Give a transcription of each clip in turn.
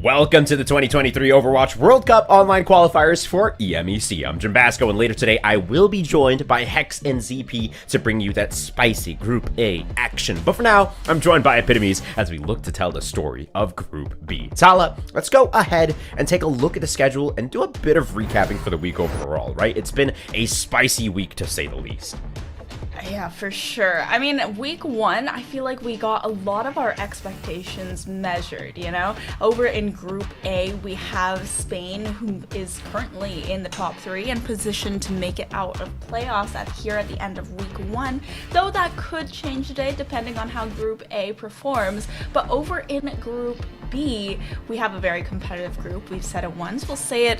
Welcome to the 2023 Overwatch World Cup online qualifiers for EMEC. I'm Jim Basco, and later today I will be joined by Hex and ZP to bring you that spicy Group A action. But for now, I'm joined by Epitomes as we look to tell the story of Group B. Tala, let's go ahead and take a look at the schedule and do a bit of recapping for the week overall, right? It's been a spicy week to say the least. Yeah, for sure. I mean, week one, I feel like we got a lot of our expectations measured, you know? Over in Group A, we have Spain, who is currently in the top three and positioned to make it out of playoffs here at the end of week one, though that could change today depending on how Group A performs. But over in Group B, we have a very competitive group. We've said it once, we'll say it,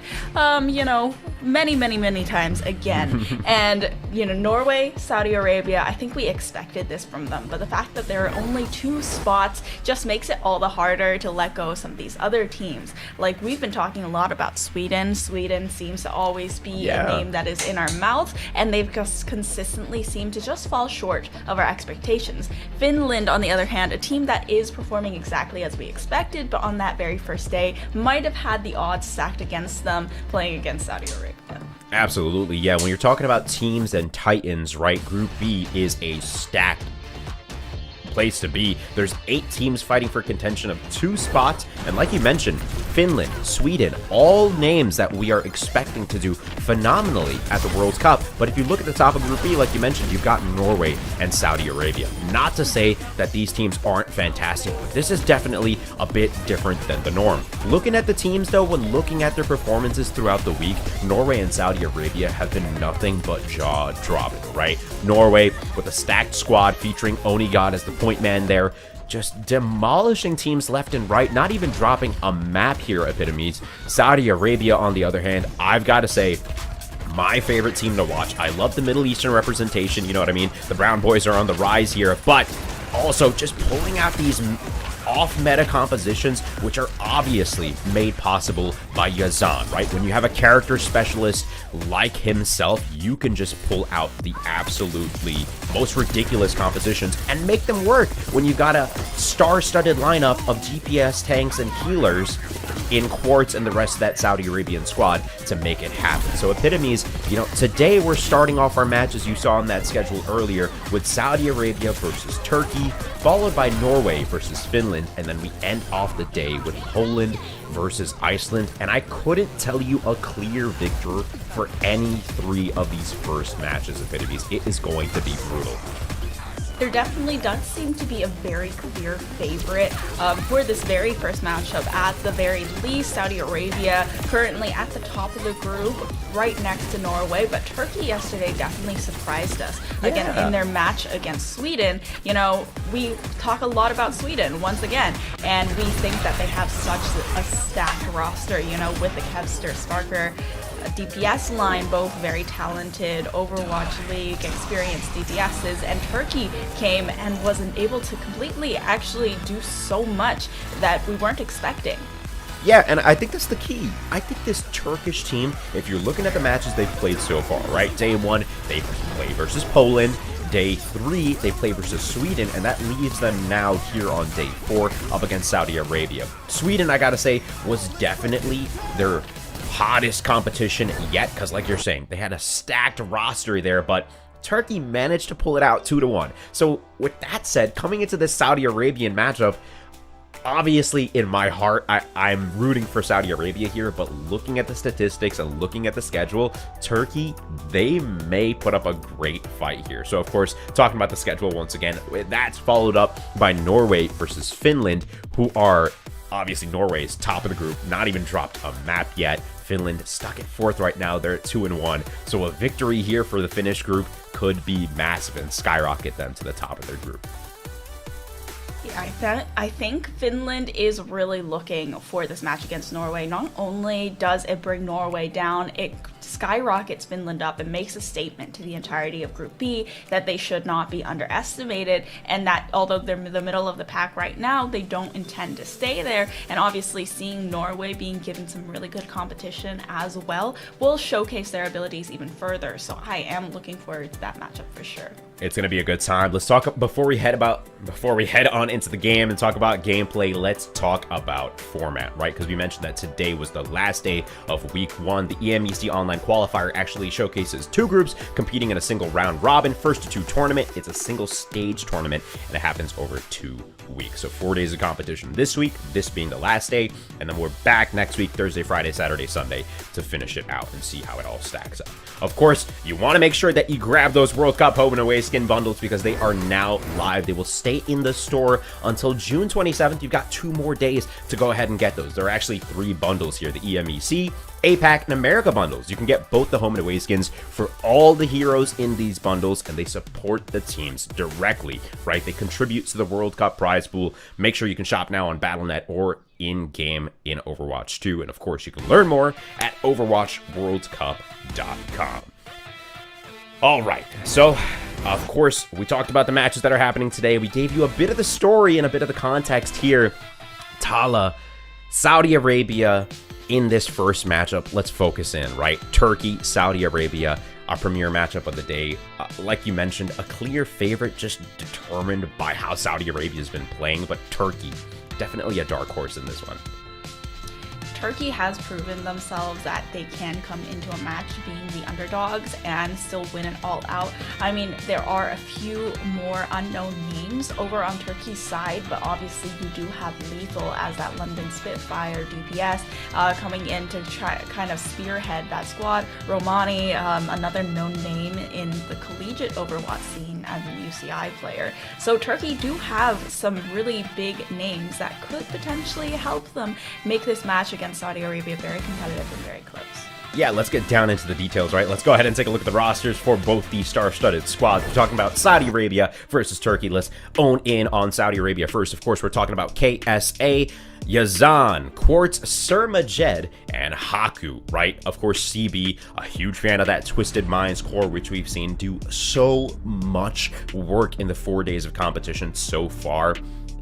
many times again. And, Norway, Saudi Arabia, I think we expected this from them, but the fact that there are only 2 spots just makes it all the harder to let go of some of these other teams. Like, we've been talking a lot about Sweden. Sweden seems to always be a name that is in our mouth, and they've just consistently seemed to just fall short of our expectations. Finland, on the other hand, a team that is performing exactly as we expected, but on that very first day might have had the odds stacked against them playing against Saudi Arabia. Absolutely, yeah. When you're talking about teams and titans, right, Group B is a stacked place to be. There's 8 teams fighting for contention of 2 spots, and like you mentioned, Finland, Sweden, all names that we are expecting to do phenomenally at the World Cup. But if you look at the top of Group B, like you mentioned, you've got Norway and Saudi Arabia. Not to say that these teams aren't fantastic, but this is definitely a bit different than the norm. Looking at the teams, though, when looking at their performances throughout the week, Norway and Saudi Arabia have been nothing but jaw-dropping, right? Norway with a stacked squad featuring Onigod as the point man there, just demolishing teams left and right, not even dropping a map here, Epitomes. Saudi Arabia, on the other hand, I've got to say, my favorite team to watch. I love the Middle Eastern representation, you know what I mean? The Brown Boys are on the rise here, but also just pulling out these off-meta compositions, which are obviously made possible by Yazan, right? When you have a character specialist like himself, you can just pull out the absolutely most ridiculous compositions and make them work when you've got a star-studded lineup of DPS tanks and healers in Quartz and the rest of that Saudi Arabian squad to make it happen. So Epitomes, today we're starting off our matches you saw on that schedule earlier with Saudi Arabia versus Turkey, followed by Norway versus Finland, and then we end off the day with Poland versus Iceland, and I couldn't tell you a clear victor for any 3 of these first matches, Epitomes. It is going to be brutal. There definitely does seem to be a very clear favorite for this very first matchup. At the very least, Saudi Arabia currently at the top of the group, right next to Norway, but Turkey yesterday definitely surprised us. Again, in their match against Sweden, we talk a lot about Sweden once again, and we think that they have such a stacked roster, you know, with the Kevster, Starker, DPS line, both very talented Overwatch League experienced DPSs, and Turkey came and wasn't able to completely actually do so much that we weren't expecting. Yeah, and I think that's the key. I think this Turkish team, if you're looking at the matches they've played so far, right? Day 1, they play versus Poland. Day 3, they play versus Sweden, and that leaves them now here on day 4 up against Saudi Arabia. Sweden, I gotta say, was definitely their hottest competition yet, because like you're saying, they had a stacked roster there, but Turkey managed to pull it out 2-1. So with that said, coming into this Saudi Arabian matchup, obviously, in my heart, I'm rooting for Saudi Arabia here, but looking at the statistics and looking at the schedule, Turkey, they may put up a great fight here. So, of course, talking about the schedule once again, that's followed up by Norway versus Finland, who are obviously Norway's top of the group, not even dropped a map yet. Finland stuck at 4th right now. They're at 2-1. So a victory here for the Finnish group could be massive and skyrocket them to the top of their group. I think Finland is really looking for this match against Norway. Not only does it bring Norway down, it skyrockets Finland up and makes a statement to the entirety of Group B that they should not be underestimated, and that although they're in the middle of the pack right now, they don't intend to stay there. And obviously seeing Norway being given some really good competition as well will showcase their abilities even further. So I am looking forward to that matchup for sure. It's going to be a good time. Let's talk before we head on into the game and talk about gameplay. Let's talk about format, right? Because we mentioned that today was the last day of week 1. The EMEC online qualifier actually showcases 2 groups competing in a single round robin, first to 2 tournament. It's a single stage tournament, and it happens over 2 weeks. So 4 days of competition this week, this being the last day, and then we're back next week, Thursday, Friday, Saturday, Sunday, to finish it out and see how it all stacks up. Of course, you want to make sure that you grab those World Cup home and away skin bundles because they are now live. They will stay in the store until June 27th. You've got 2 more days to go ahead and get those. There are actually 3 bundles here, the EMEC, APAC, and America bundles. You can get both the home and away skins for all the heroes in these bundles, and they support the teams directly, right? They contribute to the World Cup prize pool. Make sure you can shop now on Battle.net or in-game in Overwatch 2. And of course, you can learn more at overwatchworldcup.com. All right, so of course, we talked about the matches that are happening today. We gave you a bit of the story and a bit of the context here. Tala, Saudi Arabia in this first matchup. Let's focus in, right? Turkey, Saudi Arabia, our premier matchup of the day. Like you mentioned, a clear favorite just determined by how Saudi Arabia has been playing, but Turkey, definitely a dark horse in this one. Turkey has proven themselves that they can come into a match being the underdogs and still win it all out. I mean, there are a few more unknown names over on Turkey's side, but obviously you do have Lethal as that London Spitfire DPS coming in to try kind of spearhead that squad. Romani, another known name in the collegiate Overwatch scene as a UCI player. So Turkey do have some really big names that could potentially help them make this match against Saudi Arabia very competitive and very close. Yeah, let's get down into the details, right? Let's go ahead and take a look at the rosters for both the star-studded squads. We're talking about Saudi Arabia versus Turkey. Let's own in on Saudi Arabia first. Of course, we're talking about KSA, Yazan, Quartz, Surmajed, and Haku, right? Of course, CB, a huge fan of that Twisted Minds core, which we've seen do so much work in the 4 days of competition so far.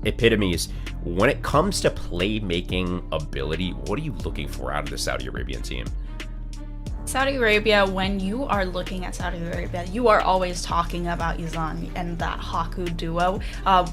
Epitomes, when it comes to playmaking ability, what are you looking for out of the Saudi Arabian team? Saudi Arabia, when you are looking at Saudi Arabia, you are always talking about Yazan and that Haku duo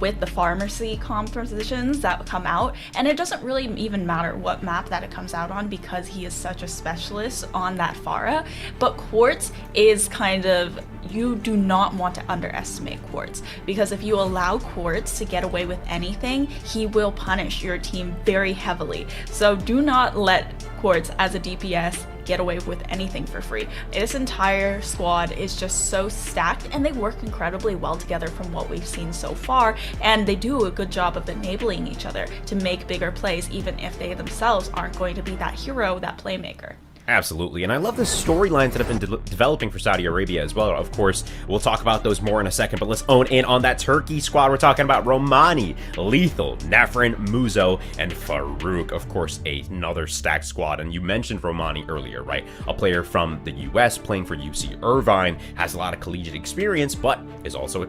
with the pharmacy compositions that come out. And it doesn't really even matter what map that it comes out on because he is such a specialist on that Pharah. But Quartz is kind of, you do not want to underestimate Quartz because if you allow Quartz to get away with anything, he will punish your team very heavily. So do not let Quartz as a DPS get away with anything for free. This entire squad is just so stacked and they work incredibly well together from what we've seen so far, and they do a good job of enabling each other to make bigger plays even if they themselves aren't going to be that hero, that playmaker. Absolutely, and I love the storylines that have been developing for Saudi Arabia as well. Of course, we'll talk about those more in a second, but let's own in on that Turkey squad. We're talking about Romani, Lethal, Nefren, Muzo, and Farouk. Of course, another stacked squad, and you mentioned Romani earlier, right? A player from the US playing for UC Irvine, has a lot of collegiate experience, but is also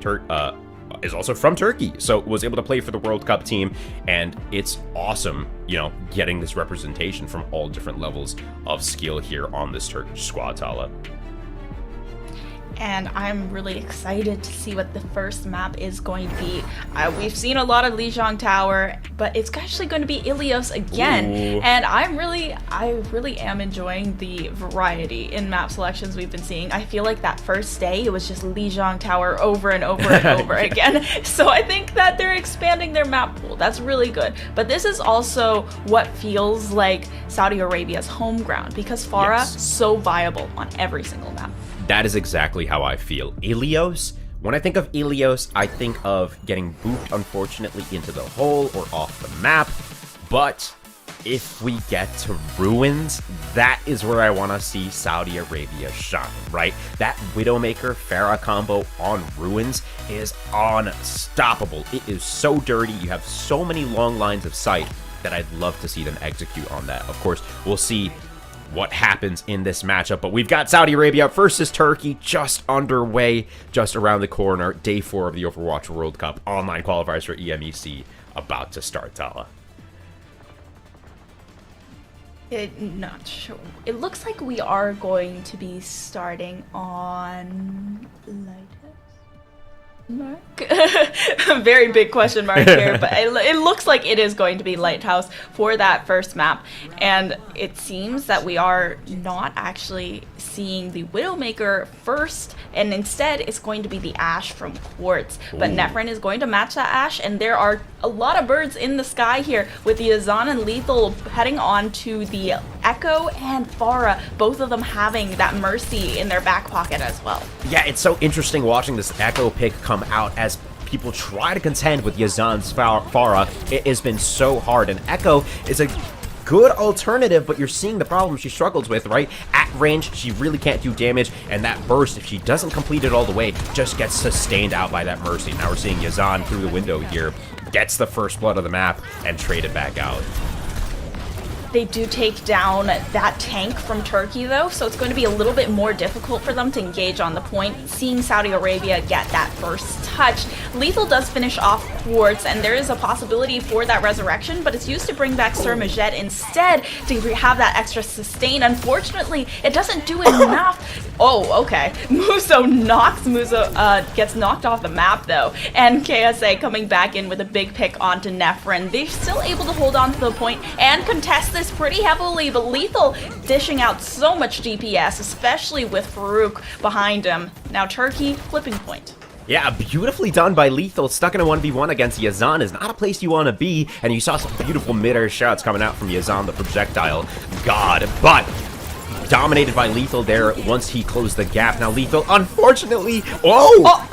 from Turkey, so was able to play for the World Cup team, and it's awesome, you know, getting this representation from all different levels of skill here on this Turkish squad, Tala. And I'm really excited to see what the first map is going to be. We've seen a lot of Lijiang Tower, but it's actually going to be Ilios again. Ooh. And I really am enjoying the variety in map selections we've been seeing. I feel like that first day, it was just Lijiang Tower over and over and over again. So I think that they're expanding their map pool. That's really good. But this is also what feels like Saudi Arabia's home ground, because Farah is so viable on every single map. That is exactly how I feel. Ilios, when I think of Ilios, I think of getting booped, unfortunately, into the hole or off the map. But if we get to Ruins, that is where I want to see Saudi Arabia shine, right? That Widowmaker Farah combo on Ruins is unstoppable. It is so dirty. You have so many long lines of sight that I'd love to see them execute on that. Of course, we'll see what happens in this matchup, but we've got Saudi Arabia versus Turkey just underway, just around the corner. Day 4 of the Overwatch World Cup online qualifiers for EMEC about to start, Tala. Not sure. It looks like we are going to be starting on Mark? Very big question mark here, but it looks like it is going to be Lighthouse for that first map, and it seems that we are not actually seeing the Widowmaker first, and instead it's going to be the Ashe from Quartz. But Nefren is going to match that Ashe, and there are a lot of birds in the sky here with the Azan and Lethal heading on to the Echo and Farah, both of them having that Mercy in their back pocket as well. Yeah, it's so interesting watching this Echo pick come out as people try to contend with Yazan's Farah. It has been so hard, and Echo is a good alternative, but you're seeing the problem she struggles with, right? At range, she really can't do damage, and that burst, if she doesn't complete it all the way, just gets sustained out by that Mercy. Now we're seeing Yazan through the window here, gets the first blood of the map, and trade it back out. They do take down that tank from Turkey, though, so it's going to be a little bit more difficult for them to engage on the point. Seeing Saudi Arabia get that first touch, Lethal does finish off Quartz, and there is a possibility for that resurrection, but it's used to bring back Sir Majed instead to have that extra sustain. Unfortunately, it doesn't do enough. Oh, okay. Muzo gets knocked off the map, though, and KSA coming back in with a big pick onto Nefren. They're still able to hold on to the point and contest this pretty heavily, but Lethal dishing out so much DPS, especially with Farouk behind him. Now Turkey flipping point. Yeah, beautifully done by Lethal. Stuck in a 1v1 against Yazan is not a place you want to be, and you saw some beautiful mid-air shots coming out from Yazan, the projectile god, but dominated by Lethal there once he closed the gap. Now Lethal, unfortunately,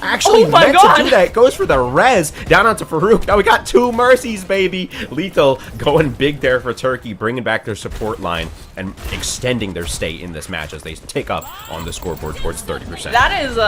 actually meant to do that. Goes for the res down onto Farouk. Now we got 2 mercies, baby. Lethal going big there for Turkey, bringing back their support line and extending their stay in this match as they tick up on the scoreboard towards 30%. That is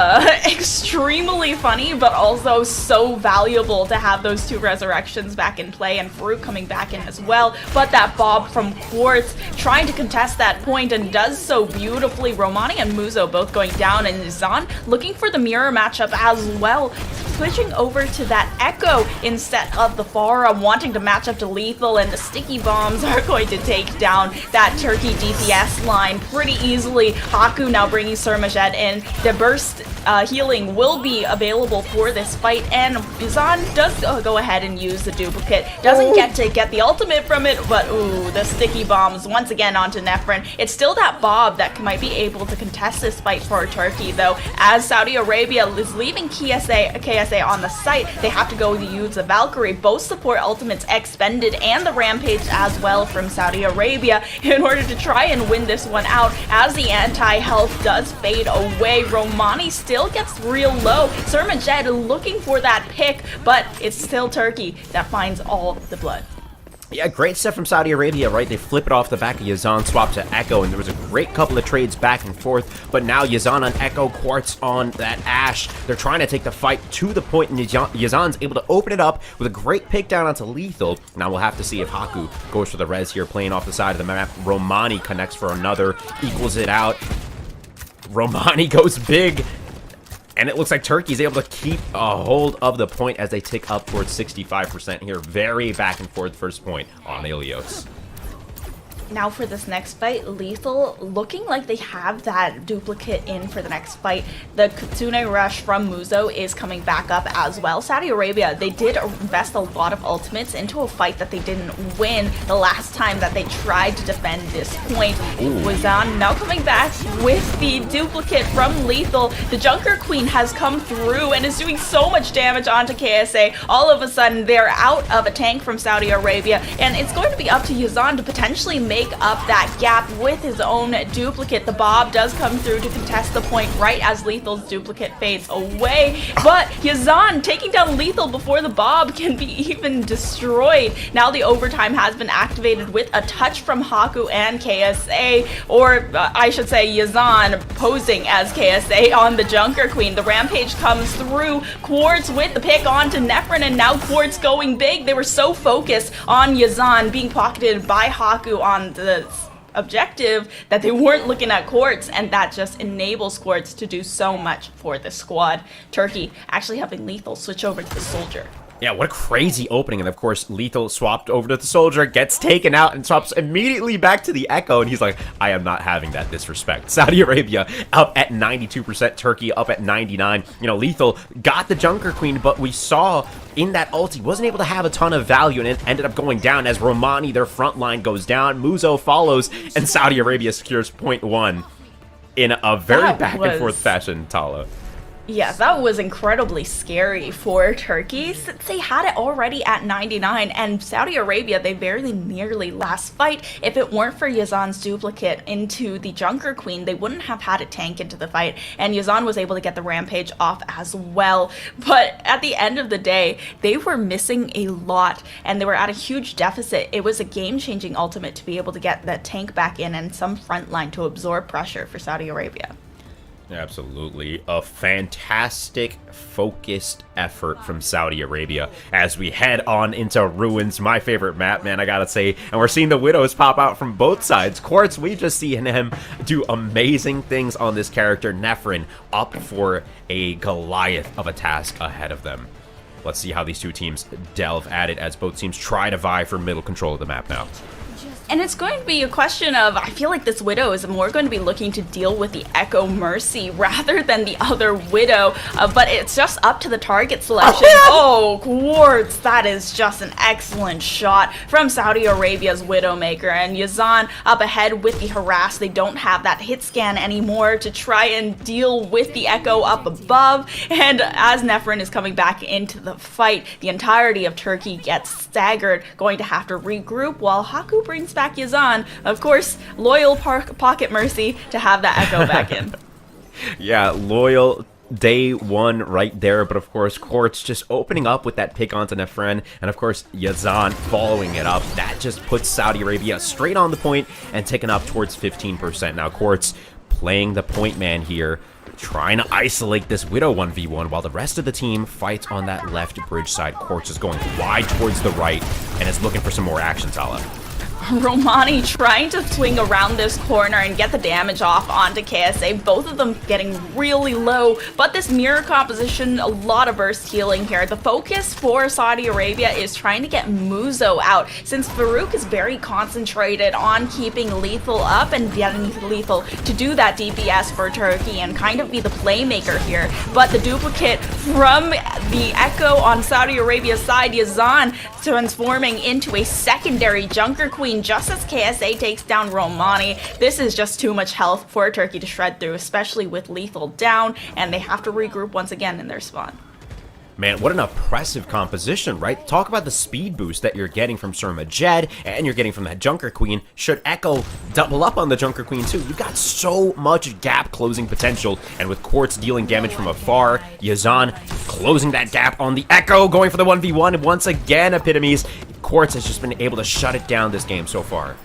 extremely funny, but also so valuable to have those 2 resurrections back in play, and Farouk coming back in as well. But that Bob from Quartz trying to contest that point and does so beautifully. Romani and Muzo both going down, and Zan looking for the mirror matchup as well. Switching over to that Echo instead of the Farah, wanting to match up to Lethal, and the sticky bombs are going to take down that Turkey DPS line pretty easily. Haku now bringing Sir Majed in. The burst healing will be available for this fight, and Zan does go ahead and use the duplicate. Doesn't get to get the ultimate from it, but ooh, the sticky bombs once again onto Nefren. It's still that Bob that might be able to contest this fight for Turkey, though, as Saudi Arabia is leaving KSA on the site. They have to go to use the Valkyrie. Both support ultimates expended, and the Rampage as well from Saudi Arabia in order to try and win this one out, as the anti-health does fade away. Romani still gets real low. Sir Majed looking for that pick, but it's still Turkey that finds all the blood. Yeah, great stuff from Saudi Arabia, right? They flip it off the back of Yazan, swap to Echo, and there was a great couple of trades back and forth, but now Yazan on Echo, Quartz on that Ashe. They're trying to take the fight to the point, and Yazan's able to open it up with a great pick down onto Lethal. Now we'll have to see if Haku goes for the res here, playing off the side of the map. Romani connects for another, equals it out. Romani goes big. And it looks like Turkey's able to keep a hold of the point as they tick up towards 65% here. Very back and forth first point on Ilios. Now for this next fight, Lethal looking like they have that duplicate in for the next fight. The Kitsune Rush from Muzo is coming back up as well. Saudi Arabia, they did invest a lot of ultimates into a fight that they didn't win the last time that they tried to defend this point. Wazan now coming back with the duplicate from Lethal. The Junker Queen has come through and is doing so much damage onto KSA. All of a sudden, they're out of a tank from Saudi Arabia, and it's going to be up to Yazan to potentially make up that gap with his own duplicate. The Bob does come through to contest the point right as Lethal's duplicate fades away, but Yazan taking down Lethal before the Bob can be even destroyed. Now the overtime has been activated with a touch from Haku and KSA, or I should say Yazan posing as KSA on the Junker Queen. The Rampage comes through, Quartz with the pick onto Nephrin, and now Quartz going big. They were so focused on Yazan being pocketed by Haku on the objective that they weren't looking at Quartz, and that just enables Quartz to do so much for the squad. Turkey actually having Lethal switch over to the Soldier. Yeah, what a crazy opening. And of course, Lethal swapped over to the Soldier, gets taken out, and swaps immediately back to the Echo. And he's like, I am not having that disrespect. Saudi Arabia up at 92%, Turkey up at 99. You know, Lethal got the Junker Queen, but we saw in that ult, he wasn't able to have a ton of value, and it ended up going down as Romani, their front line, goes down. Muzo follows, and Saudi Arabia secures point one in a very back and forth fashion, Tala. Yeah, that was incredibly scary for Turkey since they had it already at 99, and Saudi Arabia, they very nearly last fight. If it weren't for Yazan's duplicate into the Junker Queen, they wouldn't have had a tank into the fight, and Yazan was able to get the Rampage off as well. But at the end of the day, they were missing a lot, and they were at a huge deficit. It was a game-changing ultimate to be able to get that tank back in and some front line to absorb pressure for Saudi Arabia. Absolutely. A fantastic, focused effort from Saudi Arabia as we head on into Ruins, my favorite map, man, I gotta say. And we're seeing the Widows pop out from both sides. Quartz, we just see him do amazing things on this character. Nephrin up for a Goliath of a task ahead of them. Let's see how these two teams delve at it as both teams try to vie for middle control of the map now. And it's going to be a question of, I feel like this Widow is more going to be looking to deal with the Echo Mercy rather than the other Widow, but it's just up to the target selection. Oh, Quartz, that is just an excellent shot from Saudi Arabia's Widowmaker, and Yazan up ahead with the Harass. They don't have that hit scan anymore to try and deal with the Echo up above, and as Nephrin is coming back into the fight, the entirety of Turkey gets staggered, going to have to regroup while Haku brings back Yazan. Of course, loyal Pocket Mercy to have that Echo back in. Yeah, loyal day one right there, but of course, Quartz just opening up with that pick onto Nephrin, and of course, Yazan following it up. That just puts Saudi Arabia straight on the point and ticking up towards 15%. Now, Quartz playing the point man here, trying to isolate this Widow 1v1 while the rest of the team fights on that left bridge side. Quartz is going wide towards the right and is looking for some more action, Tala. Romani trying to swing around this corner and get the damage off onto KSA, both of them getting really low, but this mirror composition, a lot of burst healing here. The focus for Saudi Arabia is trying to get Muzo out, since Farouk is very concentrated on keeping Lethal up and getting Lethal to do that DPS for Turkey and kind of be the playmaker here. But the duplicate from the Echo on Saudi Arabia's side, Yazan, transforming into a secondary Junker Queen just as KSA takes down Romani. This is just too much health for Turkey to shred through, especially with Lethal down, and they have to regroup once again in their spawn. Man, what an oppressive composition, right? Talk about the speed boost that you're getting from Surma Jed, and you're getting from that Junker Queen. Should Echo double up on the Junker Queen too? You've got so much gap closing potential, and with Quartz dealing damage from afar, Yazan closing that gap on the Echo, going for the 1v1, and once again, Epitomes Quartz has just been able to shut it down this game so far.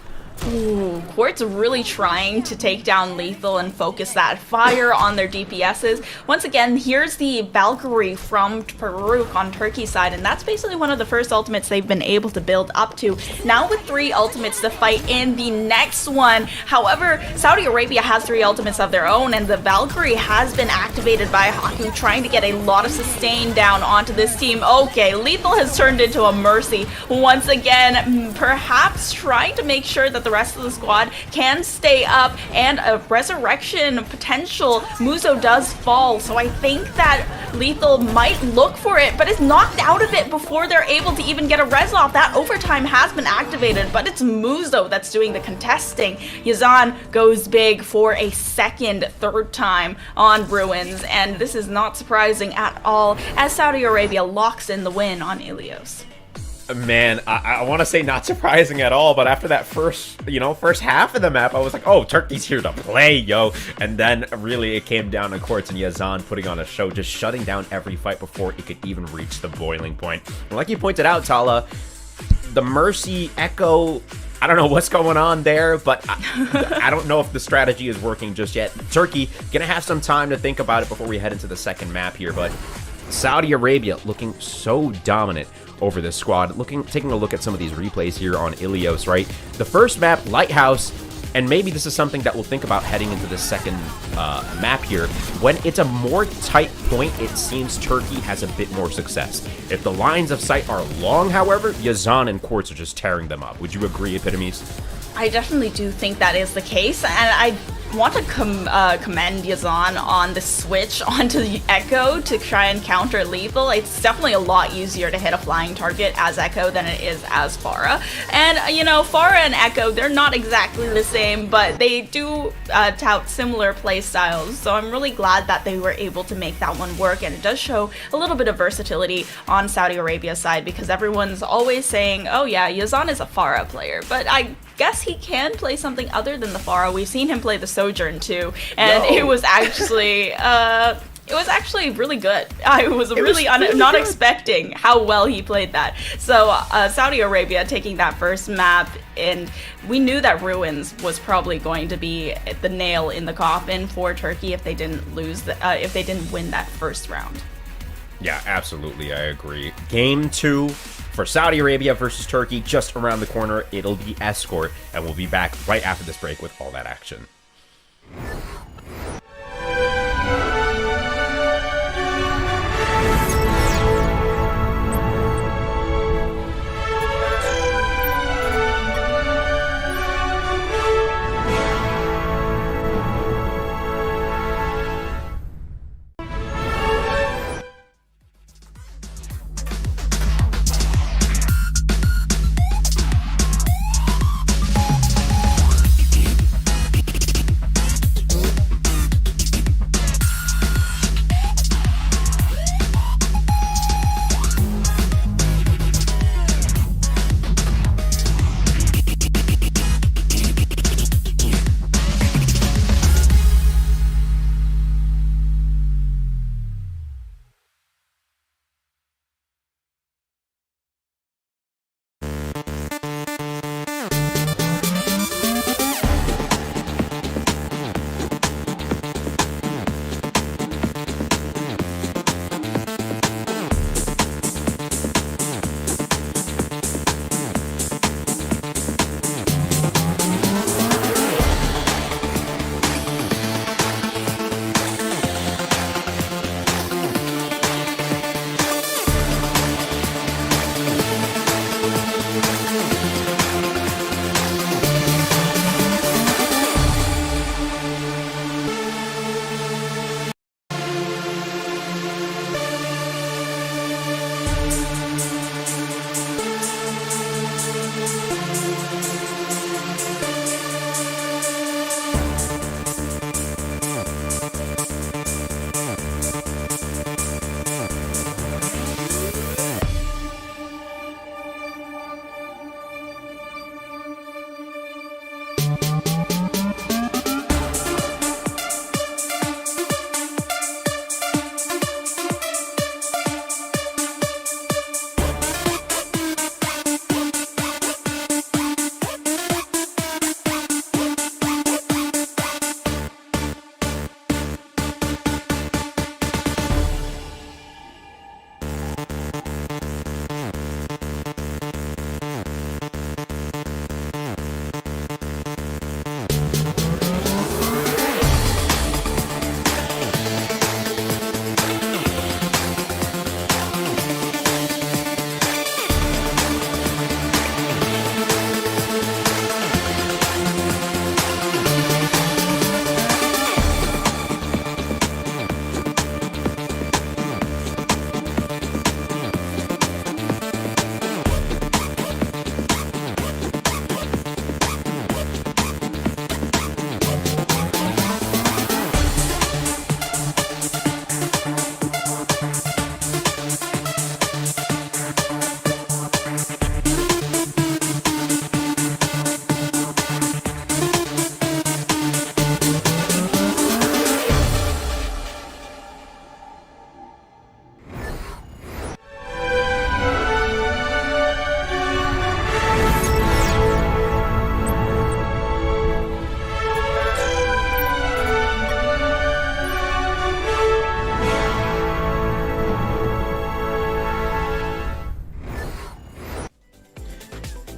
Ooh, Quartz really trying to take down Lethal and focus that fire on their DPSs. Once again, here's the Valkyrie from Farouk on Turkey's side, and that's basically one of the first ultimates they've been able to build up to. Now with 3 ultimates to fight in the next one. However, Saudi Arabia has 3 ultimates of their own, and the Valkyrie has been activated by Haku, trying to get a lot of sustain down onto this team. Okay, Lethal has turned into a Mercy once again, perhaps trying to make sure that the rest of the squad can stay up, and a resurrection potential. Muzo does fall, so I think that Lethal might look for it, but is knocked out of it before they're able to even get a res off. That overtime has been activated, but it's Muzo that's doing the contesting. Yazan goes big for a third time on Ruins, and this is not surprising at all as Saudi Arabia locks in the win on Ilios. Man, I want to say not surprising at all, but after that first half of the map, I was like, oh, Turkey's here to play, yo. And then really it came down to Quartz and Yazan putting on a show, just shutting down every fight before it could even reach the boiling point. And like you pointed out, Tala, the Mercy Echo, I don't know what's going on there, but I don't know if the strategy is working just yet. Turkey gonna have some time to think about it before we head into the second map here, but Saudi Arabia looking so dominant over this squad. Taking a look at some of these replays here on Ilios, right? The first map, Lighthouse, and maybe this is something that we'll think about heading into the second map here. When it's a more tight point, it seems Turkey has a bit more success. If the lines of sight are long, however, Yazan and Quartz are just tearing them up. Would you agree, Epitomes? I definitely do think that is the case, and I want to commend Yazan on the switch onto the Echo to try and counter Lethal. It's definitely a lot easier to hit a flying target as Echo than it is as Pharah. And, you know, Pharah and Echo, they're not exactly the same, but they do tout similar play styles, so I'm really glad that they were able to make that one work, and it does show a little bit of versatility on Saudi Arabia's side, because everyone's always saying, oh yeah, Yazan is a Pharah player, but I guess he can play something other than the Pharah. We've seen him play the Sojourn too, and it was actually really good. I was really not expecting how well he played that. So Saudi Arabia taking that first map, and we knew that Ruins was probably going to be the nail in the coffin for Turkey if they didn't win that first round. Yeah, absolutely, I agree. Game 2 for Saudi Arabia versus Turkey, just around the corner. It'll be Escort, and we'll be back right after this break with all that action.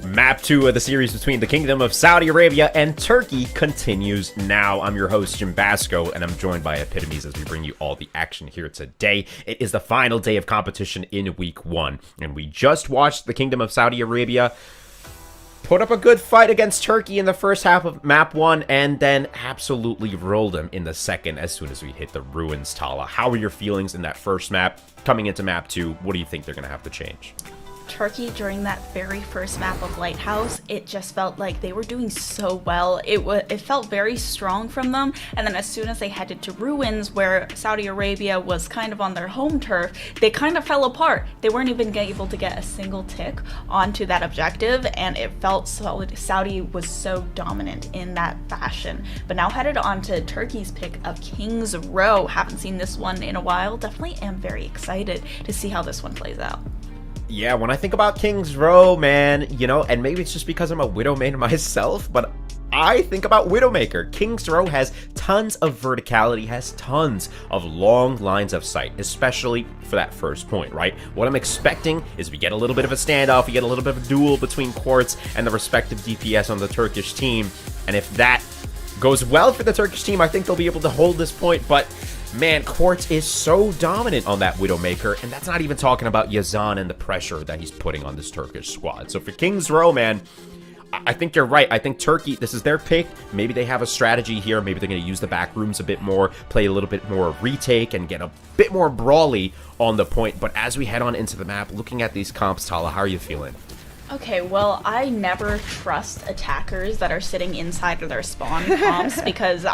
Map 2 of the series between the Kingdom of Saudi Arabia and Turkey continues now. I'm your host, Jim Basco, and I'm joined by Epitomes as we bring you all the action here today. It is the final day of competition in Week 1, and we just watched the Kingdom of Saudi Arabia put up a good fight against Turkey in the first half of Map 1, and then absolutely rolled them in the second as soon as we hit the ruins, Tala. How are your feelings in that first map? Coming into Map 2, what do you think they're going to have to change? Turkey during that very first map of Lighthouse, it just felt like they were doing so well. It felt very strong from them, and then as soon as they headed to Ruins, where Saudi Arabia was kind of on their home turf, they kind of fell apart. They weren't even able to get a single tick onto that objective, and it felt Saudi was so dominant in that fashion. But now headed on to Turkey's pick of King's Row. Haven't seen this one in a while. Definitely am very excited to see how this one plays out. Yeah, when I think about King's Row, man, you know, and maybe it's just because I'm a Widow main myself, but I think about Widowmaker. King's Row has tons of verticality, has tons of long lines of sight, especially for that first point, right? What I'm expecting is we get a little bit of a standoff, we get a little bit of a duel between Quartz and the respective DPS on the Turkish team, and if that goes well for the Turkish team, I think they'll be able to hold this point, but man, Quartz is so dominant on that Widowmaker, and that's not even talking about Yazan and the pressure that he's putting on this Turkish squad. So for King's Row, man, I think you're right. I think Turkey, this is their pick. Maybe they have a strategy here. Maybe they're going to use the back rooms a bit more, play a little bit more retake, and get a bit more brawly on the point. But as we head on into the map, looking at these comps, Tala, how are you feeling? Okay, well, I never trust attackers that are sitting inside of their spawn comps because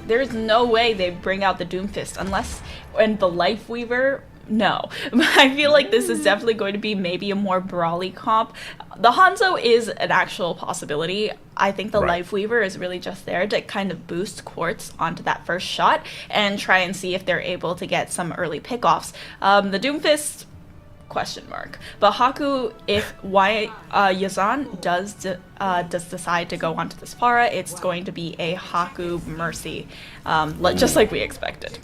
there's no way they bring out the Doomfist and the Lifeweaver. No, I feel like this is definitely going to be maybe a more brawly comp. The Hanzo is an actual possibility. I think the Lifeweaver is really just there to kind of boost Quartz onto that first shot and try and see if they're able to get some early pickoffs. The Doomfist, question mark. But Haku, if Yazan does decide to go onto this Pharah, it's going to be a Haku Mercy, just like we expected.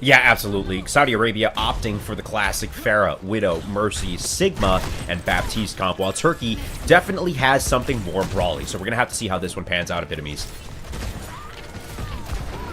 Yeah, absolutely. Saudi Arabia opting for the classic Pharah, Widow, Mercy, Sigma, and Baptiste comp, while Turkey definitely has something more brawly. So we're going to have to see how this one pans out, Epitomes.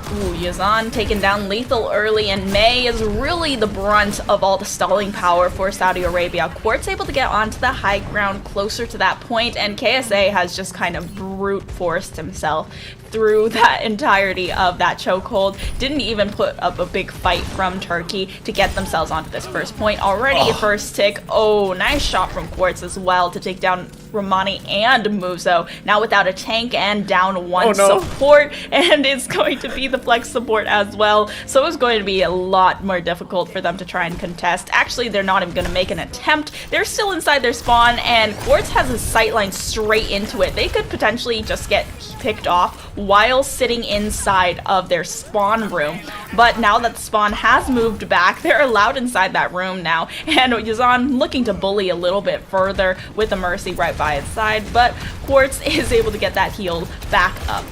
Ooh, Yazan taken down lethal early, and May is really the brunt of all the stalling power for Saudi Arabia. Quartz able to get onto the high ground closer to that point, and KSA has just kind of brute forced himself through that entirety of that chokehold. Didn't even put up a big fight from Turkey to get themselves onto this first point. Already a first tick. Oh, nice shot from Quartz as well to take down Romani and Muzo. Now without a tank and down one support, and it's going to be the flex support as well. So it's going to be a lot more difficult for them to try and contest. Actually, they're not even going to make an attempt. They're still inside their spawn, and Quartz has a sightline straight into it. They could potentially just get picked off while sitting inside of their spawn room. But now that the spawn has moved back, they're allowed inside that room now. And Yazan looking to bully a little bit further with the Mercy right by its side, but Quartz is able to get that healed back up.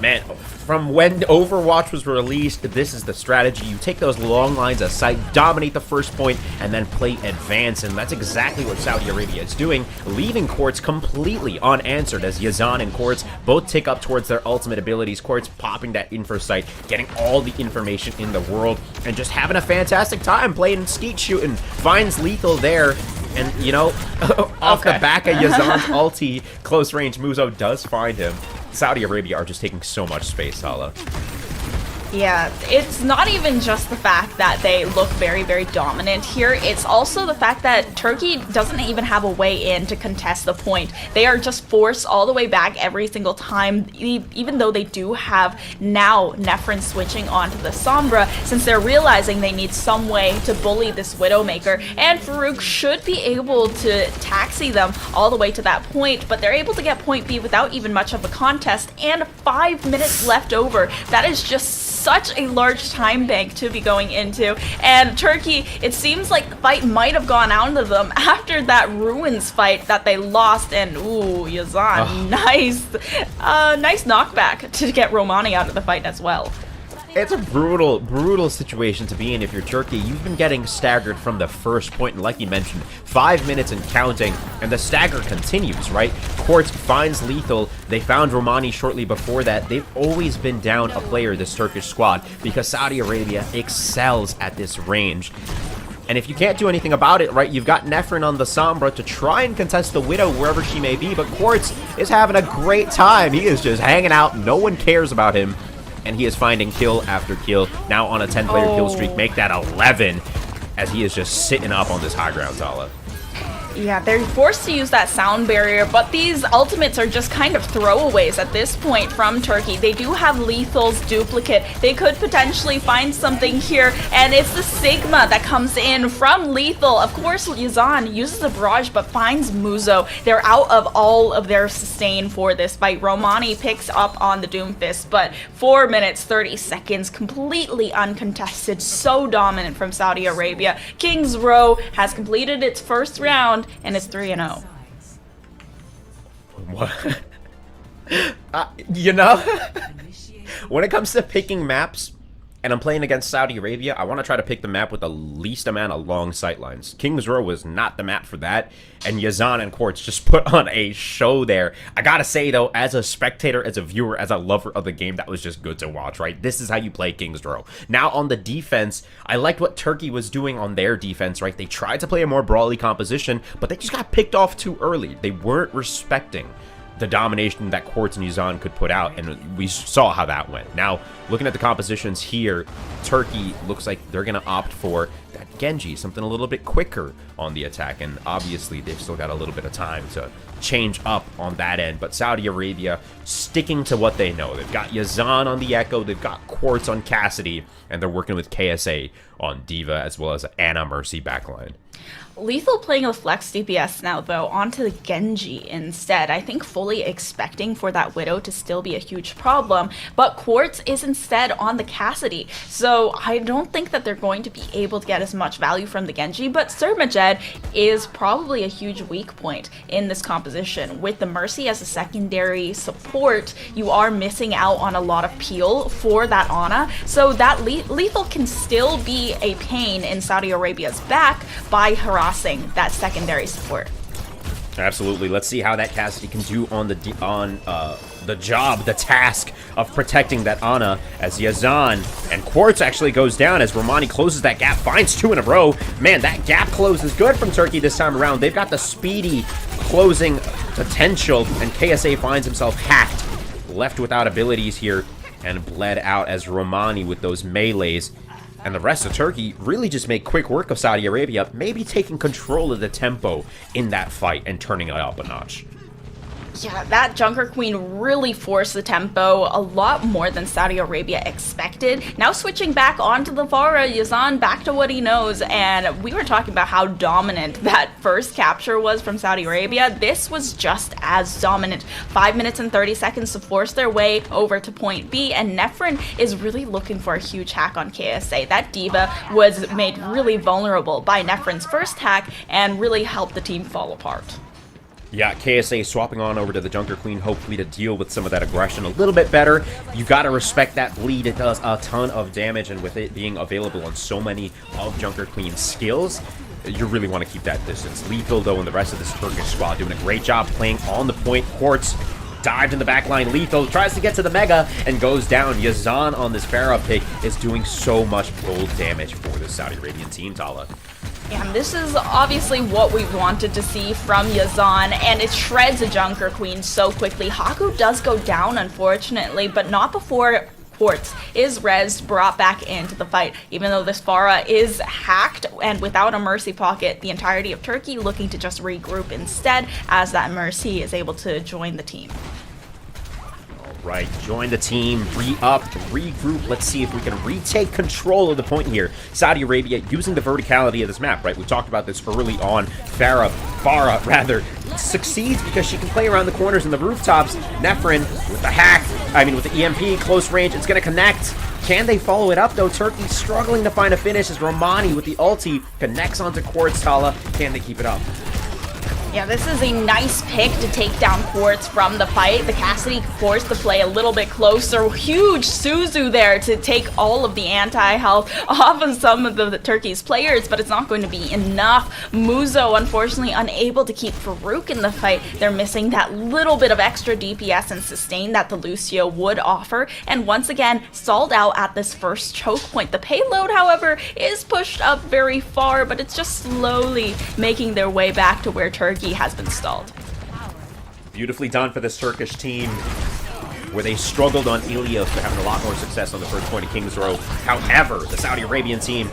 Man, from when Overwatch was released, this is the strategy. You take those long lines of sight, dominate the first point, and then play advance, and that's exactly what Saudi Arabia is doing, leaving Quartz completely unanswered as Yazan and Quartz both tick up towards their ultimate abilities. Quartz popping that info sight, getting all the information in the world, and just having a fantastic time playing skeet shooting. Finds lethal there, and, you know, off the back of Yazan's ulti, close range Muzo does find him. Saudi Arabia are just taking so much space, Sala. Yeah, it's not even just the fact that they look very, very dominant here. It's also the fact that Turkey doesn't even have a way in to contest the point. They are just forced all the way back every single time, even though they do have now Nephrin switching onto the Sombra, since they're realizing they need some way to bully this Widowmaker. And Farouk should be able to taxi them all the way to that point, but they're able to get point B without even much of a contest, and 5 minutes left over. That is just such a large time bank to be going into, and Turkey, it seems like the fight might have gone out of them after that Ruins fight that they lost, and ooh, Yazan, nice knockback to get Romani out of the fight as well. It's a brutal, brutal situation to be in if you're Turkey. You've been getting staggered from the first point, and like you mentioned, 5 minutes and counting, and the stagger continues, right? Quartz finds Lethal. They found Romani shortly before that. They've always been down a player, this Turkish squad, because Saudi Arabia excels at this range. And if you can't do anything about it, right, you've got Nefrin on the Sombra to try and contest the Widow wherever she may be, but Quartz is having a great time. He is just hanging out. No one cares about him. And he is finding kill after kill. Now on a 10-player kill streak. Make that 11 as he is just sitting up on this high ground, Tala. Yeah, they're forced to use that sound barrier, but these ultimates are just kind of throwaways at this point from Turkey. They do have Lethal's duplicate. They could potentially find something here, and it's the Sigma that comes in from Lethal. Of course, Yazan uses the barrage, but finds Muzo. They're out of all of their sustain for this fight. Romani picks up on the Doomfist, but 4 minutes, 30 seconds, completely uncontested. So dominant from Saudi Arabia. King's Row has completed its first round, and it's 3-0. What? You know, when it comes to picking maps, and I'm playing against Saudi Arabia, I want to try to pick the map with the least amount of long sightlines. King's Row was not the map for that, and Yazan and Quartz just put on a show there. I gotta say, though, as a spectator, as a viewer, as a lover of the game, that was just good to watch, right? This is how you play King's Row. Now, on the defense, I liked what Turkey was doing on their defense, right? They tried to play a more brawly composition, but they just got picked off too early. They weren't respecting the domination that Quartz and Yazan could put out, and we saw how that went. Now, looking at the compositions here, Turkey looks like they're going to opt for that Genji, something a little bit quicker on the attack, and obviously they've still got a little bit of time to change up on that end, but Saudi Arabia sticking to what they know. They've got Yazan on the Echo, they've got Quartz on Cassidy, and they're working with KSA on Diva, as well as Ana Mercy backline. Lethal playing a flex DPS now, though, onto the Genji instead. I think fully expecting for that Widow to still be a huge problem, but Quartz is instead on the Cassidy. So I don't think that they're going to be able to get as much value from the Genji, but Sir Majed is probably a huge weak point in this composition. With the Mercy as a secondary support, you are missing out on a lot of peel for that Ana, so that Lethal can still be a pain in Saudi Arabia's back by harassing that secondary support. Absolutely. Let's see how that Cassidy can do on the job, the task of protecting that Ana, as Yazan and Quartz actually goes down as Romani closes that gap, finds 2 in a row. Man, that gap close is good from Turkey this time around. They've got the speedy closing potential, and KSA finds himself hacked, left without abilities here, and bled out as Romani with those melees. And the rest of Turkey really just make quick work of Saudi Arabia, maybe taking control of the tempo in that fight and turning it up a notch. Yeah, that Junker Queen really forced the tempo a lot more than Saudi Arabia expected. Now switching back onto the Pharah, Yazan back to what he knows, and we were talking about how dominant that first capture was from Saudi Arabia. This was just as dominant. 5 minutes and 30 seconds to force their way over to point B, and Nefrin is really looking for a huge hack on KSA. That Diva was made really vulnerable by Nefrin's first hack and really helped the team fall apart. Yeah, KSA swapping on over to the Junker Queen, hopefully to deal with some of that aggression a little bit better. You got to respect that bleed. It does a ton of damage, and with it being available on so many of Junker Queen's skills, you really want to keep that distance. Lethal, though, and the rest of this Turkish squad doing a great job playing on the point. Quartz dived in the backline. Lethal tries to get to the Mega and goes down. Yazan on this Pharah pick is doing so much bold damage for the Saudi Arabian team, Tala. And this is obviously what we wanted to see from Yazan, and it shreds a Junker Queen so quickly. Haku does go down, unfortunately, but not before Quartz is rezzed, brought back into the fight. Even though this Pharah is hacked and without a Mercy pocket, the entirety of Turkey looking to just regroup instead, as that Mercy is able to join the team. Right, join the team, re-up, regroup. Let's see if we can retake control of the point here. Saudi Arabia using the verticality of this map, right? We talked about this early on. Pharah, rather, succeeds because she can play around the corners and the rooftops. Nefrin with the hack, with the EMP, close range, it's going to connect. Can they follow it up, though? Turkey struggling to find a finish as Romani with the ulti connects onto Quartz. Tala. Can they keep it up? Yeah, this is a nice pick to take down Quartz from the fight. The Cassidy forced the play a little bit closer. Huge Suzu there to take all of the anti-health off of some of the Turkey's players, but it's not going to be enough. Muzo, unfortunately, unable to keep Farouk in the fight. They're missing that little bit of extra DPS and sustain that the Lucio would offer, and once again, stalled out at this first choke point. The payload, however, is pushed up very far, but it's just slowly making their way back to where Turkey has been stalled. Beautifully done for this Turkish team, where they struggled on Ilios, but having a lot more success on the first point of King's Row. However, the Saudi Arabian team,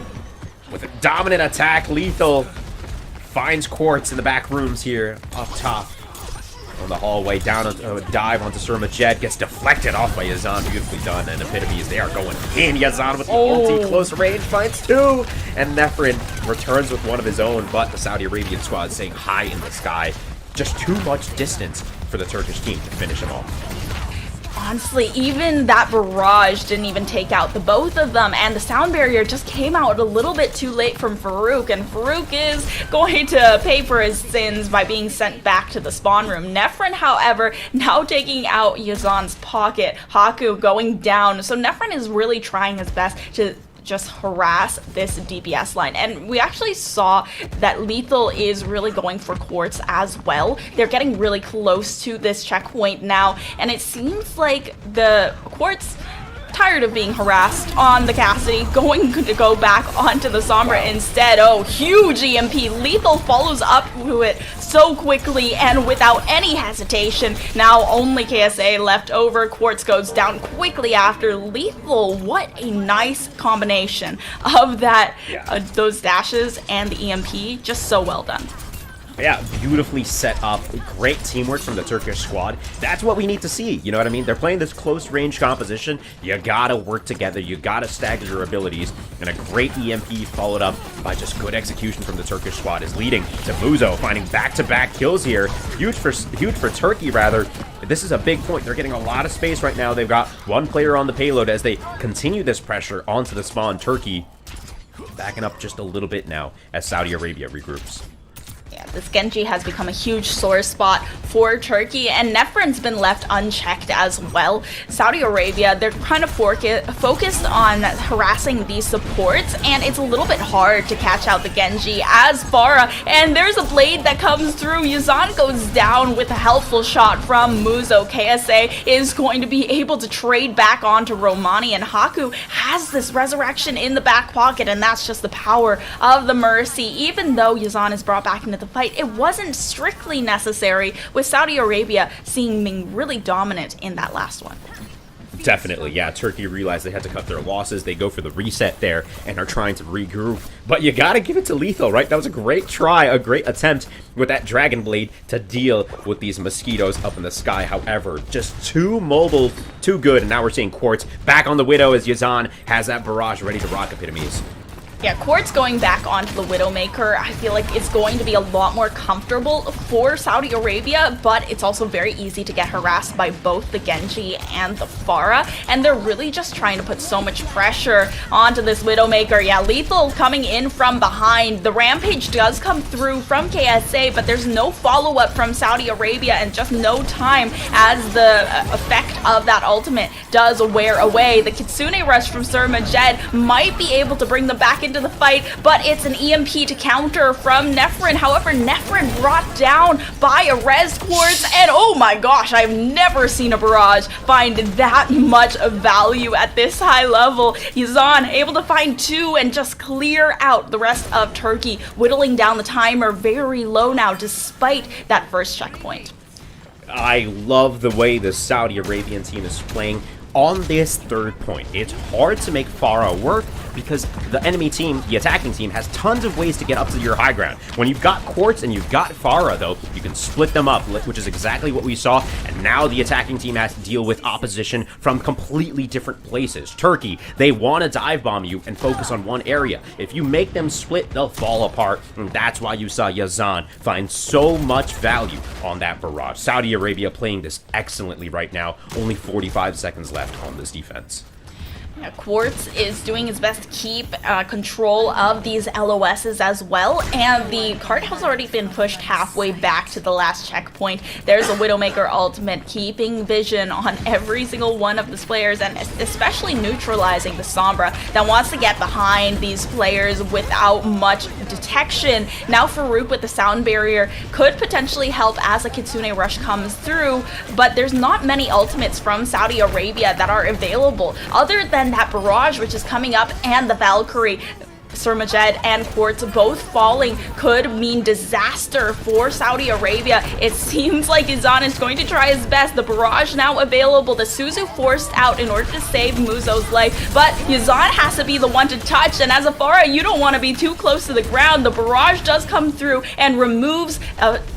with a dominant attack, Lethal finds Quartz in the back rooms here, up top. On the hallway, down a dive onto Surma Jed, gets deflected off by Yazan. Beautifully done, and Epitomes, they are going in. Yazan with the ulti, close range, finds two, and Nefrin returns with one of his own, but the Saudi Arabian squad staying high in the sky. Just too much distance for the Turkish team to finish them off. Honestly, even that barrage didn't even take out the both of them, and the sound barrier just came out a little bit too late from Farouk, and Farouk is going to pay for his sins by being sent back to the spawn room. Nefrin, however, now taking out Yazan's pocket. Haku going down, so Nefrin is really trying his best to just harass this DPS line, and we actually saw that Lethal is really going for Quartz as well. They're getting really close to this checkpoint now, and it seems like the Quartz, tired of being harassed on the Cassidy, going to go back onto the Sombra instead. Oh, huge EMP. Lethal follows up to it so quickly and without any hesitation. Now only KSA left over. Quartz goes down quickly after. Lethal, what a nice combination of that, those dashes and the EMP. Just so well done. Yeah, beautifully set up. Great teamwork from the Turkish squad. That's what we need to see. You know what I mean? They're playing this close range composition. You gotta work together. You gotta stagger your abilities. And a great EMP followed up by just good execution from the Turkish squad is leading to Muzo finding back-to-back kills here. Huge for Turkey, rather. This is a big point. They're getting a lot of space right now. They've got one player on the payload as they continue this pressure onto the spawn. Turkey backing up just a little bit now as Saudi Arabia regroups. Yeah, this Genji has become a huge sore spot for Turkey, and Nefrin's been left unchecked as well. Saudi Arabia, they're kind of focused on harassing these supports, and it's a little bit hard to catch out the Genji as Farah, and there's a blade that comes through. Yazan goes down with a helpful shot from Muzo. KSA is going to be able to trade back onto Romani, and Haku has this resurrection in the back pocket, and that's just the power of the Mercy. Even though Yazan is brought back into the fight, it wasn't strictly necessary, with Saudi Arabia seeming really dominant in that last one. Definitely, yeah. Turkey realized they had to cut their losses. They go for the reset there and are trying to regroup. But you gotta give it to Lethal, right? That was a great try, a great attempt with that Dragon Blade to deal with these mosquitoes up in the sky. However, just too mobile, too good. And now we're seeing Quartz back on the Widow as Yazan has that barrage ready to rock Epitomes. Yeah, Quartz going back onto the Widowmaker, I feel like it's going to be a lot more comfortable for Saudi Arabia, but it's also very easy to get harassed by both the Genji and the Farah, and they're really just trying to put so much pressure onto this Widowmaker. Yeah, Lethal coming in from behind. The Rampage does come through from KSA, but there's no follow-up from Saudi Arabia and just no time as the effect of that ultimate does wear away. The Kitsune Rush from Surma Jed might be able to bring them back into the fight, but it's an EMP to counter from Nefrin. However, Nefrin brought down by a Res Quartz, and oh my gosh, I've never seen a barrage find that much of value at this high level. Yazan able to find two and just clear out the rest of Turkey, whittling down the timer very low now despite that first checkpoint. I love the way the Saudi Arabian team is playing on this third point. It's hard to make Farah work because the enemy team, the attacking team, has tons of ways to get up to your high ground. When you've got Quartz and you've got Farah, though, you can split them up, which is exactly what we saw, and now the attacking team has to deal with opposition from completely different places. Turkey, they want to dive bomb you and focus on one area. If you make them split, they'll fall apart, and that's why you saw Yazan find so much value on that barrage. Saudi Arabia playing this excellently right now, only 45 seconds left on this defense. Quartz is doing his best to keep control of these LOSs as well, and the cart has already been pushed halfway back to the last checkpoint. There's a Widowmaker ultimate, keeping vision on every single one of these players, and especially neutralizing the Sombra that wants to get behind these players without much detection. Now Farouk with the sound barrier could potentially help as a Kitsune Rush comes through, but there's not many ultimates from Saudi Arabia that are available, other than that barrage which is coming up, and the Valkyrie. Surmajed and Quartz both falling could mean disaster for Saudi Arabia. It seems like Izan is going to try his best. The barrage now available. The Suzu forced out in order to save Muzo's life, but Izan has to be the one to touch, and as a Pharah, you don't want to be too close to the ground. The barrage does come through and removes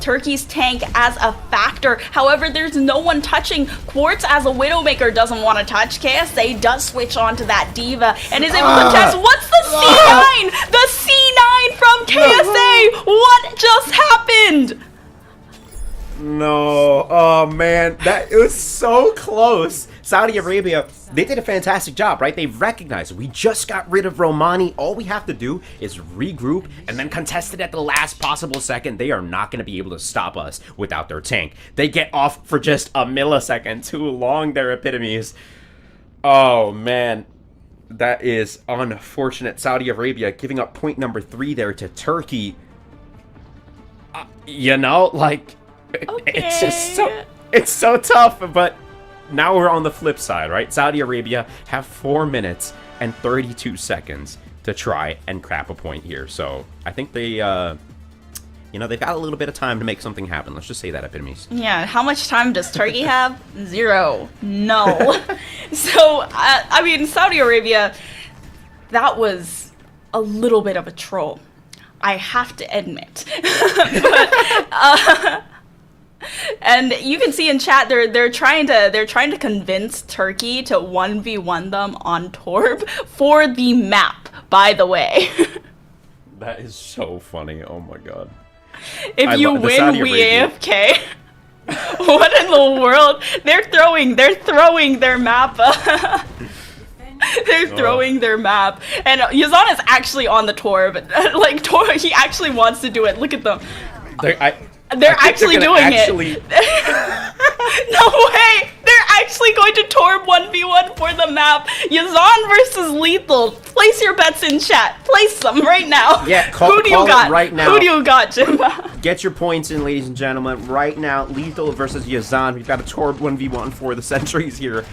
Turkey's tank as a factor. However, there's no one touching. Quartz as a Widowmaker doesn't want to touch. KSA does switch onto that Diva and is able to test. What's the C9? The C9 from KSA! What just happened? No, oh man, it was so close. Saudi Arabia, they did a fantastic job, right? They recognized we just got rid of Romani. All we have to do is regroup and then contest it at the last possible second. They are not going to be able to stop us without their tank. They get off for just a millisecond too long, their epitomes. Oh man. That is unfortunate. Saudi Arabia giving up point number 3 there to Turkey. You know, like, okay. It's just so tough. But now we're on the flip side, right? Saudi Arabia have 4 minutes and 32 seconds to try and crap a point here. So I think they, you know, they've got a little bit of time to make something happen. Let's just say that, epitomes. Yeah, how much time does Turkey have? 0. No. So, I mean, Saudi Arabia, that was a little bit of a troll, I have to admit. But, and you can see in chat they're trying to convince Turkey to 1v1 them on Torb for the map, by the way. That is so funny. Oh my god. If you win, we AFK. What in the world? They're throwing their map. They're throwing their map, and Yazan is actually on the Torb. Like he actually wants to do it. Look at them. They're actually doing it. No way! They're actually going to Torb 1v1 for the map. Yazan versus Lethal. Place your bets in chat. Place them right now. Yeah, who do you got right now? Who do you got, Jimba? Get your points in, ladies and gentlemen. Right now, Lethal versus Yazan. We've got a Torb 1v1 for the sentries here,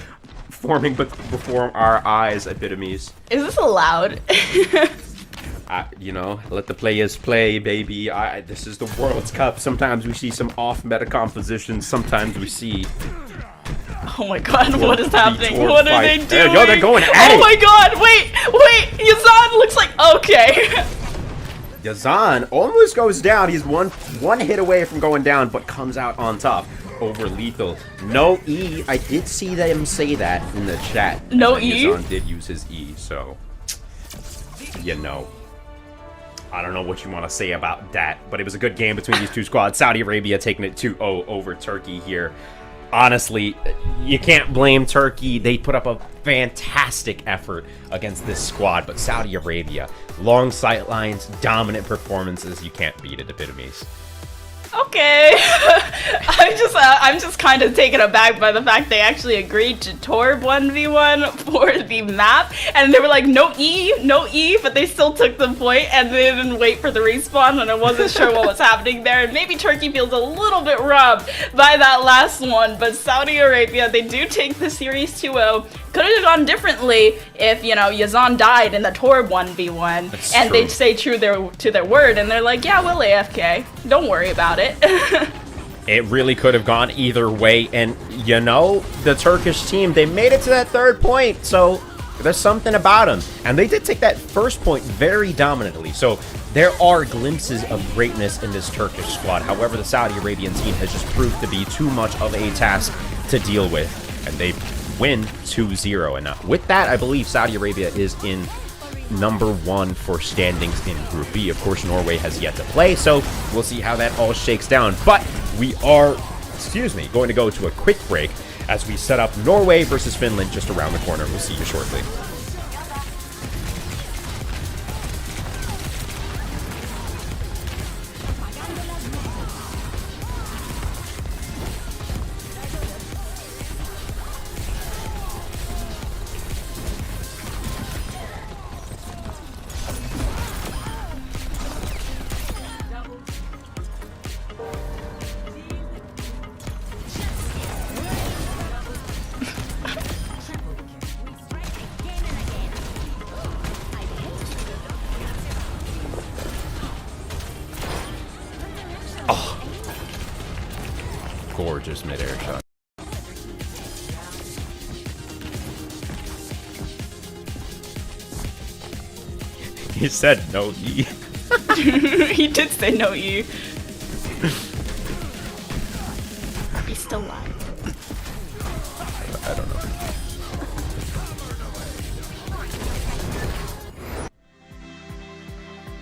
forming before our eyes, epitomes. Is this allowed? You know, let the players play, baby. This is the World Cup. Sometimes we see some off-meta compositions. Sometimes we see... Oh my god, what is happening? What are they doing? Yo, they're going at it! Oh my god, wait! Yazan looks like... Okay. Yazan almost goes down. He's one hit away from going down, but comes out on top over Lethal. No E. I did see them say that in the chat. No E? Yazan did use his E, so... You know. I don't know what you want to say about that, but it was a good game between these two squads. Saudi Arabia taking it 2-0 over Turkey here. Honestly, you can't blame Turkey. They put up a fantastic effort against this squad, but Saudi Arabia, long sight lines, dominant performances. You can't beat it, epitomes. Okay. I'm just kind of taken aback by the fact they actually agreed to Torb 1v1 for the map, and they were like, no E, but they still took the point, and they didn't wait for the respawn, and I wasn't sure what was happening there, and maybe Turkey feels a little bit robbed by that last one, but Saudi Arabia, they do take the series 2-0. Could have gone differently if, you know, Yazan died in the Torb 1v1, That's and true. they'd stay true to their word, and they're like, yeah, we'll AFK. Don't worry about it. It really could have gone either way, and, you know, the Turkish team, they made it to that 3rd point, so there's something about them. And they did take that 1st point very dominantly, so there are glimpses of greatness in this Turkish squad. However, the Saudi Arabian team has just proved to be too much of a task to deal with, and they win 2-0. And with that, I believe Saudi Arabia is in number 1 for standings in Group B. Of course, Norway has yet to play, so we'll see how that all shakes down. But we are, going to go to a quick break as we set up Norway versus Finland just around the corner. We'll see you shortly. gorgeous mid-air shot. He said no E. He did say no E. He's still live. I don't know.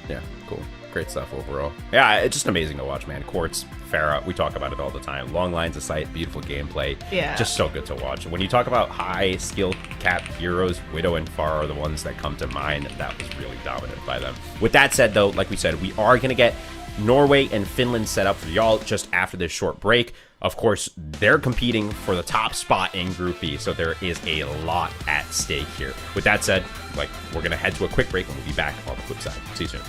Yeah, cool. Great stuff overall. Yeah, it's just amazing to watch, man. Quartz, Pharah, we talk about it all the time. Long lines of sight, beautiful gameplay. Yeah. Just so good to watch. When you talk about high skill cap heroes, Widow and Pharah are the ones that come to mind. That was really dominant by them. With that said, though, like we said, we are going to get Norway and Finland set up for y'all just after this short break. Of course, they're competing for the top spot in Group B, so there is a lot at stake here. With that said, like, we're going to head to a quick break and we'll be back on the flip side. See you soon.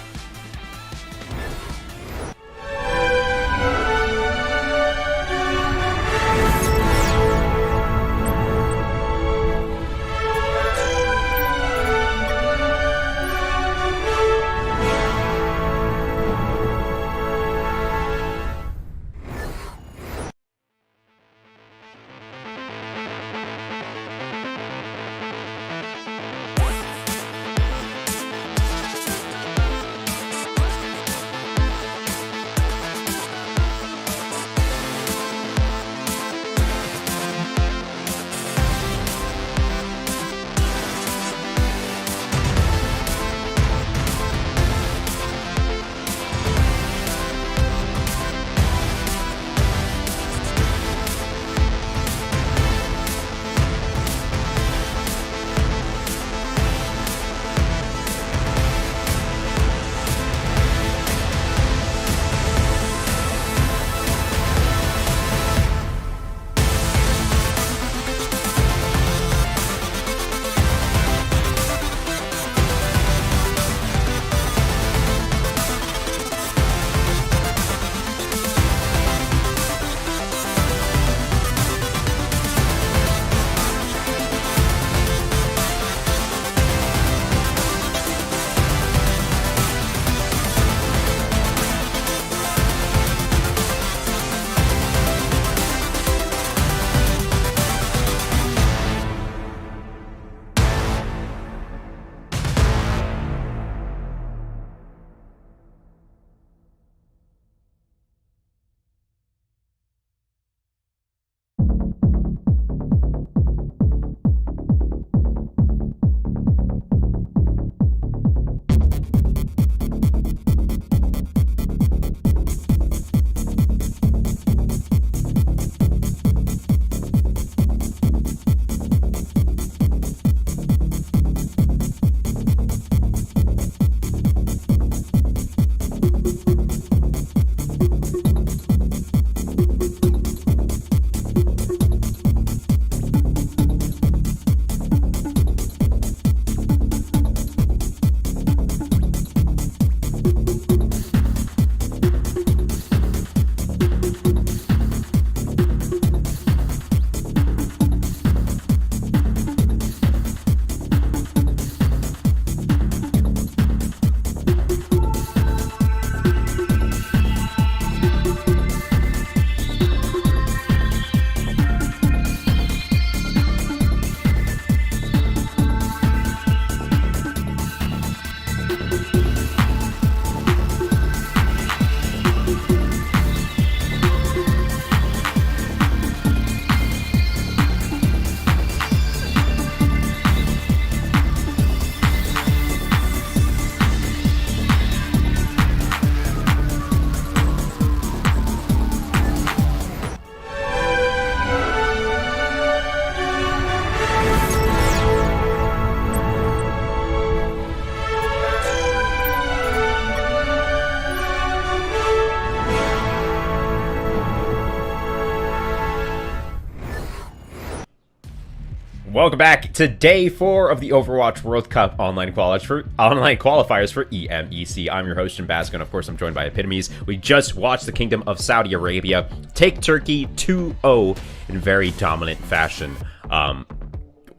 Welcome back to day 4 of the Overwatch World Cup online qualifiers for EMEC. I'm your host, Jim Basco, and of course I'm joined by Epitomes. We just watched the Kingdom of Saudi Arabia take Turkey 2-0 in very dominant fashion.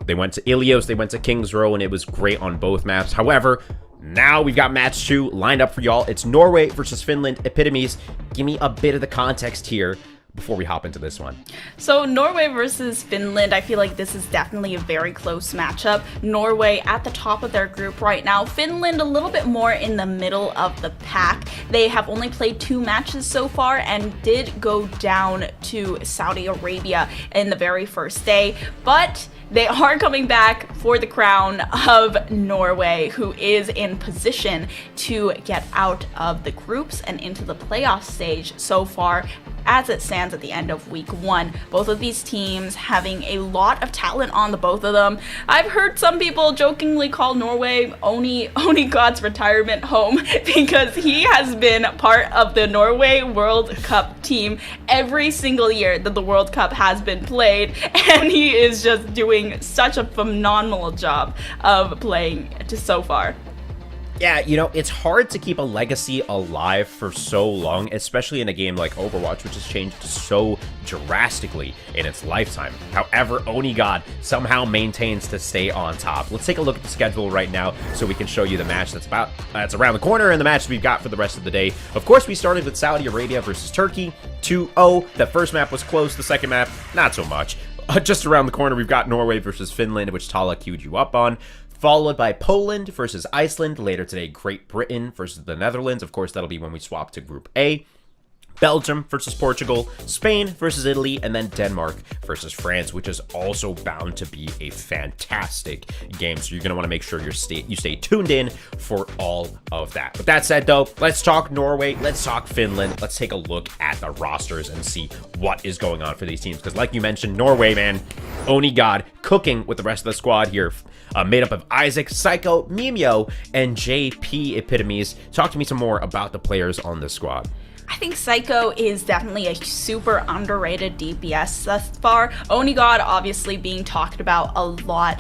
They went to Ilios, they went to King's Row, and it was great on both maps. However, now we've got match 2 lined up for y'all. It's Norway versus Finland. Epitomes, give me a bit of the context here. before we hop into this one? So Norway versus Finland, I feel like this is definitely a very close matchup. Norway at the top of their group right now. Finland a little bit more in the middle of the pack. They have only played 2 matches so far and did go down to Saudi Arabia in the very first day, but they are coming back for the crown of Norway, who is in position to get out of the groups and into the playoff stage so far as it stands at the end of week 1. Both of these teams having a lot of talent on the both of them. I've heard some people jokingly call Norway Oni God's retirement home because he has been part of the Norway World Cup team every single year that the World Cup has been played, and he is just doing such a phenomenal job of playing so far. Yeah, you know, it's hard to keep a legacy alive for so long, especially in a game like Overwatch, which has changed so drastically in its lifetime. However, Oni God somehow maintains to stay on top. Let's take a look at the schedule right now so we can show you the match that's around the corner and the match we've got for the rest of the day. Of course, we started with Saudi Arabia versus Turkey, 2-0. The first map was close, the second map, not so much. Just around the corner, we've got Norway versus Finland, which Tala queued you up on. Followed by Poland versus Iceland. Later today, Great Britain versus the Netherlands. Of course, that'll be when we swap to Group A. Belgium versus Portugal, Spain versus Italy, and then Denmark versus France, which is also bound to be a fantastic game. So you're going to want to make sure you stay tuned in for all of that. With that said, though, let's talk Norway. Let's talk Finland. Let's take a look at the rosters and see what is going on for these teams. Because like you mentioned, Norway, man, Oni God cooking with the rest of the squad here. Made up of Isaac, Psycho, Mimio, and JP Epitomes. Talk to me some more about the players on this squad. I think Psycho is definitely a super underrated DPS thus far. Oni God obviously being talked about a lot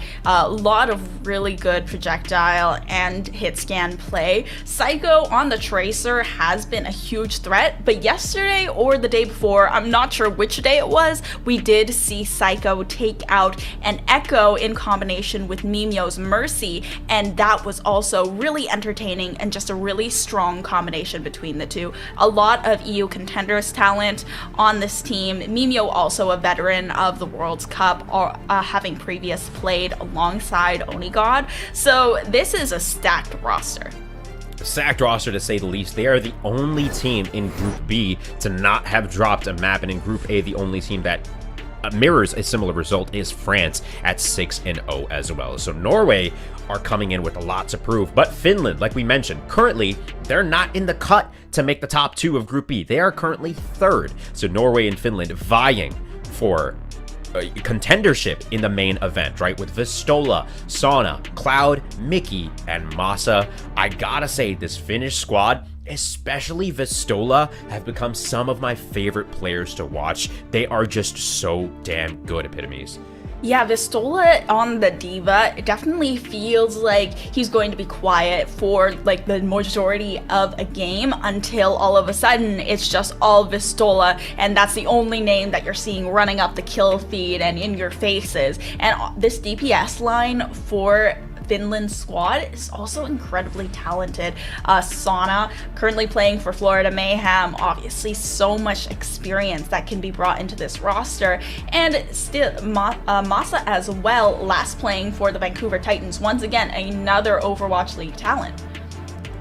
of really good projectile and hit scan play. Psycho on the Tracer has been a huge threat, but yesterday or the day before, I'm not sure which day it was, we did see Psycho take out an Echo in combination with Mimio's Mercy, and that was also really entertaining and just a really strong combination between the two. A lot of EU contenders talent on this team. Mimio also a veteran of the World Cup, or having previous played alongside Oni God. So this is a stacked roster. Stacked roster to say the least. They are the only team in Group B to not have dropped a map, and in Group A, the only team that mirrors a similar result is France at 6-0 as well. So Norway are coming in with a lot to prove, but Finland, like we mentioned, currently they're not in the cut to make the top 2 of Group B. They are currently 3rd. So Norway and Finland vying for contendership in the main event, right? With Vistola, Sauna, Cloud, Mickey, and Masa. I gotta say, this Finnish squad, especially Vistola, have become some of my favorite players to watch. They are just so damn good, Epitomes. Yeah, Vistola on the Diva, it definitely feels like he's going to be quiet for like the majority of a game until all of a sudden it's just all Vistola, and that's the only name that you're seeing running up the kill feed and in your faces. And this DPS line for Finland squad is also incredibly talented. Sauna, currently playing for Florida Mayhem, obviously so much experience that can be brought into this roster, and still Masa as well, last playing for the Vancouver Titans. Once again, another Overwatch League talent.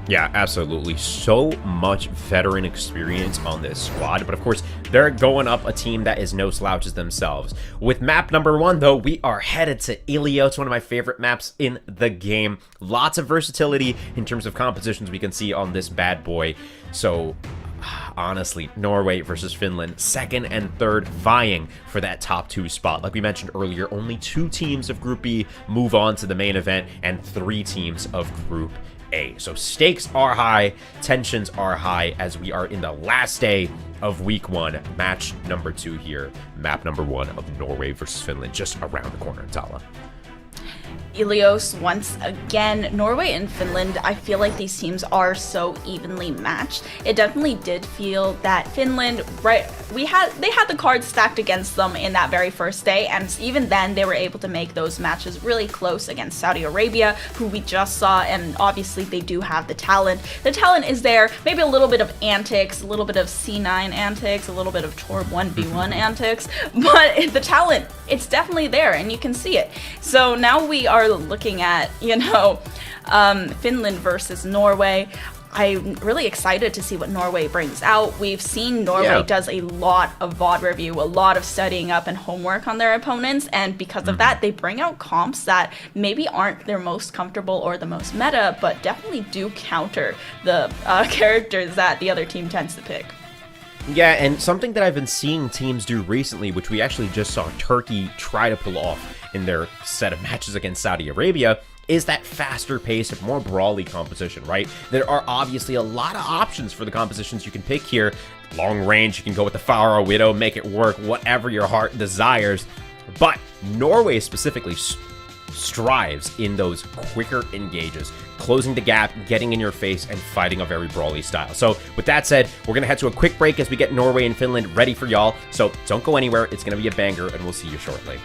Yeah, absolutely. So much veteran experience on this squad. But of course, they're going up a team that is no slouches themselves. With map number 1, though, we are headed to Ilio. It's one of my favorite maps in the game. Lots of versatility in terms of compositions we can see on this bad boy. So honestly, Norway versus Finland, 2nd and 3rd, vying for that top 2 spot. Like we mentioned earlier, only 2 teams of Group B move on to the main event, and 3 teams of Group A. So stakes are high, tensions are high, as we are in the last day of week 1, match number 2 here, map number 1 of Norway versus Finland, just around the corner, Tala. Ilios once again. Norway and Finland, I feel like these teams are so evenly matched. It definitely did feel that Finland, right, they had the cards stacked against them in that very first day, and even then they were able to make those matches really close against Saudi Arabia, who we just saw, and obviously they do have the talent. The talent is there, maybe a little bit of antics, a little bit of C9 antics, a little bit of Torb 1v1 antics, but the talent, it's definitely there, and you can see it. So now we are looking at, Finland versus Norway. I'm really excited to see what Norway brings out. We've seen Norway does a lot of VOD review, a lot of studying up and homework on their opponents, and because of that, they bring out comps that maybe aren't their most comfortable or the most meta, but definitely do counter the characters that the other team tends to pick. Yeah, and something that I've been seeing teams do recently, which we actually just saw Turkey try to pull off in their set of matches against Saudi Arabia, is that faster pace, more brawly composition, right? There are obviously a lot of options for the compositions you can pick here. Long range, you can go with the Pharaoh Widow, make it work, whatever your heart desires. But Norway specifically strives in those quicker engages, closing the gap, getting in your face, and fighting a very brawly style. So with that said, we're going to head to a quick break as we get Norway and Finland ready for y'all. So don't go anywhere. It's going to be a banger, and we'll see you shortly.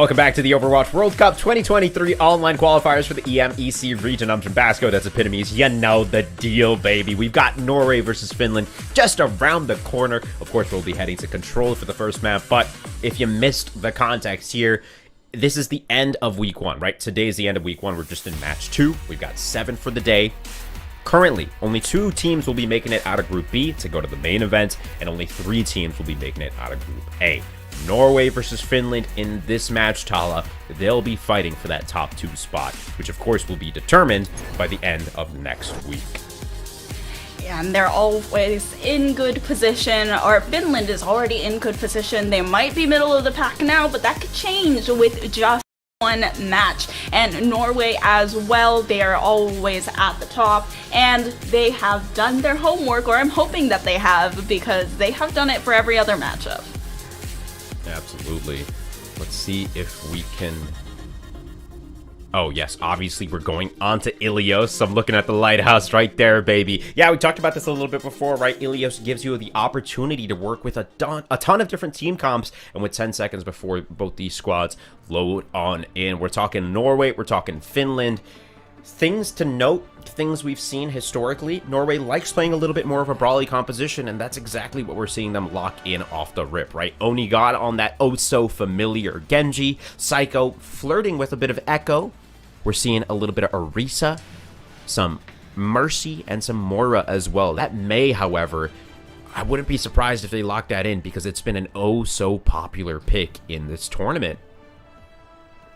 Welcome back to the Overwatch World Cup 2023 online qualifiers for the EMEC region. I'm Jambasco, that's Epitomes. You know the deal, baby. We've got Norway versus Finland just around the corner. Of course, we'll be heading to Control for the first map, but if you missed the context here, this is the end of week 1, right? Today's the end of week 1. We're just in match 2. We've got 7 for the day. Currently, only 2 teams will be making it out of Group B to go to the main event, and only 3 teams will be making it out of Group A. Norway versus Finland in this match, Tala. They'll be fighting for that top 2 spot, which of course will be determined by the end of next week. Yeah, and they're always in good position, or Finland is already in good position. They might be middle of the pack now, but that could change with just one match. And Norway as well, they are always at the top, and they have done their homework, or I'm hoping that they have, because they have done it for every other matchup. Absolutely. Let's see if we can... Oh, yes, obviously we're going on to Ilios. I'm looking at the lighthouse right there, baby. Yeah, we talked about this a little bit before, right? Ilios gives you the opportunity to work with a ton of different team comps, and with 10 seconds before both these squads load on in. We're talking Norway, we're talking Finland. Things to note, things we've seen historically, Norway likes playing a little bit more of a brawly composition, and that's exactly what we're seeing them lock in off the rip, right? Onigod on that oh-so-familiar Genji, Psycho flirting with a bit of Echo. We're seeing a little bit of Orisa, some Mercy, and some Moira as well. That May, however, I wouldn't be surprised if they lock that in, because it's been an oh-so-popular pick in this tournament.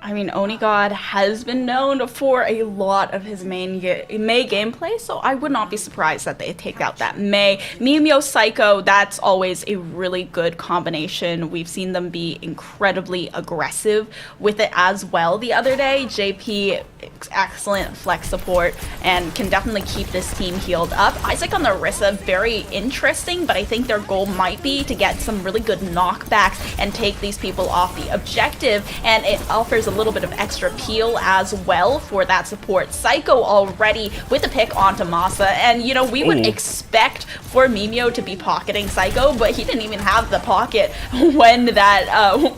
I mean, Onigod has been known for a lot of his May gameplay, so I would not be surprised that they take out that May. Mimio Psycho, that's always a really good combination. We've seen them be incredibly aggressive with it as well the other day. JP, excellent flex support, and can definitely keep this team healed up. Isaac on the Orisa, very interesting, but I think their goal might be to get some really good knockbacks and take these people off the objective, and it offers a little bit of extra peel as well for that support. Psycho already with a pick onto Masa, and you know, we would expect for Mimio to be pocketing Psycho, but he didn't even have the pocket when that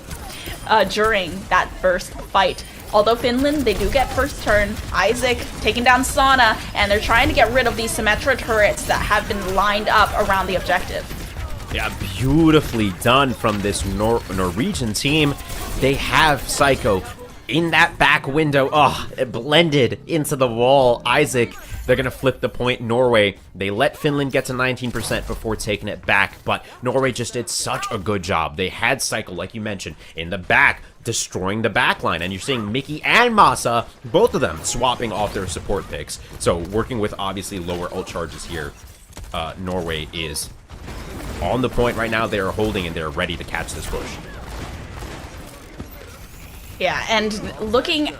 during that first fight. Although Finland, they do get first turn. Isaac taking down Sana, and they're trying to get rid of these Symmetra turrets that have been lined up around the objective. Yeah, beautifully done from this Norwegian team. They have Psycho in that back window. Oh, it blended into the wall. Isaac, they're going to flip the point. Norway, they let Finland get to 19% before taking it back, but Norway just did such a good job. They had Cycle, like you mentioned, in the back, destroying the backline, and you're seeing Mickey and Masa, both of them swapping off their support picks. So working with obviously lower ult charges here, Norway is on the point right now. They're holding and they're ready to catch this push. Yeah, and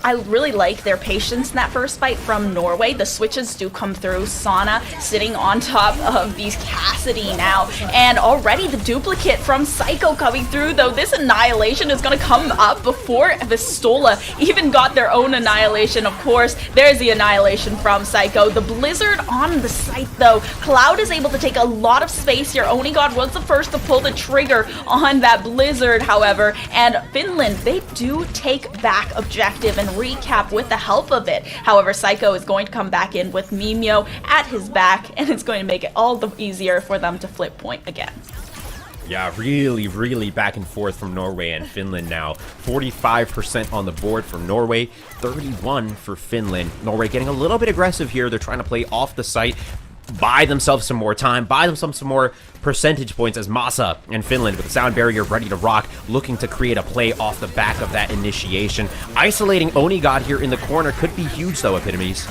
I really like their patience in that first fight from Norway. The switches do come through. Sana sitting on top of these Cassidy now, and already the duplicate from Psycho coming through, though this Annihilation is going to come up before Vistola even got their own Annihilation. Of course, there's the Annihilation from Psycho. The Blizzard on the site, though. Cloud is able to take a lot of space here. Onigod was the first to pull the trigger on that Blizzard, however, and Finland, they do take back objective and recap with the help of it. However, Psycho is going to come back in with Mimio at his back, and it's going to make it all the easier for them to flip point again. Yeah, really back and forth from Norway and Finland now. 45% on the board for Norway, 31 for Finland. Norway getting a little bit aggressive here. They're trying to play off the site, buy themselves some more time, buy themselves some more percentage points, as Masa and Finland with the sound barrier ready to rock, looking to create a play off the back of that initiation. Isolating Onigod here in the corner could be huge though, Epitomes.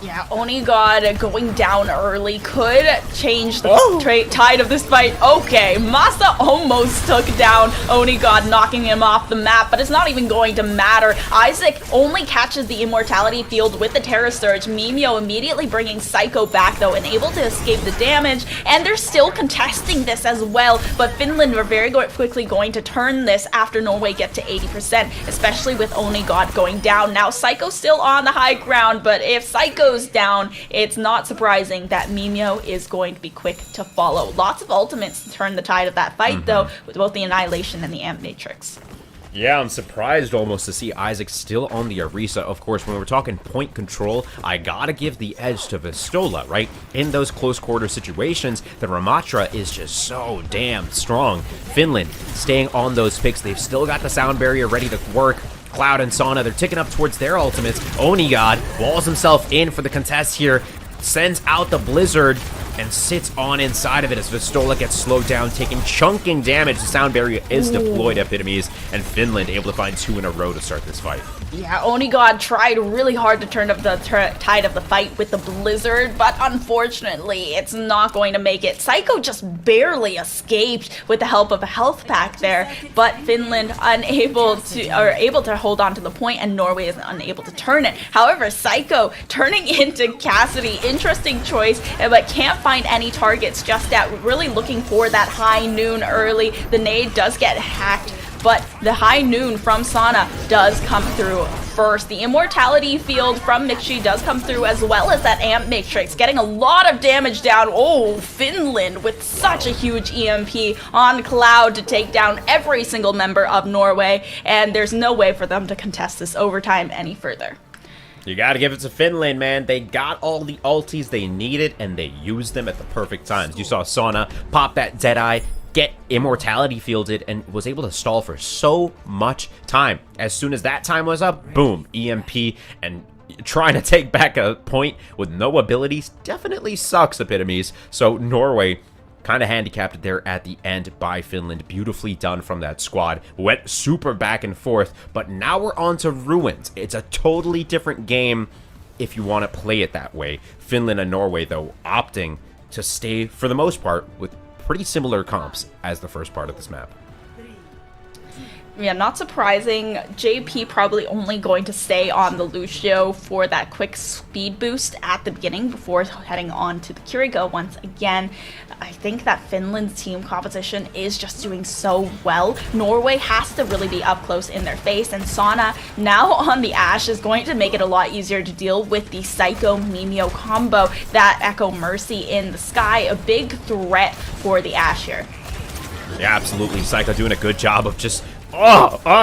Yeah, Onigod going down early could change the tide of this fight. Okay, Masa almost took down Onigod, knocking him off the map, but it's not even going to matter. Isaac only catches the Immortality Field with the Terra Surge. Mimio immediately bringing Psycho back, though, and able to escape the damage, and they're still contesting this as well, but Finland are very quickly going to turn this after Norway get to 80%, especially with Onigod going down. Now, Psycho's still on the high ground, but if Psycho down, it's not surprising that Mimio is going to be quick to follow. Lots of ultimates to turn the tide of that fight, though, with both the Annihilation and the Amp Matrix. Yeah, I'm surprised almost to see Isaac still on the Orisa. Of course, when we're talking point control, I gotta give the edge to Vistola, right? In those close quarter situations, the Ramatra is just so damn strong. Finland staying on those picks. They've still got the sound barrier ready to work. Cloud and Sauna, they're ticking up towards their ultimates. Onigod walls himself in for the contest here, sends out the Blizzard, and sits on inside of it as Vistola gets slowed down, taking chunking damage. The sound barrier is deployed, Epitomes, and Finland able to find 2 in a row to start this fight. Yeah, Onigod tried really hard to turn up the tide of the fight with the Blizzard, but unfortunately, it's not going to make it. Psycho just barely escaped with the help of a health pack there, but Finland able to hold on to the point, and Norway is unable to turn it. However, Psycho turning into Cassidy, interesting choice, but can't find any targets just yet. Really looking for that high noon early. The nade does get hacked, but the high noon from Sana does come through first. The immortality field from Mixi does come through, as well as that amp matrix, getting a lot of damage down. Oh, Finland with such a huge EMP on Cloud to take down every single member of Norway, and there's no way for them to contest this overtime any further. You gotta give it to Finland, man. They got all the ultis they needed, and they used them at the perfect times. You saw Sauna pop that Deadeye, get immortality fielded, and was able to stall for so much time. As soon as that time was up, boom, EMP, and trying to take back a point with no abilities definitely sucks, Epitomes. So Norway kind of handicapped there at the end by Finland. Beautifully done from that squad. Went super back and forth, but now we're on to Ruins. It's a totally different game if you want to play it that way. Finland and Norway, though, opting to stay, for the most part, with pretty similar comps as the first part of this map. Yeah, not surprising. JP probably only going to stay on the Lucio for that quick speed boost at the beginning before heading on to the Kiriko once again. I think that Finland's team composition is just doing so well. Norway has to really be up close in their face, and Sauna now on the Ashe is going to make it a lot easier to deal with the Psycho Mimeo combo. That Echo Mercy in the sky, a big threat for the Ashe here. Yeah, absolutely. Psycho doing a good job of just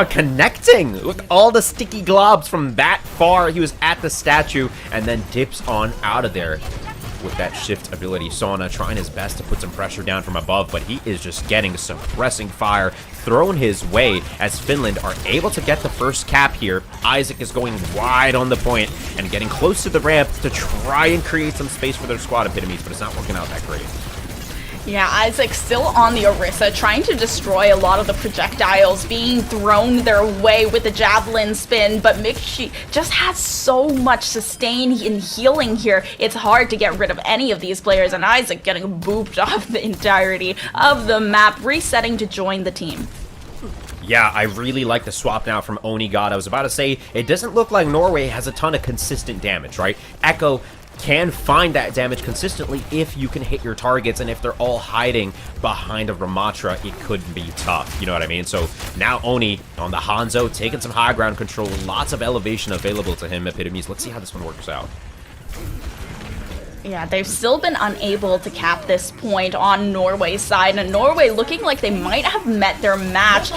connecting. Look, all the sticky globs from that far. He was at the statue and then dips on out of there with that shift ability. Sauna trying his best to put some pressure down from above, but he is just getting suppressing fire thrown his way as Finland are able to get the first cap here. Isaac is going wide on the point and getting close to the ramp to try and create some space for their squad, Epitomes, but it's not working out that great. Yeah, Isaac still on the Orisa, trying to destroy a lot of the projectiles being thrown their way with the javelin spin, but Mixi just has so much sustain and healing here. It's hard to get rid of any of these players, and Isaac getting booped off the entirety of the map, resetting to join the team. Yeah, I really like the swap now from Onigod. I was about to say, it doesn't look like Norway has a ton of consistent damage, right? Echo can find that damage consistently if you can hit your targets, and if they're all hiding behind a Ramatra, it could be tough, you know what I mean? So now Oni on the Hanzo, taking some high ground control, lots of elevation available to him, Epitomes. Let's see how this one works out. Yeah, they've still been unable to cap this point on Norway's side, and Norway looking like they might have met their match.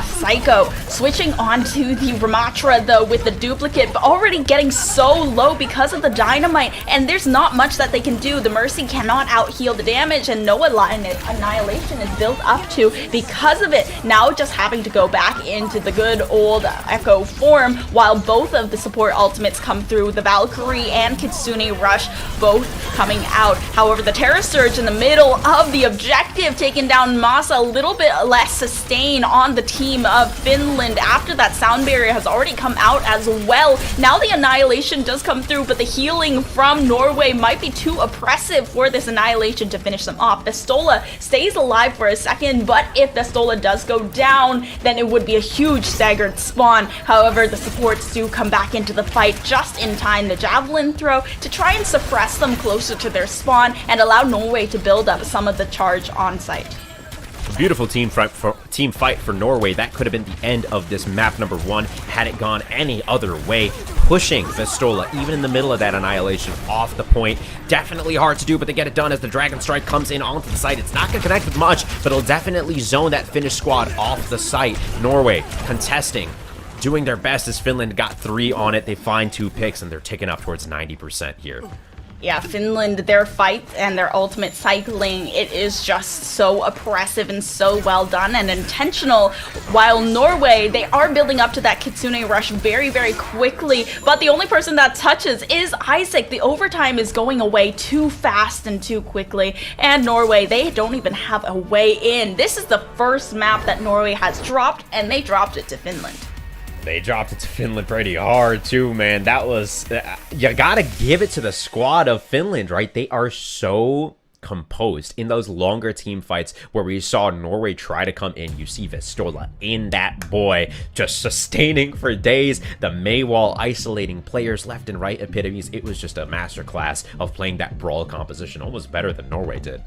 Psycho switching onto the Ramatra, though, with the duplicate, but already getting so low because of the dynamite, and there's not much that they can do. The Mercy cannot out-heal the damage, and no annihilation is built up to because of it. Now just having to go back into the good old Echo form, while both of the support ultimates come through. The Valkyrie and Kitsune Rush both coming out. However, the Terra Surge in the middle of the objective, taking down Masa. A little bit less sustain on the team of Finland after that sound barrier has already come out as well. Now the Annihilation does come through, but the healing from Norway might be too oppressive for this Annihilation to finish them off. Vistola stays alive for a second, but if Vistola does go down, then it would be a huge staggered spawn. However, the supports do come back into the fight just in time. The Javelin throw to try and suppress them closer to their spawn and allow Norway to build up some of the charge on site. Beautiful team fight for Norway. That could have been the end of this map number 1 had it gone any other way. pushing Vestola, even in the middle of that annihilation, off the point. Definitely hard to do, but they get it done as the Dragon Strike comes in onto the site. It's not going to connect with much, but it'll definitely zone that Finnish squad off the site. Norway contesting, doing their best as Finland got 3 on it. They find 2 picks, and they're ticking up towards 90% here. Yeah, Finland, their fight and their ultimate cycling, it is just so oppressive and so well done and intentional. While Norway, they are building up to that Kitsune rush very, very quickly, but the only person that touches is Isaac. The overtime is going away too fast and too quickly, and Norway, they don't even have a way in. This is the first map that Norway has dropped, and they dropped it to Finland. They dropped it to Finland pretty hard, too, man. That was... you gotta give it to the squad of Finland, right? They are so composed in those longer team fights where we saw Norway try to come in. You see Vestola in that boy, just sustaining for days. The Maywall isolating players left and right, epitomes. It was just a masterclass of playing that brawl composition, almost better than Norway did.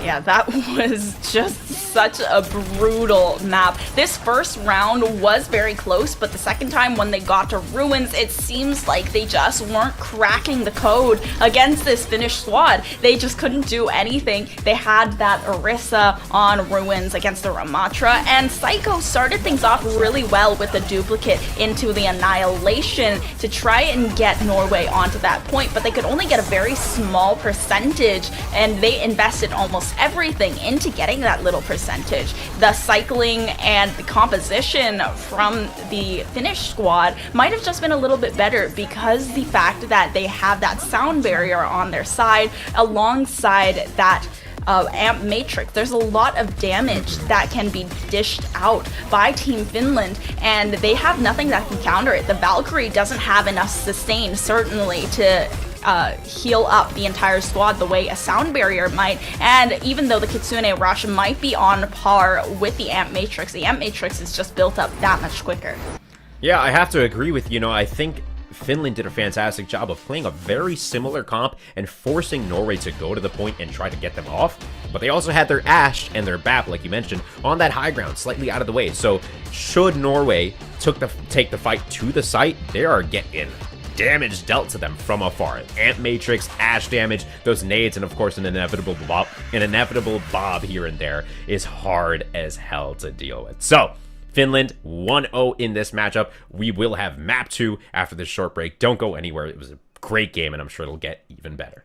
Yeah, that was just such a brutal map. This first round was very close, but the second time when they got to Ruins, it seems like they just weren't cracking the code against this Finnish squad. They just couldn't do anything. They had that Orisa on Ruins against the Ramatra, and Psycho started things off really well with the duplicate into the Annihilation to try and get Norway onto that point, but they could only get a very small percentage, and they invested almost everything into getting that little percentage. The cycling and the composition from the Finnish squad might have just been a little bit better because the fact that they have that sound barrier on their side alongside that amp matrix. There's a lot of damage that can be dished out by Team Finland, and they have nothing that can counter it. The Valkyrie doesn't have enough sustain, certainly, to heal up the entire squad the way a sound barrier might, and even though the Kitsune Rush might be on par with the Amp Matrix, the Amp Matrix is just built up that much quicker. Yeah, I have to agree with you. I think Finland did a fantastic job of playing a very similar comp and forcing Norway to go to the point and try to get them off, but they also had their Ashe and their BAP, like you mentioned, on that high ground, slightly out of the way. So should Norway take the fight to the site, they are getting damage dealt to them from afar. Amp Matrix, Ashe damage, those nades, and of course an inevitable bob here and there is hard as hell to deal with. So Finland 1-0 in this matchup. We will have map 2 after this short break. Don't go anywhere. It was a great game, and I'm sure it'll get even better.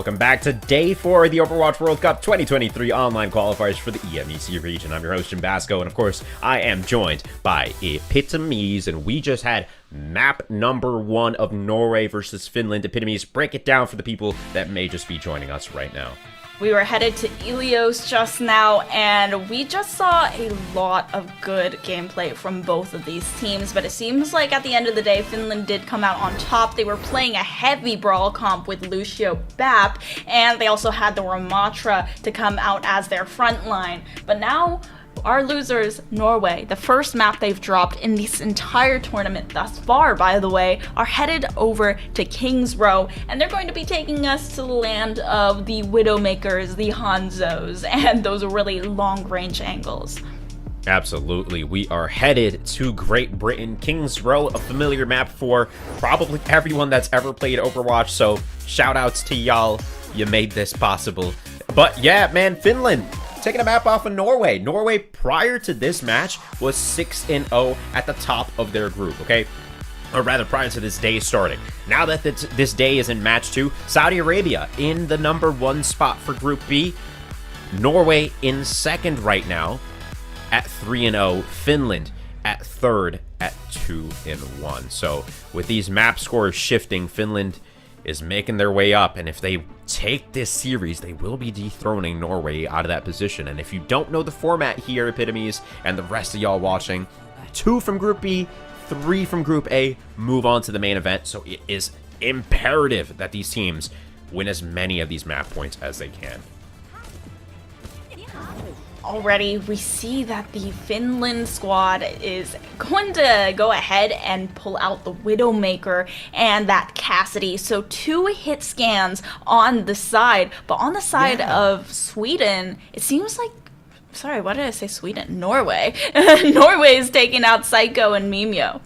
Welcome back to Day 4 of the Overwatch World Cup 2023 online qualifiers for the EMEC region. I'm your host, Jim Basco, and of course, I am joined by Epitomes, and we just had map number 1 of Norway versus Finland. Epitomes, break it down for the people that may just be joining us right now. We were headed to Ilios just now, and we just saw a lot of good gameplay from both of these teams, but it seems like at the end of the day, Finland did come out on top. They were playing a heavy brawl comp with Lucio Bap, and they also had the Ramatra to come out as their front line. But now, our losers, Norway, the first map they've dropped in this entire tournament thus far, by the way, are headed over to King's Row, and they're going to be taking us to the land of the Widowmakers, the Hanzos, and those really long-range angles. Absolutely. We are headed to Great Britain. King's Row, a familiar map for probably everyone that's ever played Overwatch, so shout-outs to y'all. You made this possible. But yeah, man, Finland taking a map off of Norway. Norway, prior to this match, was 6-0 at the top of their group, okay? Or rather, prior to this day starting. Now that this day is in match 2, Saudi Arabia in the number 1 spot for Group B. Norway in second right now at 3-0. Finland at third at 2-1. So with these map scores shifting, Finland is making their way up, and if they take this series, they will be dethroning Norway out of that position. And if you don't know the format here, Epitomes, and the rest of y'all watching, 2 from Group B, 3 from Group A, move on to the main event. So it is imperative that these teams win as many of these map points as they can. Already, we see that the Finland squad is going to go ahead and pull out the Widowmaker and that Cassidy. So 2 hit scans on the side, but on the side of Sweden, it seems like, sorry, why did I say Sweden? Norway. Norway is taking out Psycho and Mimio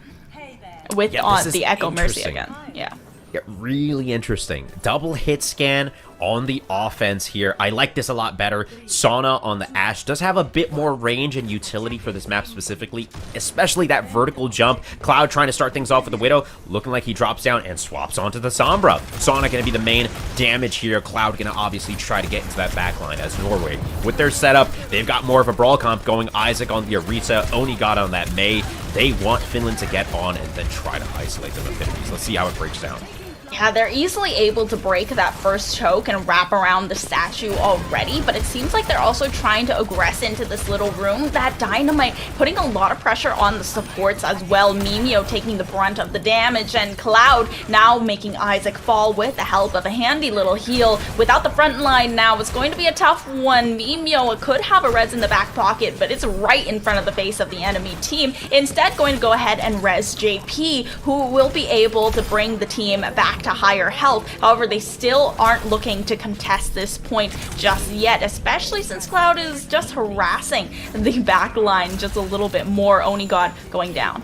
with on the Echo Mercy again. Yeah, really interesting. Double hit scan on the offense here. I like this a lot better. Sauna on the Ashe does have a bit more range and utility for this map specifically, especially that vertical jump. Cloud trying to start things off with the Widow, looking like he drops down and swaps onto the Sombra. Sauna going to be the main damage here. Cloud going to obviously try to get into that backline as Norway. With their setup, they've got more of a brawl comp going. Isaac on the Arita, Oni got on that Mei. They want Finland to get on and then try to isolate them Epitomes. Let's see how it breaks down. Yeah, they're easily able to break that first choke and wrap around the statue already, but it seems like they're also trying to aggress into this little room. That Dynamite putting a lot of pressure on the supports as well. Mimio taking the brunt of the damage, and Cloud now making Isaac fall with the help of a handy little heal. Without the front line now, it's going to be a tough one. Mimio could have a res in the back pocket, but it's right in front of the face of the enemy team. Instead, going to go ahead and res JP, who will be able to bring the team back to higher health. However, they still aren't looking to contest this point just yet, especially since Cloud is just harassing the back line just a little bit more. Oni God going down.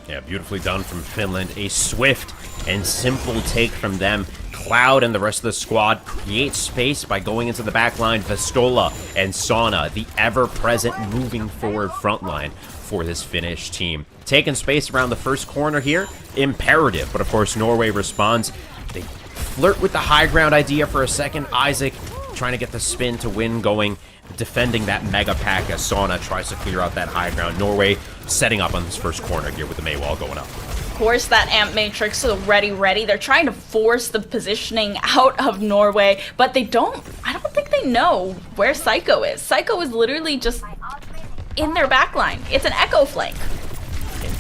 Yeah, beautifully done from Finland. A swift and simple take from them. Cloud and the rest of the squad create space by going into the back line. Vestola and Sauna, the ever-present moving forward front line for this Finnish team. Taking space around the first corner here, imperative, but of course Norway responds. They flirt with the high ground idea for a second. Isaac trying to get the spin to win going, defending that mega pack as Sauna tries to clear out that high ground. Norway setting up on this first corner here with the Mei wall going up. Of course, that Amp Matrix is ready. They're trying to force the positioning out of Norway, but I don't think they know where Psycho is. Psycho is literally just in their backline. It's an Echo flank.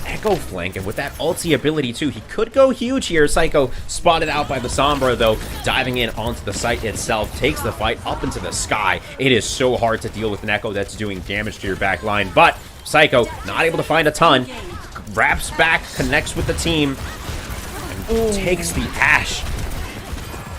Echo flank, and with that ulti ability too, he could go huge here. Psycho spotted out by the Sombra though, diving in onto the site itself, takes the fight up into the sky. It is so hard to deal with an Echo that's doing damage to your back line, but Psycho not able to find a ton. Wraps back, connects with the team, and takes the Ashe.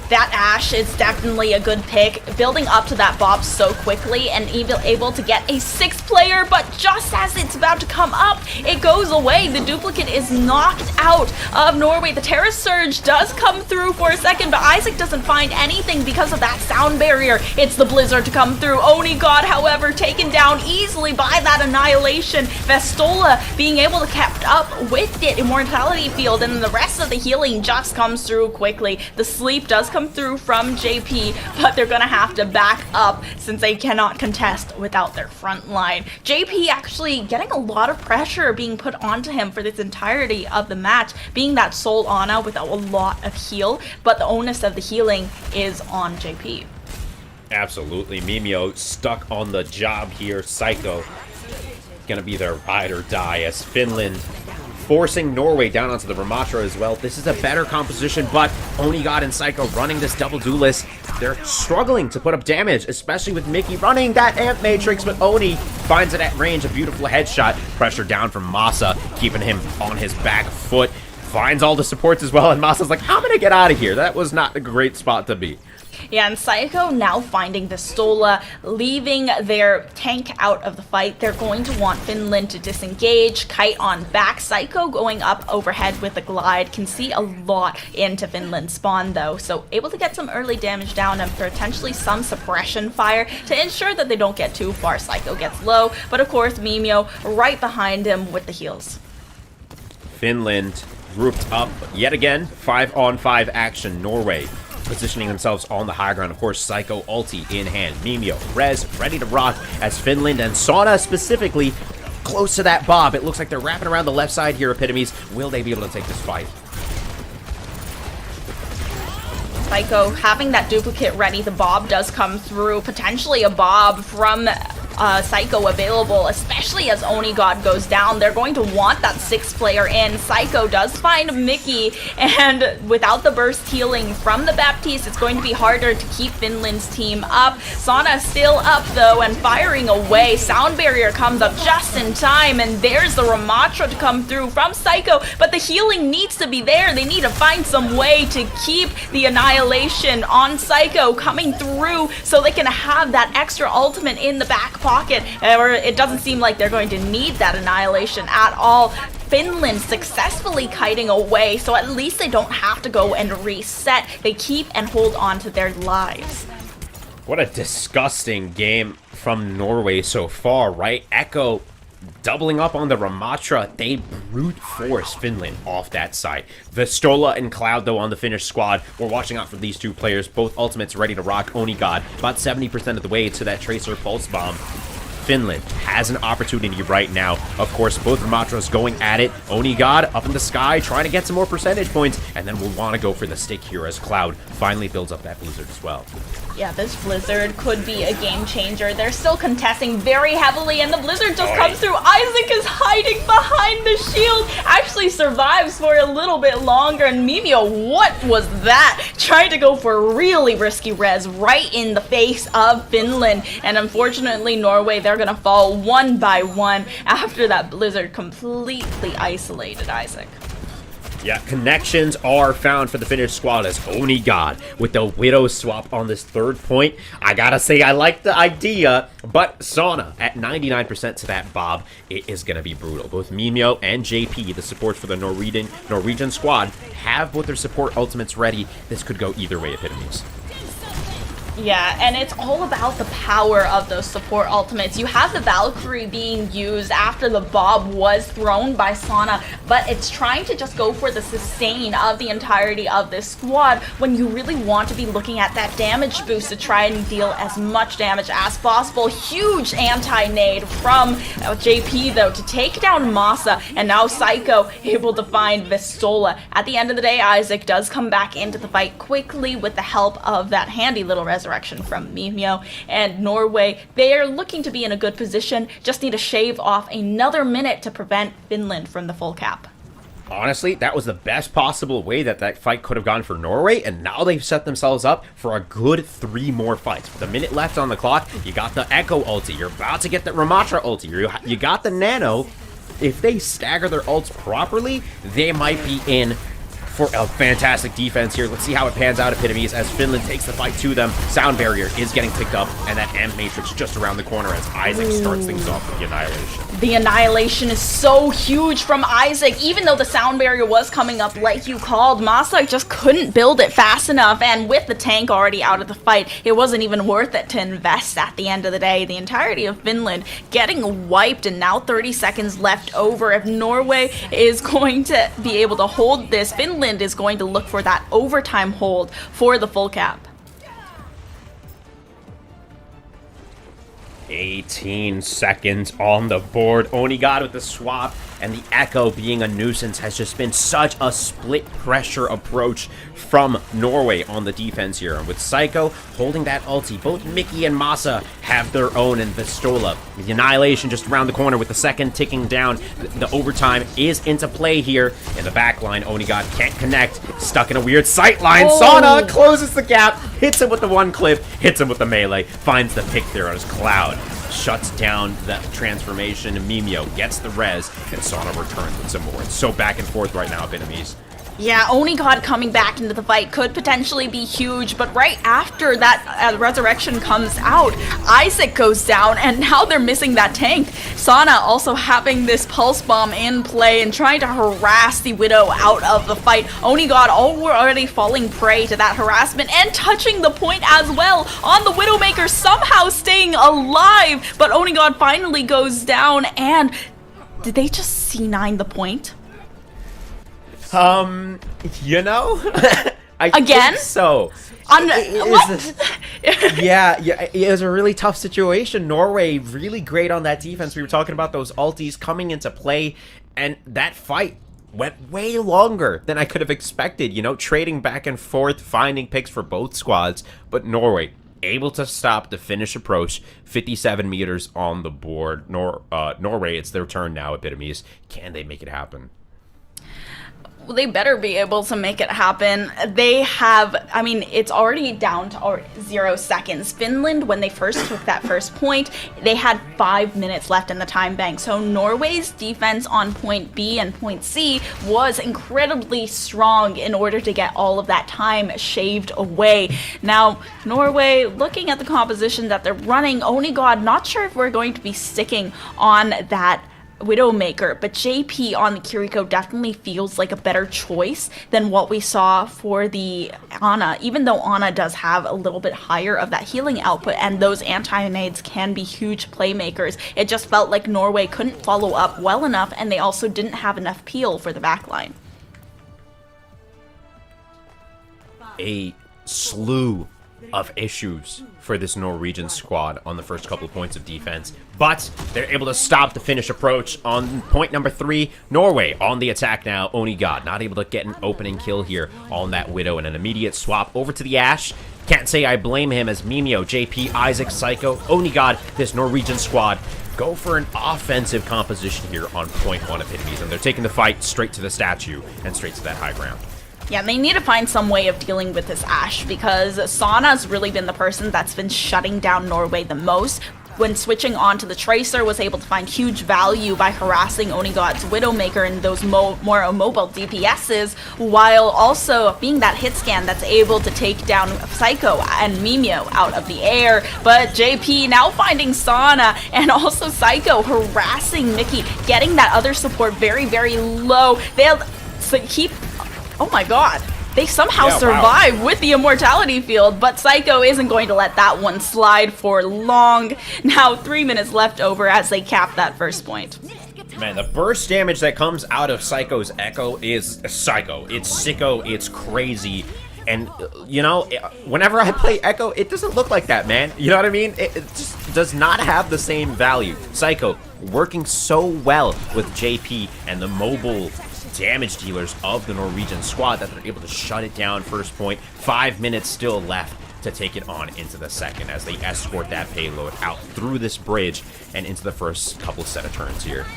That Ashe is definitely a good pick, building up to that Bob so quickly and even able to get a 6th player, but just as it's about to come up, it goes away. The duplicate is knocked out of Norway. The Terra Surge does come through for a second, but Isaac doesn't find anything because of that sound barrier. It's the Blizzard to come through. Oni God, however, taken down easily by that Annihilation. Vestola being able to kept up with it, Immortality Field, and the rest of the healing just comes through quickly. The sleep does come come through from JP, but they're gonna have to back up since they cannot contest without their front line. JP actually getting a lot of pressure being put onto him for this entirety of the match, being that sole Ana with a lot of heal, but the onus of the healing is on JP. Absolutely. Mimio stuck on the job here. Psycho gonna be their ride or die as Finland forcing Norway down onto the Ramatra as well. This is a better composition, but Onigod and Psycho running this double duelist. They're struggling to put up damage, especially with Mickey running that Amp Matrix, but Oni finds it at range. A beautiful headshot. Pressure down from Masa, keeping him on his back foot. Finds all the supports as well, and Masa's like, I'm gonna get out of here. That was not a great spot to be. Yeah, and Psycho now finding the Stola, leaving their tank out of the fight. They're going to want Finland to disengage. Kite on back. Psycho going up overhead with the glide. Can see a lot into Finland's spawn though, so able to get some early damage down and potentially some suppression fire to ensure that they don't get too far. Psycho gets low, but of course Mimio right behind him with the heals. Finland grouped up yet again. 5-on-5 action. Norway positioning themselves on the high ground. Of course, Psycho ulti in hand. Mimio, Rez, ready to rock as Finland and Sauna specifically close to that Bob. It looks like they're wrapping around the left side here, Epitomes. Will they be able to take this fight? Psycho having that duplicate ready. The Bob does come through. Potentially a Bob from Psycho available, especially as Onigod goes down. They're going to want that 6th player in. Psycho does find Mickey, and without the burst healing from the Baptiste, it's going to be harder to keep Finland's team up. Sauna still up though and firing away. Sound barrier comes up just in time, and there's the Ramatra to come through from Psycho, but the healing needs to be there. They need to find some way to keep the annihilation on Psycho coming through so they can have that extra ultimate in the back pocket. However, it doesn't seem like they're going to need that annihilation at all. Finland successfully kiting away, so at least they don't have to go and reset. They keep and hold on to their lives. What a disgusting game from Norway so far, right? Echo doubling up on the Ramatra. They brute force Finland off that side. Vistola and Cloud, though, on the Finnish squad. We're watching out for these two players. Both ultimates ready to rock. Onigod about 70% of the way to that Tracer Pulse Bomb. Finland has an opportunity right now. Of course, both Ramatras going at it. Onigod up in the sky, trying to get some more percentage points, and then we'll want to go for the stick here as Cloud finally builds up that Blizzard as well. Yeah, this Blizzard could be a game changer. They're still contesting very heavily, and the Blizzard just comes through. Isaac is hiding behind the shield, actually survives for a little bit longer, and Mimio, what was that? Trying to go for a really risky res right in the face of Finland, and unfortunately Norway, they're gonna fall one by one after that Blizzard completely isolated Isaac. Yeah, connections are found for the Finnish squad as Onigod with the Widow swap on this 3rd point. I gotta say, I like the idea, but Sauna at 99% to that Bob, it is gonna be brutal. Both Mimio and JP, the supports for the Norwegian squad, have both their support ultimates ready. This could go either way, Epitomes. Yeah, and it's all about the power of those support ultimates. You have the Valkyrie being used after the Bob was thrown by Sauna, but it's trying to just go for the sustain of the entirety of this squad when you really want to be looking at that damage boost to try and deal as much damage as possible. Huge anti-nade from JP though to take down Masa, and now Psycho able to find Vistola. At the end of the day, Isaac does come back into the fight quickly with the help of that handy little resurrection from Mimio, and Norway, they are looking to be in a good position, just need to shave off another minute to prevent Finland from the full cap. Honestly, that was the best possible way that fight could have gone for Norway, and now they've set themselves up for a good 3 more fights. With a minute left on the clock, you got the Echo ulti, you're about to get the Ramatra ulti, you got the Nano. If they stagger their ults properly, they might be in for a fantastic defense here. Let's see how it pans out, Epitomes, as Finland takes the fight to them. Sound barrier is getting picked up, and that Amp Matrix just around the corner as Isaac starts things off with the Annihilation. The Annihilation is so huge from Isaac. Even though the sound barrier was coming up like you called, Masa just couldn't build it fast enough, and with the tank already out of the fight, it wasn't even worth it to invest at the end of the day. The entirety of Finland getting wiped, and now 30 seconds left over. If Norway is going to be able to hold this, Finland Finland is going to look for that overtime hold for the full cap. 18 seconds on the board. Onigod with the swap, and the Echo being a nuisance has just been such a split pressure approach from Norway on the defense here. And with Psycho holding that ulti, both Mickey and Masa have their own, and Vistola, the Annihilation just around the corner with the second ticking down. The overtime is into play here. In the back line, Onigod can't connect, stuck in a weird sight line. Sauna closes the gap, hits him with the one clip, hits him with the melee, finds the pick there on his Cloud, shuts down the transformation. Mimio gets the res, and Sauna returns with some more. It's so back and forth right now, Vietnamese. Yeah, Onigod coming back into the fight could potentially be huge, but right after that resurrection comes out, Isaac goes down, and now they're missing that tank. Sana also having this pulse bomb in play and trying to harass the Widow out of the fight. Onigod already falling prey to that harassment and touching the point as well on the Widowmaker, somehow staying alive, but Onigod finally goes down. And did they just C9 the point? You know, I Again? think so. What? Yeah, it was a really tough situation. Norway really great on that defense. We were talking about those ultis coming into play, and that fight went way longer than I could have expected. You know, trading back and forth, finding picks for both squads, but Norway able to stop the Finnish approach. 57 meters on the board. Norway, it's their turn now. Epitomes, can they make it happen? Well, they better be able to make it happen. They have, I mean, it's already down to 0 seconds. Finland, when they first took that first point, they had 5 minutes left in the time bank. So Norway's defense on point B and point C was incredibly strong in order to get all of that time shaved away. Now, Norway, looking at the composition that they're running, Onigod, not sure if we're going to be sticking on that Widowmaker, but JP on the Kiriko definitely feels like a better choice than what we saw for the Ana, even though Ana does have a little bit higher of that healing output, and those anti-nades can be huge playmakers. It just felt like Norway couldn't follow up well enough, and they also didn't have enough peel for the backline. A slew of issues for this Norwegian squad on the first couple of points of defense, but they're able to stop the Finnish approach on point number 3. Norway on the attack now. Onigod not able to get an opening kill here on that Widow, and an immediate swap over to the Ashe. Can't say I blame him, as Mimio, JP, Isaac, Psycho, Onigod, this Norwegian squad go for an offensive composition here on point 1 Epitomes, and they're taking the fight straight to the statue and straight to that high ground. Yeah, they need to find some way of dealing with this Ashe, because Sana's really been the person that's been shutting down Norway the most. When switching on to the Tracer, was able to find huge value by harassing Onigod's Widowmaker and those more immobile DPSs, while also being that hit scan that's able to take down Psycho and Mimio out of the air. But JP now finding Sana, and also Psycho harassing Mickey, getting that other support very, very low. They'll keep... Oh my god, they somehow survive with the immortality field, but Psycho isn't going to let that one slide for long. Now 3 minutes left over as they cap that first point. Man, the burst damage that comes out of Psycho's Echo is Psycho. It's sicko, it's crazy. And, you know, whenever I play Echo, it doesn't look like that, man. You know what I mean? It just does not have the same value. Psycho working so well with JP and the mobile damage dealers of the Norwegian squad that they're able to shut it down first point. 5 minutes still left to take it on into the second as they escort that payload out through this bridge and into the first couple set of turns here.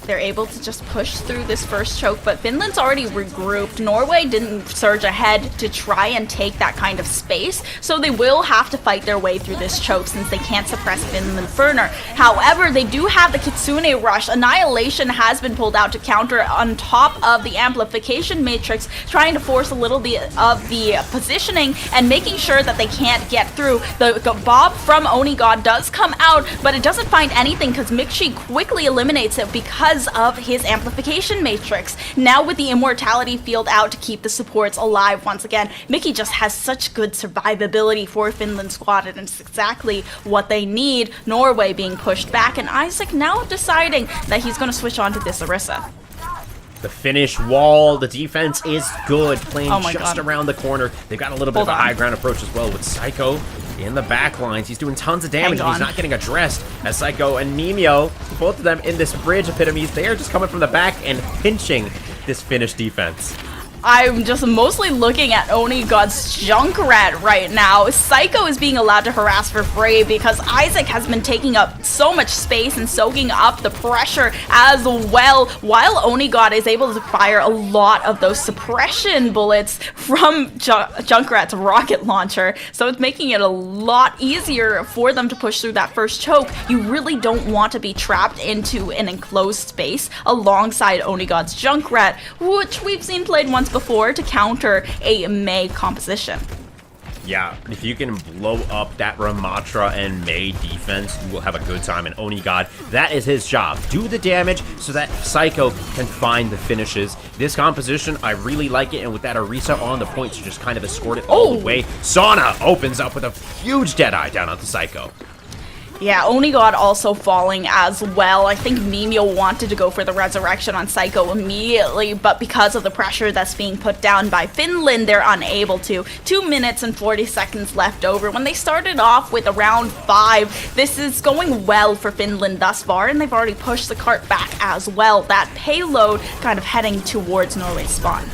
They're able to just push through this first choke, but Finland's already regrouped. Norway didn't surge ahead to try and take that kind of space, so they will have to fight their way through this choke since they can't suppress Finland further. However, they do have the Kitsune Rush. Annihilation has been pulled out to counter on top of the amplification matrix, trying to force a little bit of the positioning and making sure that they can't get through. The Bob from Onigod does come out, but it doesn't find anything because Mikshi quickly eliminates it because because of his amplification matrix. Now with the immortality field out to keep the supports alive once again, Mickey just has such good survivability for Finland's squad, and it's exactly what they need. Norway being pushed back, and Isaac now deciding that he's going to switch on to this Orisa. The Finnish wall, the defense is good, playing just God. around the corner. They've got a little bit of a high ground approach as well with Psycho in the back lines. He's doing tons of damage, and he's not getting addressed as Psycho and Nemio, both of them in this bridge epitomes, they are just coming from the back and pinching this Finnish defense. I'm just mostly looking at Oni God's Junkrat right now. Psycho is being allowed to harass for free because Isaac has been taking up so much space and soaking up the pressure as well, while Oni God is able to fire a lot of those suppression bullets from Junkrat's rocket launcher. So it's making it a lot easier for them to push through that first choke. You really don't want to be trapped into an enclosed space alongside Oni God's Junkrat, which we've seen played once before to counter a Mei composition. Yeah, if you can blow up that Ramatra and Mei defense, you will have a good time. And Oni God, that is his job. Do the damage so that Psycho can find the finishes. This composition, I really like it. And with that Orisa on the point to just kind of escort it all the way, Sauna opens up with a huge Deadeye down onto Psycho. Yeah, Oni God also falling as well. I think Mimio wanted to go for the resurrection on Psycho immediately, but because of the pressure that's being put down by Finland, they're unable to. 2 minutes and 40 seconds left over. When they started off with around 5, this is going well for Finland thus far, and they've already pushed the cart back as well. That payload kind of heading towards Norway's spawn.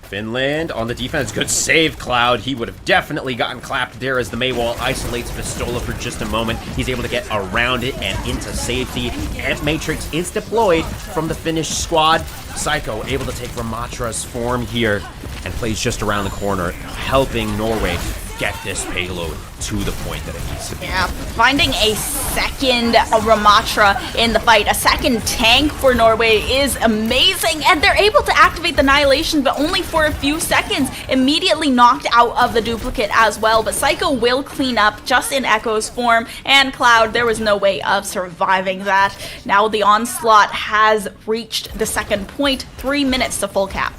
Finland on the defense. Good save, Cloud. He would have definitely gotten clapped there as the Mei wall isolates Pistola for just a moment. He's able to get around it and into safety. Amp Matrix is deployed from the Finnish squad. Psycho able to take Ramatra's form here and plays just around the corner, helping Norway get this payload to the point that it needs to be. Yeah, finding a second Ramatra in the fight, a second tank for Norway is amazing, and they're able to activate the Annihilation, but only for a few seconds. Immediately knocked out of the duplicate as well, but Psycho will clean up just in Echo's form, and Cloud, there was no way of surviving that. Now the onslaught has reached the second point, 3 minutes to full cap.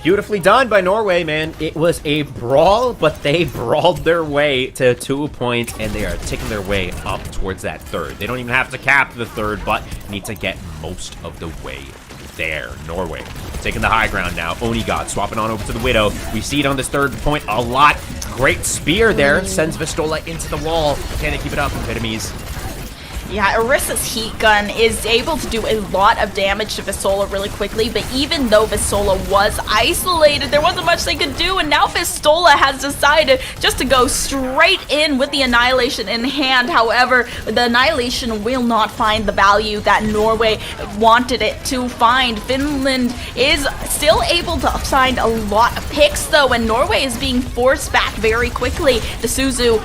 Beautifully done by Norway, man. It was a brawl, but they brawled their way to 2 points, and they are taking their way up towards that third. They don't even have to cap the third, but need to get most of the way there. Norway taking the high ground now. Oni God swapping on over to the Widow. We see it on this third point a lot. Great spear there. Sends Vistola into the wall. Can they keep it up, Epitomes? Yeah, Orisa's heat gun is able to do a lot of damage to Vistola really quickly, but even though Vistola was isolated, there wasn't much they could do, and now Vistola has decided just to go straight in with the Annihilation in hand. However, the Annihilation will not find the value that Norway wanted it to find. Finland is still able to find a lot of picks, though, and Norway is being forced back very quickly. The Suzu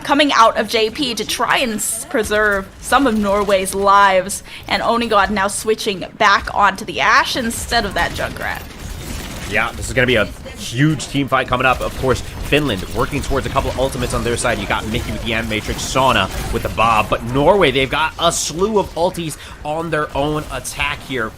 coming out of JP to try and preserve some of Norway's lives, and Onigod now switching back onto the Ashe instead of that Junkrat. Yeah, this is going to be a huge team fight coming up. Of course, Finland working towards a couple of ultimates on their side. You got Mickey with the Amp Matrix, Sauna with the Bob, but Norway, they've got a slew of ultis on their own attack here.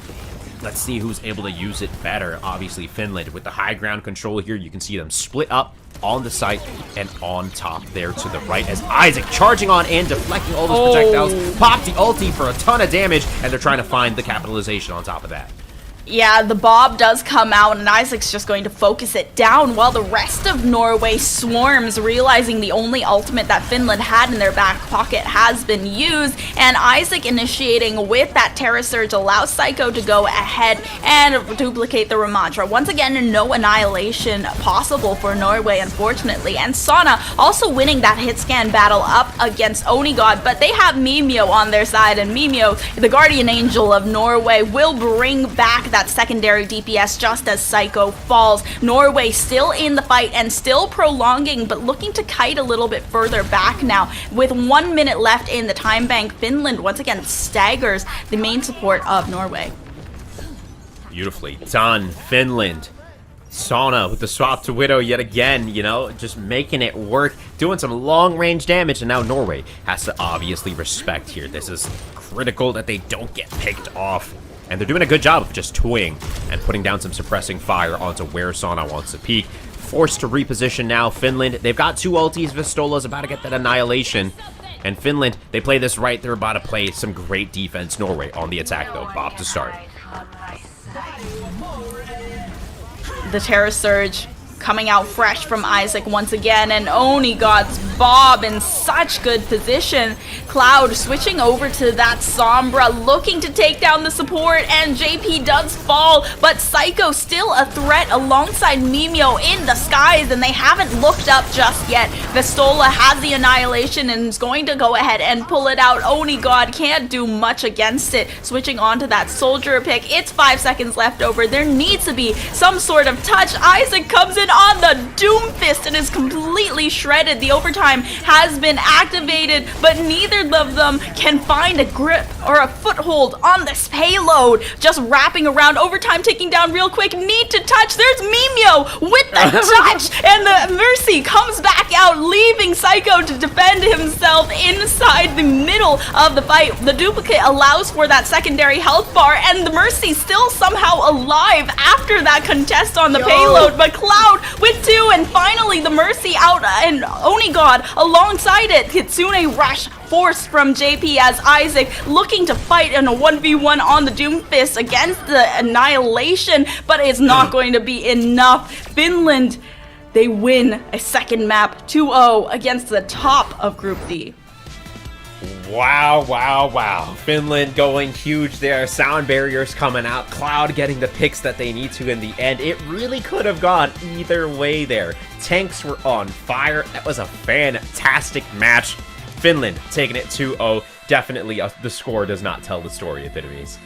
Let's see who's able to use it better. Obviously, Finland with the high ground control here. You can see them split up on the site and on top there to the right as Isaac charging on in, deflecting all those projectiles. Pop the ulti for a ton of damage, and they're trying to find the capitalization on top of that. Yeah, the Bob does come out, and Isaac's just going to focus it down while the rest of Norway swarms, realizing the only ultimate that Finland had in their back pocket has been used, and Isaac initiating with that Terra Surge allows Psycho to go ahead and duplicate the Ramatra. Once again, no Annihilation possible for Norway, unfortunately, and Sauna also winning that hit scan battle up against Onigod, but they have Mimio on their side, and Mimio, the Guardian Angel of Norway, will bring back that secondary DPS just as Psycho falls. Norway still in the fight and still prolonging, but looking to kite a little bit further back now. With 1 minute left in the time bank, Finland once again staggers the main support of Norway. Beautifully done, Finland. Sauna with the swap to Widow yet again, you know, just making it work, doing some long-range damage, and now Norway has to obviously respect here. This is critical that they don't get picked off, and they're doing a good job of just toying and putting down some suppressing fire onto where Sauna wants to peek. Forced to reposition now, Finland. They've got 2 ultis. Vistola's about to get that annihilation. And Finland, they play this right. They're about to play some great defense. Norway on the attack, though. Bob to start. The Terror Surge coming out fresh from Isaac once again, and Oni got Bob in such good position. Cloud switching over to that Sombra, looking to take down the support, and JP does fall, but Psycho still a threat alongside Mimio in the skies, and they haven't looked up just yet. Vistola has the annihilation and is going to go ahead and pull it out. Oni God can't do much against it. Switching on to that soldier pick, it's 5 seconds left over. There needs to be some sort of touch. Isaac comes in on the Doomfist and is completely shredded. The overtime has been activated, but neither of them can find a grip or a foothold on this payload. Just wrapping around. Overtime taking down real quick. Need to touch. There's Mimio with the touch, and the Mercy comes back out, leaving Psycho to defend himself inside the middle of the fight. The duplicate allows for that secondary health bar, and the Mercy still somehow alive after that contest on the payload, but Cloud with 2, and finally the Mercy out, and Oni God alongside it. Kitsune rush forced from JP as Isaac looking to fight in a 1v1 on the Doomfist against the annihilation, but it's not going to be enough. Finland, they win a second map 2-0 against the top of Group D. Wow, wow, wow. Finland going huge there. Sound barriers coming out. Cloud getting the picks that they need to in the end. It really could have gone either way there. Tanks were on fire. That was a fantastic match. Finland taking it 2-0. Definitely the score does not tell the story of Epitomes.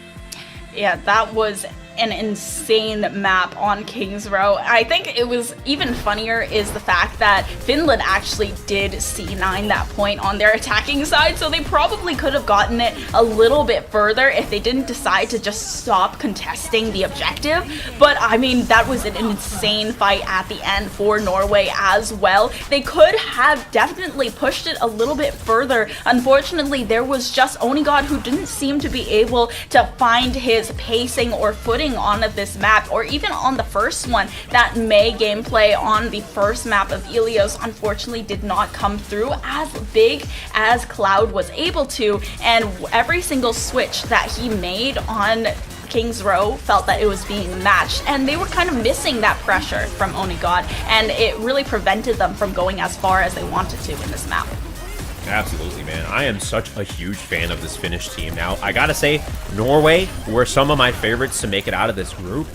Yeah, that was an insane map on Kings Row. I think it was even funnier is the fact that Finland actually did C9 that point on their attacking side, so they probably could have gotten it a little bit further if they didn't decide to just stop contesting the objective. But I mean, that was an insane fight at the end for Norway as well. They could have definitely pushed it a little bit further. Unfortunately, there was just Oni God who didn't seem to be able to find his pacing or footing on this map, or even on the first one. That May gameplay on the first map of Ilios unfortunately did not come through as big as Cloud was able to, and every single switch that he made on Kings Row felt that it was being matched, and they were kind of missing that pressure from Oni God, and it really prevented them from going as far as they wanted to in this map. Absolutely, man. I am such a huge fan of this Finnish team. Now, I gotta say, Norway were some of my favorites to make it out of this group,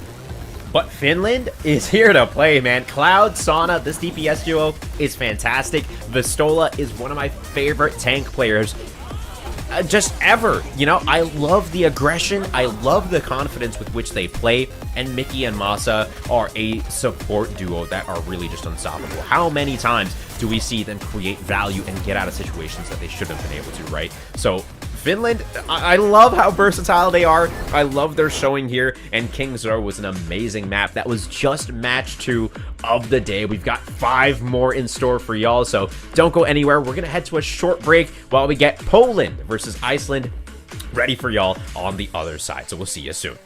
but Finland is here to play, man. Cloud, Sauna, this DPS duo is fantastic. Vistola is one of my favorite tank players just ever. You know, I love the aggression. I love the confidence with which they play. And Mickey and Masa are a support duo that are really just unstoppable. How many times do we see them create value and get out of situations that they shouldn't have been able to, right? So Finland, I love how versatile they are. I love their showing here, and Kings Row was an amazing map. That was just match 2 of the day. We've got 5 more in store for y'all, so don't go anywhere. We're gonna head to a short break while we get Poland versus Iceland ready for y'all on the other side. So we'll see you soon.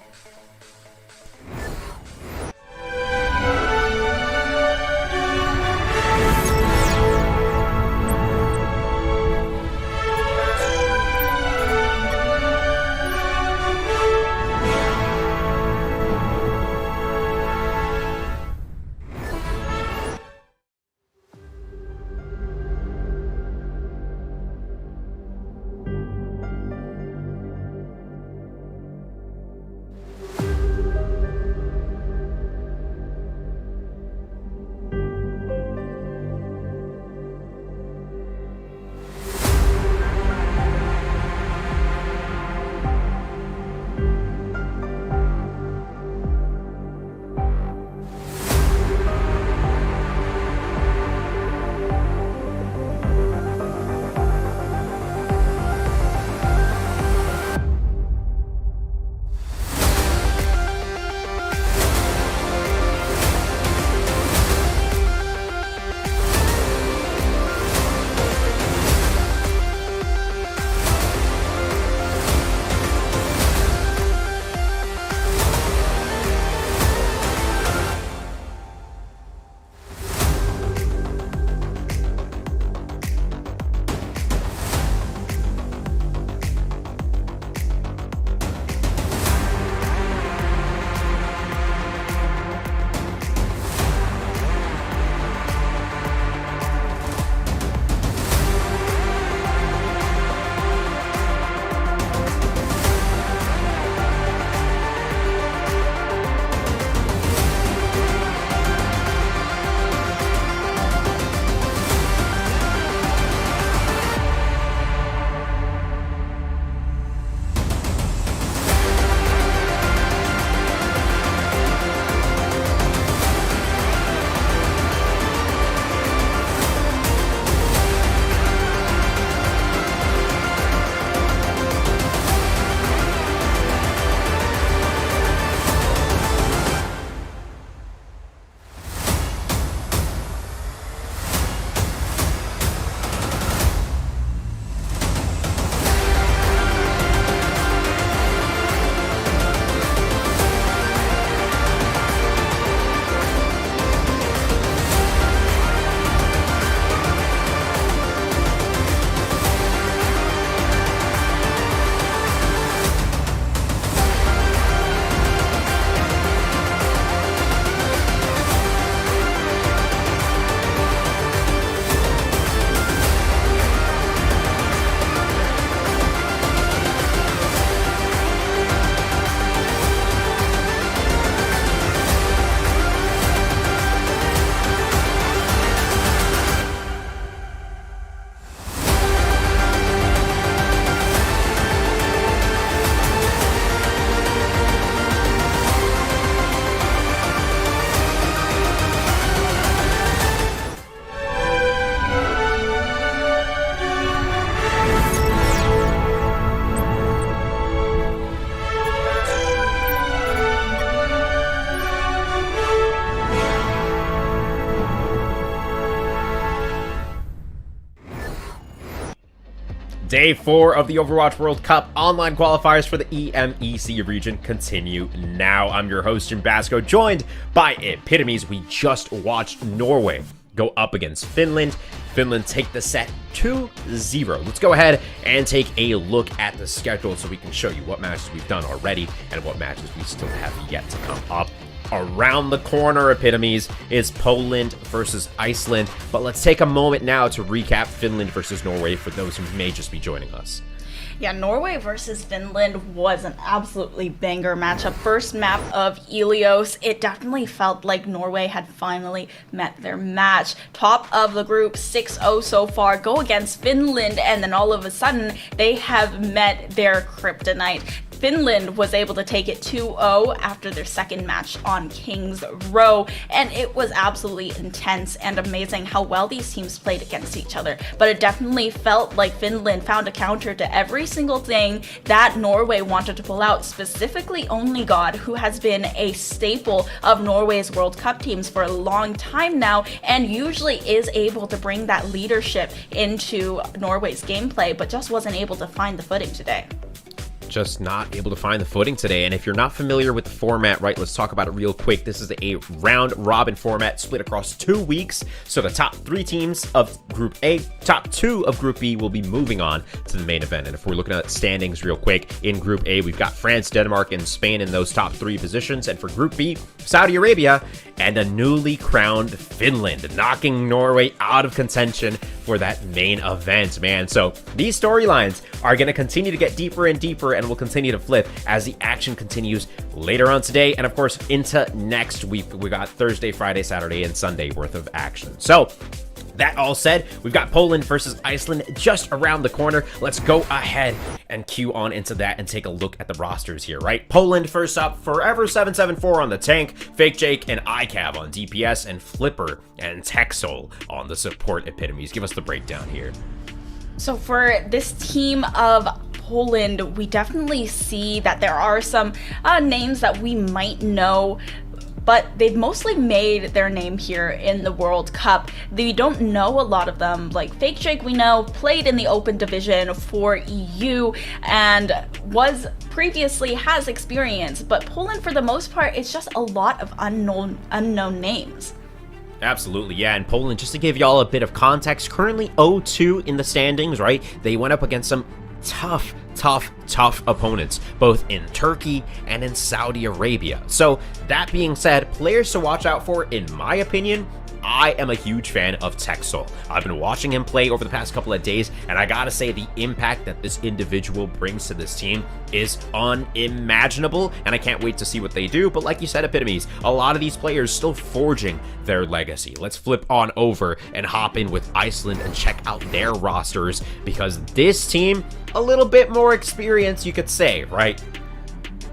Day 4 of the Overwatch World Cup online qualifiers for the EMEC region continue now. I'm your host, Jim Basco, joined by Epitomes. We just watched Norway go up against Finland. Finland take the set 2-0. Let's go ahead and take a look at the schedule so we can show you what matches we've done already and what matches we still have yet to come up. Around the corner, Epitomes, is Poland versus Iceland. But let's take a moment now to recap Finland versus Norway for those who may just be joining us. Yeah, Norway versus Finland was an absolutely banger matchup. First map of Ilios, it definitely felt like Norway had finally met their match. Top of the group, 6-0 so far, go against Finland, and then all of a sudden, they have met their kryptonite. Finland was able to take it 2-0 after their second match on King's Row, and it was absolutely intense and amazing how well these teams played against each other. But it definitely felt like Finland found a counter to every single thing that Norway wanted to pull out, specifically Only God, who has been a staple of Norway's World Cup teams for a long time now, and usually is able to bring that leadership into Norway's gameplay, but just wasn't able to find the footing today. Just not able to find the footing today. And if you're not familiar with the format, right, let's talk about it real quick. This is a round robin format split across 2 weeks. So the top 3 teams of Group A, top 2 of Group B will be moving on to the main event. And if we're looking at standings real quick, in Group A, we've got France, Denmark, and Spain in those top 3 positions. And for Group B, Saudi Arabia and a newly crowned Finland, knocking Norway out of contention for that main event, man. So these storylines are going to continue to get deeper and deeper, and will continue to flip as the action continues later on today, and of course into next week. We got Thursday, Friday, Saturday, and Sunday worth of action. So that all said, we've got Poland versus Iceland just around the corner. Let's go ahead and cue on into that and take a look at the rosters here, right? Poland first up, Forever 774 on the tank, Fake Jake and iCav on DPS, and Flipper and Texol on the support. Epitomes, give us the breakdown here. So for this team of Poland, we definitely see that there are some names that we might know, but they've mostly made their name here in the World Cup. We don't know a lot of them. Like Fake Jake, we know, played in the open division for EU and was previously has experience, but Poland for the most part, it's just a lot of unknown names. Absolutely, yeah, and Poland, just to give y'all a bit of context, currently 0-2 in the standings, right? They went up against some tough opponents, both in Turkey and in Saudi Arabia. So that being said, players to watch out for, in my opinion, I am a huge fan of Texol. I've been watching him play over the past couple of days, and I gotta say the impact that this individual brings to this team is unimaginable, and I can't wait to see what they do. But like you said, Epitomes, a lot of these players still forging their legacy. Let's flip on over and hop in with Iceland and check out their rosters, because this team, a little bit more experience, you could say, right?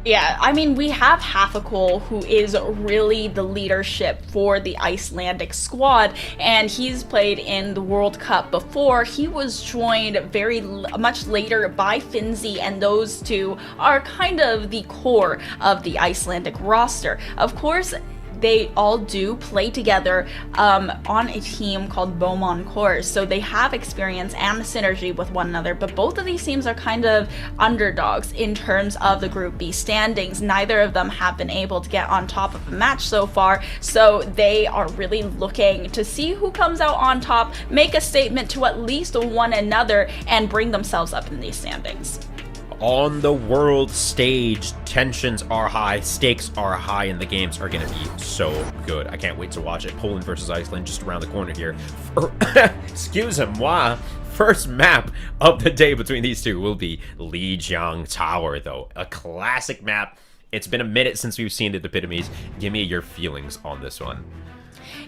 Yeah, I mean, we have Hafakol, who is really the leadership for the Icelandic squad, and he's played in the World Cup before. He was joined very much later by Finzi, and those two are kind of the core of the Icelandic roster. Of course, they all do play together on a team called Beaumont Corps, so they have experience and synergy with one another, but both of these teams are kind of underdogs in terms of the Group B standings. Neither of them have been able to get on top of a match so far, so they are really looking to see who comes out on top, make a statement to at least one another, and bring themselves up in these standings. On the world stage, tensions are high, stakes are high, and the games are going to be so good. I can't wait to watch it. Poland versus Iceland just around the corner here. Excuse-moi. First map of the day between these two will be Lijiang Tower, though. A classic map. It's been a minute since we've seen it, Epitomes. Give me your feelings on this one.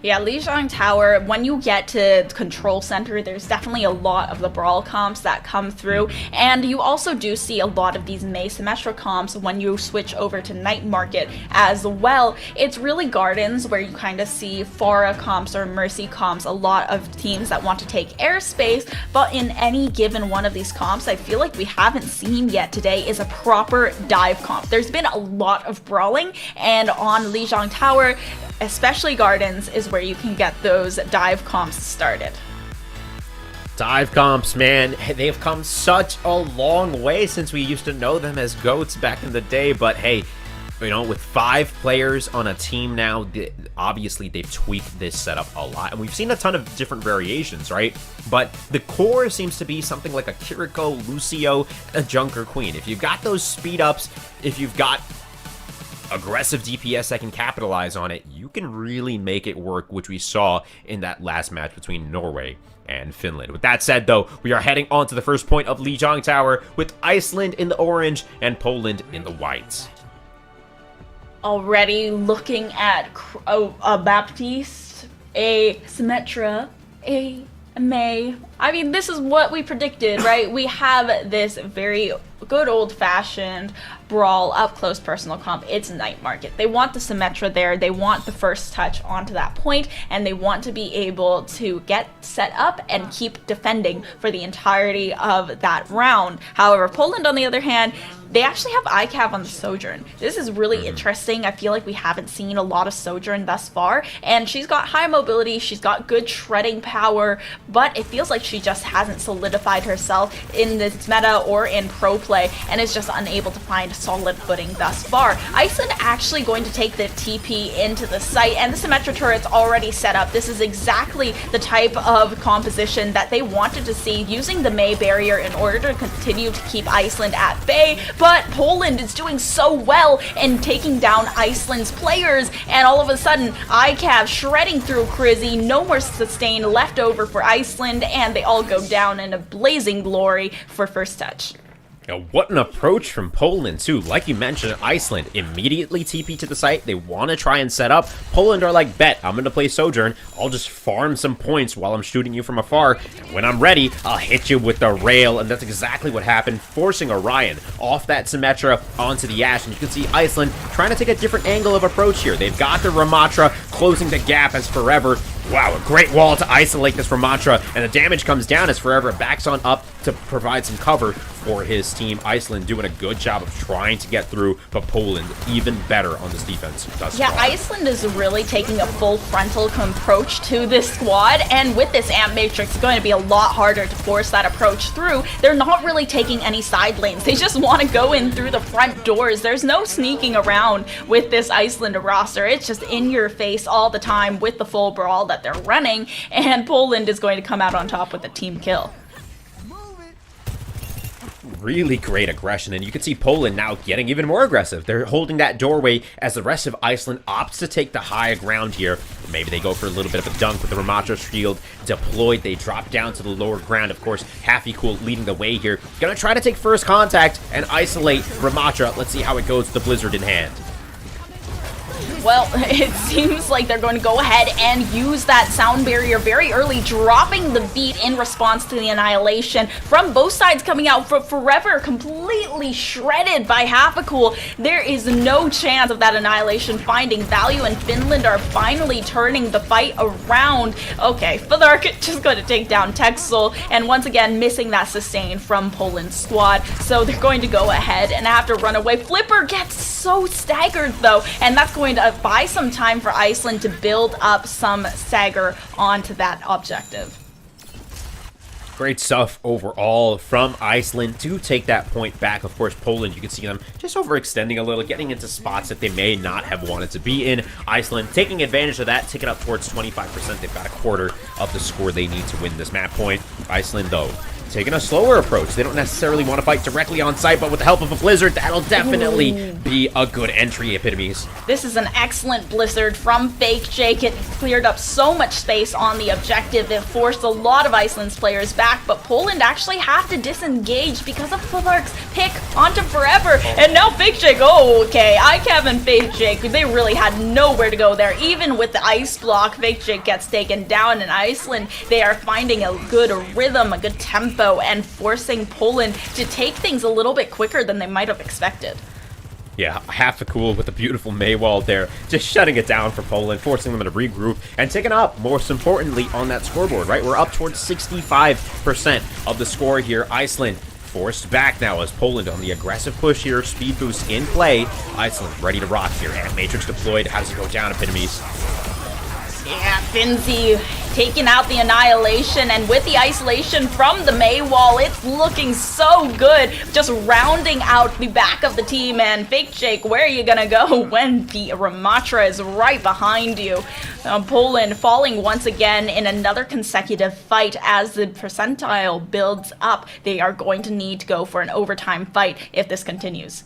Yeah, Lijiang Tower, when you get to Control Center, there's definitely a lot of the Brawl comps that come through, and you also do see a lot of these May Symmetra comps when you switch over to Night Market as well. It's really Gardens where you kind of see Pharah comps or Mercy comps, a lot of teams that want to take airspace, but in any given one of these comps, I feel like we haven't seen yet today is a proper dive comp. There's been a lot of brawling, and on Lijiang Tower, especially Gardens, is where you can get those dive comps started. Dive comps, man, they've come such a long way since we used to know them as GOATs back in the day, but hey, you know, with 5 players on a team now, obviously they've tweaked this setup a lot, and we've seen a ton of different variations, right? But the core seems to be something like a Kiriko, Lucio, a Junker Queen. If you've got those speed ups, if you've got aggressive DPS that can capitalize on it, you can really make it work, which we saw in that last match between Norway and Finland. With that said, though, we are heading on to the first point of Lijiang Tower with Iceland in the orange and Poland in the white. Already looking at a Baptiste, a Symmetra, a May. I mean, this is what we predicted, right? We have this very good old-fashioned brawl, up-close personal comp. It's Night Market. They want the Symmetra there. They want the first touch onto that point, and they want to be able to get set up and keep defending for the entirety of that round. However, Poland, on the other hand, they actually have ICAV on the Sojourn. This is really interesting. I feel like we haven't seen a lot of Sojourn thus far, and she's got high mobility, she's got good shredding power, but it feels like she just hasn't solidified herself in this meta or in pro play, and is just unable to find solid footing thus far. Iceland actually going to take the TP into the site, and the Symmetra turret's already set up. This is exactly the type of composition that they wanted to see, using the May barrier in order to continue to keep Iceland at bay. But Poland is doing so well in taking down Iceland's players, and all of a sudden, ICAV shredding through Crizzy, no more sustain left over for Iceland, and they all go down in a blazing glory for first touch. Now, what an approach from Poland, too. Like you mentioned, Iceland immediately TP to the site. They want to try and set up. Poland are like, bet, I'm going to play Sojourn. I'll just farm some points while I'm shooting you from afar. And when I'm ready, I'll hit you with the rail. And that's exactly what happened, forcing Orion off that Symmetra onto the Ashe. And you can see Iceland trying to take a different angle of approach here. They've got the Ramatra closing the gap as Forever. Wow, a great wall to isolate this Ramatra, and the damage comes down as Forever backs on up to provide some cover for his team. Iceland doing a good job of trying to get through, but Poland even better on this defense thus far. Iceland is really taking a full frontal approach to this squad, and with this amp matrix, it's going to be a lot harder to force that approach through. They're not really taking any side lanes. They just want to go in through the front doors. There's no sneaking around with this Iceland roster. It's just in your face all the time with the full brawl that they're running, and Poland is going to come out on top with a team kill. Really great aggression, and you can see Poland now getting even more aggressive. They're holding that doorway as the rest of Iceland opts to take the high ground here. Maybe they go for a little bit of a dunk with the Ramatra shield deployed. They drop down to the lower ground. Of course, Cool leading the way here. Gonna try to take first contact and isolate Ramatra. Let's see how it goes with the Blizzard in hand. Well, it seems like they're going to go ahead and use that sound barrier very early, dropping the beat in response to the annihilation from both sides coming out. For Forever completely shredded by Cool. There is no chance of that annihilation finding value, and Finland are finally turning the fight around. Okay, Fithark just going to take down Texel, and once again missing that sustain from Poland's squad. So they're going to go ahead and have to run away. Flipper gets so staggered though, and that's going to buy some time for Iceland to build up some stagger onto that objective. Great stuff overall from Iceland to take that point back. Of course, Poland, you can see them just overextending a little, getting into spots that they may not have wanted to be in. Iceland taking advantage of that, taking up towards 25%. They've got a quarter of the score they need to win this map point. Iceland, though, taking a slower approach. They don't necessarily want to fight directly on site, but with the help of a Blizzard, that'll definitely be a good entry, Epitomes. This is an excellent Blizzard from Fake Jake. It cleared up so much space on the objective. It forced a lot of Iceland's players back, but Poland actually have to disengage because of Fithark's pick onto Forever. And now Fake Jake, okay, ICAV and Fake Jake, they really had nowhere to go there. Even with the ice block, Fake Jake gets taken down, and Iceland, they are finding a good rhythm, a good tempo, and forcing Poland to take things a little bit quicker than they might have expected. Yeah, Cool with a beautiful Maywall there, just shutting it down for Poland, forcing them to regroup, and taking up, most importantly, on that scoreboard, right? We're up towards 65% of the score here. Iceland forced back now as Poland on the aggressive push here, speed boost in play. Iceland ready to rock here, and Matrix deployed. How does it go down, Epitomes? Yeah, Finzi taking out the Annihilation, and with the isolation from the Mei wall, it's looking so good, just rounding out the back of the team. And Fake Jake, where are you gonna go when the Ramatra is right behind you? Poland falling once again in another consecutive fight as the percentile builds up. They are going to need to go for an overtime fight if this continues.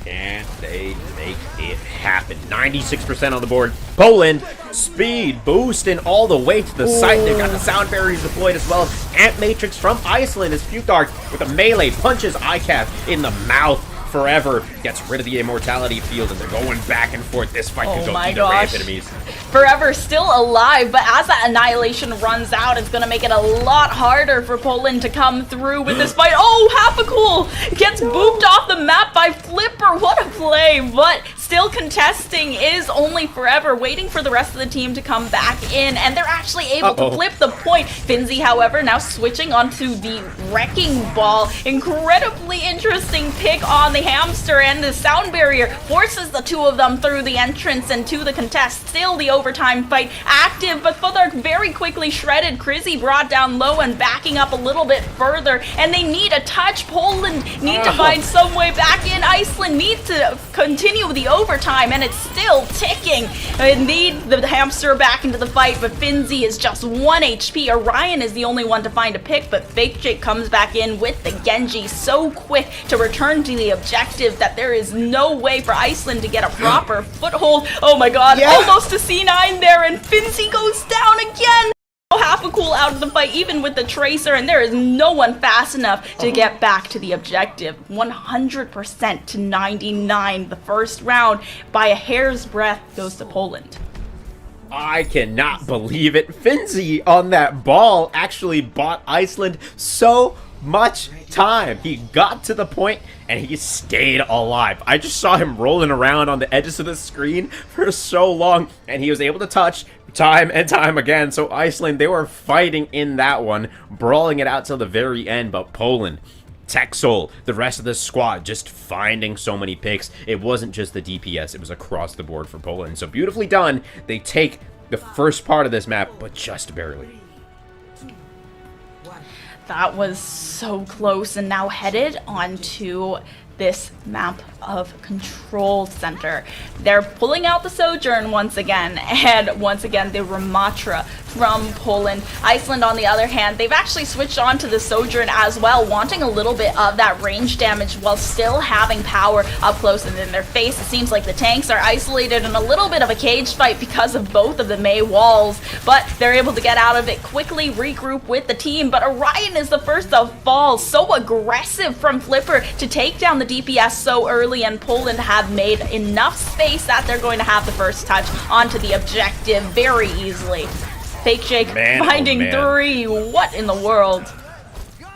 And they make it happen. 96% on the board. Poland, speed boosting all the way to the site. They've got the sound barriers deployed as well. Ant Matrix from Iceland is Futark with a melee, punches ICAF in the mouth. Forever gets rid of the immortality field, and they're going back and forth. This fight could go either way, Epitomes. Forever still alive, but as that Annihilation runs out, it's going to make it a lot harder for Poland to come through with this fight. Oh, Hapacool gets booped off the map by Flipper. What a play, but still contesting is only Forever, waiting for the rest of the team to come back in, and they're actually able to flip the point. Finzi, however, now switching onto the Wrecking Ball. Incredibly interesting pick on the Hamster, and the sound barrier forces the two of them through the entrance and to the contest. Still the overtime fight active, but Futhark very quickly shredded. Crizzy brought down low and backing up a little bit further, and they need a touch. Poland need to find some way back in. Iceland needs to continue the overtime, and it's still ticking. They need the Hamster back into the fight, but Finzi is just 1 HP. Orion is the only one to find a pick, but Fake Jake comes back in with the Genji so quick to return to the objective that there is no way for Iceland to get a proper foothold. Oh my god, almost a C9 there, and Finzi goes down again. Hapacool out of the fight, even with the Tracer, and there is no one fast enough to get back to the objective. 100% to 99. The first round, by a hair's breadth, goes to Poland. I cannot believe it. Finzi on that ball actually bought Iceland so much time. He got to the point and he stayed alive. I just saw him rolling around on the edges of the screen for so long, and he was able to touch time and time again. So Iceland, they were fighting in that one, brawling it out till the very end, but Poland, Texel, the rest of the squad just finding so many picks. It wasn't just the DPS, it was across the board for Poland. So beautifully done. They take the first part of this map, but just barely. That was so close, and now headed onto this map of Control Center. They're pulling out the Sojourn once again, and once again the Ramatra from Poland. Iceland, on the other hand, they've actually switched on to the Sojourn as well, wanting a little bit of that range damage while still having power up close and in their face. It seems like the tanks are isolated in a little bit of a cage fight because of both of the Mei walls, but they're able to get out of it quickly, regroup with the team. But Orion is the first to fall. So aggressive from Flipper to take down the DPS so early, and Poland have made enough space that they're going to have the first touch onto the objective very easily. Fake Jake finding 3. What in the world?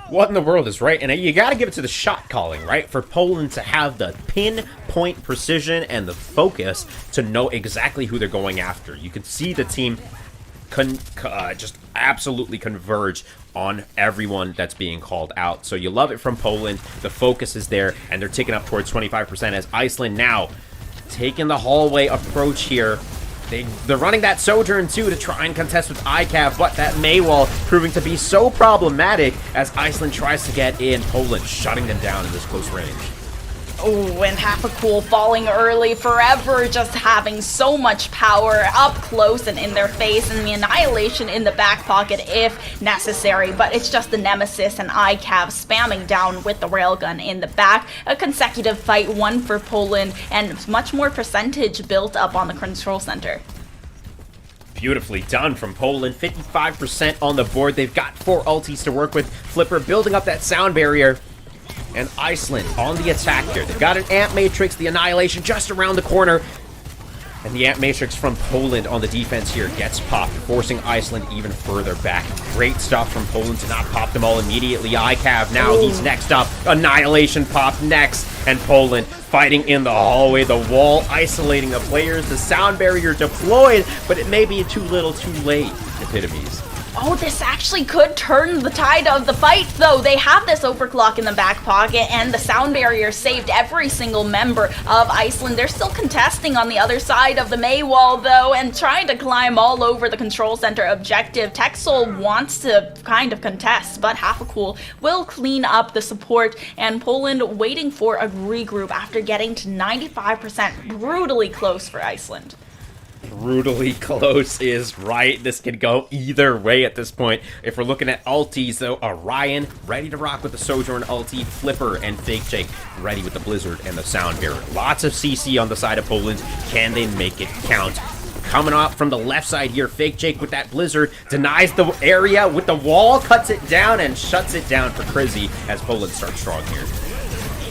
What in the world is right? And you got to give it to the shot calling, right? For Poland to have the pinpoint precision and the focus to know exactly who they're going after. You can see the team just absolutely converge on everyone that's being called out. So you love it from Poland. The focus is there, and they're ticking up towards 25% as Iceland now taking the hallway approach here. They're running that Sojourn too to try and contest with ICAV, but that Mei wall proving to be so problematic as Iceland tries to get in. Poland shutting them down in this close range. Oh, and Hapacool falling early. Forever just having so much power up close and in their face, and the Annihilation in the back pocket if necessary. But it's just the Nemesis and ICAV spamming down with the railgun in the back. A consecutive fight, one for Poland, and much more percentage built up on the Control Center. Beautifully done from Poland. 55% on the board. They've got 4 ultis to work with. Flipper building up that sound barrier. And Iceland on the attack here. They've got an Ant Matrix, the Annihilation just around the corner. And the Ant Matrix from Poland on the defense here gets popped, forcing Iceland even further back. Great stuff from Poland to not pop them all immediately. ICAV now, he's next up. Annihilation popped next. And Poland fighting in the hallway, the wall isolating the players. The sound barrier deployed, but it may be too little too late, Epitomes. Oh, this actually could turn the tide of the fight, though. They have this overclock in the back pocket, and the sound barrier saved every single member of Iceland. They're still contesting on the other side of the May wall, though, and trying to climb all over the control center objective. Texel wants to kind of contest, but Half a Cool will clean up the support, and Poland waiting for a regroup after getting to 95%. Brutally close for Iceland. Brutally close is right. This could go either way at this point. If we're looking at ultis, though, Orion ready to rock with the Sojourn ulti, Flipper and Fake Jake ready with the Blizzard and the Sound Barrier. Lots of CC on the side of Poland. Can they make it count? Coming up from the left side here, Fake Jake with that Blizzard denies the area with the wall, cuts it down, and shuts it down for Crizzy as Poland starts strong here.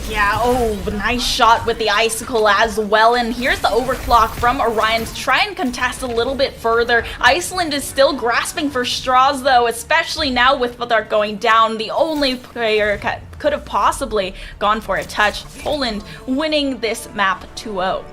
Yeah, oh, nice shot with the Icicle as well. And here's the overclock from Orion to try and contest a little bit further. Iceland is still grasping for straws, though, especially now with Vildark going down. The only player could have possibly gone for a touch. Poland winning this map 2-0.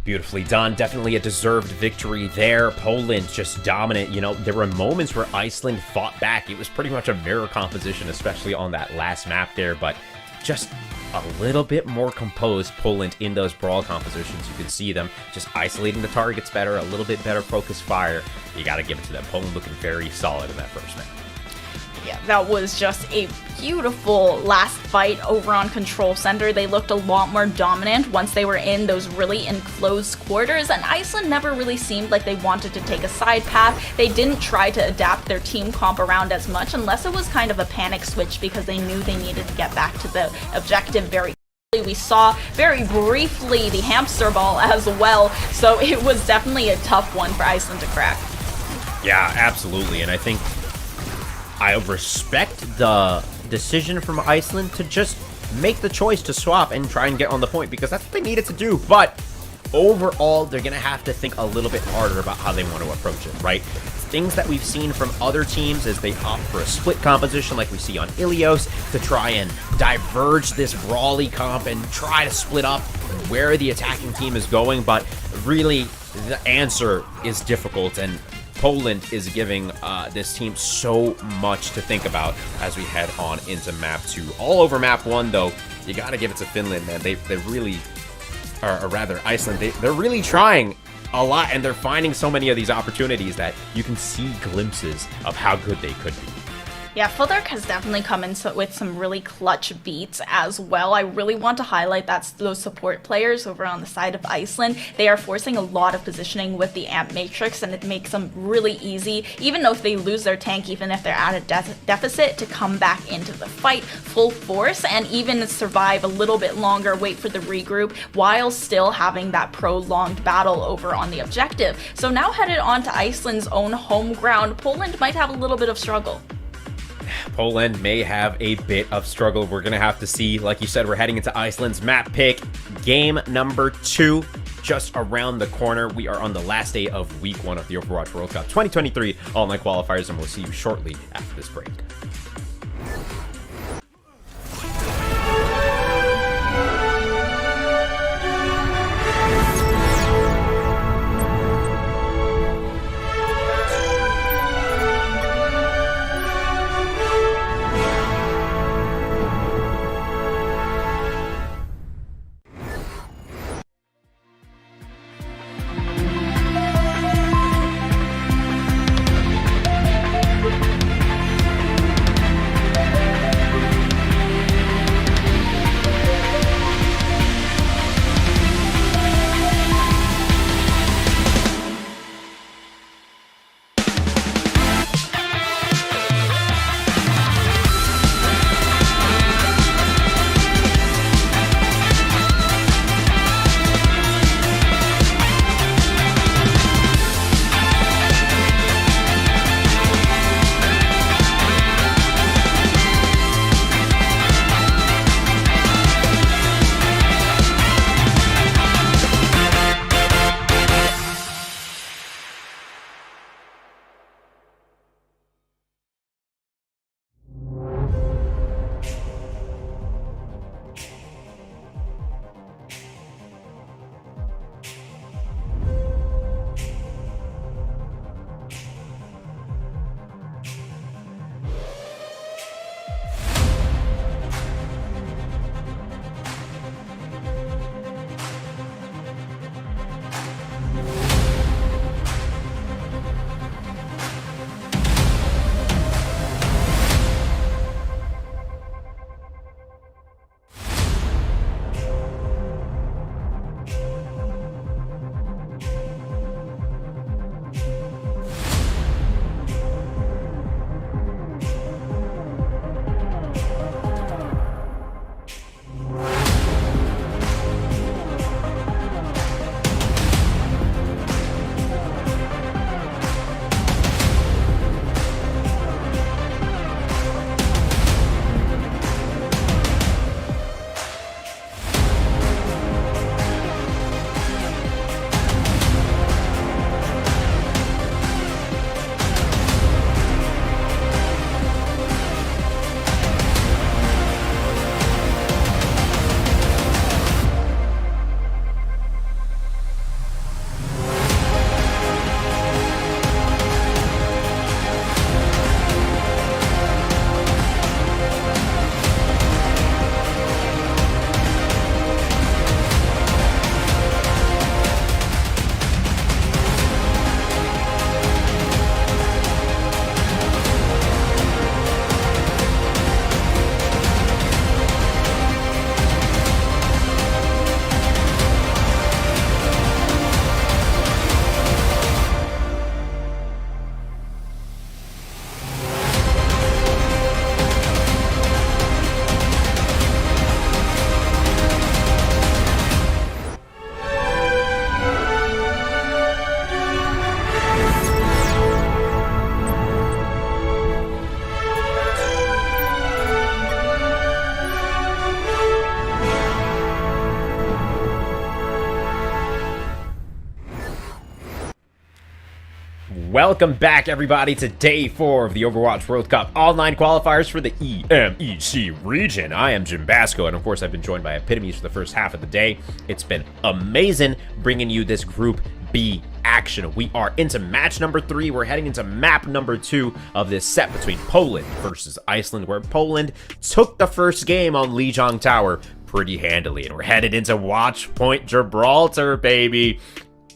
Beautifully done. Definitely a deserved victory there. Poland just dominant. You know, there were moments where Iceland fought back. It was pretty much a mirror composition, especially on that last map there, but just a little bit more composed Poland in those brawl compositions. You can see them just isolating the targets better, a little bit better focused fire. You got to give it to them. Poland looking very solid in that first map. Yeah, that was just a beautiful last fight over on Control Center. They looked a lot more dominant once they were in those really enclosed quarters, and Iceland never really seemed like they wanted to take a side path. They didn't try to adapt their team comp around as much unless it was kind of a panic switch because they knew they needed to get back to the objective very quickly. We saw very briefly the hamster ball as well, so it was definitely a tough one for Iceland to crack. Yeah, absolutely, and I think I respect the decision from Iceland to just make the choice to swap and try and get on the point because that's what they needed to do. But overall, they're going to have to think a little bit harder about how they want to approach it, right? Things that we've seen from other teams as they opt for a split composition like we see on Ilios to try and diverge this brawly comp and try to split up where the attacking team is going. But really, the answer is difficult, and Poland is giving this team so much to think about as we head on into map 2. All over map 1, though, you got to give it to Finland, man. They really, or rather Iceland, they're really trying a lot, and they're finding so many of these opportunities that you can see glimpses of how good they could be. Yeah, Vildark has definitely come in with some really clutch beats as well. I really want to highlight those support players over on the side of Iceland. They are forcing a lot of positioning with the amp matrix, and it makes them really easy, even though if they lose their tank, even if they're at a deficit, to come back into the fight full force and even survive a little bit longer, wait for the regroup, while still having that prolonged battle over on the objective. So now headed on to Iceland's own home ground, Poland might have a little bit of struggle. Poland may have a bit of struggle. We're going to have to see. Like you said, we're heading into Iceland's map pick. Game number 2 just around the corner. We are on the last day of week 1 of the Overwatch World Cup 2023 online qualifiers, and we'll see you shortly after this break. Welcome back, everybody, to Day 4 of the Overwatch World Cup online qualifiers for the EMEC region. I am Jim Basco, and of course, I've been joined by Epitomes for the first half of the day. It's been amazing bringing you this Group B action. We are into match number 3. We're heading into map number 2 of this set between Poland versus Iceland, where Poland took the first game on Lijiang Tower pretty handily, and we're headed into Watch Point Gibraltar, baby.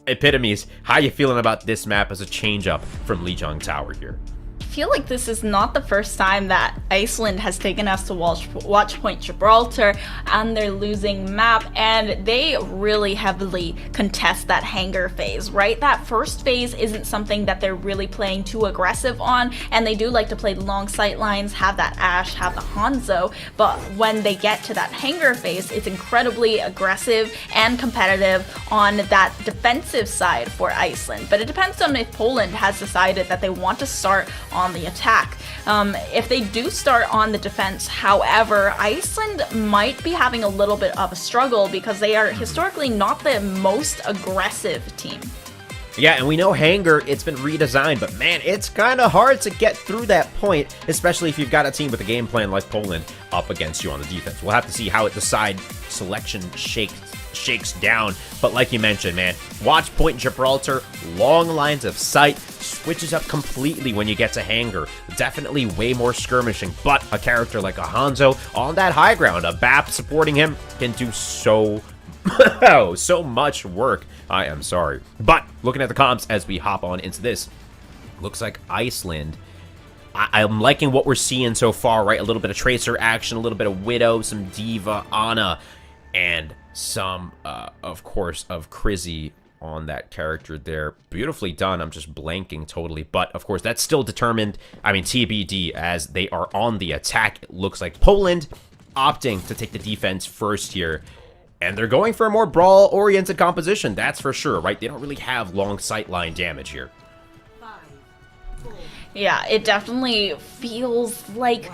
Epitomes, how you feeling about this map as a change up from Lijiang Tower here? I feel like this is not the first time that Iceland has taken us to Watch Point Gibraltar and their losing map, and they really heavily contest that hangar phase, right? That first phase isn't something that they're really playing too aggressive on, and they do like to play long sight lines, have that Ashe, have the Hanzo, but when they get to that hangar phase, it's incredibly aggressive and competitive on that defensive side for Iceland. But it depends on if Poland has decided that they want to start on the attack. If they do start on the defense, however, Iceland might be having a little bit of a struggle because they are historically not the most aggressive team. Yeah, and we know Hangar, it's been redesigned, but man, it's kind of hard to get through that point, especially if you've got a team with a game plan like Poland up against you on the defense. We'll have to see how the side selection shakes down, but like you mentioned, man, Watch Point Gibraltar, long lines of sight, switches up completely when you get to Hangar. Definitely way more skirmishing, but a character like a Hanzo on that high ground, a BAP supporting him, can do so much work. I am sorry. But looking at the comps as we hop on into this, looks like Iceland, I'm liking what we're seeing so far, right? A little bit of Tracer action, a little bit of Widow, some Diva, Ana, and some, of course, of Crizzy on that character there. Beautifully done. I'm just blanking totally. But, of course, that's still determined. I mean, TBD, as they are on the attack. It looks like Poland opting to take the defense first here. And they're going for a more brawl-oriented composition, that's for sure, right? They don't really have long sightline damage here. Yeah, it definitely feels like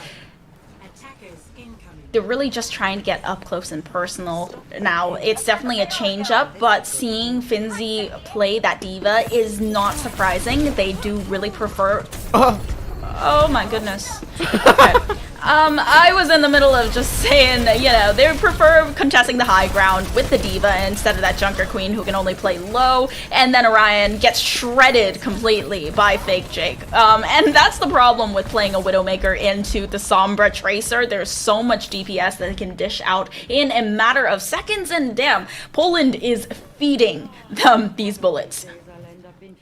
they're really just trying to get up close and personal now. It's definitely a change-up, but seeing Finzi play that Diva is not surprising. They do really prefer... Oh my goodness. Okay. I was in the middle of just saying, you know, they prefer contesting the high ground with the Diva instead of that Junker Queen who can only play low, and then Orion gets shredded completely by Fake Jake. And that's the problem with playing a Widowmaker into the Sombra Tracer. There's so much DPS that it can dish out in a matter of seconds, and damn, Poland is feeding them these bullets.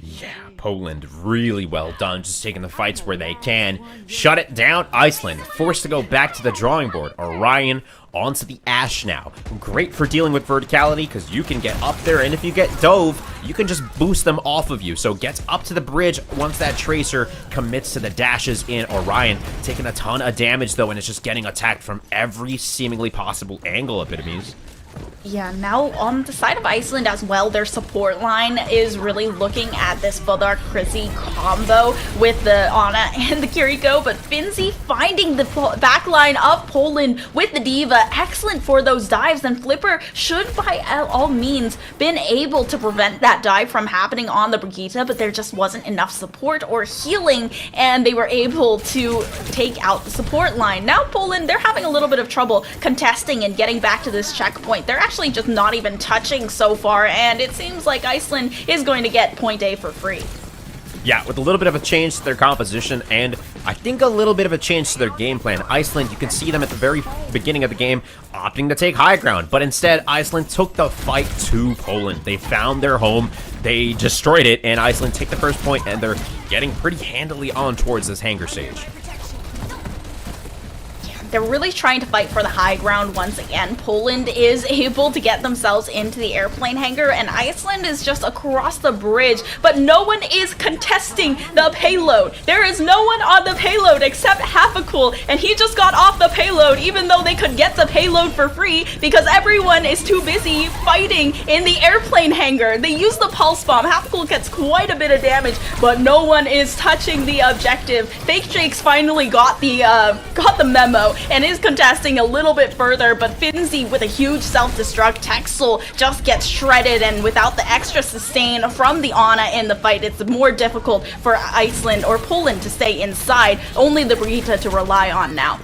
Yeah, Poland, really well done, just taking the fights where they can. Shut it down. Iceland, forced to go back to the drawing board. Orion onto the Ashe now. Great for dealing with verticality, because you can get up there, and if you get dove, you can just boost them off of you. So gets up to the bridge once that Tracer commits to the dashes in. Orion taking a ton of damage, though, and it's just getting attacked from every seemingly possible angle, Epitomes. Yeah, now on the side of Iceland as well, their support line is really looking at this Valdar Crizzy combo with the Ana and the Kiriko, but Finzi finding the backline of Poland with the Diva. Excellent for those dives, and Flipper should by all means been able to prevent that dive from happening on the Brigitte, but there just wasn't enough support or healing, and they were able to take out the support line. Now Poland, they're having a little bit of trouble contesting and getting back to this checkpoint. They're actually just not even touching so far, and it seems like Iceland is going to get point A for free. Yeah, with a little bit of a change to their composition, and I think a little bit of a change to their game plan. Iceland, you can see them at the very beginning of the game opting to take high ground, but instead Iceland took the fight to Poland. They found their home, they destroyed it, and Iceland take the first point, and they're getting pretty handily on towards this hangar stage. They're really trying to fight for the high ground once again. Poland is able to get themselves into the airplane hangar, and Iceland is just across the bridge, but no one is contesting the payload. There is no one on the payload except Hafakul, and he just got off the payload even though they could get the payload for free because everyone is too busy fighting in the airplane hangar. They use the pulse bomb. Hafakul gets quite a bit of damage, but no one is touching the objective. Fake Jakes finally got the memo and is contesting a little bit further, but Finzi with a huge self-destruct. Texel just gets shredded, and without the extra sustain from the Ana in the fight, it's more difficult for Iceland or Poland to stay inside. Only the Brigitte to rely on now.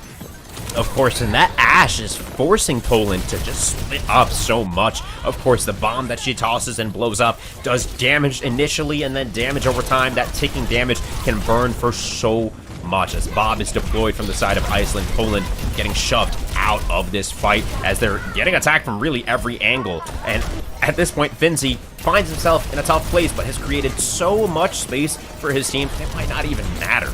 Of course, and that Ashe is forcing Poland to just split up so much. Of course, the bomb that she tosses and blows up does damage initially and then damage over time. That ticking damage can burn for so much as Bob is deployed from the side of Iceland. Poland getting shoved out of this fight as they're getting attacked from really every angle. And at this point, Finzi finds himself in a tough place, but has created so much space for his team, it might not even matter.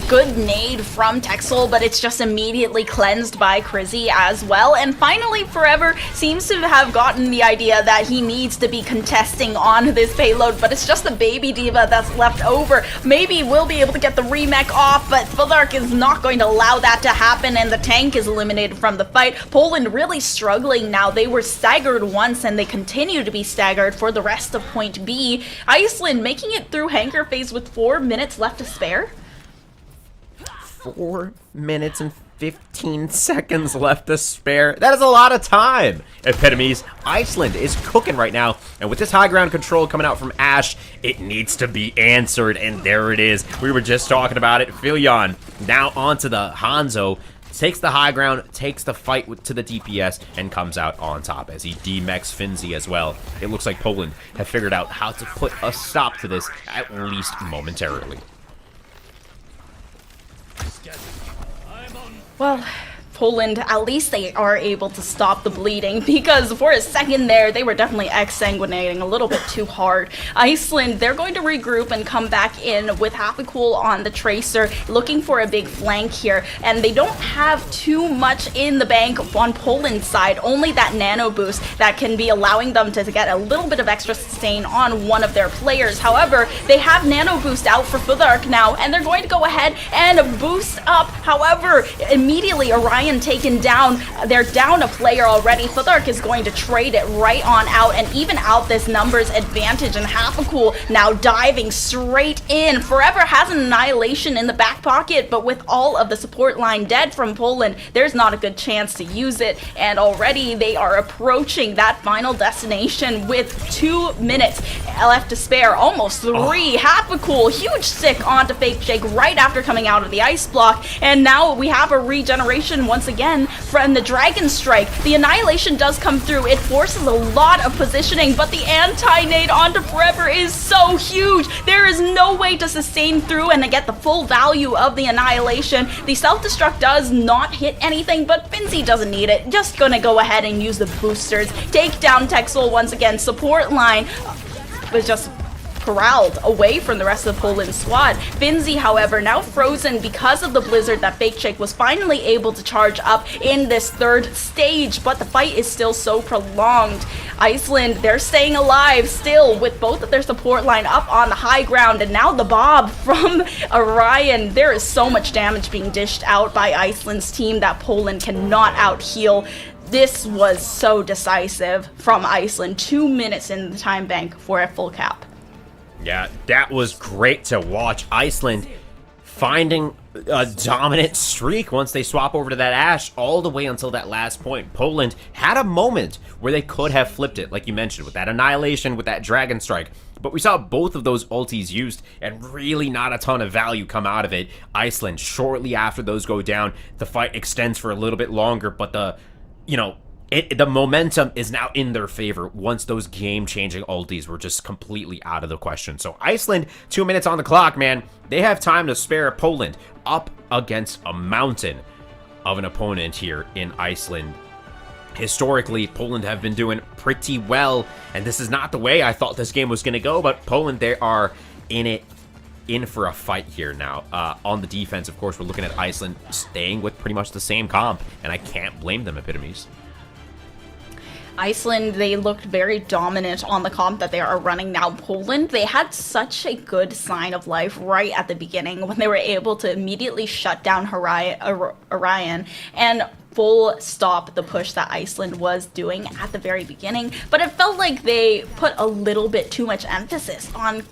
Good nade from Texel, but it's just immediately cleansed by Crizzy as well. And finally, Forever seems to have gotten the idea that he needs to be contesting on this payload, but it's just the baby diva that's left over. Maybe we'll be able to get the remech off, but Fulark is not going to allow that to happen, and the tank is eliminated from the fight. Poland really struggling now. They were staggered once, and they continue to be staggered for the rest of point B. Iceland making it through Hangar phase with 4 minutes left to spare. 4 minutes and 15 seconds left to spare. That is a lot of time. Epitomes, Iceland is cooking right now, and with this high ground control coming out from Ashe, it needs to be answered, and there it is. We were just talking about it. Filion now onto the Hanzo, takes the high ground, takes the fight to the DPS, and comes out on top as he demechs Finzi as well. It looks like Poland have figured out how to put a stop to this, at least momentarily. Well, Poland, at least they are able to stop the bleeding, because for a second there, they were definitely exsanguinating a little bit too hard. Iceland, they're going to regroup and come back in with half a cool on the Tracer, looking for a big flank here, and they don't have too much in the bank on Poland's side, only that nano boost that can be allowing them to get a little bit of extra sustain on one of their players. However, they have nano boost out for Fulark now, and they're going to go ahead and boost up. However, immediately Orion taken down. They're down a player already. Fulark is going to trade it right on out and even out this numbers advantage, and Half-a-Cool now diving straight in. Forever has an annihilation in the back pocket, but with all of the support line dead from Poland, there's not a good chance to use it, and already they are approaching that final destination with 2 minutes left to spare, almost 3. Half-a-Cool, huge stick onto Fake Shake right after coming out of the ice block, and now we have a regeneration once again from the Dragon Strike. The annihilation does come through. It forces a lot of positioning, but the anti-nade onto Forever is so huge. There is no way to sustain through and to get the full value of the annihilation. The self-destruct does not hit anything, but Finzi doesn't need it. Just gonna go ahead and use the boosters. Take down Texel once again. Support line was just corralled away from the rest of Poland's squad. Finzi, however, now frozen because of the blizzard that Fake Shake was finally able to charge up in this 3rd stage, but the fight is still so prolonged. Iceland, they're staying alive still with both of their support line up on the high ground, and now the Bob from Orion. There is so much damage being dished out by Iceland's team that Poland cannot out-heal. This was so decisive from Iceland. 2 minutes in the time bank for a full cap. Yeah, that was great to watch. Iceland finding a dominant streak once they swap over to that Ashe all the way until that last point. Poland had a moment where they could have flipped it, like you mentioned, with that annihilation, with that Dragon Strike. But we saw both of those ultis used and really not a ton of value come out of it. Iceland, shortly after those go down, the fight extends for a little bit longer, but the momentum is now in their favor once those game-changing ultis were just completely out of the question. So Iceland, 2 minutes on the clock, man. They have time to spare. Poland up against a mountain of an opponent here in Iceland. Historically, Poland have been doing pretty well, and this is not the way I thought this game was going to go, but Poland, they are in for a fight here now. On the defense, of course, we're looking at Iceland staying with pretty much the same comp, and I can't blame them, Epitomes. Iceland, they looked very dominant on the comp that they are running now. Poland, they had such a good sign of life right at the beginning when they were able to immediately shut down Orion and full stop the push that Iceland was doing at the very beginning. But it felt like they put a little bit too much emphasis on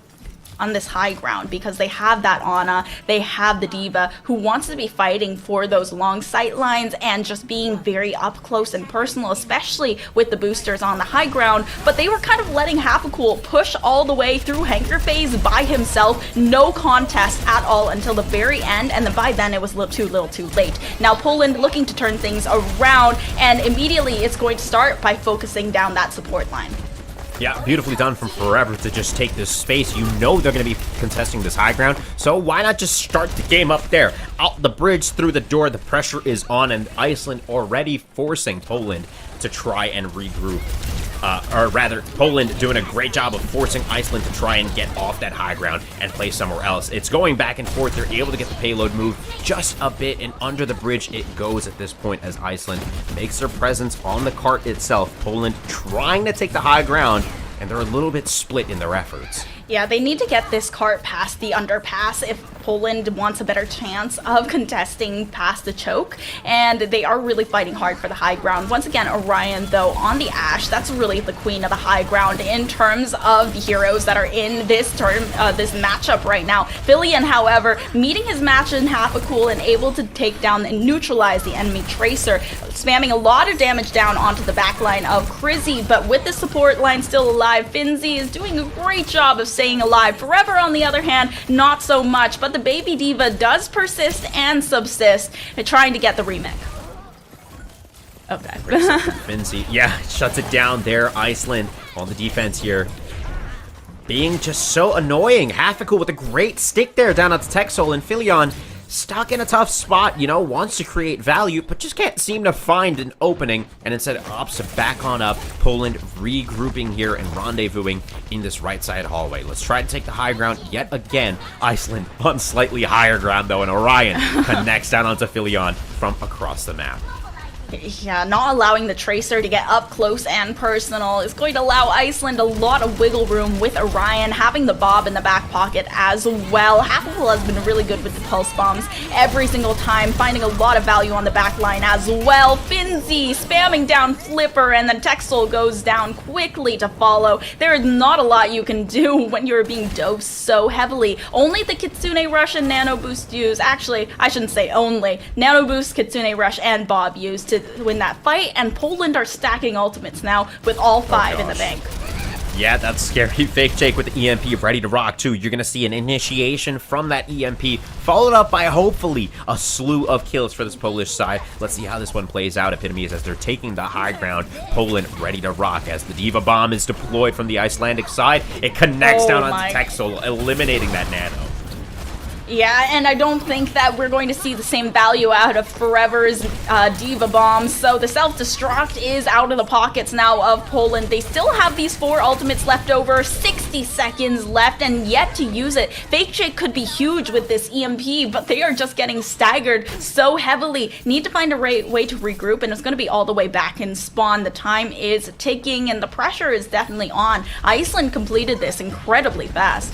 on this high ground because they have that Ana, they have the D.Va who wants to be fighting for those long sight lines and just being very up close and personal, especially with the boosters on the high ground. But they were kind of letting Hafacool push all the way through Hanker phase by himself, no contest at all until the very end, and then by then it was too little too late. Now Poland looking to turn things around, and immediately it's going to start by focusing down that support line. Yeah, beautifully done from Forever to just take this space. You know they're going to be contesting this high ground, so why not just start the game up there? Out the bridge, through the door, the pressure is on, and Iceland already forcing Poland to try and regroup. Or rather, Poland doing a great job of forcing Iceland to try and get off that high ground and play somewhere else. It's going back and forth. They're able to get the payload move just a bit, and under the bridge it goes at this point as Iceland makes their presence on the cart itself. Poland trying to take the high ground, and they're a little bit split in their efforts. Yeah, they need to get this cart past the underpass if Poland wants a better chance of contesting past the choke, and they are really fighting hard for the high ground. Once again, Orion, though, on the Ashe, that's really the queen of the high ground in terms of the heroes that are in this this matchup right now. Filion, however, meeting his match in Hafacool and able to take down and neutralize the enemy Tracer, spamming a lot of damage down onto the backline of Crizzy, but with the support line still alive, Finzi is doing a great job of staying alive. Forever, on the other hand, not so much, but the baby D.Va does persist and subsist, trying to get the remake. Okay. Finzi, yeah, shuts it down there. Iceland on the defense here, being just so annoying. Hafacool with a great stick there down at the Texel, and Filion stuck in a tough spot, you know, wants to create value, but just can't seem to find an opening, and instead opts to back on up. Poland regrouping here and rendezvousing in this right side hallway. Let's try to take the high ground yet again. Iceland on slightly higher ground, though, and Orion connects down onto Filion from across the map. Yeah, not allowing the Tracer to get up close and personal is going to allow Iceland a lot of wiggle room with Orion having the Bob in the back pocket as well. Hafacool has been really good with the pulse bombs every single time, finding a lot of value on the back line as well. Finzi spamming down Flipper, and then Texel goes down quickly to follow. There is not a lot you can do when you're being dosed so heavily. Only the Kitsune Rush and Nano Boost use, actually, I shouldn't say only, Nano Boost, Kitsune Rush, and Bob use to win that fight, and Poland are stacking ultimates now with all 5 in the bank. Yeah, that's scary. Fake Jake with the EMP ready to rock too. You're gonna see an initiation from that EMP, followed up by hopefully a slew of kills for this Polish side. Let's see how this one plays out. Epitomes as they're taking the high ground. Poland ready to rock as the D.Va bomb is deployed from the Icelandic side. It connects down onto Texel, eliminating that Nano. Yeah, and I don't think that we're going to see the same value out of Forever's D.Va bombs, so the self-destruct is out of the pockets now of Poland. They still have these 4 ultimates left over, 60 seconds left, and yet to use it. Fake Jake could be huge with this EMP, but they are just getting staggered so heavily. Need to find a way to regroup, and it's going to be all the way back in spawn. The time is ticking, and the pressure is definitely on. Iceland completed this incredibly fast.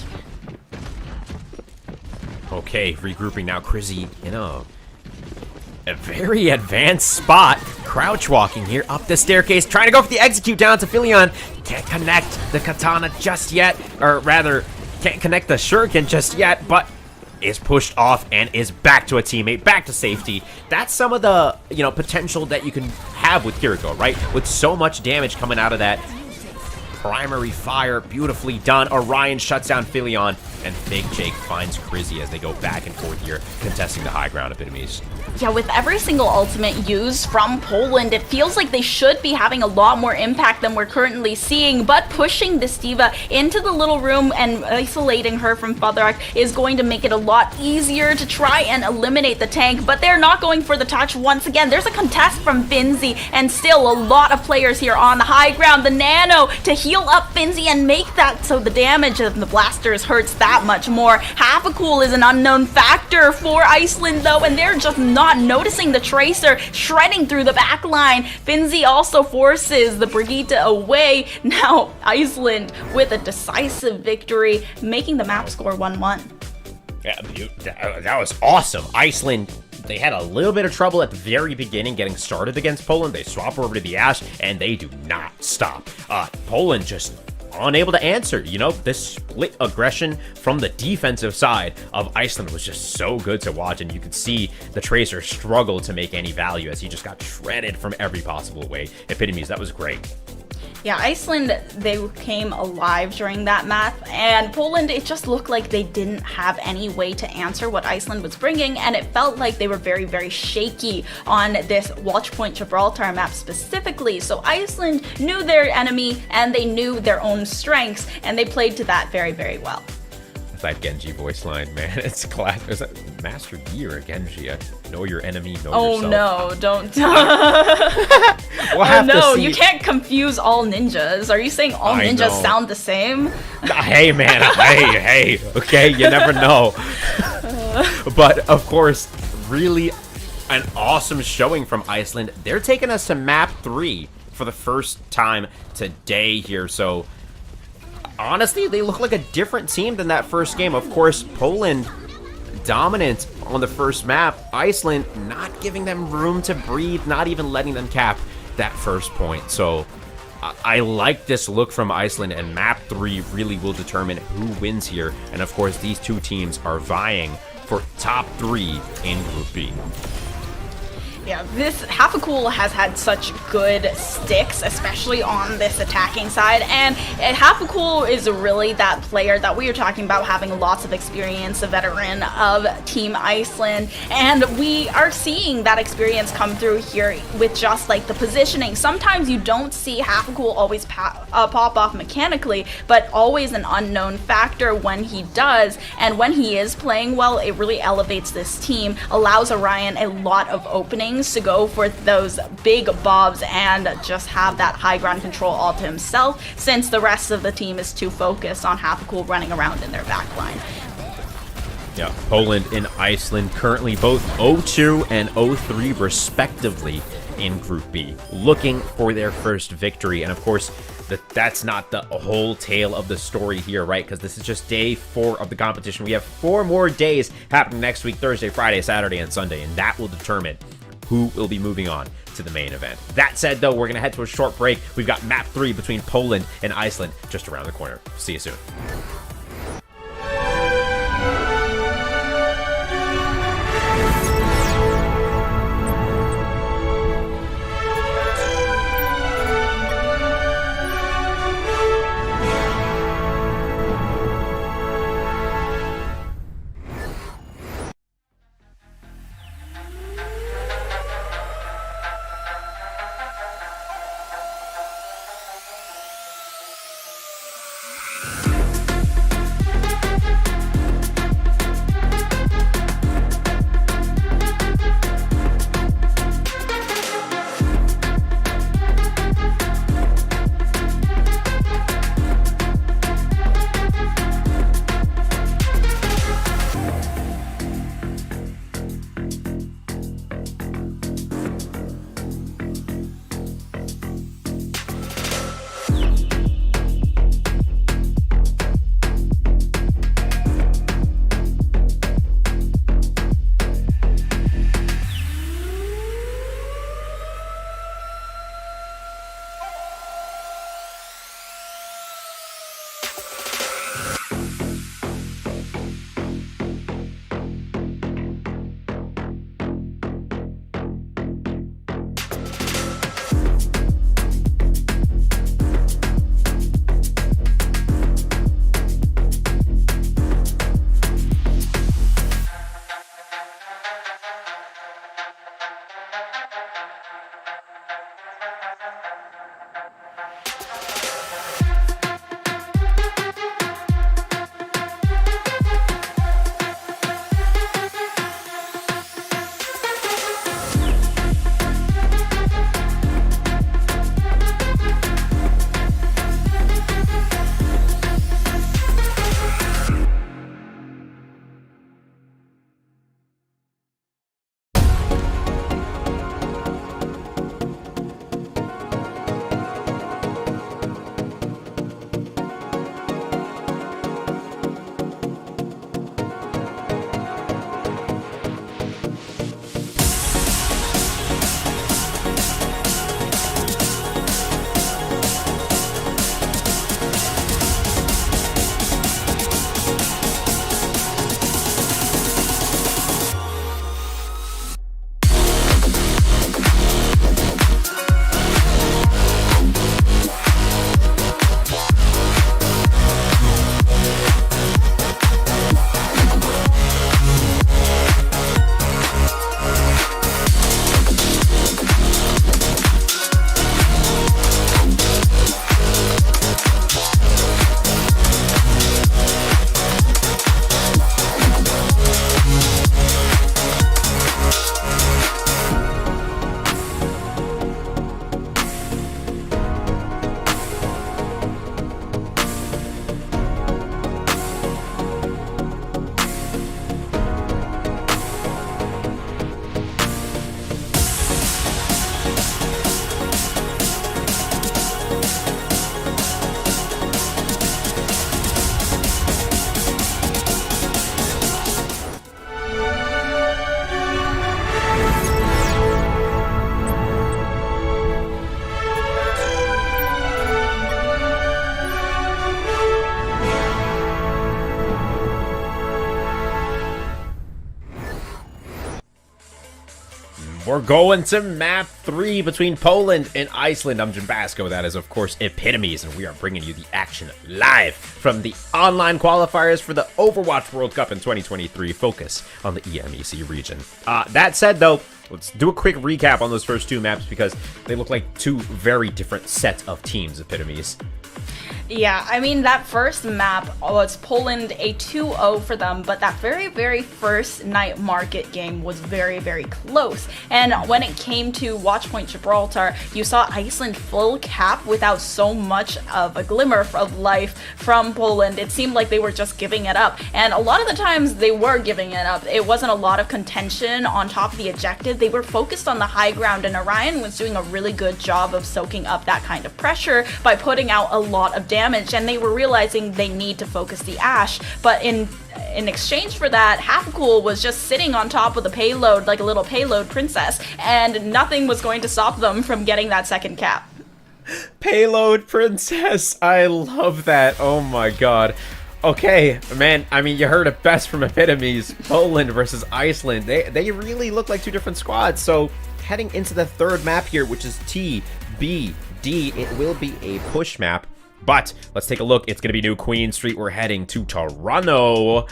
Okay, regrouping now. Crizzy in a very advanced spot. Crouch walking here up the staircase, trying to go for the execute down to Filion. Can't connect the katana just yet, or rather, can't connect the shuriken just yet, but is pushed off and is back to a teammate, back to safety. That's some of the, you know, potential that you can have with Kiriko, right? With so much damage coming out of that primary fire, beautifully done. Orion shuts down Filion, and Fake Jake finds Crizzy as they go back and forth here, contesting the high ground Epitomes. Yeah, with every single ultimate used from Poland, it feels like they should be having a lot more impact than we're currently seeing, but pushing this D.Va into the little room and isolating her from Fatherark is going to make it a lot easier to try and eliminate the tank, but they're not going for the touch once again. There's a contest from Finzi, and still a lot of players here on the high ground. The Nano to heal up Finzi and make that so the damage of the blasters hurts that much more. Hafacool is an unknown factor for Iceland, though, and they're just not noticing the Tracer shredding through the back line. Finzi also forces the Brigitte away. Now Iceland with a decisive victory, making the map score 1-1. Yeah, that was awesome. Iceland, they had a little bit of trouble at the very beginning getting started against Poland. They swap over to the Ashe, and they do not stop. Poland just unable to answer. You know, this split aggression from the defensive side of Iceland was just so good to watch, and you could see the Tracer struggle to make any value as he just got shredded from every possible way. Epitomes, that was great. Yeah, Iceland, they came alive during that map, and Poland, it just looked like they didn't have any way to answer what Iceland was bringing, and it felt like they were very, very shaky on this Watchpoint Gibraltar map specifically. So Iceland knew their enemy, and they knew their own strengths, and they played to that very, very well. That Genji voice line, man, it's classic. Is that Master Yi or Genji? Know your enemy, know yourself. Oh no, don't. We'll have to see. You can't confuse all ninjas. Are you saying all ninjas sound the same? Hey man, hey, okay, you never know. But of course, really an awesome showing from Iceland. They're taking us to map 3 for the first time today here, so honestly, they look like a different team than that first game. Of course, Poland dominant on the first map. Iceland not giving them room to breathe, not even letting them cap that first point. So I like this look from Iceland, and map 3 really will determine who wins here. And of course, these two teams are vying for top 3 in Group B. Yeah, this Hafacool has had such good sticks, especially on this attacking side, and Hafacool is really that player that we were talking about, having lots of experience, a veteran of Team Iceland, and we are seeing that experience come through here with just like the positioning. Sometimes you don't see Hafacool always pop off mechanically, but always an unknown factor when he does, and when he is playing well, it really elevates this team, allows Orion a lot of openings to go for those big bobs and just have that high ground control all to himself, since the rest of the team is too focused on Hafacool running around in their backline. Yeah, Poland and Iceland currently both 0-2 and 0-3 respectively in Group B, looking for their first victory. And of course, that's not the whole tale of the story here, right? Because this is just day 4 of the competition. We have 4 more days happening next week: Thursday, Friday, Saturday, and Sunday, and that will determine who will be moving on to the main event. That said, though, we're going to head to a short break. We've got map 3 between Poland and Iceland just around the corner. See you soon. We're going to map 3 between Poland and Iceland. I'm Jambasco. That is, of course, Epitomes, and we are bringing you the action live from the online qualifiers for the Overwatch World Cup in 2023. Focus on the EMEC region. That said, though, let's do a quick recap on those first 2 maps because they look like 2 very different sets of teams, Epitomes. Yeah, I mean, that first map was Poland a 2-0 for them, but that very first night market game was very close. And when it came to Watchpoint Gibraltar, you saw Iceland full cap without so much of a glimmer of life from Poland. It seemed like they were just giving it up. And a lot of the times they were giving it up. It wasn't a lot of contention on top of the objective. They were focused on the high ground, and Orion was doing a really good job of soaking up that kind of pressure by putting out a lot of damage, and they were realizing they need to focus the Ashe, but in exchange for that, Half-Cool was just sitting on top of the payload like a little payload princess, and nothing was going to stop them from getting that second cap. Payload princess, I love that. Oh my god. Okay, man, I mean, you heard it best from Epitomes. Poland versus Iceland, they really look like 2 different squads. So heading into the 3rd map here, which is TBD, it will be a push map. But let's take a look. It's going to be New Queen Street. We're heading to Toronto.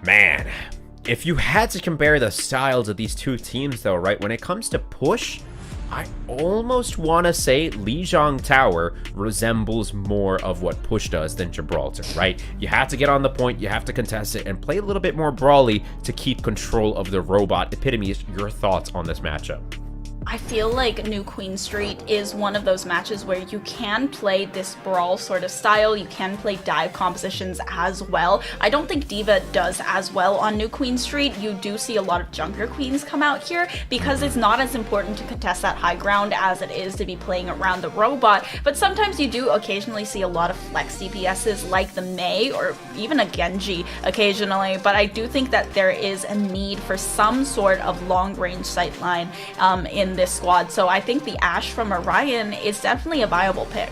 Man, if you had to compare the styles of these 2 teams, though, right, when it comes to push, I almost want to say Lijiang Tower resembles more of what push does than Gibraltar, right? You have to get on the point, you have to contest it, and play a little bit more brawly to keep control of the robot. Epitomes, your thoughts on this matchup? I feel like New Queen Street is one of those matches where you can play this brawl sort of style, you can play dive compositions as well. I don't think D.Va does as well on New Queen Street. You do see a lot of Junker Queens come out here because it's not as important to contest that high ground as it is to be playing around the robot, but sometimes you do occasionally see a lot of flex DPSs like the Mei or even a Genji occasionally, but I do think that there is a need for some sort of long-range sightline in this squad, so I think the Ashe from Orion is definitely a viable pick.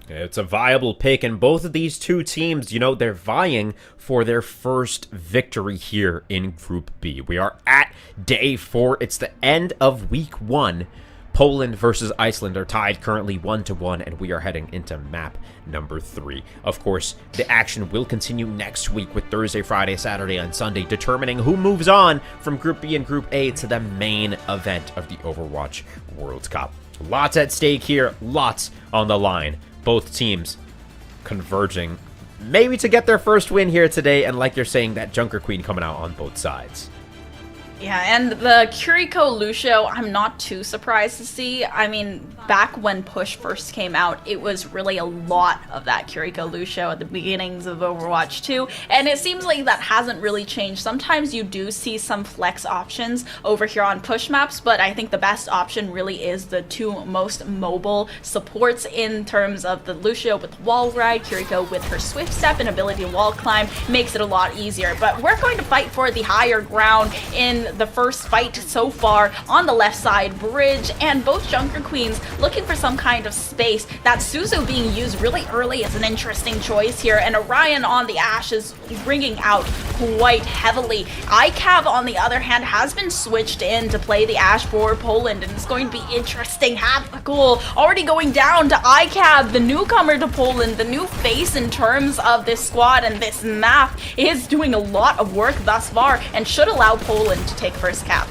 It's a viable pick, and both of these 2 teams, you know, they're vying for their first victory here in Group B. We are at day 4. It's the end of week 1. Poland versus Iceland are tied currently 1-1, and we are heading into map number 3. Of course, the action will continue next week with Thursday, Friday, Saturday, and Sunday, determining who moves on from Group B and Group A to the main event of the Overwatch World Cup. Lots at stake here, lots on the line. Both teams converging maybe to get their first win here today, and like you're saying, that Junker Queen coming out on both sides. Yeah, and the Kiriko Lucio, I'm not too surprised to see. I mean, back when Push first came out, it was really a lot of that Kiriko Lucio at the beginnings of Overwatch 2, and it seems like that hasn't really changed. Sometimes you do see some flex options over here on Push maps, but I think the best option really is the 2 most mobile supports in terms of the Lucio with wall ride, Kiriko with her swift step and ability to wall climb makes it a lot easier. But we're going to fight for the higher ground in the first fight so far on the left side bridge, and both Junker Queens looking for some kind of space. That Suzu being used really early is an interesting choice here, and Orion on the Ashe is bringing out quite heavily. ICAV on the other hand has been switched in to play the Ashe for Poland, and it's going to be interesting. Half-Cool already going down to ICAV, the newcomer to Poland, the new face in terms of this squad, and this map is doing a lot of work thus far and should allow Poland to take first cap.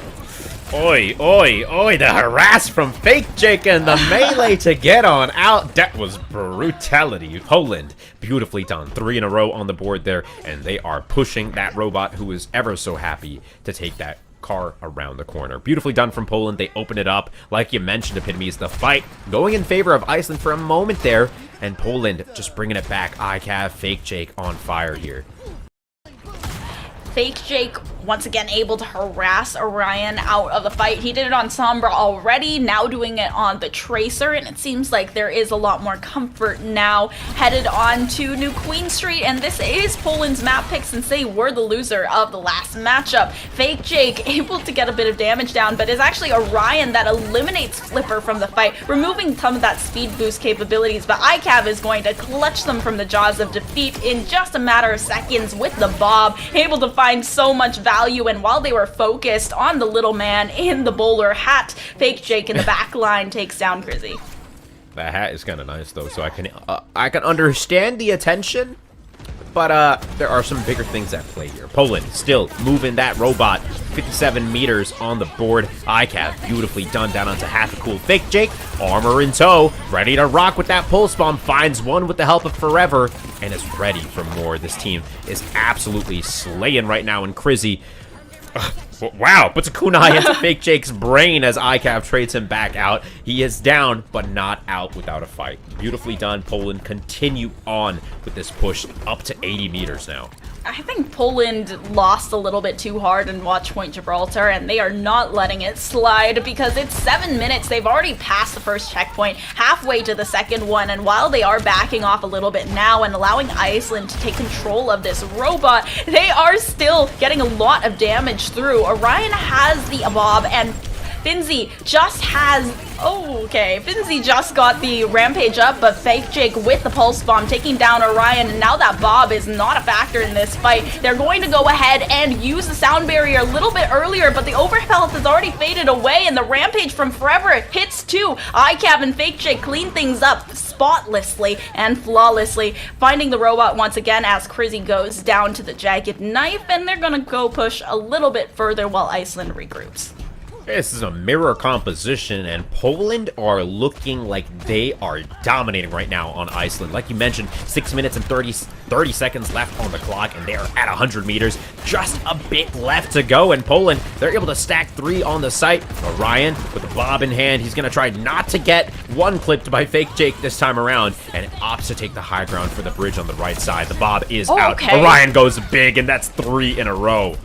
Oi, the harass from Fake Jake and the melee to get on out. That was brutality. Poland, beautifully done. 3 in a row on the board there, and they are pushing that robot who is ever so happy to take that car around the corner. Beautifully done from Poland. They open it up. Like you mentioned, Epitomes, the fight going in favor of Iceland for a moment there, and Poland just bringing it back. ICAV, Fake Jake on fire here. Fake Jake once again able to harass Orion out of the fight. He did it on Sombra already, now doing it on the Tracer, and it seems like there is a lot more comfort now headed on to New Queen Street, and this is Poland's map pick since they were the loser of the last matchup. Fake Jake able to get a bit of damage down, but it's actually Orion that eliminates Flipper from the fight, removing some of that speed boost capabilities, but ICAV is going to clutch them from the jaws of defeat in just a matter of seconds with the Bob, able to find so much value value, and while they were focused on the little man in the bowler hat, Fake Jake in the back line takes down Grizzy. That hat is kind of nice though, so I can understand the attention, but there are some bigger things at play here. Poland still moving that robot 57 meters on the board. ICAV beautifully done down onto half a cool. Fake Jake, armor in tow, ready to rock with that pulse bomb, finds one with the help of Forever, and is ready for more. This team is absolutely slaying right now, and Crizzy, wow, puts a kunai into Fake Jake's brain as ICAV trades him back out. He is down, but not out without a fight. Beautifully done. Poland continue on with this push up to 80 meters now. I think Poland lost a little bit too hard in Watch Point Gibraltar, and they are not letting it slide because it's 7 minutes. They've already passed the first checkpoint, halfway to the second one, and while they are backing off a little bit now and allowing Iceland to take control of this robot, they are still getting a lot of damage through. Orion has the Bob, and Finzi just has... Okay, Finzi just got the rampage up, but Fake Jake with the pulse bomb taking down Orion, and now that Bob is not a factor in this fight, they're going to go ahead and use the sound barrier a little bit earlier, but the overhealth has already faded away, and the rampage from Forever hits too. ICAV and Fake Jake clean things up spotlessly and flawlessly, finding the robot once again as Crizzy goes down to the jagged knife, and they're gonna go push a little bit further while Iceland regroups. This is a mirror composition, and Poland are looking like they are dominating right now on Iceland. Like you mentioned, 6 minutes and 30 seconds left on the clock, and they are at 100 meters. Just a bit left to go, and Poland, they're able to stack 3 on the site. Orion, with the Bob in hand, he's going to try not to get one clipped by Fake Jake this time around, and opts to take the high ground for the bridge on the right side. The Bob is out. Orion goes big, and that's 3 in a row.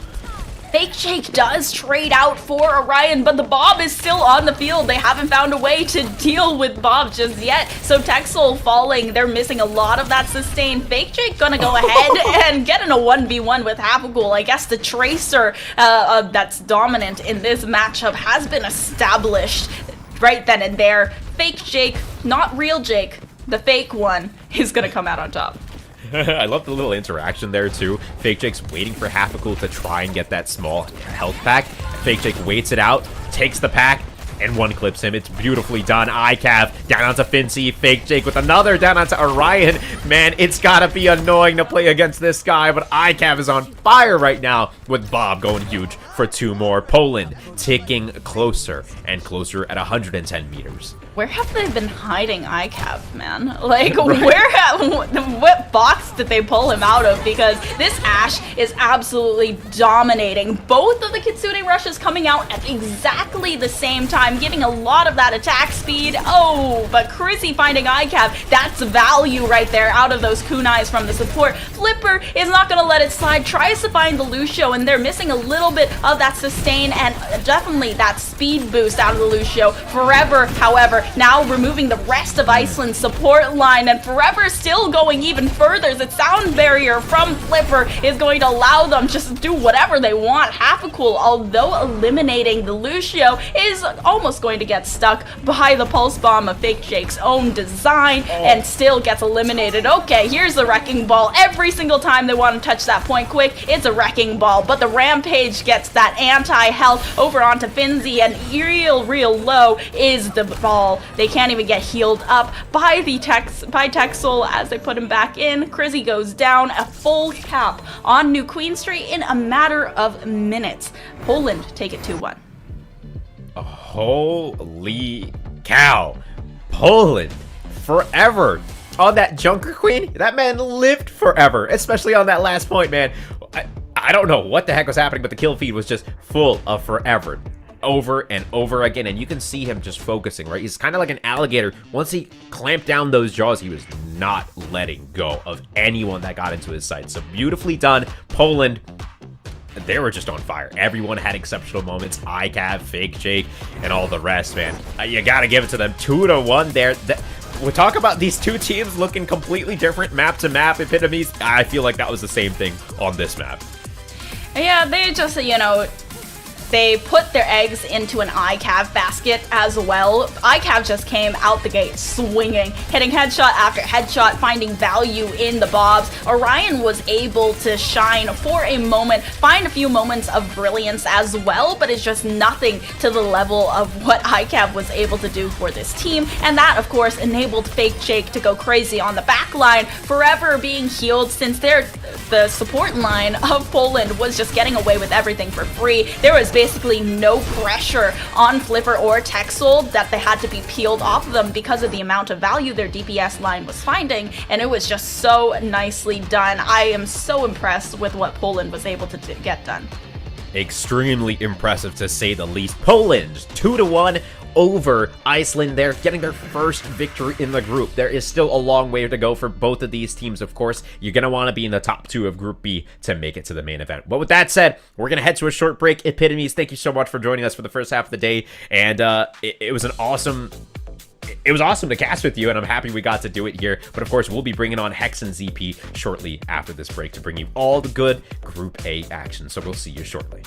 Fake Jake does trade out for Orion, but the Bob is still on the field. They haven't found a way to deal with Bob just yet. So Texel falling, they're missing a lot of that sustain. Fake Jake gonna go ahead and get in a 1v1 with Hafagul. I guess the Tracer that's dominant in this matchup has been established right then and there. Fake Jake, not real Jake, the fake one, is gonna come out on top. I love the little interaction there, too. Fake Jake's waiting for Hafagul to try and get that small health pack. Fake Jake waits it out, takes the pack, and one clips him. It's beautifully done. ICAV down onto Finzi. Fake Jake with another down onto Orion. Man, it's gotta be annoying to play against this guy, but ICAV is on fire right now with Bob going huge for 2 more. Poland ticking closer and closer at 110 meters. Where have they been hiding ICAV, man? Like, what box did they pull him out of? Because this Ashe is absolutely dominating. Both of the Kitsune rushes coming out at exactly the same time, giving a lot of that attack speed. Oh, but Crizzy finding ICAV, that's value right there out of those kunais from the support. Flipper is not going to let it slide, tries to find the Lucio, and they're missing a little bit of that sustain and definitely that speed boost out of the Lucio. Forever, however, now removing the rest of Iceland's support line, and Forever still going even further. The sound barrier from Flipper is going to allow them just to do whatever they want. Hafagul, although eliminating the Lucio, is almost going to get stuck by the pulse bomb of Fake Jake's own design and still gets eliminated. Okay, here's the wrecking ball. Every single time they want to touch that point quick, it's a wrecking ball, but the Rampage gets that anti-health over onto Finzi, and real low is the ball. They can't even get healed up by Texel as they put him back in. Crizzy goes down, a full cap on New Queen Street in a matter of minutes. Poland take it 2-1. Holy cow. Poland forever on that Junker Queen. That man lived forever, especially on that last point, man. I don't know what the heck was happening, but the kill feed was just full of forever. Over and over again, and you can see him just focusing, right? He's kind of like an alligator. Once he clamped down those jaws, he was not letting go of anyone that got into his sight. So beautifully done. Poland, they were just on fire. Everyone had exceptional moments. ICAV, Fake Jake, and all the rest, man. You gotta give it to them. 2-1 there. We talk about these two teams looking completely different, map to map epitomes. I feel like that was the same thing on this map. Yeah, they just, They put their eggs into an ICAV basket as well. ICAV just came out the gate swinging, hitting headshot after headshot, finding value in the bobs. Orion was able to shine for a moment, find a few moments of brilliance as well, but it's just nothing to the level of what ICAV was able to do for this team. And that, of course, enabled Fake Jake to go crazy on the back line, forever being healed since the support line of Poland was just getting away with everything for free. There was basically no pressure on Flipper or Texel that they had to be peeled off of them because of the amount of value their DPS line was finding, and it was just so nicely done. I am so impressed with what Poland was able to get done. Extremely impressive, to say the least. Poland 2-1 over Iceland there, getting their first victory in the group. There is still a long way to go for both of these teams, of course. You're going to want to be in the top 2 of Group B to make it to the main event. But with that said, we're going to head to a short break. Epitomes, thank you so much for joining us for the first half of the day. And it was awesome to cast with you, and I'm happy we got to do it here. But of course, we'll be bringing on Hex and ZP shortly after this break to bring you all the good Group A action. So we'll see you shortly.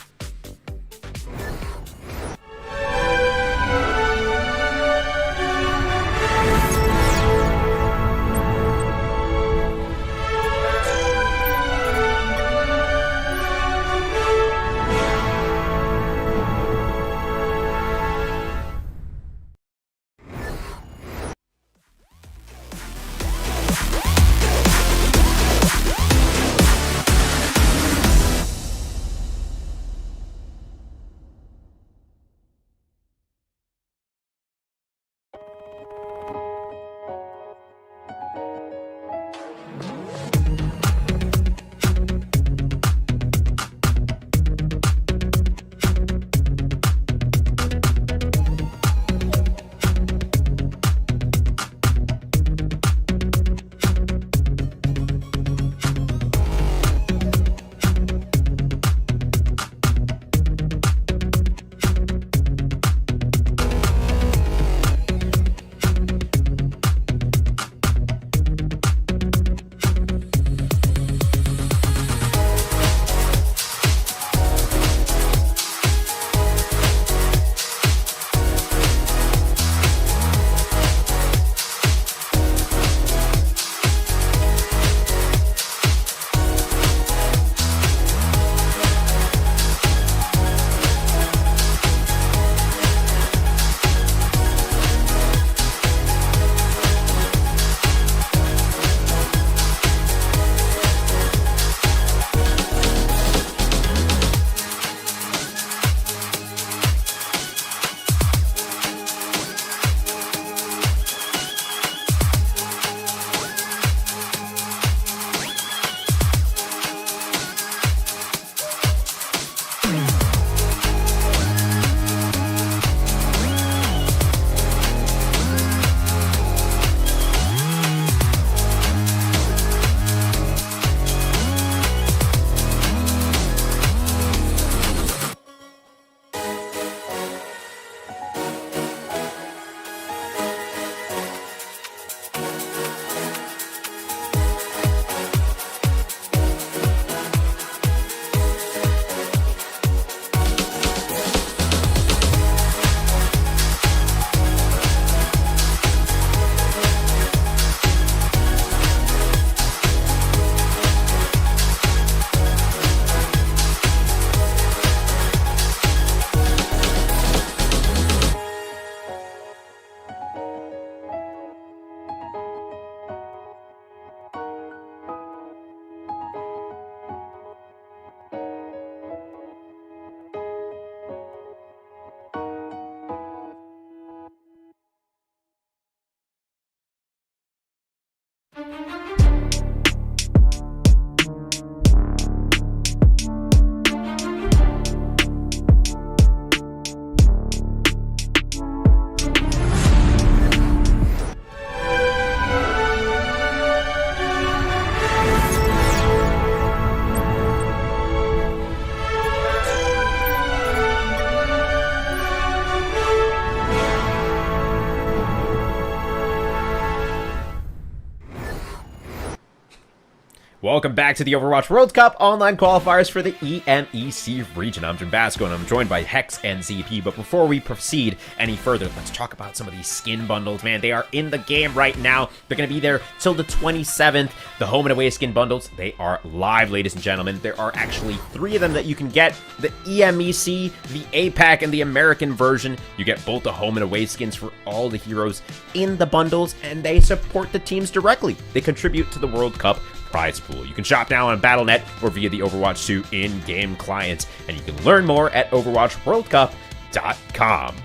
Welcome back to the Overwatch World Cup online qualifiers for the EMEC region. I'm Jim Basco, and I'm joined by Hex and ZP. But before we proceed any further, let's talk about some of these skin bundles. Man, they are in the game right now. They're going to be there till the 27th. The home and away skin bundles, they are live, ladies and gentlemen. There are actually 3 of them that you can get. The EMEC, the APAC, and the American version. You get both the home and away skins for all the heroes in the bundles, and they support the teams directly. They contribute to the World Cup prize pool. You can shop now on Battle.net or via the Overwatch 2 in-game clients, and you can learn more at overwatchworldcup.com.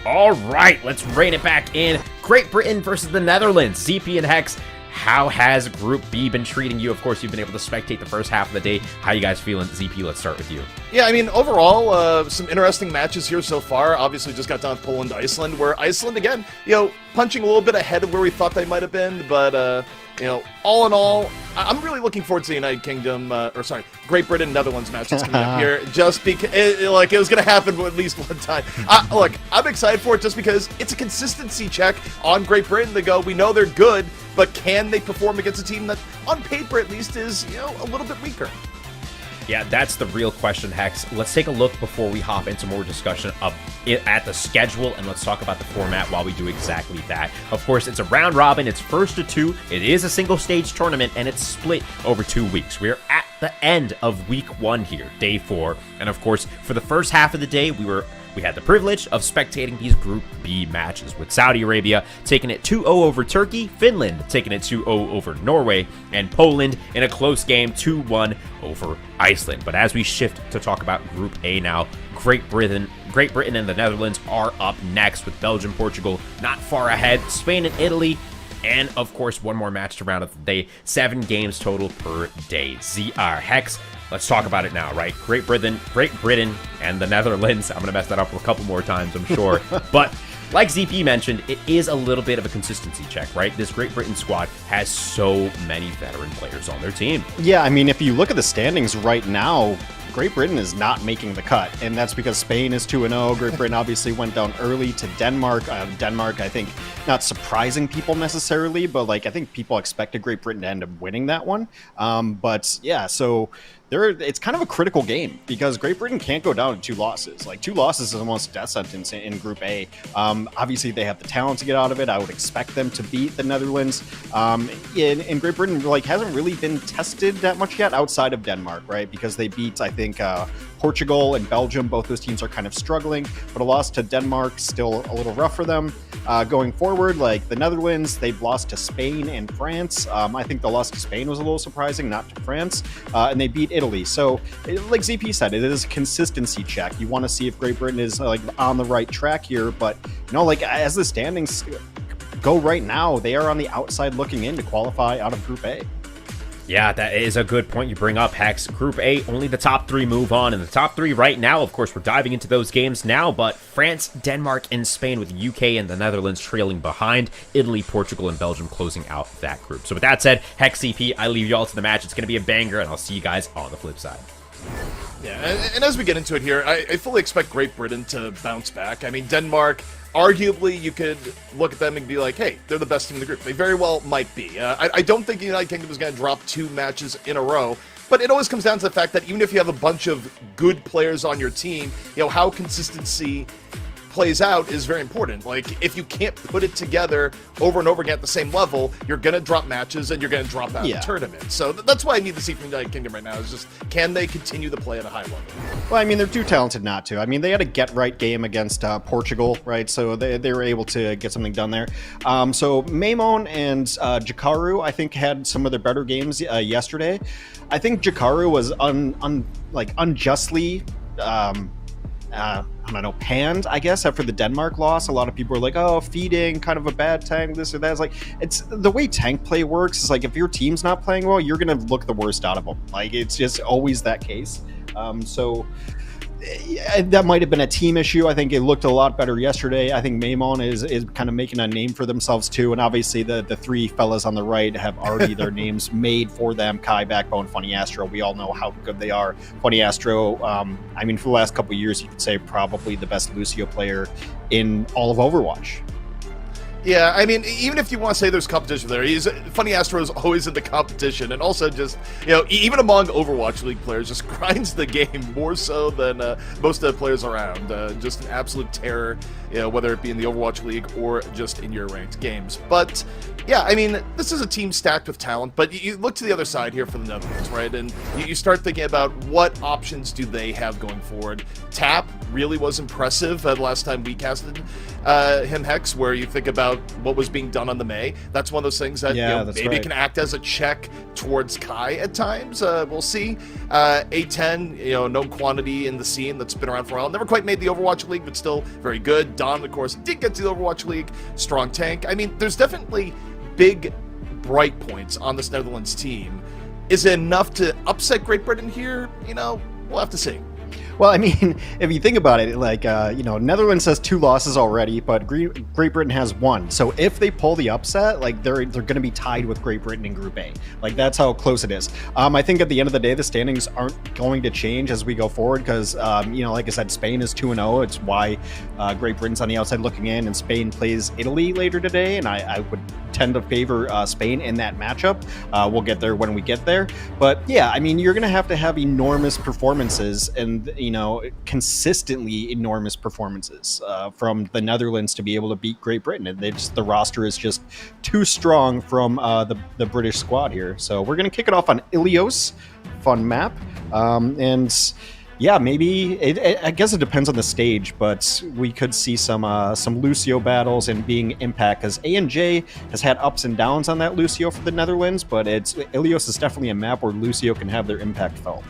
All right, let's rein it back in. Great Britain versus the Netherlands. ZP and Hex, how has Group B been treating you? Of course, you've been able to spectate the first half of the day. How you guys feeling? ZP, let's start with you. Yeah, I mean, overall, some interesting matches here so far. Obviously, just got done with Poland, Iceland, where Iceland, again, punching a little bit ahead of where we thought they might have been, but, all in all, I'm really looking forward to the United Kingdom, Great Britain, Netherlands match that's coming up here, just because, it was going to happen at least one time. Look, I'm excited for it just because it's a consistency check on Great Britain to go, we know they're good, but can they perform against a team that, on paper at least, is, a little bit weaker? Yeah, that's the real question, Hex. Let's take a look before we hop into more discussion of it at the schedule, and let's talk about the format while we do exactly that. Of course, it's a round robin. It's first to 2. It is a single stage tournament, and it's split over 2 weeks. We're at the end of week 1 here, day 4. And of course, for the first half of the day, we had the privilege of spectating these Group B matches, with Saudi Arabia taking it 2-0 over Turkey, Finland taking it 2-0 over Norway, and Poland in a close game 2-1 over Iceland. But as we shift to talk about Group A now, Great Britain and the Netherlands are up next, with Belgium, Portugal not far ahead, Spain and Italy, and of course one more match to round out the day. 7 games total per day. Hex, let's talk about it now, right? Great Britain, and the Netherlands. I'm going to mess that up a couple more times, I'm sure. But like ZP mentioned, it is a little bit of a consistency check, right? This Great Britain squad has so many veteran players on their team. Yeah, I mean, if you look at the standings right now, Great Britain is not making the cut, and that's because Spain is 2-0. Great Britain obviously went down early to Denmark. Denmark, I think, not surprising people necessarily, but I think people expected Great Britain to end up winning that one. But yeah, so it's kind of a critical game because Great Britain can't go down to 2 losses. 2 losses is almost a death sentence in Group A. Obviously, they have the talent to get out of it. I would expect them to beat the Netherlands. And Great Britain hasn't really been tested that much yet outside of Denmark, right? Because they beat, I think, Portugal and Belgium. Both those teams are kind of struggling, but a loss to Denmark still a little rough for them. Going forward, the Netherlands, they've lost to Spain and France. I think the loss to Spain was a little surprising, not to France. And they beat Italy. So, like ZP said, it is a consistency check. You want to see if Great Britain is on the right track here. But, as the standings go right now, they are on the outside looking in to qualify out of Group A. Yeah, that is a good point you bring up, Hex. Group A, only the top 3 move on, and the top 3 right now, of course, we're diving into those games now, but France, Denmark, and Spain, with the UK and the Netherlands trailing behind, Italy, Portugal, and Belgium closing out that group. So with that said, Hex, CP, I leave you all to the match. It's going to be a banger, and I'll see you guys on the flip side. Yeah, and as we get into it here, I fully expect Great Britain to bounce back. I mean, Denmark, arguably, you could look at them and be like, hey, they're the best team in the group. They very well might be. I don't think the United Kingdom is going to drop 2 matches in a row, but it always comes down to the fact that even if you have a bunch of good players on your team, how consistency plays out is very important. If you can't put it together over and over again at the same level, you're going to drop matches and you're going to drop out of the tournament. So that's why I need to see from the United Kingdom right now is just, can they continue to play at a high level? Well, I mean, they're too talented not to. I mean, they had a get-right game against Portugal, right? So they were able to get something done there. So Maimon and Jakaru, I think, had some of their better games yesterday. I think Jakaru was unjustly panned, I guess, after the Denmark loss. A lot of people were like, oh, feeding, kind of a bad tank, this or that. It's the way tank play works is if your team's not playing well, you're going to look the worst out of them. It's just always that case. So that might have been a team issue. I think it looked a lot better yesterday. I think Maimon is kind of making a name for themselves too, and obviously the 3 fellas on the right have already their names made for them. Kai, Backbone, Funny Astro. We all know how good they are. Funny Astro, I mean, for the last couple of years, you could say probably the best Lucio player in all of Overwatch. Yeah, I mean, even if you want to say there's competition there, Funny Astro is always in the competition, and also just, even among Overwatch League players, just grinds the game more so than most of the players around. Just an absolute terror, whether it be in the Overwatch League or just in your ranked games. But yeah, I mean, this is a team stacked with talent, but you look to the other side here for the Netherlands, right? And you start thinking about what options do they have going forward. Tap really was impressive the last time we casted him, Hex, where you think about what was being done on the May. That's one of those things that maybe can act as a check towards Kai at times. We'll see. A10, known quantity in the scene that's been around for a while. Never quite made the Overwatch League, but still very good. Don, of course, did get to the Overwatch League. Strong tank. I mean, there's definitely big bright points on this Netherlands team. Is it enough to upset Great Britain here? We'll have to see. Well, I mean, if you think about it, like, Netherlands has 2 losses already, but Great Britain has 1. So if they pull the upset, like, they're going to be tied with Great Britain in Group A. Like, that's how close it is. I think at the end of the day, the standings aren't going to change as we go forward because, like I said, Spain is 2-0. It's why Great Britain's on the outside looking in, and Spain plays Italy later today, and I would tend to favor Spain in that matchup. We'll get there when we get there. But, yeah, I mean, you're going to have enormous performances and, consistently enormous performances from the Netherlands to be able to beat Great Britain. And the roster is just too strong from the British squad here. So we're going to kick it off on Ilios, fun map. And yeah, maybe I guess it depends on the stage, but we could see some Lucio battles and being Impact, because ANJ has had ups and downs on that Lucio for the Netherlands, but Ilios is definitely a map where Lucio can have their impact felt.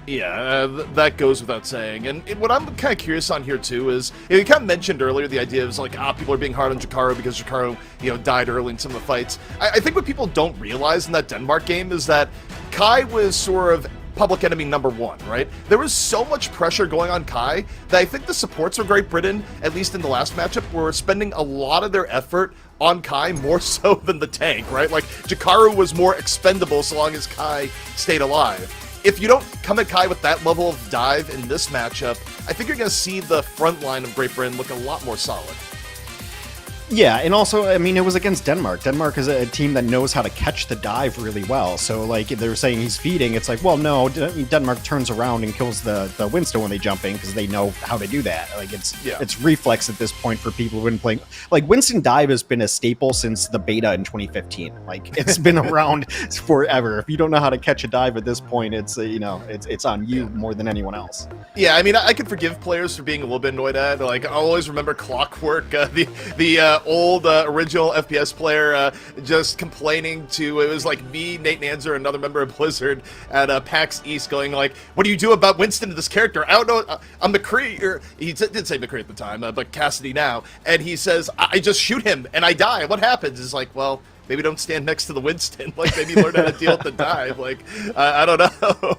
Yeah, that goes without saying. And what I'm kind of curious on here, too, is, you kind of mentioned earlier the idea of, like, people are being hard on Jakaru because Jakaru, died early in some of the fights. I think what people don't realize in that Denmark game is that Kai was sort of public enemy number 1, right? There was so much pressure going on Kai that I think the supports of Great Britain, at least in the last matchup, were spending a lot of their effort on Kai more so than the tank, right? Like, Jakaru was more expendable so long as Kai stayed alive. If you don't come at Kai with that level of dive in this matchup, I think you're going to see the front line of Great Britain look a lot more solid. Yeah, and also, I mean, it was against Denmark. Denmark is a team that knows how to catch the dive really well. So, like, if they're saying he's feeding, it's like, well, no, Denmark turns around and kills the Winston when they jump in because they know how to do that. Like, it's reflex at this point for people who've been playing. Like, Winston dive has been a staple since the beta in 2015. Like, it's been around forever. If you don't know how to catch a dive at this point, it's on you more than anyone else. Yeah, I mean, I could forgive players for being a little bit annoyed at it. Like, I'll always remember Clockwork, the old original FPS player just complaining to, it was like me, Nate Nanzer, another member of Blizzard at PAX East going like, what do you do about Winston, this character? I don't know, I'm McCree, or he did say McCree at the time, but Cassidy now, and he says, I just shoot him and I die. What happens? It's like, well, maybe don't stand next to the Winston. Like, maybe learn how to deal with the dive. Like, I don't know.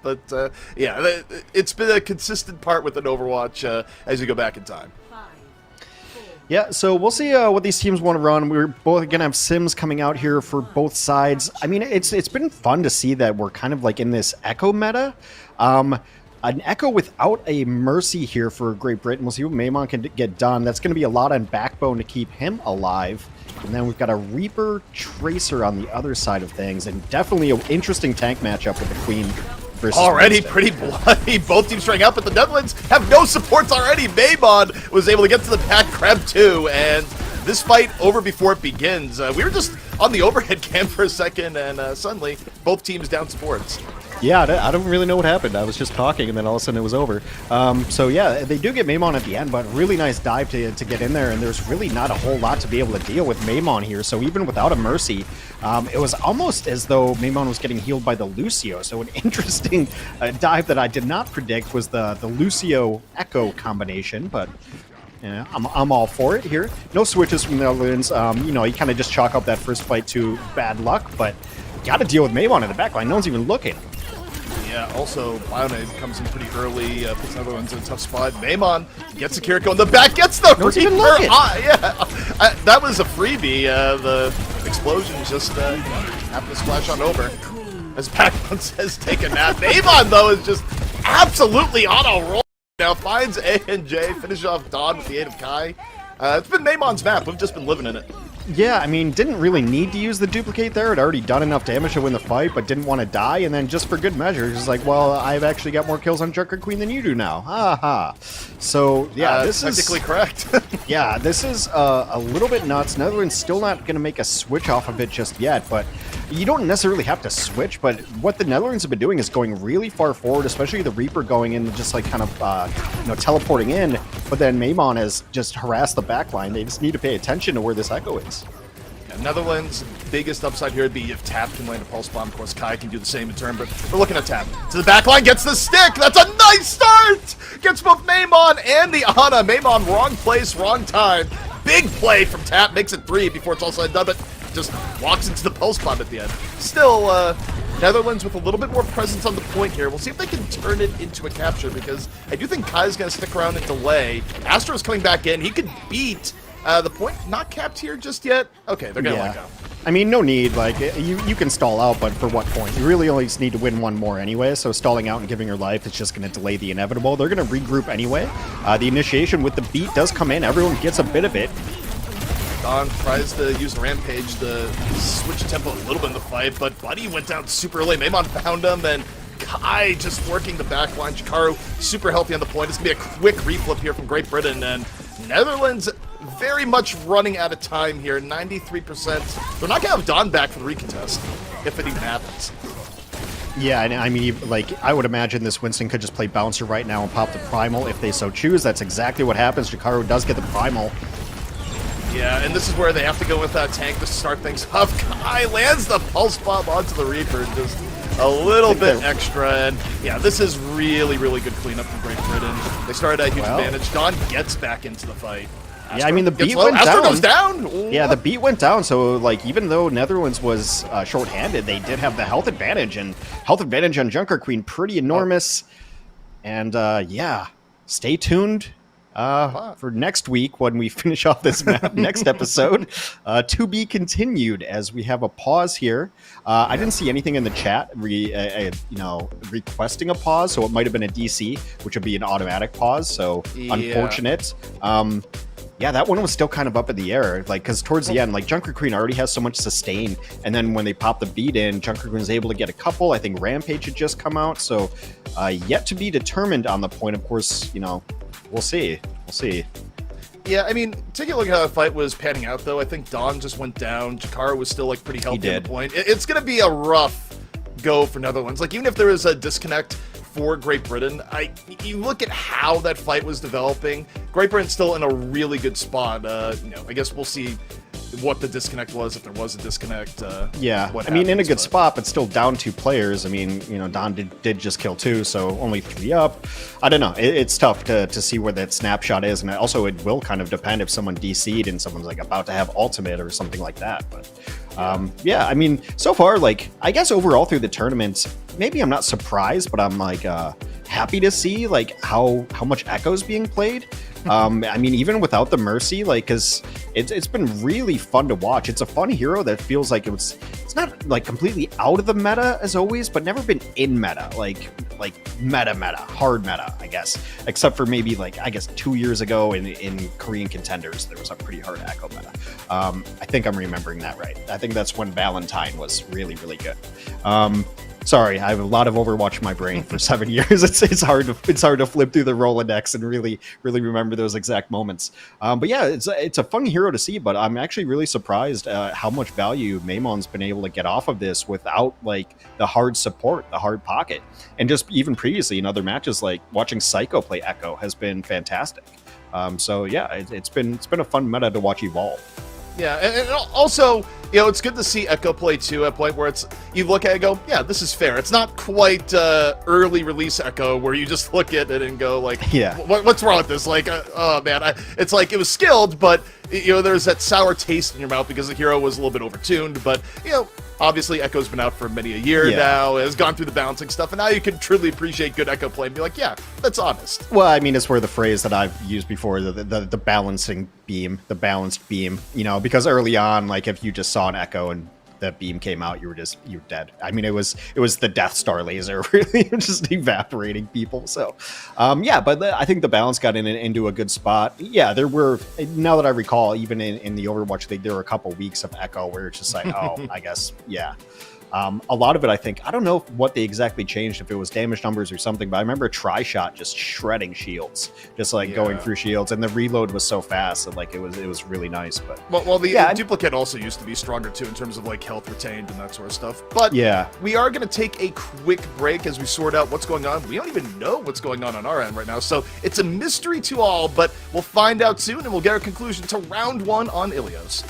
But, yeah, it's been a consistent part with an Overwatch as you go back in time. Yeah, so we'll see what these teams want to run. We're both going to have sims coming out here for both sides. I mean, it's been fun to see that we're kind of like in this Echo meta. An Echo without a Mercy here for Great Britain. We'll see what Maymon can get done. That's going to be a lot on Backbone to keep him alive. And then we've got a Reaper Tracer on the other side of things. And definitely an interesting tank matchup with the Queen versus already Winston. Pretty bloody. Both teams trying out, but the Netherlands have no supports already. Maymon was able to get to the pack, grab 2, and this fight over before it begins. We were just on the overhead cam for a second, and suddenly both teams down supports. Yeah, I don't really know what happened. I was just talking, and then all of a sudden it was over. So yeah, they do get Maymon at the end, but really nice dive to get in there, and there's really not a whole lot to be able to deal with Maymon here. So even without a Mercy, it was almost as though Maymon was getting healed by the Lucio. So an interesting dive that I did not predict was the Lucio Echo combination, but yeah, I'm all for it here. No switches from the Netherlands. You kind of just chalk up that first fight to bad luck, but got to deal with Maymon in the backline. No one's even looking. Yeah, also, Bionade comes in pretty early, puts the other ones in a tough spot. Maymon gets the Kiriko in the back, gets the Reaper! Yeah, that was a freebie. The explosion just happened to splash on over. As Backbone says, take a nap. Maymon, though, is just absolutely on a roll. Now finds A and J, finish off Dawn with the aid of Kai. It's been Maymon's map. We've just been living in it. Yeah, I mean, didn't really need to use the duplicate there. It already done enough damage to win the fight, but didn't want to die. And then just for good measure, it's like, well, I've actually got more kills on Junker Queen than you do now. Ha ha. So, yeah, this is... technically correct. Yeah, this is a little bit nuts. Netherlands still not going to make a switch off of it just yet, but you don't necessarily have to switch. But what the Netherlands have been doing is going really far forward, especially the Reaper going in and just like kind of, teleporting in. But then Maimon has just harassed the backline. They just need to pay attention to where this Echo is. Netherlands' biggest upside here would be if Tap can land a pulse bomb. Of course, Kai can do the same in turn, but we're looking at Tap. To the backline, gets the stick! That's a nice start! Gets both Maimon and the Ana. Maimon, wrong place, wrong time. Big play from Tap, makes it 3 before it's all said and done, but just walks into the pulse bomb at the end. Still, Netherlands with a little bit more presence on the point here. We'll see if they can turn it into a capture, because I do think Kai's going to stick around and delay. Astro's coming back in. He could beat... the point not capped here just yet. Okay, they're gonna let go. I mean, no need. Like, you can stall out, but for what point? You really only just need to win one more anyway, so stalling out and giving her life is just going to delay the inevitable. They're going to regroup anyway. The initiation with the beat does come in. Everyone gets a bit of it. Dawn tries to use Rampage to switch tempo a little bit in the fight, but Buddy went down super early. Maimon found him, and Kai just working the back line. Chikaru super healthy on the point. It's going to be a quick reflip here from Great Britain, and Netherlands very much running out of time here. 93%. They're not going to have Dawn back for the recontest, if it even happens. Yeah, and I mean, like, I would imagine this Winston could just play Bouncer right now and pop the Primal if they so choose. That's exactly what happens. Chikaru does get the Primal. Yeah, and this is where they have to go with that tank to start things off. Kai lands the Pulse Bomb onto the Reaper, just a little bit extra, and yeah, this is really, really good cleanup from Great Britain. They started at a huge advantage. Dawn gets back into the fight. Astro, yeah, I mean, the beat went Astro down. Goes down. Yeah, the beat went down, so, like, even though Netherlands was short-handed, they did have the health advantage, and health advantage on Junker Queen pretty enormous. And, yeah, stay tuned for next week when we finish off this map, next episode. To be continued, as we have a pause here. I didn't see anything in the chat requesting a pause, so it might have been a DC, which would be an automatic pause, so unfortunate. Yeah, that one was still kind of up in the air, like, because towards the end, like, Junker Queen already has so much sustain, and then when they pop the beat in, Junker Queen was able to get a couple. I think Rampage had just come out, so yet to be determined on the point. Of course, we'll see. We'll see. Yeah, I mean, taking a look at how the fight was panning out, though, I think Dawn just went down. Chikaru was still, like, pretty healthy at the point. It's going to be a rough go for Netherlands. Like, even if there is a disconnect for Great Britain, you look at how that fight was developing, Great Britain's still in a really good spot. I guess we'll see what the disconnect was, if there was a disconnect. Yeah, I mean, in a good spot, but still down 2 players. I mean, Don did just kill 2, so only 3 up. I don't know. It's tough to see where that snapshot is, and also it will kind of depend if someone DC'd and someone's like about to have ultimate or something like that. But yeah, I mean, so far, like, I guess overall through the tournament, maybe I'm not surprised, but I'm like happy to see like how much Echo's being played. I mean, even without the Mercy, like, because it's been really fun to watch. It's a fun hero that feels like it's not like completely out of the meta as always, but never been in meta, like meta, hard meta, I guess, except for maybe like, I guess 2 years ago in Korean Contenders, there was a pretty hard Echo meta. I think I'm remembering that right. I think that's when Valentine was really, really good. Sorry, I have a lot of Overwatch in my brain for 7 years. It's hard to flip through the Rolodex and really remember those exact moments. But yeah, it's a fun hero to see. But I'm actually really surprised how much value Maimon's been able to get off of this without like the hard support, the hard pocket, and just even previously in other matches, like watching Psycho play Echo has been fantastic. So yeah, it's been a fun meta to watch evolve. Yeah, and also, it's good to see Echo play too at a point where you look at it and go, yeah, this is fair. It's not quite early release Echo where you just look at it and go like, yeah, what's wrong with this? Like, oh man, it's like it was skilled, but there's that sour taste in your mouth because the hero was a little bit overtuned. But obviously Echo's been out for many a year now, has gone through the balancing stuff, and now you can truly appreciate good Echo play and be like, yeah, that's honest. Well, I mean, it's where the phrase that I've used before, the balancing beam, the balanced beam, because early on, like if you just saw an Echo and the beam came out, you're dead. I mean, it was the Death Star laser, really, just evaporating people. So, yeah, but I think the balance got into a good spot. Yeah, there were, now that I recall, even in the Overwatch League, there were a couple weeks of Echo where it's just like, oh, I guess, yeah. A lot of it, I think, I don't know what they exactly changed, if it was damage numbers or something, but I remember Tri-Shot just shredding shields, just like going through shields, and the reload was so fast that like it was really nice. But well, the duplicate also used to be stronger too in terms of like health retained and that sort of stuff. But yeah, we are going to take a quick break as we sort out what's going on. We don't even know what's going on our end right now, so it's a mystery to all, but we'll find out soon, and we'll get our conclusion to round 1 on Ilios.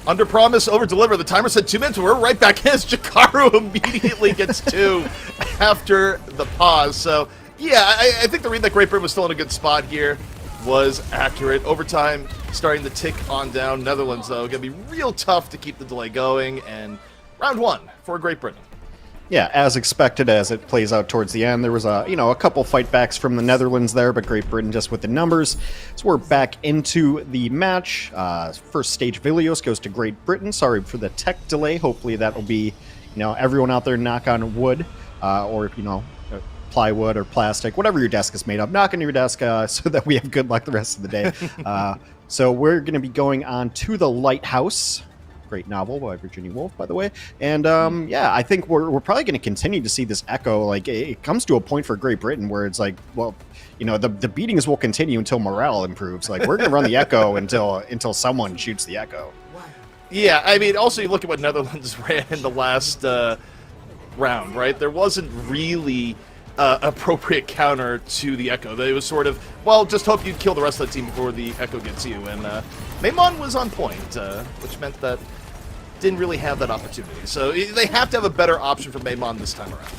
Under promise, over deliver. The timer said 2 minutes. We're right back in as Jakaru immediately gets 2 after the pause. So, yeah, I think the read that Great Britain was still in a good spot here was accurate. Overtime starting to tick on down. Netherlands, though, going to be real tough to keep the delay going. And round 1 for Great Britain. Yeah, as expected, as it plays out towards the end, there was a couple fight backs from the Netherlands there, but Great Britain just with the numbers. So we're back into the match. First stage Vilios goes to Great Britain. Sorry for the tech delay. Hopefully that will be, everyone out there knock on wood, or plywood or plastic, whatever your desk is made of. Knock on your desk so that we have good luck the rest of the day. So we're going to be going on to the lighthouse. great novel by Virginia Woolf, by the way. And yeah, I think we're probably going to continue to see this echo. Like, it comes to a point for Great Britain where it's like, well, you know, the beatings will continue until morale improves. Like, we're going to run the echo until someone shoots the echo. Yeah, I mean, also you look at what Netherlands ran in the last round, right? There wasn't really appropriate counter to the echo. It was sort of, well, just hope you kill the rest of the team before the echo gets you. And Maimon was on point, which meant that didn't really have that opportunity. So they have to have a better option for Maimon this time around.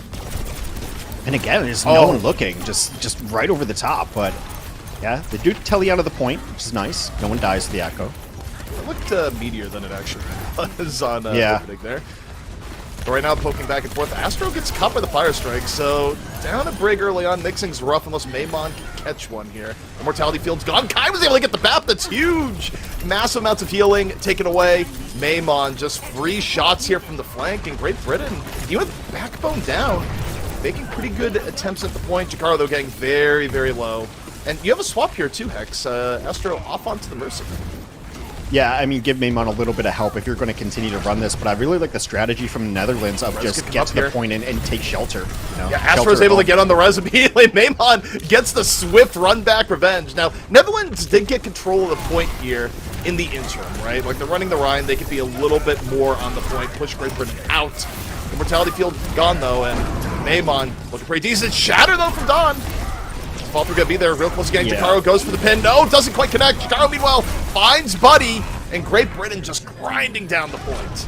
And again, there's no one looking, just right over the top. But yeah, they do telly out of the point, which is nice. No one dies to the echo. It looked meatier than it actually was on opening there. But right now, poking back and forth. Astro gets caught by the Fire Strike, so down a Brig early on. Mixing's rough unless Maimon can catch one here. The Mortality Field's gone. Kai was able to get the BAP. That's huge. Massive amounts of healing taken away. Maimon just free shots here from the flank. And Great Britain, even with Backbone down, making pretty good attempts at the point. Jakaro, though, getting very, very low. And you have a swap here, too, Hex. Astro off onto the Mercy. Yeah, I mean, give Maimon a little bit of help if you're going to continue to run this, but I really like the strategy from the Netherlands of just get to the point and take shelter. You know, yeah, Astro's able to get on the res immediately. Maimon gets the swift run-back revenge. Now, Netherlands did get control of the point here in the interim, right? Like, they're running the Rhine. They could be a little bit more on the point, push Great Britain out. The Mortality Field gone, though, and Maimon looking pretty decent. Shatter, though, from Dawn. Falter gonna be there, real close again. Yeah. Jakaro goes for the pin. No, doesn't quite connect. Jakaro, meanwhile, finds Buddy, and Great Britain just grinding down the point.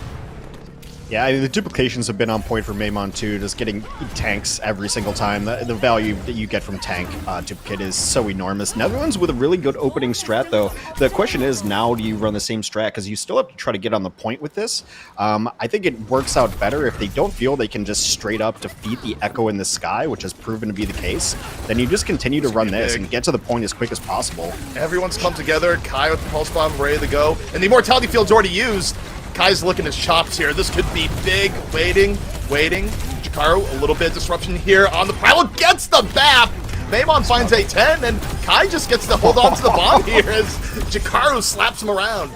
Yeah, I mean, the duplications have been on point for Maimon too, just getting tanks every single time. The value that you get from tank duplicate is so enormous. Netherlands with a really good opening strat, though. The question is, now do you run the same strat? Because you still have to try to get on the point with this. I think it works out better if they don't feel they can just straight up defeat the Echo in the sky, which has proven to be the case. Then you just continue to run this and get to the point as quick as possible. Everyone's come together. Kai with the Pulse Bomb ready to go. And the Immortality Field's already used. Kai's looking his chops here. This could be big. Waiting. Jakaro, a little bit of disruption here on the pilot. Gets the BAP. Maimon finds a 10, and Kai just gets to hold on to the bomb here as Jakaro slaps him around.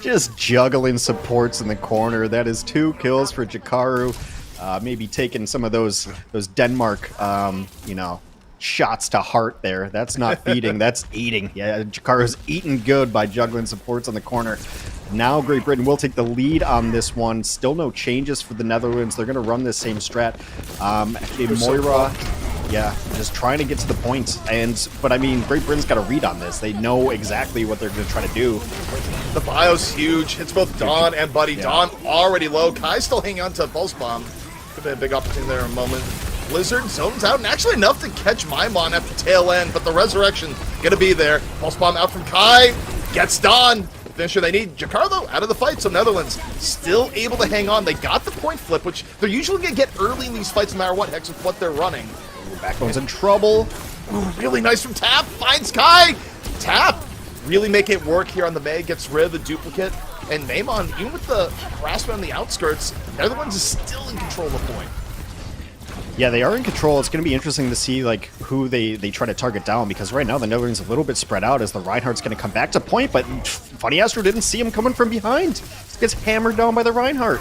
Just juggling supports in the corner. That is 2 kills for Jakaro. Maybe taking some of those Denmark, you know, shots to heart there. That's not feeding, that's eating. Yeah, Jakaro's eating good by juggling supports on the corner. Now Great Britain will take the lead on this one. Still no changes for the Netherlands. They're going to run this same strat. Moira, yeah, just trying to get to the point. But I mean, Great Britain's got a read on this. They know exactly what they're going to try to do. The bio's huge. Hits both Dawn and Buddy. Yeah. Dawn already low. Kai's still hanging on to a Pulse Bomb. Could be a big opportunity there in a moment. Blizzard zones out, and actually enough to catch Maimon at the tail end, but the Resurrection gonna be there. Pulse Bomb out from Kai. Gets Dawn. Finisher they need. Jakaro, though, out of the fight, so Netherlands still able to hang on. They got the point flip, which they're usually going to get early in these fights no matter what, Hex, with what they're running. Backbone's in trouble. Ooh, really nice from Tap. Finds Kai. Tap really make it work here on the May. Gets rid of the duplicate. And Maimon, even with the harassment on the outskirts, Netherlands is still in control of the point. Yeah, they are in control. It's going to be interesting to see like who they try to target down, because right now the Netherlands are a little bit spread out as the Reinhardt's going to come back to point, but Funny Astro didn't see him coming from behind. He gets hammered down by the Reinhardt.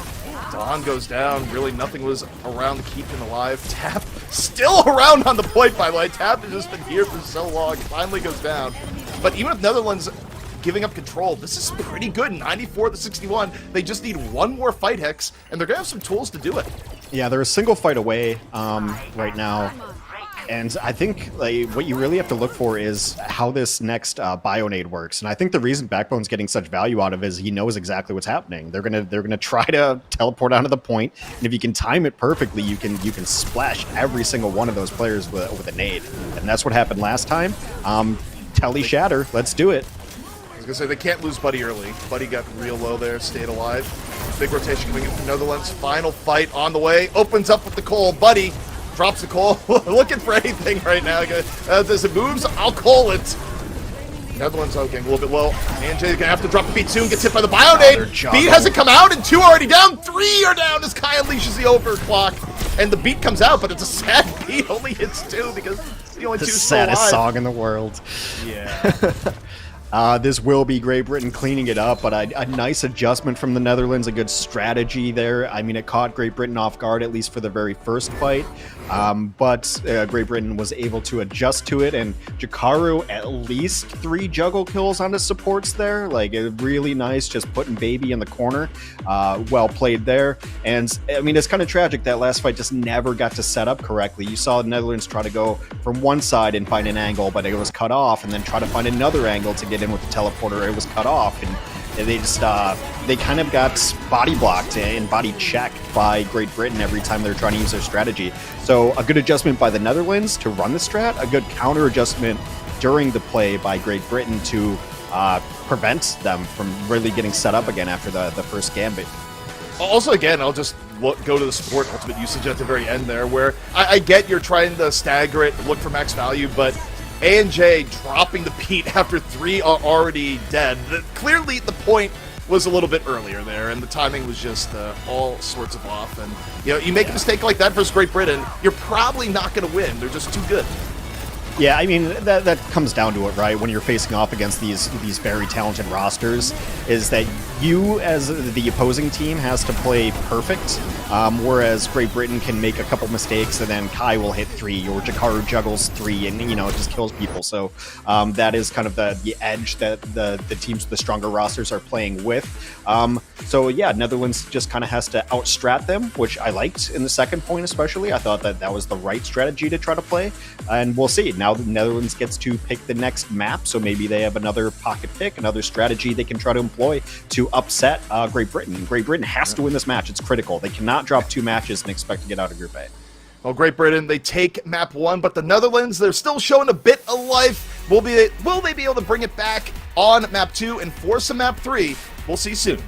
Dawn goes down. Really nothing was around to keep him alive. Tap still around on the point, by the way. Tap has just been here for so long. It finally goes down. But even with Netherlands giving up control, this is pretty good. 94 to 61. They just need one more fight, Hex, and they're going to have some tools to do it. Yeah, they're a single fight away right now. And I think like, what you really have to look for is how this next Bionade works. And I think the reason Backbone's getting such value out of it is he knows exactly what's happening. They're gonna try to teleport onto the point, and if you can time it perfectly, you can splash every single one of those players with a nade. And that's what happened last time. Telly Shatter, let's do it. I was gonna say they can't lose Buddy early. Buddy got real low there, stayed alive. Big rotation coming in from Netherlands. Final fight on the way. Opens up with the Cole. Buddy drops the Cole. Looking for anything right now. As it moves, I'll call it. Netherlands okay, a little bit low. ANJ's gonna have to drop the beat soon. Gets hit by the Bionade. Beat hasn't come out, and 2 already down. 3 are down as Kai unleashes the overclock. And the beat comes out, but it's a sad beat. Only hits 2 because the only 2 still alive. The saddest song in the world. Yeah. This will be Great Britain cleaning it up, but a nice adjustment from the Netherlands, a good strategy there. I mean, it caught Great Britain off guard, at least for the very first fight, but Great Britain was able to adjust to it, and Jakaru at least 3 juggle kills on his supports there. Like, really nice, just putting Baby in the corner. Well played there. And, I mean, it's kind of tragic that last fight just never got to set up correctly. You saw the Netherlands try to go from one side and find an angle, but it was cut off, and then try to find another angle to get in with the teleporter. It was cut off, and they just they kind of got body blocked and body checked by Great Britain every time they're trying to use their strategy. So a good adjustment by the Netherlands to run the strat, a good counter adjustment during the play by Great Britain to prevent them from really getting set up again after the first gambit. Also, again, I'll just go to the support ultimate usage at the very end there, where I get you're trying to stagger it, look for max value, but A&J dropping the Pete after 3 are already dead. Clearly, the point was a little bit earlier there, and the timing was just all sorts of off. And you make a mistake like that versus Great Britain, you're probably not going to win. They're just too good. Yeah, I mean, that comes down to it, right? When you're facing off against these very talented rosters, is that you, as the opposing team, has to play perfect, whereas Great Britain can make a couple mistakes, and then Kai will hit 3, or Jakaru juggles 3, and, it just kills people. So that is kind of the edge that the teams with the stronger rosters are playing with. So, yeah, Netherlands just kind of has to outstrat them, which I liked in the second point especially. I thought that was the right strategy to try to play, and we'll see. Now the Netherlands gets to pick the next map, so maybe they have another pocket pick, another strategy they can try to employ to upset Great Britain. Great Britain has to win this match. It's critical. They cannot drop 2 matches and expect to get out of Group A. Well, Great Britain, they take map 1, but the Netherlands, they're still showing a bit of life. Will they be able to bring it back on map 2 and force a map 3? We'll see soon.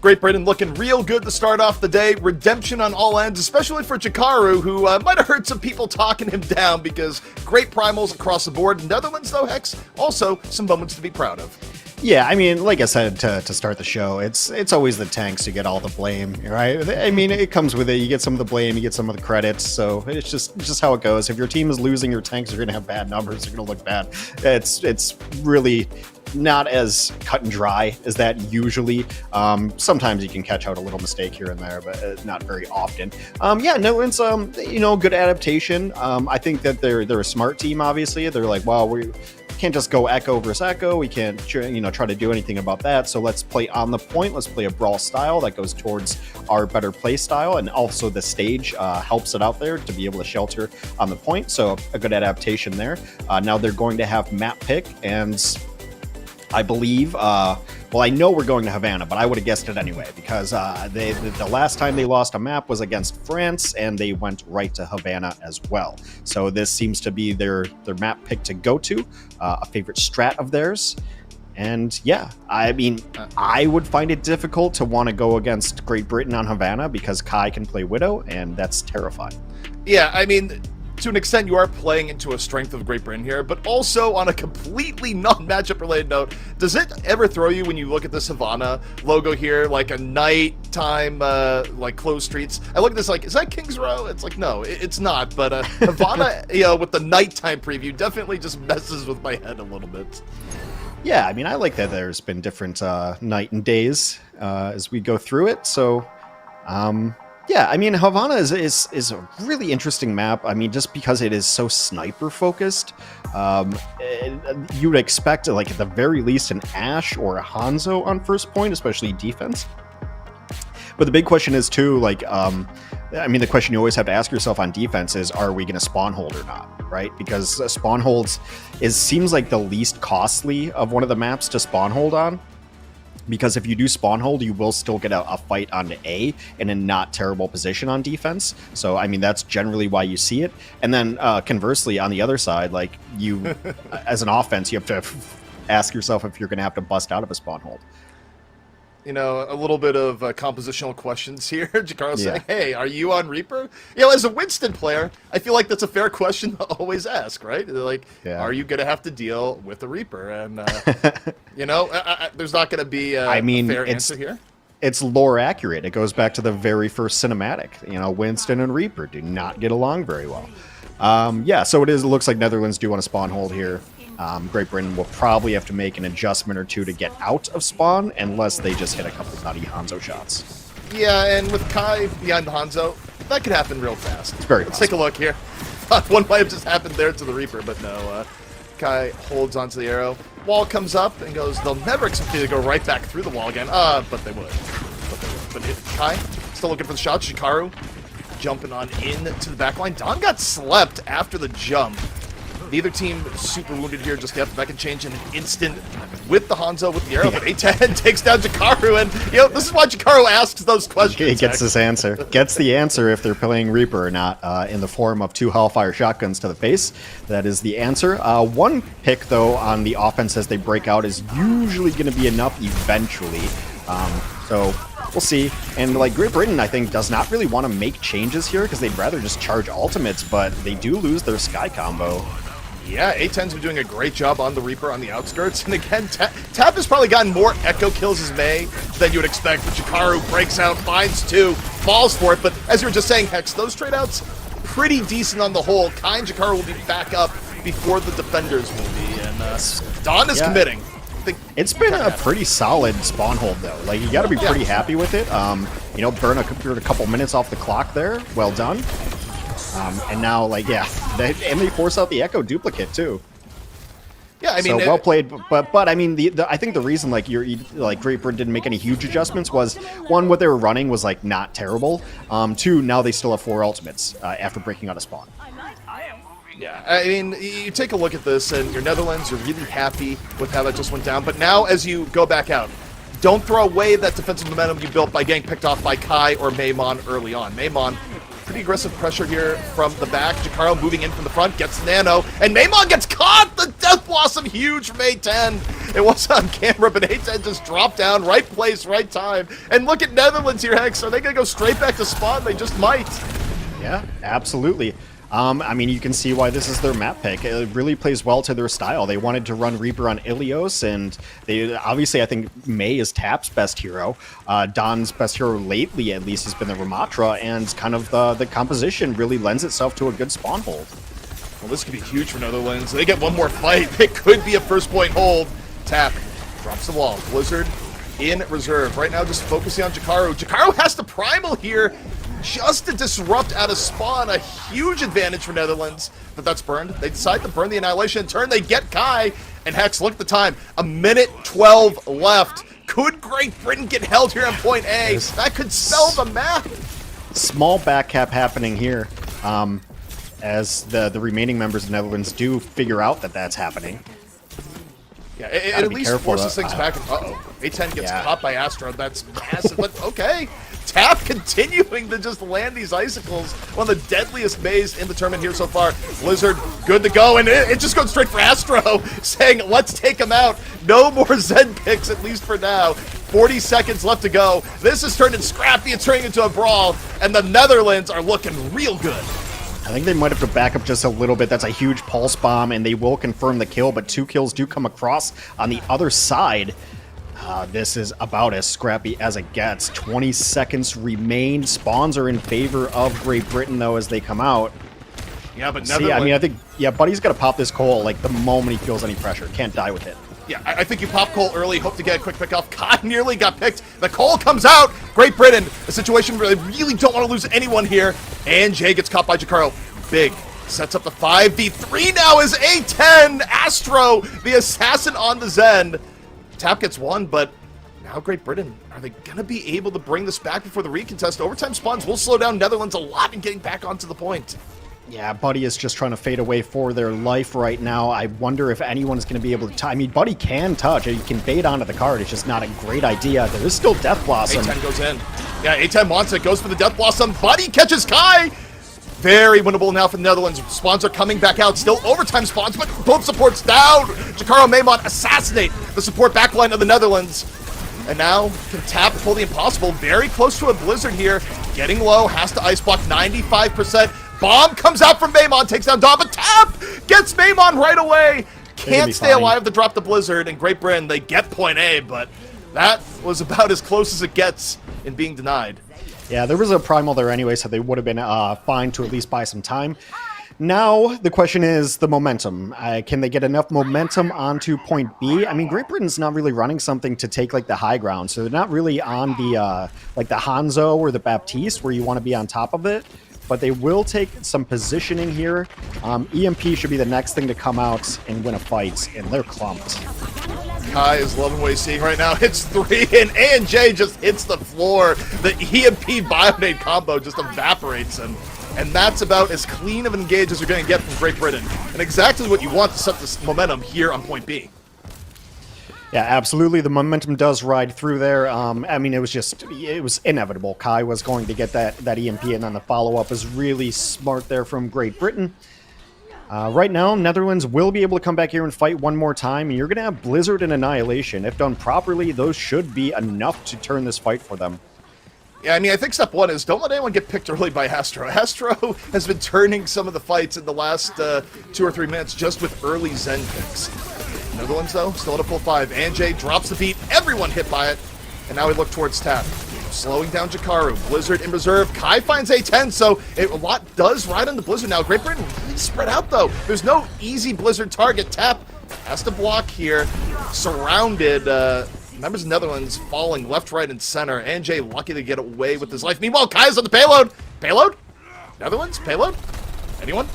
Great Britain looking real good to start off the day. Redemption on all ends, especially for Jakaru, who might have heard some people talking him down because great primals across the board. Netherlands, though, Hex, also some moments to be proud of. Yeah, I mean, like I said to start the show, it's always the tanks who get all the blame, right? I mean, it comes with it. You get some of the blame, you get some of the credits, so it's just how it goes. If your team is losing, your tanks are going to have bad numbers. They're going to look bad. It's really not as cut and dry as that usually. Sometimes you can catch out a little mistake here and there, but not very often. Yeah, no, it's good adaptation. I think that they're a smart team. Obviously, they're like, well, we can't just go Echo versus Echo. We can't try to do anything about that. So let's play on the point. Let's play a brawl style that goes towards our better play style, and also the stage helps it out there to be able to shelter on the point. So a good adaptation there. Now they're going to have map pick, and I believe, well, I know we're going to Havana, but I would have guessed it anyway, because the last time they lost a map was against France, and they went right to Havana as well. So this seems to be their map pick to go to, a favorite strat of theirs. And yeah, I mean, I would find it difficult to want to go against Great Britain on Havana, because Kai can play Widow, and that's terrifying. Yeah, I mean, to an extent, you are playing into a strength of Great Britain here, but also on a completely non-matchup related note, does it ever throw you when you look at this Havana logo here, like a nighttime, like closed streets? I look at this like, is that Kings Row? It's like, no, it's not, but Havana, with the nighttime preview definitely just messes with my head a little bit. Yeah, I mean, I like that there's been different night and days as we go through it, so yeah, I mean, Havana is a really interesting map. I mean, just because it is so sniper focused, you would expect, like, at the very least, an Ashe or a Hanzo on first point, especially defense. But the big question is, too, like, I mean, the question you always have to ask yourself on defense is, are we going to spawn hold or not, right? Because spawn holds seems like the least costly of one of the maps to spawn hold on. Because if you do spawn hold, you will still get a fight on A in a not terrible position on defense. So, I mean, that's generally why you see it. And then conversely, on the other side, like, you, as an offense, you have to ask yourself if you're going to have to bust out of a spawn hold. You know, a little bit of compositional questions here. Jakaru saying, hey, are you on Reaper? As a Winston player, I feel like that's a fair question to always ask, right? Like, are you going to have to deal with a Reaper? And, there's not going to be a fair answer here. It's lore accurate. It goes back to the very first cinematic. Winston and Reaper do not get along very well. Yeah, so it looks like Netherlands do want to spawn hold here. Great Britain will probably have to make an adjustment or two to get out of spawn, unless they just hit a couple nutty Hanzo shots. Yeah, and with Kai behind the Hanzo, that could happen real fast. It's very Let's take a look here. One might have just happened there to the Reaper, but no. Kai holds onto the arrow. Wall comes up and goes, they'll never expect you to go right back through the wall again. But they would. But Kai, still looking for the shot. Jakaru jumping on into the back line. Don got slept after the jump. Neither team super wounded here, just have to change in an instant with the Hanzo, with the arrow, but A10 takes down Jakaru, and, this is why Jakaru asks those questions. He gets this answer. Gets the answer if they're playing Reaper or not, in the form of 2 Hellfire shotguns to the face. That is the answer. One pick, though, on the offense as they break out is usually going to be enough eventually. So we'll see. And, like, Great Britain, I think, does not really want to make changes here because they'd rather just charge ultimates, but they do lose their Sky combo. Yeah, A10's been doing a great job on the Reaper on the outskirts. And again, Tap has probably gotten more Echo kills as May than you would expect. But Jakaru breaks out, finds 2, falls for it. But as you were just saying, Hex, those trade outs pretty decent on the whole. Kai and Jakaru will be back up before the defenders will be. And Don is committing. It's been a pretty solid spawn hold, though. Like, you got to be pretty happy with it. Burn a couple minutes off the clock there. Well done. And now, like, and they force out the Echo duplicate too. Yeah, I mean, so well played. But I mean, I think the reason like Great Britain didn't make any huge adjustments was, one, what they were running was like not terrible. 2, now they still have 4 ultimates after breaking out of spawn. Yeah, I mean, you take a look at this, and your Netherlands are really happy with how that just went down. But now, as you go back out, don't throw away that defensive momentum you built by getting picked off by Kai or Maymon early on. Maymon, pretty aggressive pressure here from the back. Jakaru moving in from the front, gets Nano, and Maymon gets caught! The Death Blossom, huge from A10. It wasn't on camera, but A10 just dropped down, right place, right time. And look at Netherlands here, Hex. Are they going to go straight back to spawn? They just might. Yeah, absolutely. I mean, you can see why this is their map pick. It really plays well to their style. They wanted to run Reaper on Ilios, and they obviously, I think May is Tap's best hero. Don's best hero lately, at least, has been the Ramatra, and kind of the composition really lends itself to a good spawn hold. Well, this could be huge for Netherlands. They get one more fight. It could be a first point hold. Tap drops the wall. Blizzard in reserve. Right now, just focusing on Jakaru. Jakaru has the primal here just to disrupt out of spawn. A huge advantage for Netherlands, but that's burned. They decide to burn the Annihilation in turn. They get Kai, and Hex, look at the time. 1:12 left. Could Great Britain get held here on point A? That could sell the map. Small back cap happening here, as the remaining members of the Netherlands do figure out that that's happening. Yeah, it at least forces things back. Uh-oh. A10 gets caught by Astro. That's massive, but okay. Tap continuing to just land these icicles. One of the deadliest Mays in the tournament here so far. Blizzard, good to go, and it just goes straight for Astro, saying, let's take him out. No more Zen picks, at least for now. 40 seconds left to go. This is turning scrappy. It's turning into a brawl, and the Netherlands are looking real good. I think they might have to back up just a little bit. That's a huge pulse bomb, and they will confirm the kill, but 2 kills do come across on the other side. This is about as scrappy as it gets. 20 seconds remain. Spawns are in favor of Great Britain, though, as they come out. Yeah, but See, I mean, I think, yeah, Buddy's got to pop this coal, like, the moment he feels any pressure. Can't die with it. Yeah, I think you pop Cole early, hope to get a quick pick off. Kai nearly got picked. The Cole comes out. Great Britain, a situation where they really don't want to lose anyone here. And Jay gets caught by Jakaru. Big sets up the 5v3 now is A10. Astro, the assassin on the Zen. Tap gets one, but now Great Britain, are they going to be able to bring this back before the recontest? Overtime spawns will slow down Netherlands a lot in getting back onto the point. Yeah, Buddy is just trying to fade away for their life right now. I wonder if anyone's going to be able to I mean, Buddy can touch. You can bait onto the card. It's just not a great idea. There is still Death Blossom. A10 goes in. Yeah, A10 wants it. Goes for the Death Blossom. Buddy catches Kai. Very winnable now for the Netherlands. Spawns are coming back out. Still overtime spawns, but both supports down. Jakaru Maymon assassinate the support backline of the Netherlands. And now can Tap pull the impossible. Very close to a Blizzard here. Getting low. Has to ice block 95%. Bomb comes out from Maymon. Takes down Dom, but Tap gets Maymon right away. Can't stay alive to drop the Blizzard. And Great Britain, they get point A, but that was about as close as it gets in being denied. Yeah, there was a primal there anyway, so they would have been fine to at least buy some time. Now, the question is the momentum. Can they get enough momentum onto point B? I mean, Great Britain's not really running something to take, like, the high ground, so they're not really on the, like, the Hanzo or the Baptiste, where you want to be on top of it, but they will take some positioning here. EMP should be the next thing to come out and win a fight, and they're clumped. Kai is loving what he's seeing right now. Hits 3, and A&J just hits the floor. The EMP Bionade combo just evaporates him. And that's about as clean of an engage as you're going to get from Great Britain. And exactly what you want to set this momentum here on point B. Yeah, absolutely. The momentum does ride through there. I mean, it was inevitable. Kai was going to get that EMP, and then the follow-up is really smart there from Great Britain. Right now, Netherlands will be able to come back here and fight one more time, and you're going to have Blizzard and Annihilation. If done properly, those should be enough to turn this fight for them. Yeah, I mean, I think step one is don't let anyone get picked early by Astro. Astro has been turning some of the fights in the last 2 or 3 minutes just with early Zen picks. Netherlands, though, still at a full 5. Anjay drops the beat. Everyone hit by it. And now we look towards Tap. Slowing down Jakaru. Blizzard in reserve. Kai finds A10, so a lot does ride on the Blizzard now. Great Britain really spread out, though. There's no easy Blizzard target. Tap has to block here. Surrounded. Members of Netherlands falling left, right, and center. Anjay lucky to get away with his life. Meanwhile, Kai's on the payload. Payload? Netherlands? Payload? Anyone?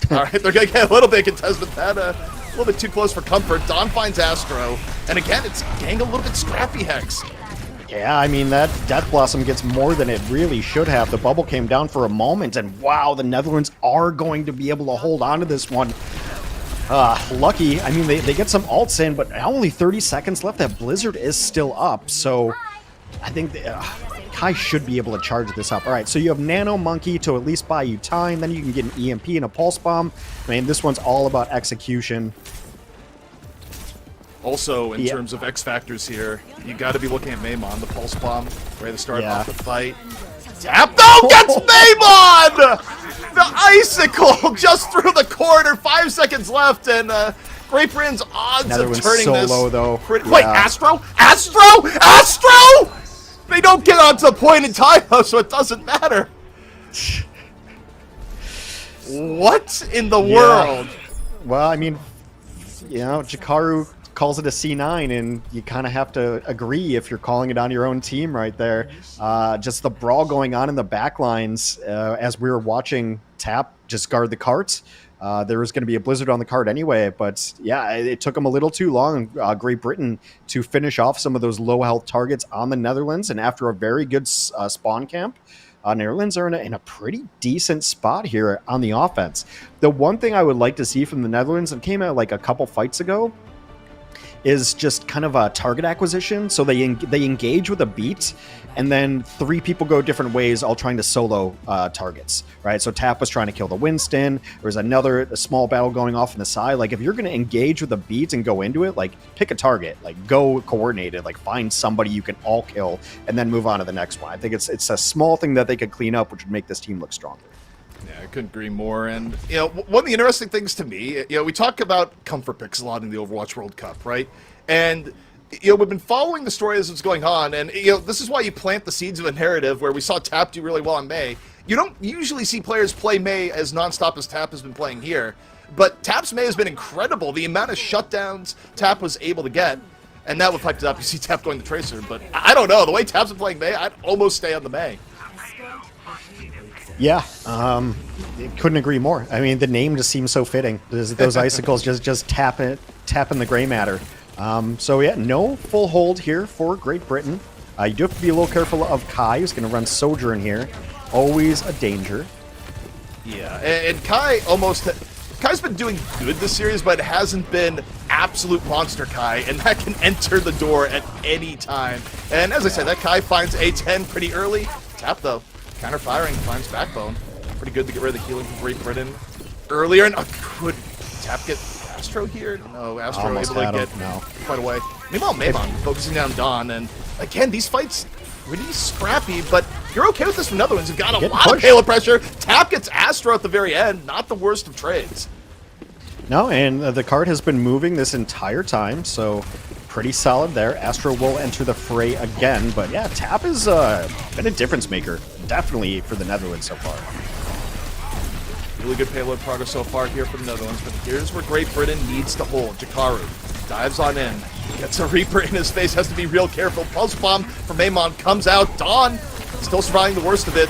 All right, they're going to get a little bit contested, but that a little bit too close for comfort. Don finds Astro. And again, it's getting a little bit scrappy, Hex. Yeah, I mean, that Death Blossom gets more than it really should have. The bubble came down for a moment, and wow, the Netherlands are going to be able to hold on to this one. Lucky. I mean, they get some ults in, but only 30 seconds left. That Blizzard is still up, so I think Kai should be able to charge this up. All right, so you have Nano Monkey to at least buy you time. Then you can get an EMP and a Pulse Bomb. I mean, this one's all about execution. Also, in Yeah. terms of X factors here, you got to be looking at Maimon, the pulse bomb, ready to start off the fight. Tap though gets Maimon! The icicle just through the corner. 5 seconds left, and Great Britain's odds Another of turning solo, this. though. Wait, Astro? Astro? Astro? They don't get on to the point in time, though, so it doesn't matter. What in the world? Well, I mean, you know, Jakaru calls it a C9, and you kind of have to agree if you're calling it on your own team right there. Just the brawl going on in the backlines as we were watching Tap just guard the carts. There was going to be a blizzard on the cart anyway, but yeah, it took them a little too long, Great Britain, to finish off some of those low health targets on the Netherlands. And after a very good spawn camp, Netherlands are in a pretty decent spot here on the offense. The one thing I would like to see from the Netherlands, that came out like a couple fights ago, is just kind of a target acquisition. So they engage with a beat, and then 3 people go different ways, all trying to solo targets, right? So Tap was trying to kill the Winston. There was a small battle going off on the side. Like, if you're going to engage with a beat and go into it, like, pick a target, like, go coordinated, like, find somebody you can all kill, and then move on to the next one. I think it's a small thing that they could clean up, which would make this team look stronger. Yeah, I couldn't agree more. And, you know, one of the interesting things to me, you know, we talk about comfort picks a lot in the Overwatch World Cup, right? And, you know, we've been following the story as it's going on, and, you know, this is why you plant the seeds of a narrative where we saw Tap do really well on May. You don't usually see players play May as nonstop as Tap has been playing here, but Tap's May has been incredible. The amount of shutdowns Tap was able to get, and now with Piped Up, you see Tap going to Tracer, but I don't know. The way Tap's been playing May, I'd almost stay on the May. Yeah, couldn't agree more. I mean, the name just seems so fitting. Those icicles just tapping the gray matter. So yeah, no full hold here for Great Britain. You do have to be a little careful of Kai, who's going to run Soldier in here. Always a danger. Yeah, and Kai's been doing good this series, but it hasn't been absolute monster Kai, and that can enter the door at any time. And as I said, that Kai finds A10 pretty early. Tap, though, counter-firing, finds Backbone. Pretty good to get rid of the healing from Great Britain earlier. And could Tap get Astro here? No, Astro Almost able to get quite away. Meanwhile, Maimon focusing down Dawn, and again, these fights pretty scrappy, but you're okay with this from Netherlands. You've got a lot of payload pressure. Tap gets Astro at the very end. Not the worst of trades. No, and the card has been moving this entire time, so pretty solid there. Astro will enter the fray again, but yeah, Tap has been a difference maker, definitely for the Netherlands so far. Really good payload progress so far here for the Netherlands, but here's where Great Britain needs to hold. Jakaru dives on in, gets a Reaper in his face, has to be real careful. Pulse Bomb from Maimon comes out. Dawn still surviving the worst of it.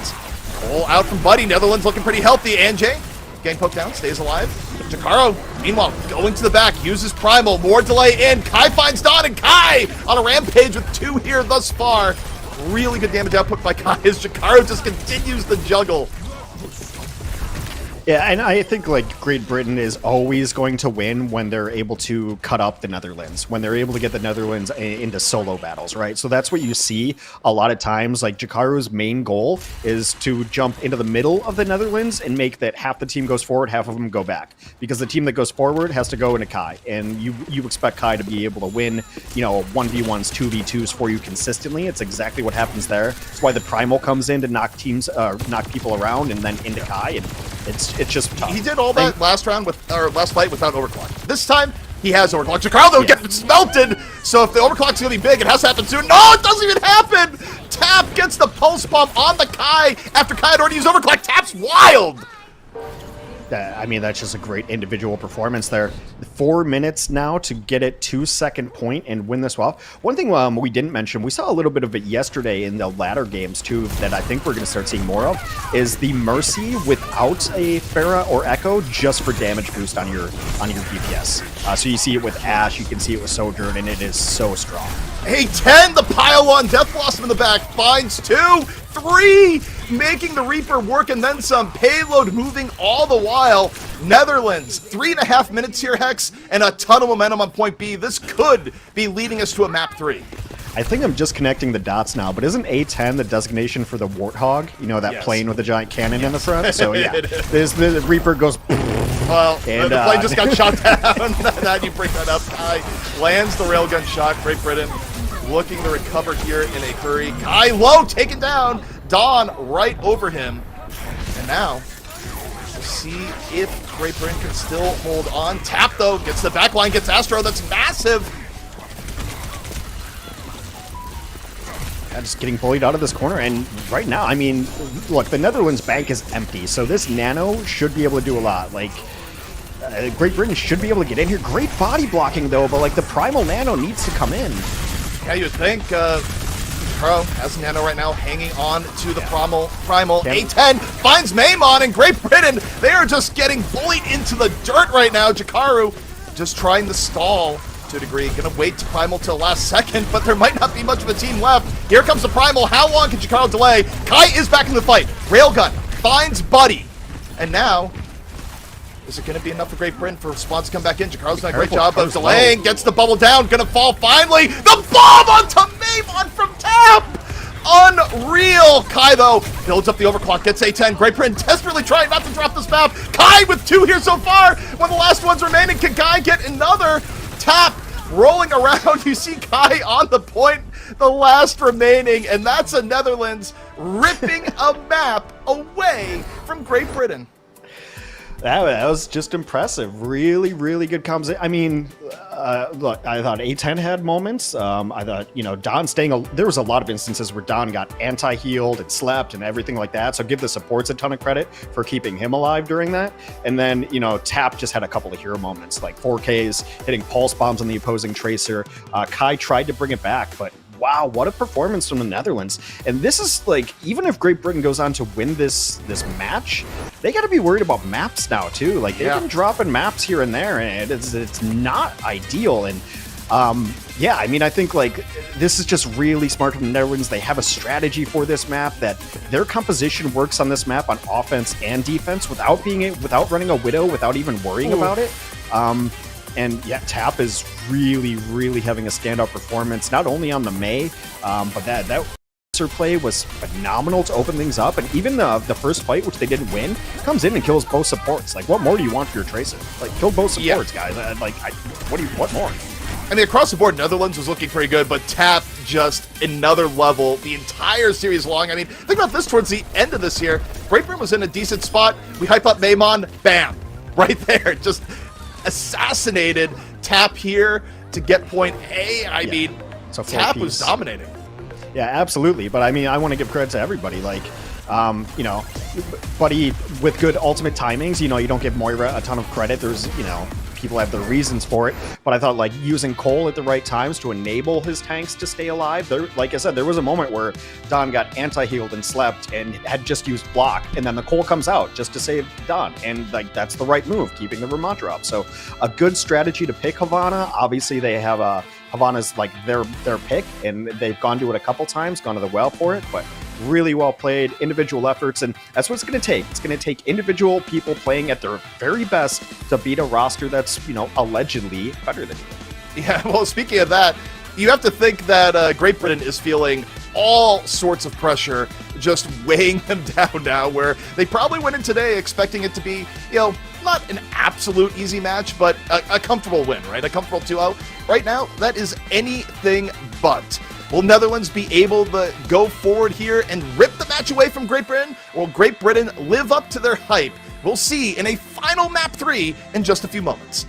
Cole out from Buddy. Netherlands looking pretty healthy. Anjay getting poked down, stays alive. Jakaru, meanwhile, going to the back, uses Primal. More delay in. Kai finds Dawn, and Kai on a rampage with 2 here thus far. Really good damage output by Kai as Jakaru just continues the juggle. Yeah, and I think, like, Great Britain is always going to win when they're able to cut up the Netherlands, when they're able to get the Netherlands into solo battles, right? So that's what you see a lot of times. Like, Jakaru's main goal is to jump into the middle of the Netherlands and make that half the team goes forward, half of them go back. Because the team that goes forward has to go into Kai, and you expect Kai to be able to win, you know, 1v1s, 2v2s for you consistently. It's exactly what happens there. That's why the Primal comes in to knock people around and then into Kai, and it's just tough. He did all that last fight without overclock. This time, he has overclock. Jakaru, though, gets melted, so if the overclock's gonna be big, it has to happen soon. No, it doesn't even happen! Tap gets the pulse bomb on the Kai after Kai had already used overclock. Tap's wild! I mean, that's just a great individual performance there. 4 minutes now to get it to second point and win this off. One thing we didn't mention, we saw a little bit of it yesterday in the latter games too, that I think we're going to start seeing more of, is the Mercy without a Pharah or Echo, just for damage boost on your DPS. So you see it with Ashe, you can see it with Sojourn, and it is so strong. A10, the pile on, Death Blossom in the back, finds 2, 3, making the Reaper work and then some. Payload moving all the while. Netherlands, 3.5 minutes here, Hex, and a ton of momentum on point B. This could be leading us to a map 3. I think I'm just connecting the dots now, but isn't A10 the designation for the Warthog? You know, that plane with the giant cannon in the front? So yeah, the Reaper goes Well, And, the plane just got shot down. Now you bring that up. Kai lands the railgun shot. Great Britain looking to recover here in a hurry. Kai low, taken down. Dawn right over him. And now, we'll see if Great Britain can still hold on. Tap, though, gets the back line, gets Astro. That's massive. Yeah, just getting bullied out of this corner, and right now, I mean, look, the Netherlands bank is empty, so this Nano should be able to do a lot. Like, Great Britain should be able to get in here. Great body blocking, though, but, like, the Primal Nano needs to come in. Yeah, you would think. Pro has Nano right now hanging on to the Primal. A10 finds Maimon, and Great Britain, they are just getting bullied into the dirt right now. Jakaru just trying to stall to a degree. Gonna wait to Primal till last second, but there might not be much of a team left. Here comes the Primal. How long can Jakaru delay? Kai is back in the fight. Railgun finds Buddy. And now, is it gonna be enough for Great Britain for Spawns to come back in? Jakaru's done a great job of delaying. Gets the bubble down. Gonna fall finally. The bomb onto Maimon from Tap! Unreal! Kai, though, builds up the overclock, gets A10. Great Britain desperately trying not to drop this map. Kai with 2 here so far. One of the last ones remaining. Can Kai get another? Tap rolling around. You see Kai on the point, the last remaining, and that's a Netherlands ripping a map away from Great Britain. That was just impressive. Really, really good comms. I mean, look, I thought A10 had moments. I thought, you know, Don staying... There was a lot of instances where Don got anti-healed and slept and everything like that. So give the supports a ton of credit for keeping him alive during that. And then, you know, Tap just had a couple of hero moments, like 4Ks, hitting pulse bombs on the opposing Tracer. Kai tried to bring it back, but wow, what a performance from the Netherlands. And this is like, even if Great Britain goes on to win this match, they got to be worried about maps now too. Like they've been dropping maps here and there, and it's not ideal. And yeah, I mean, I think like this is just really smart from the Netherlands. They have a strategy for this map that their composition works on this map on offense and defense without running a Widow, without even worrying about it. And yeah, Tap is really, really having a standout performance, not only on the May, but that play was phenomenal to open things up. And even the first fight, which they didn't win, comes in and kills both supports. Like, what more do you want for your Tracer? Like, kill both supports, guys. What more? I mean, across the board, Netherlands was looking pretty good, but Tap just another level the entire series long. I mean, think about this towards the end of this year. Great Britain was in a decent spot. We hype up Maimon, bam, right there. Just assassinated Tap here to get point A. I mean, so Tap was dominating. Yeah, absolutely. But I mean, I want to give credit to everybody. Like, you know, Buddy with good ultimate timings. You know, you don't give Moira a ton of credit. There's, you know, people have their reasons for it. But I thought, like, using Cole at the right times to enable his tanks to stay alive. There, like I said, there was a moment where Don got anti-healed and slept and had just used block. And then the Cole comes out just to save Don. And, like, that's the right move, keeping the Ramontra up. So a good strategy to pick Havana. Obviously, they have a... Havana's like their pick, and they've gone to it a couple times, gone to the well for it, but really well played, individual efforts, and that's what it's going to take. It's going to take individual people playing at their very best to beat a roster that's, you know, allegedly better than you. Yeah, well, speaking of that, you have to think that Great Britain is feeling all sorts of pressure just weighing them down now, where they probably went in today expecting it to be, you know, not an absolute easy match, but a comfortable win, right? A comfortable 2-0. Right now, that is anything but. Will Netherlands be able to go forward here and rip the match away from Great Britain? Or will Great Britain live up to their hype? We'll see in a final map 3 in just a few moments.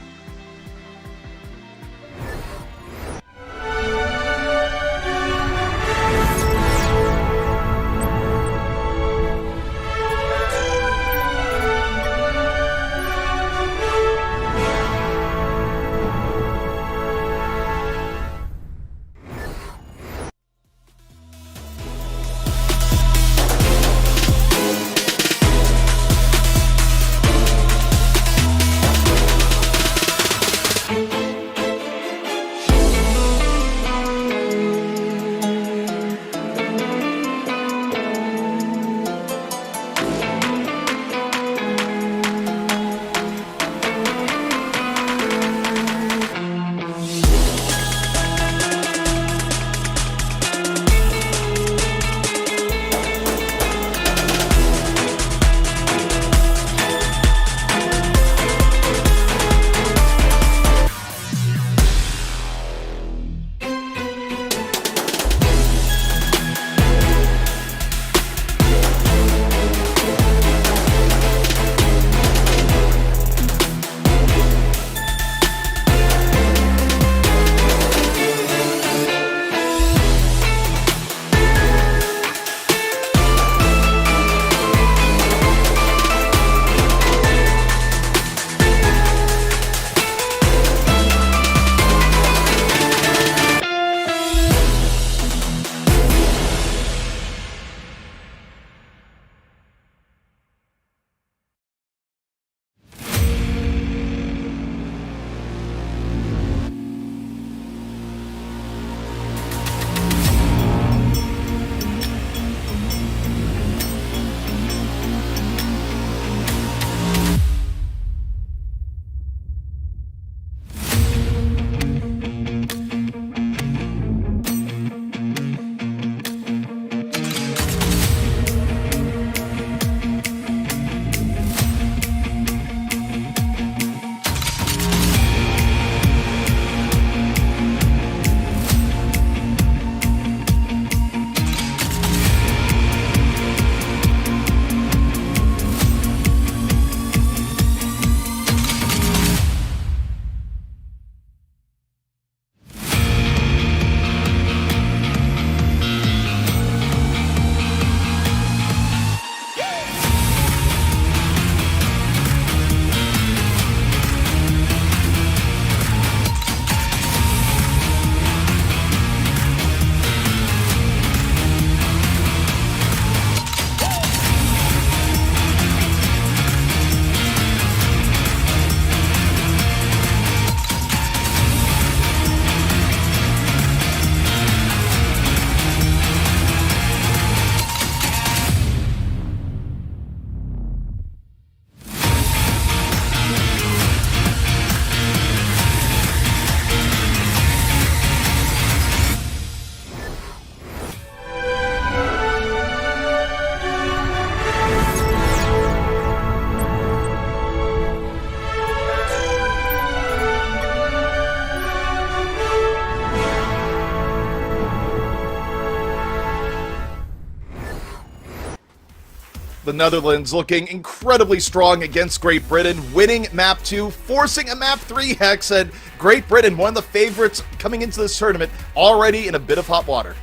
the Netherlands looking incredibly strong against Great Britain, winning Map 2, forcing a Map 3 hex, and Great Britain, one of the favorites coming into this tournament, already in a bit of hot water.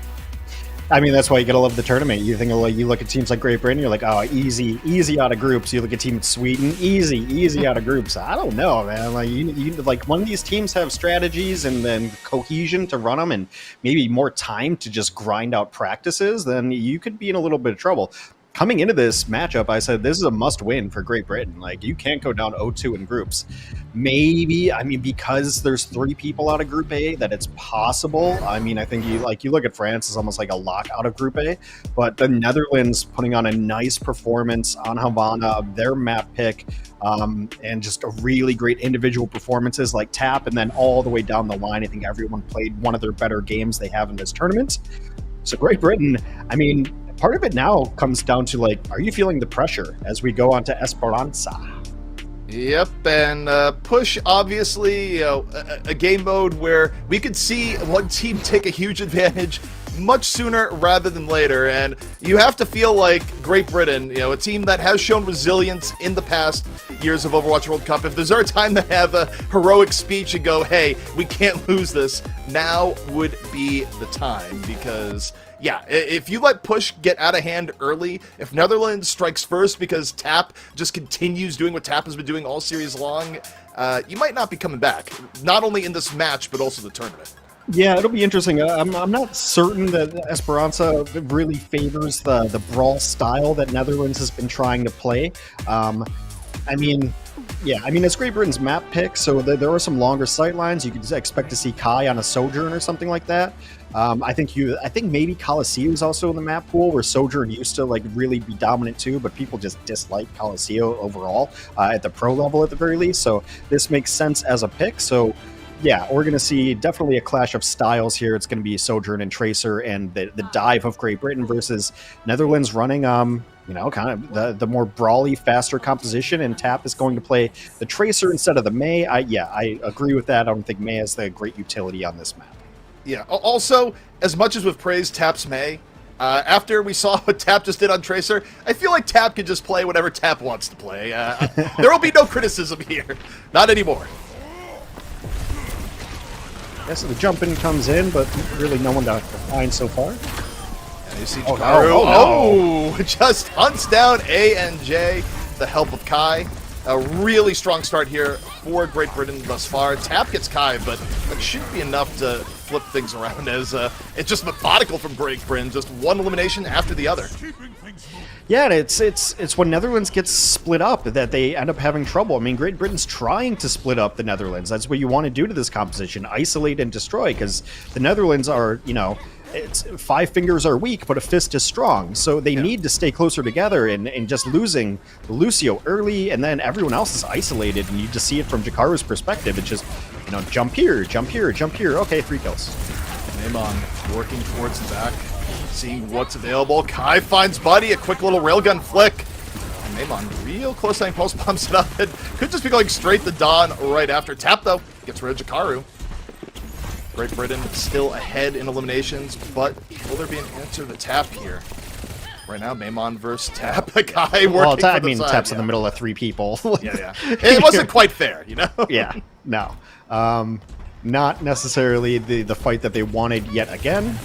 I mean, that's why you gotta love the tournament. You think, like, you look at teams like Great Britain, you're like, oh, easy out of groups. You look at teams Sweden, easy out of groups. I don't know, man. Like, you like, one of these teams have strategies and then cohesion to run them, and maybe more time to just grind out practices, then you could be in a little bit of trouble. Coming into this matchup, I said this is a must-win for Great Britain. Like, you can't go down 0-2 in groups. Maybe, I mean, because there's 3 people out of Group A, that it's possible. I mean, I think you look at France, it's almost like a lock out of Group A. But the Netherlands putting on a nice performance on Havana, their map pick, and just a really great individual performances like Tap, and then all the way down the line, I think everyone played one of their better games they have in this tournament. So Great Britain, I mean, part of it now comes down to, like, are you feeling the pressure as we go on to Esperanza? Yep, and Push, obviously, you know, a game mode where we could see one team take a huge advantage much sooner rather than later, and you have to feel like Great Britain, you know, a team that has shown resilience in the past years of Overwatch World Cup. If there's ever a time to have a heroic speech and go, hey, we can't lose this, now would be the time, because yeah, if you let Push get out of hand early, if Netherlands strikes first because Tap just continues doing what Tap has been doing all series long, you might not be coming back, not only in this match, but also the tournament. Yeah, it'll be interesting. I'm not certain that Esperanza really favors the brawl style that Netherlands has been trying to play. I mean, yeah, I mean, it's Great Britain's map pick, so there are some longer sight lines. You could expect to see Kai on a Sojourn or something like that. I think maybe Coliseum is also in the map pool, where Sojourn used to, like, really be dominant too, but people just dislike Coliseum overall at the pro level at the very least. So this makes sense as a pick. So yeah, we're going to see definitely a clash of styles here. It's going to be Sojourn and Tracer, and the dive of Great Britain versus Netherlands running, you know, kind of the more brawly, faster composition, and Tap is going to play the Tracer instead of the Mei. I agree with that. I don't think Mei has the great utility on this map. Yeah, also, as much as we've praised Tap's Mei, after we saw what Tap just did on Tracer, I feel like Tap can just play whatever Tap wants to play. There will be no criticism here. Not anymore. Yeah, so the jump in comes in, but really no one to find so far. And you see Jikaru, just hunts down A and J, the help of Kai. A really strong start here for Great Britain thus far. Tap gets Kai, but that shouldn't be enough to flip things around, as it's just methodical from Great Britain, just one elimination after the other. Yeah, and it's when Netherlands gets split up that they end up having trouble. I mean, Great Britain's trying to split up the Netherlands. That's what you want to do to this composition, isolate and destroy, because the Netherlands are, you know, it's 5 fingers are weak, but a fist is strong. So they need to stay closer together, and just losing Lucio early, and then everyone else is isolated, and you just see it from Jikaru's perspective. It's just, you know, jump here, jump here, jump here. Okay, 3 kills. Neymon working towards the back, seeing what's available. Kai finds Buddy, a quick little railgun flick. And Neymon real close line pulse bomb set up, and could just be going straight to Dawn right after. Tap, though, gets rid of Jikaru. Great Britain still ahead in eliminations, but will there be an answer to Tap here? Right now, Maimon versus Tap, a guy working for the I mean, side. Tap's in the middle of 3 people. Yeah. It wasn't quite fair, you know? Yeah, no. Not necessarily the fight that they wanted yet again.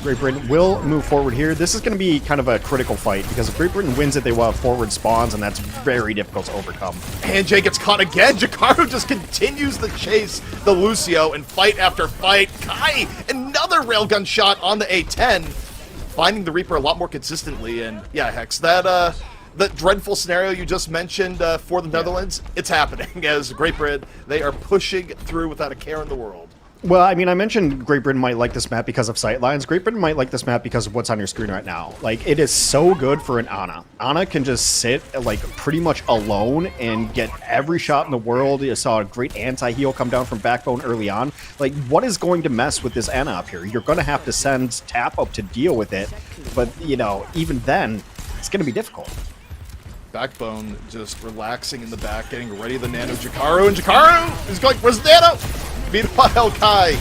Great Britain will move forward here. This is going to be kind of a critical fight, because if Great Britain wins it, they will have forward spawns, and that's very difficult to overcome. And Jay gets caught again. Jikaru just continues to chase the Lucio in fight after fight. Kai, another railgun shot on the A10, finding the Reaper a lot more consistently. And yeah, Hex, that dreadful scenario you just mentioned for the Netherlands, it's happening, as Great Britain, they are pushing through without a care in the world. Well, I mean, I mentioned Great Britain might like this map because of sightlines. Great Britain might like this map because of what's on your screen right now. Like, it is so good for an Ana. Ana can just sit, like, pretty much alone and get every shot in the world. You saw a great anti-heal come down from Backbone early on. Like, what is going to mess with this Ana up here? You're going to have to send Tap up to deal with it. But, you know, even then, it's going to be difficult. Backbone just relaxing in the back, getting ready the Nano Jikaru, and Jikaru is going, where's Nano? Meanwhile, Kai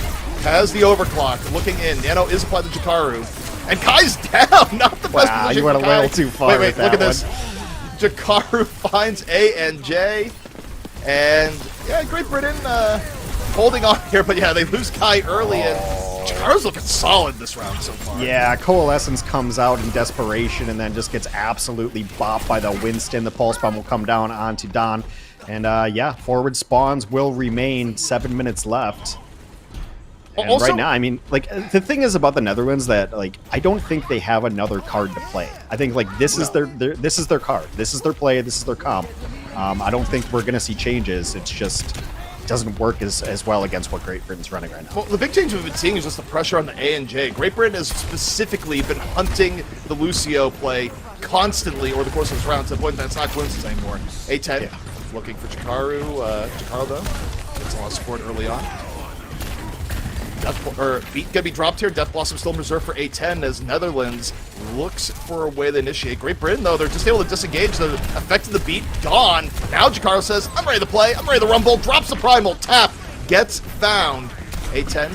has the overclock, looking in. Nano is applied to Jikaru, and Kai's down, not the best position. You went a little too far. Wait, look at this. Jakaru finds A and J. And, yeah, Great Britain holding on here. But, yeah, they lose Kai early. And Jakaru's looking solid this round so far. Yeah, Coalescence comes out in desperation and then just gets absolutely bopped by the Winston. The Pulse Bomb will come down onto Don. And, yeah, forward spawns will remain. 7 minutes left. And Also, right now, I mean, like, the thing is about the Netherlands that, like, I don't think they have another card to play. I think, like, this is their this is their card. This is their play. This is their comp. I don't think we're going to see changes. It's just doesn't work as well against what Great Britain's running right now. Well, the big change we've been seeing is just the pressure on the A and J. Great Britain has specifically been hunting the Lucio play constantly over the course of this round to the point that it's not coincidence anymore. A10 looking for Jakaru. Jakaru, though, gets a lot of support early on. Beat gonna be dropped here. Death Blossom still in reserve for A10 as Netherlands looks for a way to initiate. Great Britain, though, they're just able to disengage the effect of the beat. Gone. Now Jakaru says, I'm ready to play. I'm ready to rumble. Drops the primal. Tap. Gets found. A10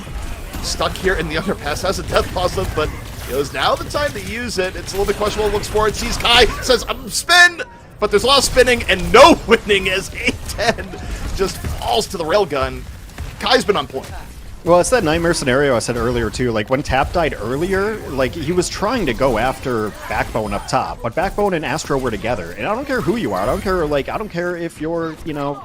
stuck here in the underpass. Has a Death Blossom, but it was now the time to use it. It's a little bit questionable. Looks for it. Sees Kai. Says, I'm spin. But there's a lot of spinning and no winning as A10 just falls to the railgun. Kai's been on point. Well, it's that nightmare scenario I said earlier, too. Like, when Tap died earlier, like, he was trying to go after Backbone up top, but Backbone and Astro were together. And I don't care who you are. I don't care if you're, you know,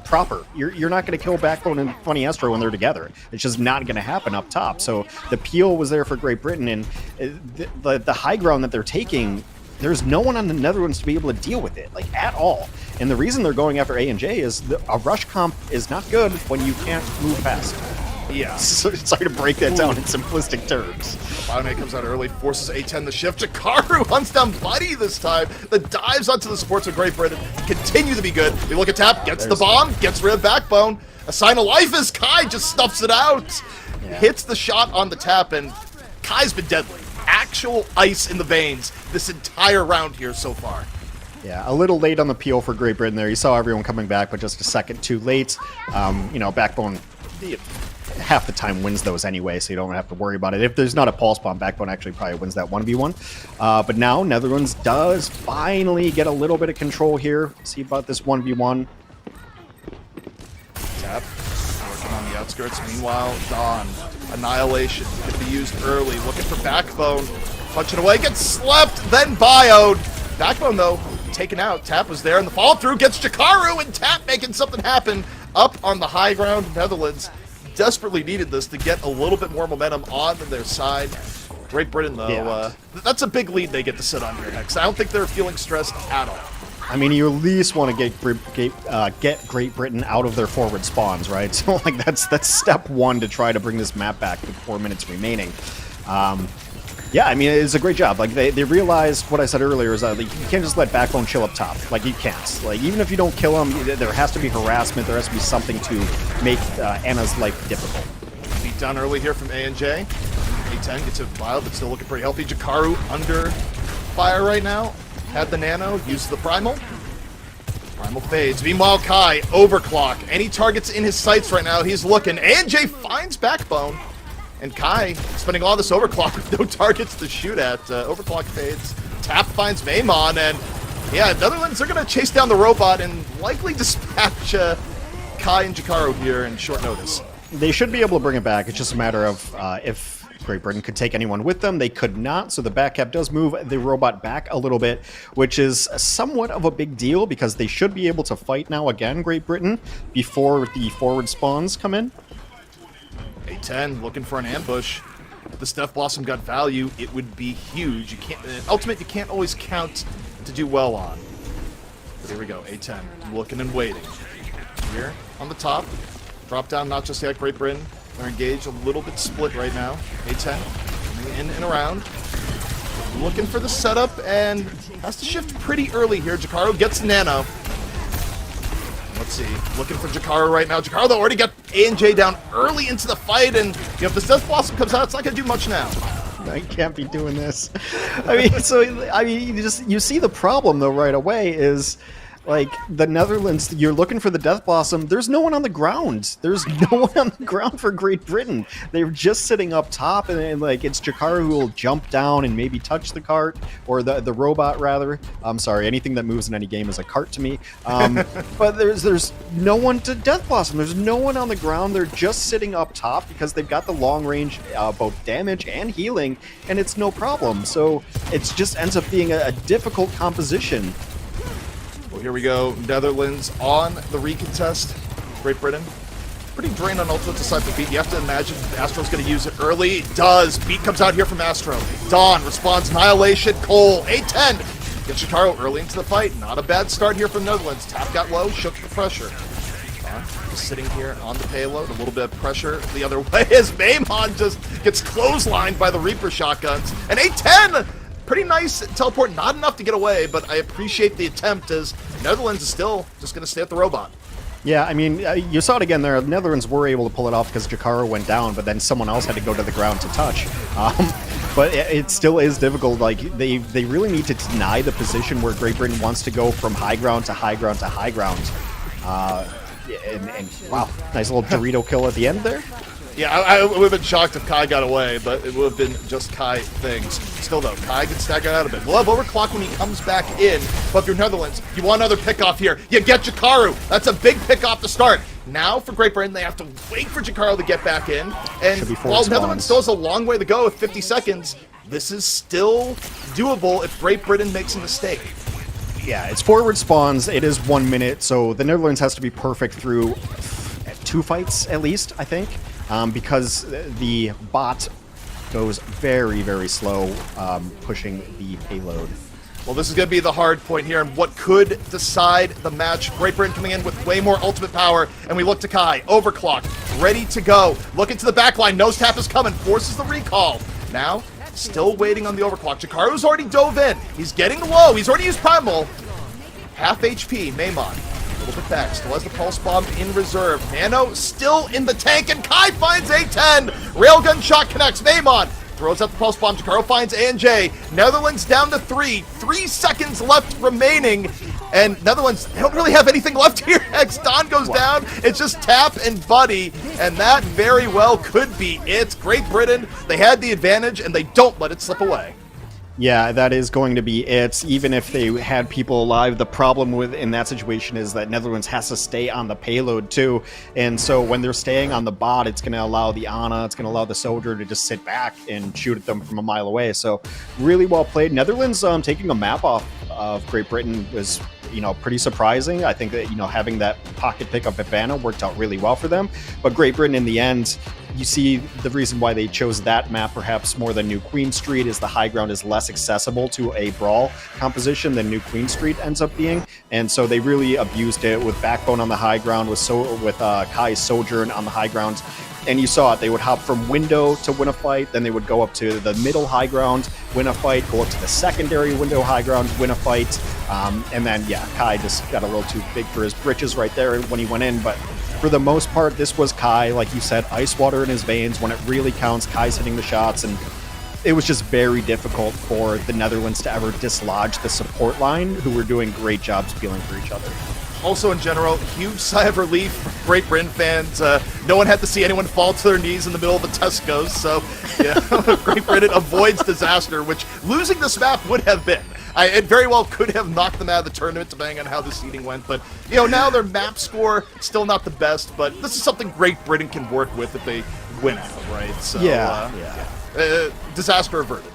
proper. You're not going to kill Backbone and Funny Astro when they're together. It's just not going to happen up top. So the peel was there for Great Britain, and the high ground that they're taking, there's no one on the Netherlands to be able to deal with it, like, at all. And the reason they're going after A and J is a rush comp is not good when you can't move fast. Yeah. So, sorry to break that down in simplistic terms. Biomate comes out early, forces A10 the shift. Jakaru hunts down Buddy this time. The dives onto the supports of Great Britain continue to be good. We look at Tap, gets the bomb, gets rid of Backbone. A sign of life as Kai just stuffs it out. Yeah. Hits the shot on the Tap, and Kai's been deadly. Actual ice in the veins this entire round here so far. Yeah, a little late on the peel for Great Britain there. You saw everyone coming back, but just a second too late. You know, Backbone half the time wins those anyway, so you don't have to worry about it. If there's not a pulse bomb, Backbone actually probably wins that 1v1. But now Netherlands does finally get a little bit of control here. See about this 1v1. Tap working on the outskirts. Meanwhile, Dawn, Annihilation can be used early. Looking for Backbone. Punching away, gets slept, then bioed. Backbone, though, taken out. Tap was there, and the follow-through gets Jakaru, and Tap making something happen up on the high ground. Netherlands desperately needed this to get a little bit more momentum on their side. Great Britain, though, that's a big lead they get to sit on here, Hex. I don't think they're feeling stressed at all. I mean, you at least want to get Great Britain out of their forward spawns, right? So, like, that's step one to try to bring this map back with 4 minutes remaining. Yeah, I mean, it's a great job. Like, they realized what I said earlier is that, like, you can't just let Backbone chill up top. Like, you can't. Like, even if you don't kill him, there has to be harassment. There has to be something to make Anna's life difficult. Beat down early here from A&J. A10 gets it wild, but still looking pretty healthy. Jakaru under fire right now. Had the nano, uses the primal. Primal fades. Meanwhile, Kai, overclock. Any targets in his sights right now, he's looking. A&J finds Backbone. And Kai spending all this overclock with no targets to shoot at. Overclock fades. Tap finds Maimon, and yeah, Netherlands are going to chase down the robot and likely dispatch Kai and Jakaru here in short notice. They should be able to bring it back. It's just a matter of if Great Britain could take anyone with them. They could not, so the back cap does move the robot back a little bit, which is somewhat of a big deal because they should be able to fight now again, Great Britain, before the forward spawns come in. A10 looking for an ambush. If the Death Blossom got value, it would be huge. You can't, ultimate, you can't always count to do well on. But here we go, A10 looking and waiting. Here on the top, drop down, not just yet. Great Britain, they're engaged, a little bit split right now. A10 coming in and around, looking for the setup, and has to shift pretty early here. Jakaru gets nano. Let's see, looking for Jakaru right now. Jakaru, though, already got A&J down early into the fight, and you know, if this Death Blossom comes out, it's not going to do much now. I can't be doing this. I mean, you see the problem though right away is Like, the Netherlands, you're looking for the Death Blossom. There's no one on the ground. There's no one on the ground for Great Britain. They're just sitting up top, and like, it's Jakara who will jump down and maybe touch the cart, or the robot, rather. I'm sorry, anything that moves in any game is a cart to me. But there's no one to Death Blossom. There's no one on the ground. They're just sitting up top because they've got the long range, both damage and healing, and it's no problem. So it just ends up being a difficult composition. Well, here we go. Netherlands on the recontest. Great Britain. Pretty drained on ultimate aside from Beat. You have to imagine Astro's going to use it early. It does. Beat comes out here from Astro. Dawn responds. Annihilation. Cole. A10. Gets Shikaro early into the fight. Not a bad start here from Netherlands. Tap got low. Shook the pressure. Dawn just sitting here on the payload. A little bit of pressure the other way as Maimon just gets clotheslined by the Reaper shotguns. And A10! Pretty nice teleport, not enough to get away, but I appreciate the attempt as Netherlands is still just going to stay at the robot. Yeah, I mean, you saw it again there. The Netherlands were able to pull it off because Jakara went down, but then someone else had to go to the ground to touch. But it still is difficult. Like, they really need to deny the position where Great Britain wants to go from high ground to high ground to high ground. And wow, nice little Dorito kill at the end there. Yeah, I would have been shocked if Kai got away, but it would have been just Kai things. Still, though, Kai can stack it out a bit. We'll have overclock when he comes back in, but if you're Netherlands, you want another pick-off here. You get Jakaru. That's a big pick-off to start. Now, for Great Britain, they have to wait for Jakaru to get back in. And while Netherlands still has a long way to go with 50 seconds, this is still doable if Great Britain makes a mistake. Yeah, it's forward spawns. It is 1 minute, so the Netherlands has to be perfect through 2 fights at least, I think. Because the bot goes very, very slow pushing the payload. Well, this is going to be the hard point here, and what could decide the match. Great Britain coming in with way more ultimate power, and we look to Kai, overclock, ready to go. Look into the backline, nose tap is coming, forces the recall. Now, still waiting on the overclock. Jakaru's already dove in. He's getting low. He's already used Primal. Half HP, Maimon. A little bit back, still has the Pulse Bomb in reserve. Nano still in the tank, and Kai finds A10. Railgun shot connects. Maimon throws out the Pulse Bomb. Jakaru finds ANJ. Netherlands down to 3. 3 seconds left remaining. And Netherlands, they don't really have anything left here. Dawn goes down. It's just Tap and Buddy. And that very well could be it. Great Britain, they had the advantage, and they don't let it slip away. Yeah, that is going to be it. Even if they had people alive, the problem in that situation is that Netherlands has to stay on the payload too. And so when they're staying on the bot, it's going to allow the Ana, it's going to allow the soldier to just sit back and shoot at them from a mile away. So really well played. Netherlands taking a map off of Great Britain was, pretty surprising. I think that, having that pocket pickup at Vanna worked out really well for them. But Great Britain in the end, you see the reason why they chose that map perhaps more than New Queen Street is the high ground is less accessible to a brawl composition than New Queen Street ends up being. And so they really abused it with Backbone on the high ground, with Kai's Sojourn on the high ground. And you saw it, they would hop from window to win a fight, then they would go up to the middle high ground, win a fight, go up to the secondary window high ground, win a fight. And then, yeah, Kai just got a little too big for his britches right there when he went in. But for the most part, this was Kai, like you said, ice water in his veins. When it really counts, Kai's hitting the shots, and it was just very difficult for the Netherlands to ever dislodge the support line, who were doing great jobs peeling for each other. Also, in general, huge sigh of relief for Great Britain fans. No one had to see anyone fall to their knees in the middle of the Tesco's, so yeah, Great Britain avoids disaster, which losing this map would have been. It very well could have knocked them out of the tournament, depending on how the seeding went. But, now their map score, still not the best, but this is something Great Britain can work with if they win out, right? So, disaster averted.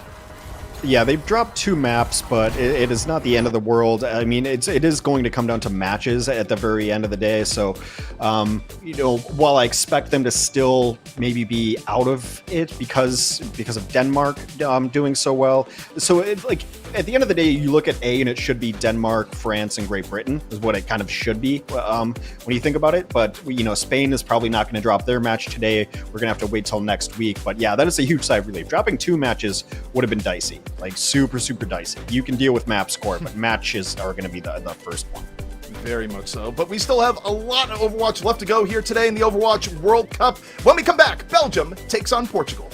Yeah, they've dropped 2 maps, but it is not the end of the world. I mean, it is going to come down to matches at the very end of the day. So, while I expect them to still maybe be out of it because of Denmark doing so well. So, at the end of the day, you look at A and it should be Denmark, France, and Great Britain is what it kind of should be when you think about it. But, Spain is probably not going to drop their match today. We're going to have to wait till next week. But yeah, that is a huge sigh of relief. Dropping 2 matches would have been dicey. Like super, super dicey. You can deal with map score, but matches are going to be the first one. Very much so. But we still have a lot of Overwatch left to go here today in the Overwatch World Cup. When we come back, Belgium takes on Portugal.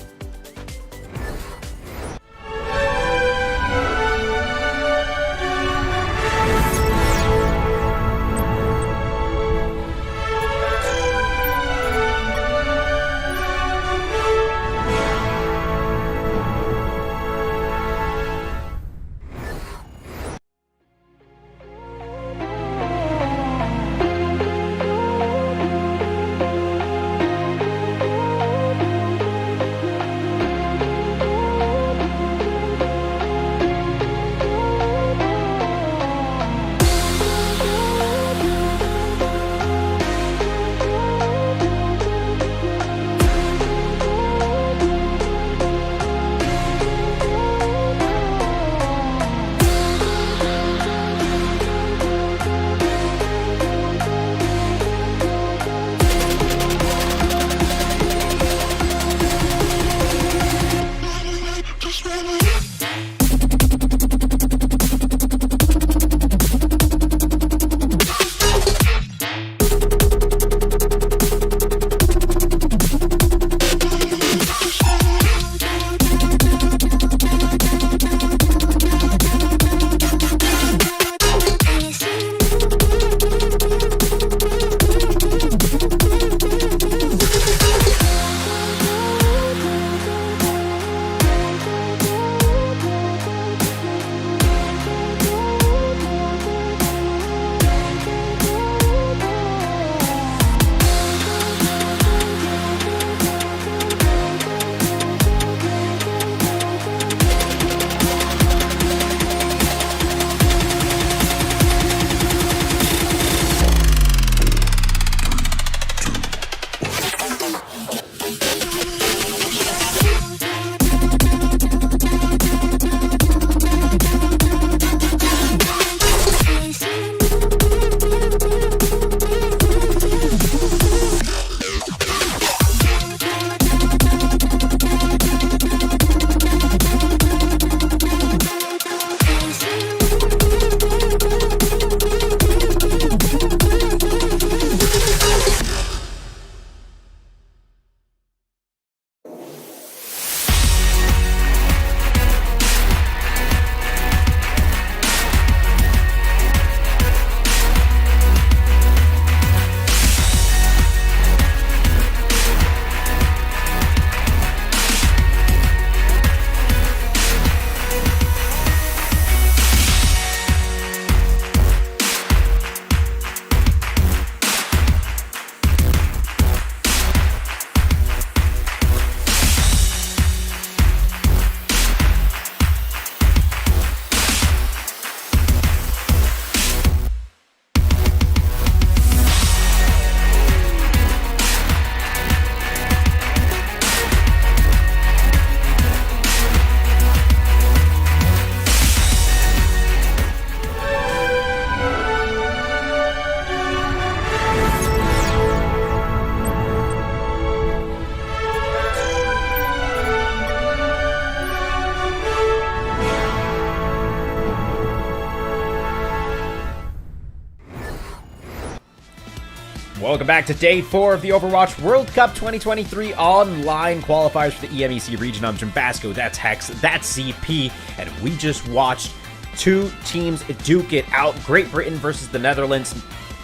Welcome back to day 4 of the Overwatch World Cup 2023 online qualifiers for the EMEC region. I'm Jim Basco, that's Hex, that's CP, and we just watched two teams duke it out. Great Britain versus the Netherlands.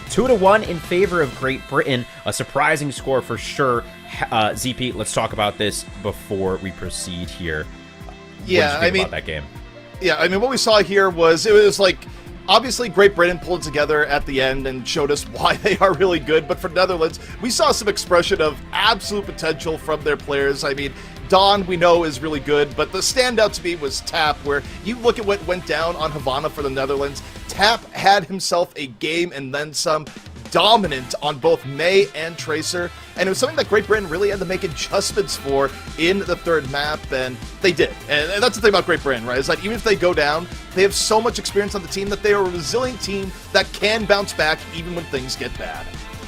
2-1 in favor of Great Britain. A surprising score for sure. ZP, let's talk about this before we proceed here. Yeah, what did you think about that game? Yeah, I mean, what we saw here was, it was like, obviously, Great Britain pulled together at the end and showed us why they are really good, but for Netherlands, we saw some expression of absolute potential from their players. I mean, Dawn, we know, is really good, but the standout to me was Tap, where you look at what went down on Havana for the Netherlands. Tap had himself a game and then some, dominant on both May and Tracer, and it was something that Great Britain really had to make adjustments for in the third map, and they did. And that's the thing about Great Britain, right? Is that even if they go down, they have so much experience on the team that they are a resilient team that can bounce back even when things get bad.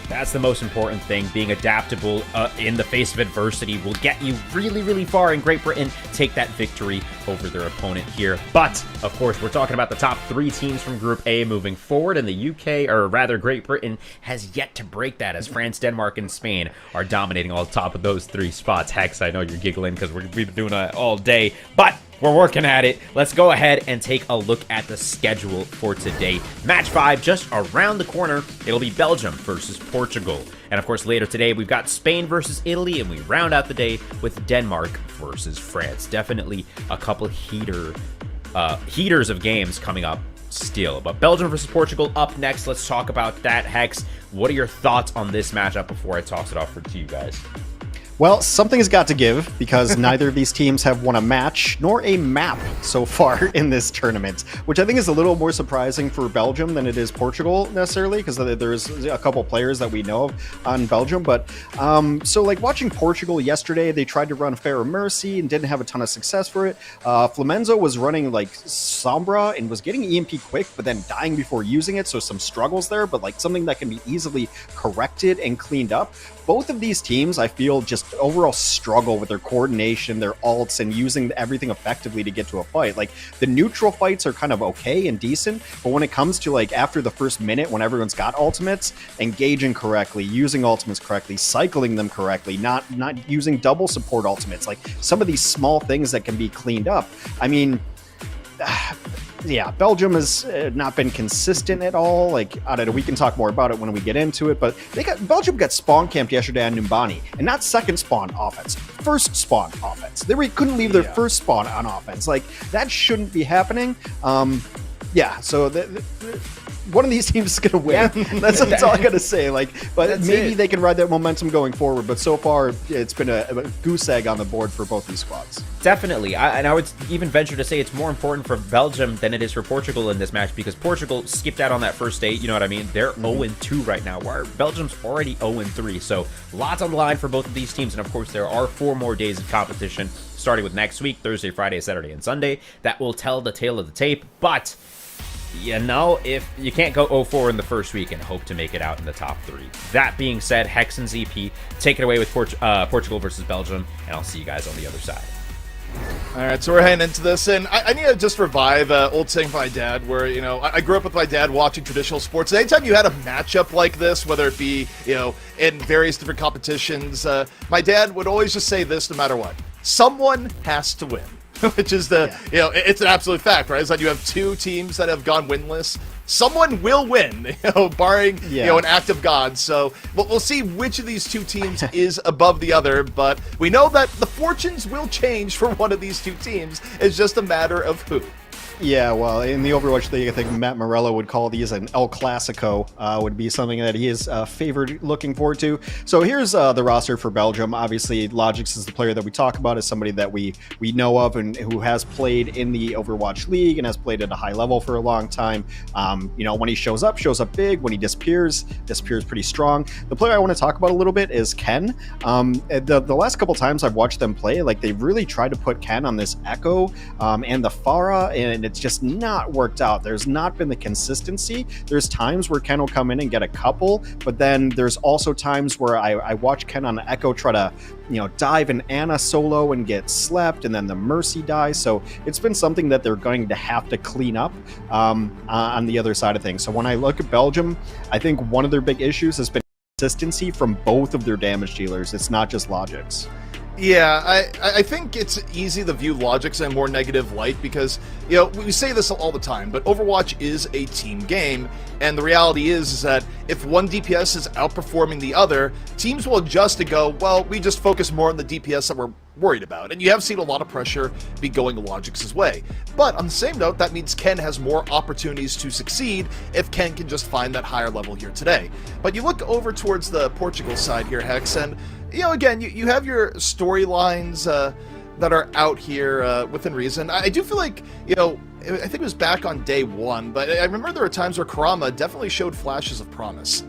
That's the most important thing. Being adaptable in the face of adversity will get you really, really far, and Great Britain take that victory over their opponent here. But, of course, we're talking about the top 3 teams from Group A moving forward, and the UK, or rather Great Britain, has yet to break that as France, Denmark, and Spain are dominating all top of those 3 spots. Hex, I know you're giggling because we've been doing it all day, but we're working at it. Let's go ahead and take a look at the schedule for today. Match 5 just around the corner. It'll be Belgium versus Portugal. And of course, later today, we've got Spain versus Italy, and we round out the day with Denmark versus France. Definitely a couple heaters of games coming up still. But Belgium versus Portugal up next. Let's talk about that. Hex, what are your thoughts on this matchup before I toss it off to you guys? Well, something has got to give, because neither of these teams have won a match nor a map so far in this tournament, which I think is a little more surprising for Belgium than it is Portugal necessarily, because there's a couple players that we know of on Belgium. But so like watching Portugal yesterday, they tried to run Fair Mercy and didn't have a ton of success for it. Flamenzo was running like Sombra and was getting EMP quick, but then dying before using it. So some struggles there, but like something that can be easily corrected and cleaned up. Both of these teams, I feel, just overall struggle with their coordination, their ults, and using everything effectively to get to a fight. Like, the neutral fights are kind of okay and decent, but when it comes to, like, after the first minute, when everyone's got ultimates, engaging correctly, using ultimates correctly, cycling them correctly, not using double support ultimates, like, some of these small things that can be cleaned up. I mean, yeah, Belgium has not been consistent at all. Like, I don't know, we can talk more about it when we get into it, but Belgium got spawn camped yesterday on Numbani, and not second spawn offense, first spawn offense. They couldn't leave their first spawn on offense. Like, that shouldn't be happening. Yeah, so one of these teams is going to win. Yeah. That's all I got to say. Like, but maybe they can ride that momentum going forward. But so far, it's been a goose egg on the board for both these squads. Definitely. And I would even venture to say it's more important for Belgium than it is for Portugal in this match, because Portugal skipped out on that first date. You know what I mean? They're 0-2 right now, where Belgium's already 0-3. So lots on the line for both of these teams. And of course, there are 4 more days of competition, starting with next week, Thursday, Friday, Saturday, and Sunday. That will tell the tale of the tape. But you know, if you can't go 0-4 in the first week and hope to make it out in the top 3. That being said, Hex and ZP, take it away with Portugal versus Belgium, and I'll see you guys on the other side. All right, so we're heading into this, and I need to just revive old saying from my dad, where, you know, I grew up with my dad watching traditional sports. And anytime you had a matchup like this, whether it be, you know, in various different competitions, my dad would always just say this no matter what: someone has to win. Which is you know, it's an absolute fact, right? It's like you have 2 teams that have gone winless. Someone will win, you know, barring, you know, an act of God. So we'll see which of these 2 teams is above the other, but we know that the fortunes will change for one of these 2 teams. It's just a matter of who. Yeah, well, in the Overwatch League, I think Matt Morello would call these an El Clasico, would be something that he is favored looking forward to. So here's the roster for Belgium. Obviously, Logix is the player that we talk about, as somebody that we know of and who has played in the Overwatch League and has played at a high level for a long time. You know, when he shows up big. When he disappears pretty strong. The player I want to talk about a little bit is Ken. The last couple times I've watched them play, like, they really tried to put Ken on this Echo and the Pharah, and it's just not worked out. There's not been the consistency. There's times where Ken will come in and get a couple, but then there's also times where I watch Ken on Echo try to, you know, dive in Ana solo and get slept, and then the Mercy dies. So it's been something that they're going to have to clean up on the other side of things. So when I look at Belgium, I think one of their big issues has been consistency from both of their damage dealers. It's not just Logic's. Yeah, I think it's easy to view Logic's in a more negative light because, you know, we say this all the time, but Overwatch is a team game, and the reality is that if one DPS is outperforming the other, teams will adjust to go, well, we just focus more on the DPS that we're worried about. And you have seen a lot of pressure be going to Logic's way. But on the same note, that means Ken has more opportunities to succeed if Ken can just find that higher level here today. But you look over towards the Portugal side here, Hex, and you know, again, you have your storylines that are out here within reason. I do feel like, you know, I think it was back on day one, but I remember there were times where Karama definitely showed flashes of promise.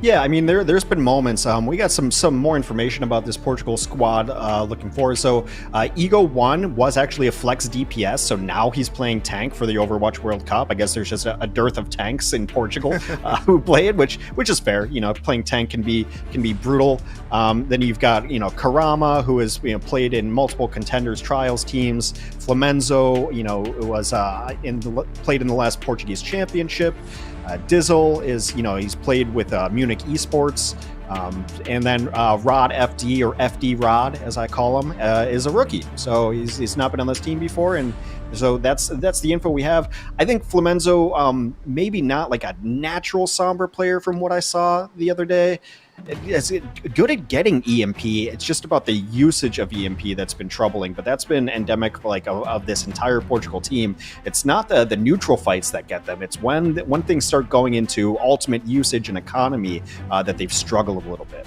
Yeah, I mean, there's been moments. We got some more information about this Portugal squad looking forward. So Ego 1 was actually a flex DPS, so now he's playing tank for the Overwatch World Cup. I guess there's just a dearth of tanks in Portugal who play it, which is fair. You know, playing tank can be brutal. Then you've got, you know, Karama, who has, you know, played in multiple contenders trials teams. Flamenzo, you know, was played in the last Portuguese championship. Dizzle is, you know, he's played with Munich Esports, and then Rod FD, or FD Rod as I call him, is a rookie. So he's not been on this team before, and so that's the info we have. I think Flamenzo, maybe not like a natural Sombra player from what I saw the other day. It's good at getting EMP. It's just about the usage of EMP that's been troubling, but that's been endemic like of this entire Portugal team. It's not the neutral fights that get them. It's when things start going into ultimate usage and economy that they've struggled a little bit.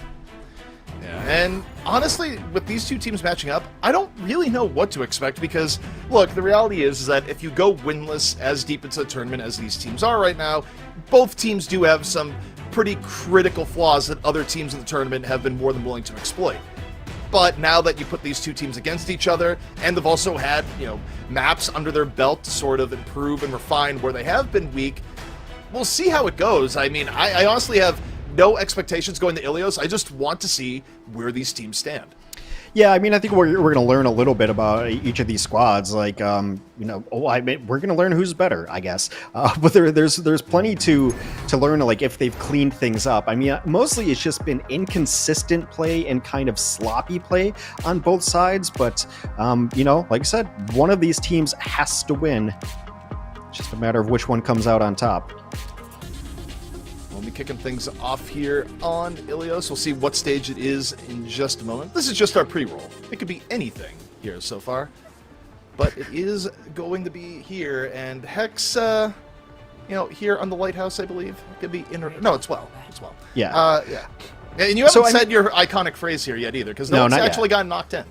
Yeah, and honestly, with these two teams matching up, I don't really know what to expect because, look, the reality is that if you go winless as deep into the tournament as these teams are right now, both teams do have some pretty critical flaws that other teams in the tournament have been more than willing to exploit. But now that you put these two teams against each other, and they've also had, you know, maps under their belt to sort of improve and refine where they have been weak, we'll see how it goes. I mean, I honestly have no expectations going to Ilios. I just want to see where these teams stand. Yeah, I mean, I think we're going to learn a little bit about each of these squads. Like, you know, we're going to learn who's better, I guess. But there's plenty to learn, like if they've cleaned things up. I mean, mostly it's just been inconsistent play and kind of sloppy play on both sides. But you know, like I said, one of these teams has to win. It's just a matter of which one comes out on top. We'll be kicking things off here on Ilios. We'll see what stage it is in just a moment. This is just our pre-roll. It could be anything here so far, but it is going to be here. And Hex, you know, here on the Lighthouse, I believe, it could be no, it's well. Yeah. Yeah. And you haven't said your iconic phrase here yet either, because no one's actually gotten knocked in.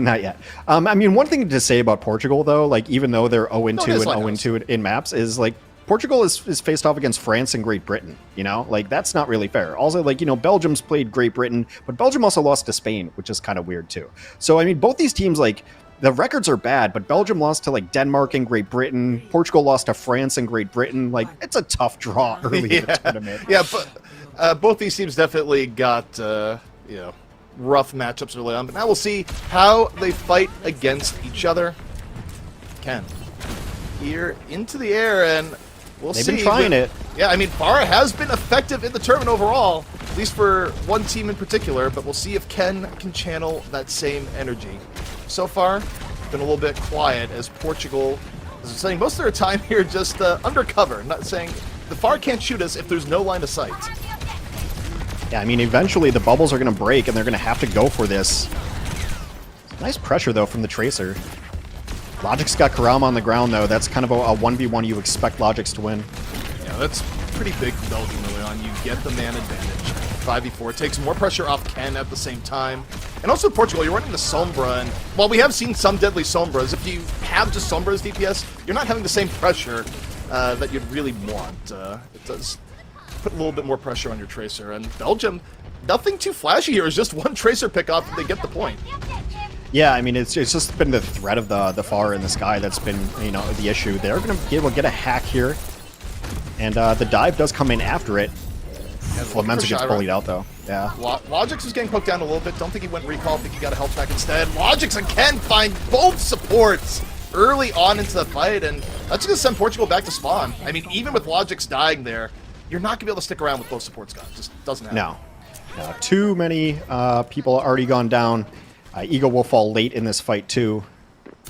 Not yet. I mean, one thing to say about Portugal, though, like even though they're 0-2 and 0-2 in maps, is like Portugal is faced off against France and Great Britain, you know? Like, that's not really fair. Also, like, you know, Belgium's played Great Britain, but Belgium also lost to Spain, which is kind of weird, too. So, I mean, both these teams, like, the records are bad, but Belgium lost to, like, Denmark and Great Britain. Portugal lost to France and Great Britain. Like, it's a tough draw early in the tournament. Yeah, but both these teams definitely got, you know, rough matchups early on. But now we'll see how they fight against each other. Ken, here into the air, and They've been trying it. Yeah, I mean, Pharah has been effective in the tournament overall, at least for one team in particular, but we'll see if Ken can channel that same energy. So far, it's been a little bit quiet as Portugal is saying most of their time here just undercover, not saying the Pharah can't shoot us if there's no line of sight. Yeah, I mean, eventually the bubbles are going to break and they're going to have to go for this. Nice pressure, though, from the Tracer. Logic's got Karama on the ground, though. That's kind of a 1v1 you expect Logic's to win. Yeah, that's pretty big for Belgium early on. You get the man advantage. 5v4 takes more pressure off Ken at the same time. And also Portugal, you're running the Sombra, and while we have seen some deadly Sombras, if you have just Sombra as DPS, you're not having the same pressure that you'd really want. It does put a little bit more pressure on your Tracer. And Belgium, nothing too flashy here. It's just one Tracer pickup, and they get the point. Yeah, I mean, it's just been the threat of the Pharah in the sky that's been, you know, the issue. They're going to be able to get a hack here, and the dive does come in after it. Flamenzo gets bullied out, though. Yeah. Logix is getting poked down a little bit. Don't think he went recall. Think he got a health back instead. Logix and Ken find both supports early on into the fight, and that's going to send Portugal back to spawn. I mean, even with Logix dying there, you're not going to be able to stick around with both supports gone. Just doesn't happen. No. Too many people already gone down. Eagle will fall late in this fight too.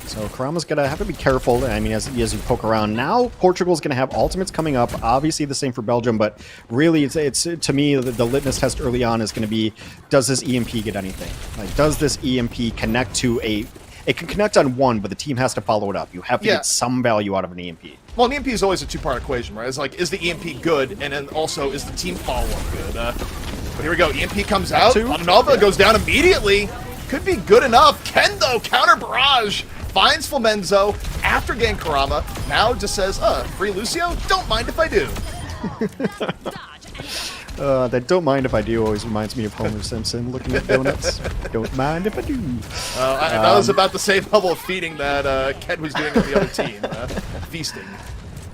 So Karama's going to have to be careful, I mean, as you poke around. Now, Portugal's going to have ultimates coming up. Obviously, the same for Belgium, but really, it's to me, the litmus test early on is going to be, does this EMP get anything? Like, does this EMP connect to a... It can connect on one, but the team has to follow it up. You have to get some value out of an EMP. Well, an EMP is always a two-part equation, right? It's like, is the EMP good? And then also, is the team follow-up good? But here we go. EMP comes out. Nova goes down immediately. Could be good enough. Ken, though, counter barrage. Finds Flamenzo after getting Karama. Now just says, free Lucio? Don't mind if I do. That don't mind if I do always reminds me of Homer Simpson looking at donuts. Don't mind if I do. That was about the same level of feeding that Ken was doing with the other team. Feasting,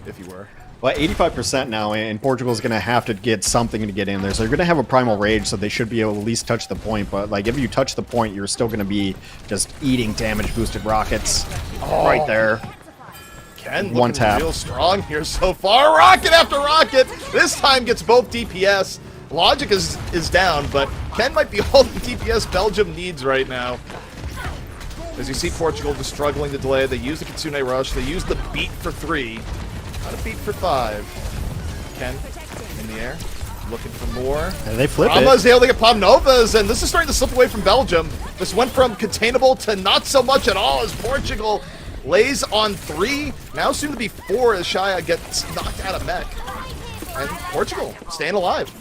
if you were. Well, 85% now, and Portugal's going to have to get something to get in there. So they're going to have a Primal Rage, so they should be able to at least touch the point. But, like, if you touch the point, you're still going to be just eating damage-boosted rockets right there. Ken One looking tap. real strong here so far. Rocket after rocket. This time gets both DPS. Logic is down, but Ken might be all the DPS Belgium needs right now. As you see Portugal just struggling to delay. They use the Kitsune Rush. They use the beat for 3. Not a beat for 5. Ken in the air, looking for more. And they flip Rama's it. able to get Palm Novas, and this is starting to slip away from Belgium. This went from containable to not so much at all as Portugal lays on 3. Now soon to be 4 as Shaya gets knocked out of mech. And Portugal staying alive.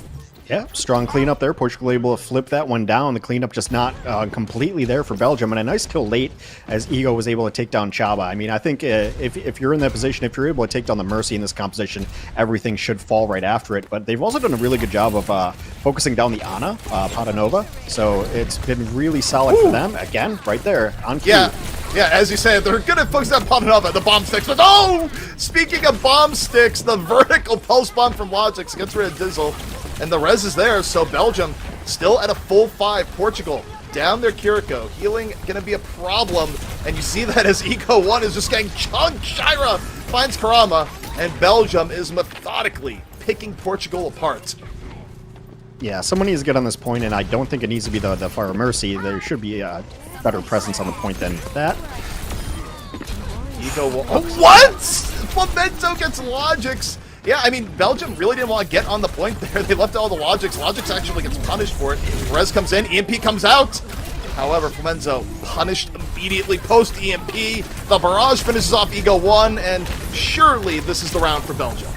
Yeah, strong cleanup there. Portugal able to flip that one down. The cleanup just not completely there for Belgium. And a nice kill late as Ego was able to take down Chaba. I mean, I think if you're in that position, if you're able to take down the Mercy in this composition, everything should fall right after it. But they've also done a really good job of focusing down the Ana, Patanova. So it's been really solid for them. Again, right there on cue. Yeah, as you say, they're good at focusing on Patanova, the bomb sticks. But oh! Speaking of bomb sticks, the vertical pulse bomb from Logix gets rid of Dizzle. And the res is there, so Belgium still at a full 5. Portugal down their Kiriko. Healing gonna be a problem. And you see that as Eco 1 is just getting chunked. Shira finds Karama, and Belgium is methodically picking Portugal apart. Yeah, someone needs to get on this point, and I don't think it needs to be the Fire Mercy. There should be a better presence on the point than that. Ego will... Oh, what? Flamenzo gets Logix. Yeah, I mean, Belgium really didn't want to get on the point there. They left all the Logix. Logix actually gets punished for it. Rez comes in, EMP comes out. However, Flamenzo punished immediately post-EMP. The barrage finishes off Ego 1, and surely this is the round for Belgium.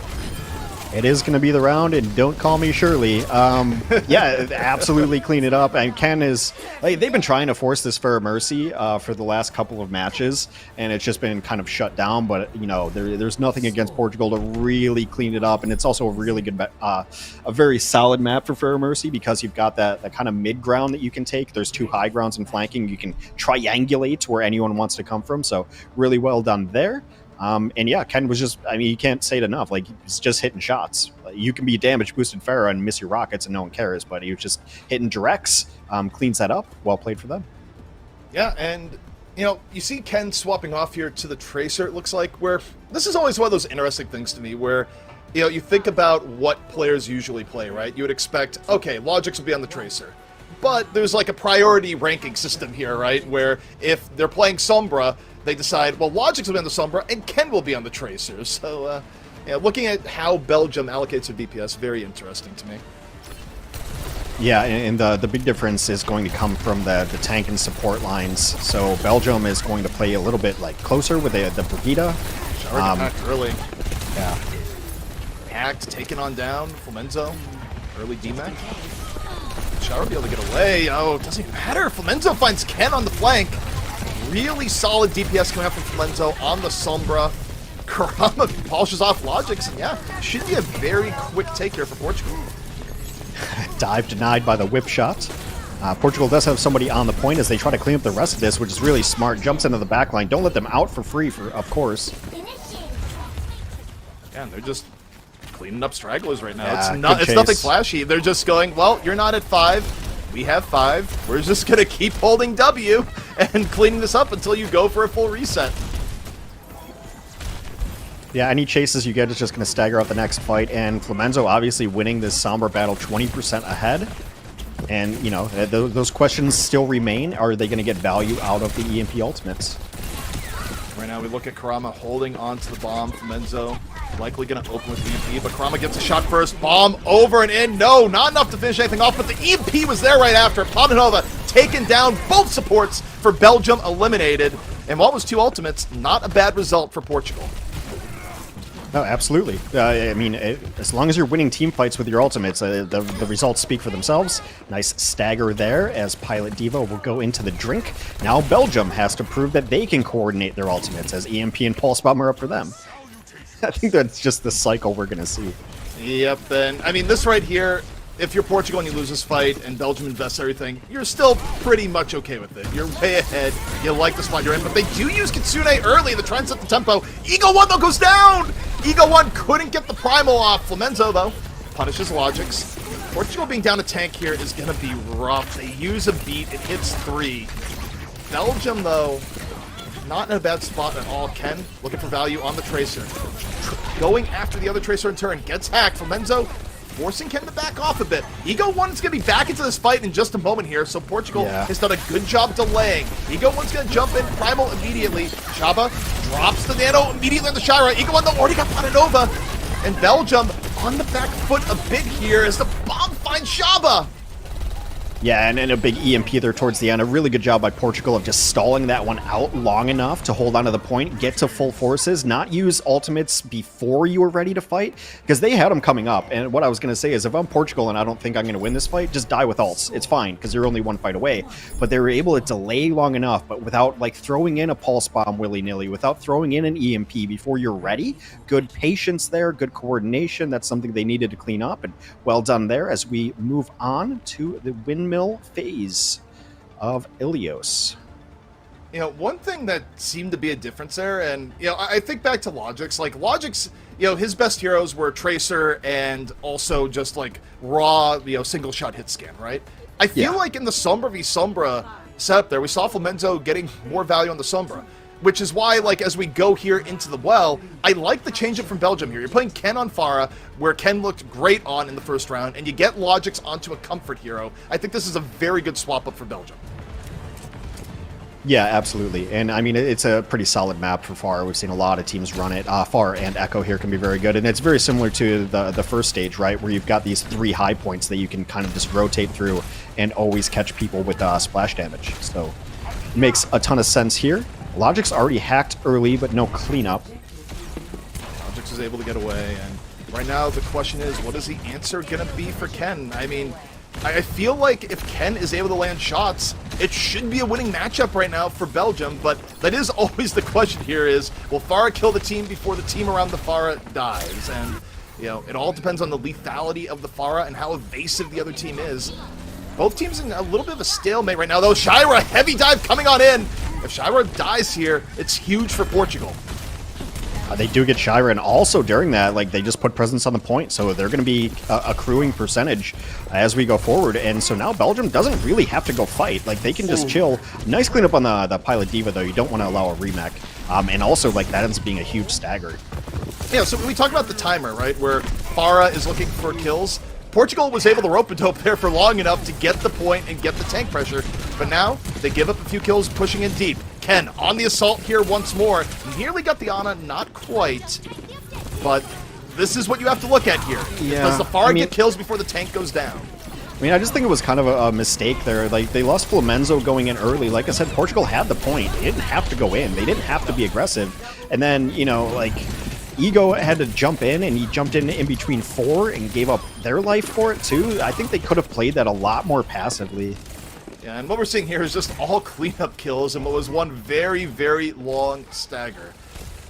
It is going to be the round, and don't call me Shirley. Yeah, absolutely clean it up. And Ken is... Like, they've been trying to force this Fair Mercy for the last couple of matches, and it's just been kind of shut down. But, you know, there's nothing against Portugal to really clean it up. And it's also a really good... a very solid map for Fair Mercy because you've got that kind of mid-ground that you can take. There's 2 high grounds in flanking. You can triangulate where anyone wants to come from. So, really well done there. And yeah, Ken was just, I mean, you can't say it enough. Like, he's just hitting shots. You can be damage boosted Pharah and miss your rockets and no one cares, but he was just hitting directs, cleans that up. Well played for them. Yeah, and, you know, you see Ken swapping off here to the Tracer, it looks like, where this is always one of those interesting things to me where, you know, you think about what players usually play, right? You would expect, okay, Logix will be on the Tracer. But there's like a priority ranking system here, right? Where if they're playing Sombra, they decide, well, Logix will be on the Sombra, and Ken will be on the Tracer. So, yeah, looking at how Belgium allocates their DPS, very interesting to me. Yeah, and the big difference is going to come from the tank and support lines. So Belgium is going to play a little bit like closer with the Brigida. Hacked early. Yeah. Hacked, taken on down, Flamenzo, early DMAC. Shower will be able to get away. Oh, it doesn't even matter. Flamenzo finds Ken on the flank. Really solid DPS coming out from Flamenzo on the Sombra. Karama polishes off Logix, and yeah, should be a very quick take here for Portugal. Dive denied by the whip shot. Portugal does have somebody on the point as they try to clean up the rest of this, which is really smart. Jumps into the back line. Don't let them out for free, of course. Yeah, and they're just cleaning up stragglers right now. Yeah, It's nothing flashy. They're just going, well, you're not at 5. We have 5. We're just going to keep holding W and cleaning this up until you go for a full reset. Yeah, any chases you get is just going to stagger out the next fight, and Flamenzo obviously winning this Sombra battle 20% ahead. And, you know, those questions still remain. Are they going to get value out of the EMP ultimates? Right now we look at Karama holding on to the bomb from Enzo. Likely going to open with the EMP, but Karama gets a shot first. Bomb over and in. No, not enough to finish anything off, but the EMP was there right after. Padanova taken down. Both supports for Belgium eliminated. And what was 2 ultimates, not a bad result for Portugal. No, absolutely. I mean, as long as you're winning team fights with your ultimates, the results speak for themselves. Nice stagger there as Pilot Diva will go into the drink. Now Belgium has to prove that they can coordinate their ultimates as EMP and Pulse Bomb are up for them. I think that's just the cycle we're going to see. Yep, and I mean, this right here, if you're Portugal and you lose this fight and Belgium invests everything, you're still pretty much okay with it. You're way ahead. You like the spot you're in, but they do use Kitsune early to try and set the tempo. Eagle 1, though, goes down! Eagle 1 couldn't get the primal off. Flamenzo, though, punishes Logics. Portugal being down a tank here is going to be rough. They use a beat. It hits 3. Belgium, though, not in a bad spot at all. Ken looking for value on the Tracer. Going after the other Tracer in turn. Gets hacked. Flamenzo forcing Ken to back off a bit. Ego 1 is going to be back into this fight in just a moment here, so Portugal has done a good job delaying. Ego 1's going to jump in, primal immediately. Shaba drops the nano immediately on the Shira. Ego 1 though already got Padanova. And Belgium on the back foot a bit here as the bomb finds Shaba. Yeah, and a big EMP there towards the end. A really good job by Portugal of just stalling that one out long enough to hold onto the point, get to full forces, not use ultimates before you were ready to fight, because they had them coming up. And what I was going to say is if I'm Portugal and I don't think I'm going to win this fight, just die with ults. It's fine, because you're only one fight away. But they were able to delay long enough, but without like throwing in a pulse bomb willy-nilly, without throwing in an EMP before you're ready. Good patience there, good coordination. That's something they needed to clean up, and well done there as we move on to the windmill phase of Ilios. You know, one thing that seemed to be a difference there, and, you know, I think back to Logic's, like, Logic's, you know, his best heroes were Tracer and also just, like, raw, you know, single-shot hit scan, right? I feel like in the Sombra v Sombra setup there, we saw Flamenzo getting more value on the Sombra, which is why, like, as we go here into the well, I like the change-up from Belgium here. You're playing Ken on Pharah, where Ken looked great on in the first round, and you get Logix onto a comfort hero. I think this is a very good swap-up for Belgium. Yeah, absolutely. And, I mean, it's a pretty solid map for Pharah. We've seen a lot of teams run it. Pharah and Echo here can be very good, and it's very similar to the first stage, right, where you've got these 3 high points that you can kind of just rotate through and always catch people with splash damage. So, it makes a ton of sense here. Logic's already hacked early, but no cleanup. Logix is able to get away, and right now the question is, what is the answer going to be for Ken? I mean, I feel like if Ken is able to land shots, it should be a winning matchup right now for Belgium, but that is always the question here is, will Pharah kill the team before the team around the Pharah dies? And, you know, it all depends on the lethality of the Pharah and how evasive the other team is. Both teams in a little bit of a stalemate right now, though. Shira, heavy dive coming on in. If Shira dies here, it's huge for Portugal. They do get Shira, and also during that, like, they just put presence on the point, so they're going to be accruing percentage as we go forward. And so now Belgium doesn't really have to go fight. Like, they can just chill. Nice cleanup on the Pilot Diva, though. You don't want to allow a remech. And also, like, that ends up being a huge stagger. Yeah, so when we talk about the timer, right, where Pharah is looking for kills, Portugal was able to rope-a-dope there for long enough to get the point and get the tank pressure, but now they give up a few kills pushing in deep. Ken on the assault here once more. Nearly got the Ana, not quite, but this is what you have to look at here. Yeah, Does the Pharah get kills before the tank goes down? I mean, I just think it was kind of a mistake there. Like, they lost Flamenzo going in early. Like I said, Portugal had the point. They didn't have to go in. They didn't have to be aggressive. And then, you know, like, Ego had to jump in, and he jumped in between 4 and gave up their life for it, too. I think they could have played that a lot more passively. Yeah, and what we're seeing here is just all cleanup kills and what was one very, very long stagger.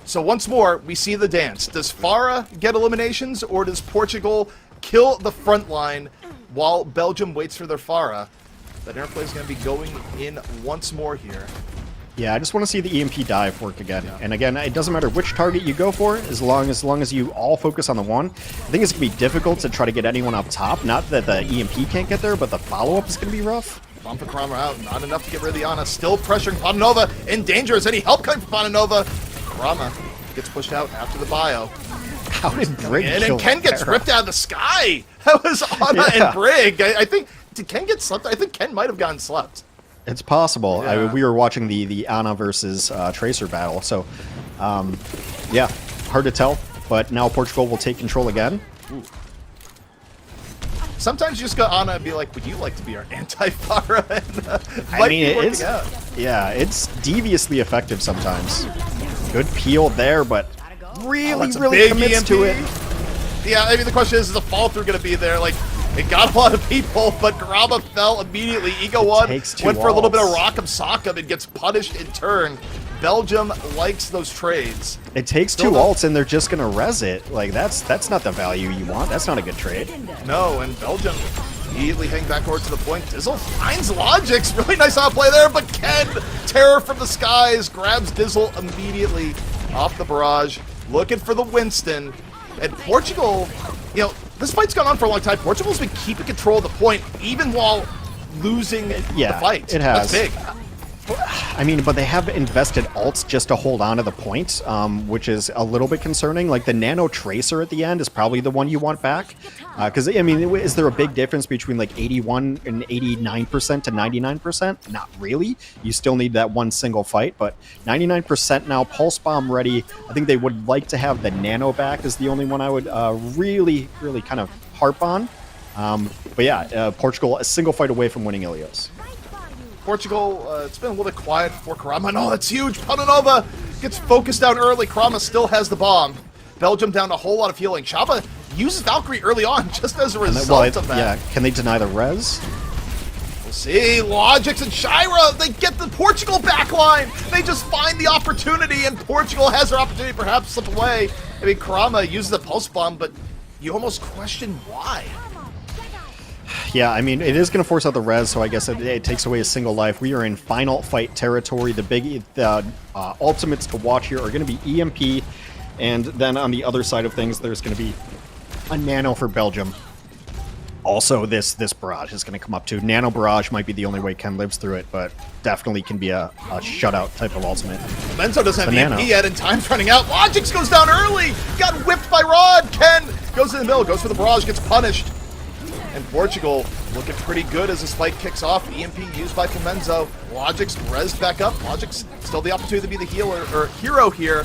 So once more, we see the dance. Does Pharah get eliminations, or does Portugal kill the front line while Belgium waits for their Pharah? That airplay is going to be going in once more here. Yeah, I just want to see the EMP dive work again. Yeah. And again, it doesn't matter which target you go for, as long as you all focus on the one. I think it's going to be difficult to try to get anyone up top. Not that the EMP can't get there, but the follow-up is going to be rough. Bomb for Kramer out, not enough to get rid of the Ana. Still pressuring Padanova in danger. Is any help coming from Padanova? Kramer gets pushed out after the bio. How did Brig and Ken gets ripped out of the sky. That was Ana and Brig. I think Did Ken get slept? I think Ken might have gotten slept. It's possible. Yeah. We were watching the Ana versus Tracer battle, so yeah, hard to tell. But now Portugal will take control again. Ooh. Sometimes you just go Ana and be like, would you like to be our anti-Pharah? I mean, it's deviously effective sometimes. Good peel there, but really commits EMP. to it. Yeah, I mean, the question is the fall-through going to be there? Like, it got a lot of people, but Grama fell immediately. Ego 1 went for a little bit of Rock'em Sock'em and gets punished in turn. Belgium likes those trades. It takes two ults and they're just gonna res it. Like that's not the value you want. That's not a good trade. No, and Belgium immediately hang back over to the point. Dizzle finds Logix. Really nice outplay there, but Ken, terror from the skies, grabs Dizzle immediately off the barrage, looking for the Winston. And Portugal, you know, this fight's gone on for a long time. Portugal's been keeping control of the point, even while losing the fight. It has. That's big. I mean, but they have invested ults just to hold on to the point, which is a little bit concerning. Like the Nano Tracer at the end is probably the one you want back. Because, I mean, is there a big difference between like 81 and 89% to 99%? Not really. You still need that one single fight, but 99% now, Pulse Bomb ready. I think they would like to have the Nano back is the only one I would really kind of harp on. But yeah, Portugal, a single fight away from winning Ilios. Portugal, it's been a little bit quiet for Karama. No, that's huge. Pananova gets focused down early. Karama still has the bomb. Belgium down a whole lot of healing. Chaba uses Valkyrie early on just as a result of that. Yeah, can they deny the res? We'll see. Logix and Shira, they get the Portugal backline. They just find the opportunity, and Portugal has their opportunity perhaps slip away. I mean, Karama uses the pulse bomb, but you almost question why. Yeah, I mean, it is going to force out the res, so I guess it takes away a single life. We are in final fight territory. The ultimates to watch here are going to be EMP, and then on the other side of things, there's going to be a Nano for Belgium. Also, this barrage is going to come up too. Nano barrage might be the only way Ken lives through it, but definitely can be a shutout type of ultimate. Menzo doesn't have EMP yet, and time's running out. Logix goes down early, got whipped by Rod. Ken goes in the middle, goes for the barrage, gets punished. And Portugal looking pretty good as this fight kicks off. EMP used by Flamenzo. Logix rezzed back up. Logix still the opportunity to be the healer or hero here.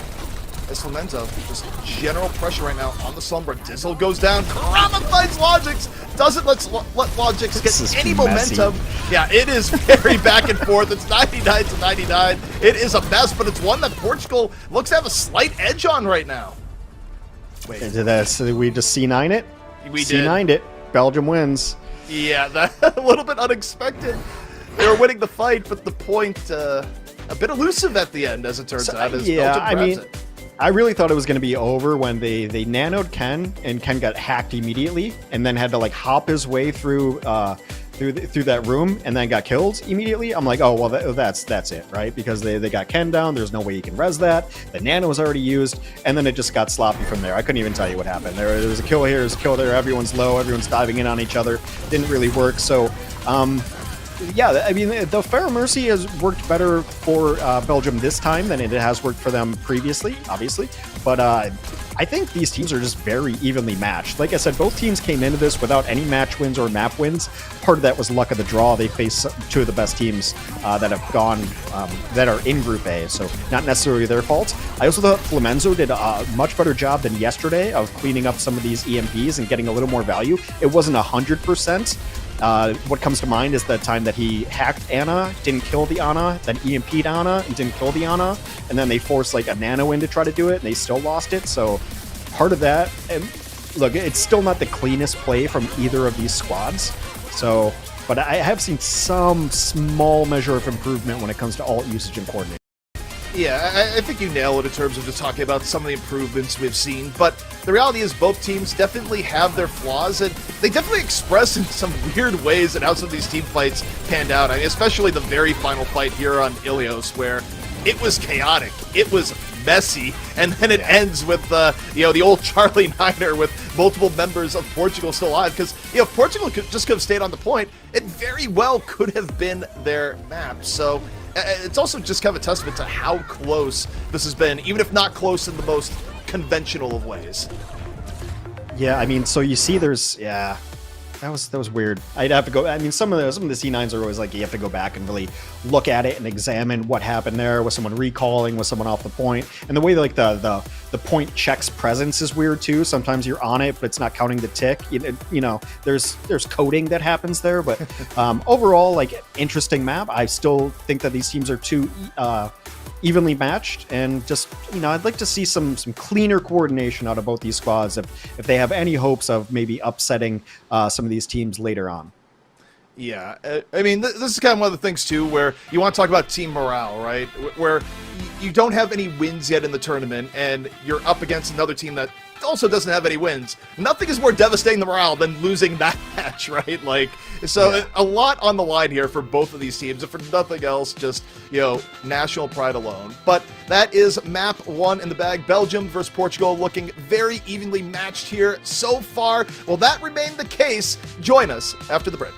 As Flamenzo, just general pressure right now on the Sombra. Dizzle goes down. Karama finds Logix. Doesn't let Logix get any momentum. Yeah, it is very back and forth. It's 99 to 99. It is a mess, but it's one that Portugal looks to have a slight edge on right now. Wait, so we just C9 it? We C9'd it. Belgium wins. Yeah, that a little bit unexpected. They were winning the fight, but the point a bit elusive at the end, as it turns out. As yeah, Belgium grabs it. I really thought it was going to be over when they nanoed Ken, and Ken got hacked immediately, and then had to like hop his way through that room, and then got killed immediately. I'm like, oh well, that's it, right? Because they got Ken down. There's no way you can res that. The nano was already used, and then it just got sloppy from there. I couldn't even tell you what happened. There was a kill here, there's a kill there. Everyone's low. Everyone's diving in on each other. Didn't really work. So. Yeah, I mean, the Pharah Mercy has worked better for Belgium this time than it has worked for them previously, obviously. But I think these teams are just very evenly matched. Like I said, both teams came into this without any match wins or map wins. Part of that was luck of the draw. They faced two of the best teams that have gone, that are in Group A, so not necessarily their fault. I also thought Flamenzo did a much better job than yesterday of cleaning up some of these EMPs and getting a little more value. It wasn't 100%. What comes to mind is the time that he hacked Ana, didn't kill the Ana, then EMP'd Ana and didn't kill the Ana, and then they forced like a Nano in to try to do it, and they still lost it. So part of that, and look, it's still not the cleanest play from either of these squads. So, but I have seen some small measure of improvement when it comes to ult usage and coordination. Yeah, I think you nail it in terms of just talking about some of the improvements we've seen, but the reality is both teams definitely have their flaws, and they definitely express in some weird ways in how some of these team fights panned out. I mean, especially the very final fight here on Ilios, where it was chaotic, it was messy, and then it ends with the old Charlie Niner with multiple members of Portugal still alive, because if Portugal could have stayed on the point, it very well could have been their map. So it's also just kind of a testament to how close this has been, even if not close in the most conventional of ways. Yeah, I mean, so you see there's, That was weird. I'd have to go. I mean, some of the C9s are always like you have to go back and really look at it and examine what happened there. Was someone recalling? Was someone off the point? And the way like the point checks presence is weird too. Sometimes you're on it, but it's not counting the tick. You know, there's coding that happens there. But overall, like interesting map. I still think that these teams are too evenly matched, and just, you know, I'd like to see some cleaner coordination out of both these squads if they have any hopes of maybe upsetting some of these teams later on. Yeah, I mean, this is kind of one of the things too where you want to talk about team morale, right? Where you don't have any wins yet in the tournament, and you're up against another team that also doesn't have any wins. Nothing is more devastating the morale than losing that match, right? Like, so yeah. A lot on the line here for both of these teams, and for nothing else, just, you know, national pride alone. But that is map 1 in the bag. Belgium versus Portugal, looking very evenly matched here so far. Will that remain the case? Join us after the break.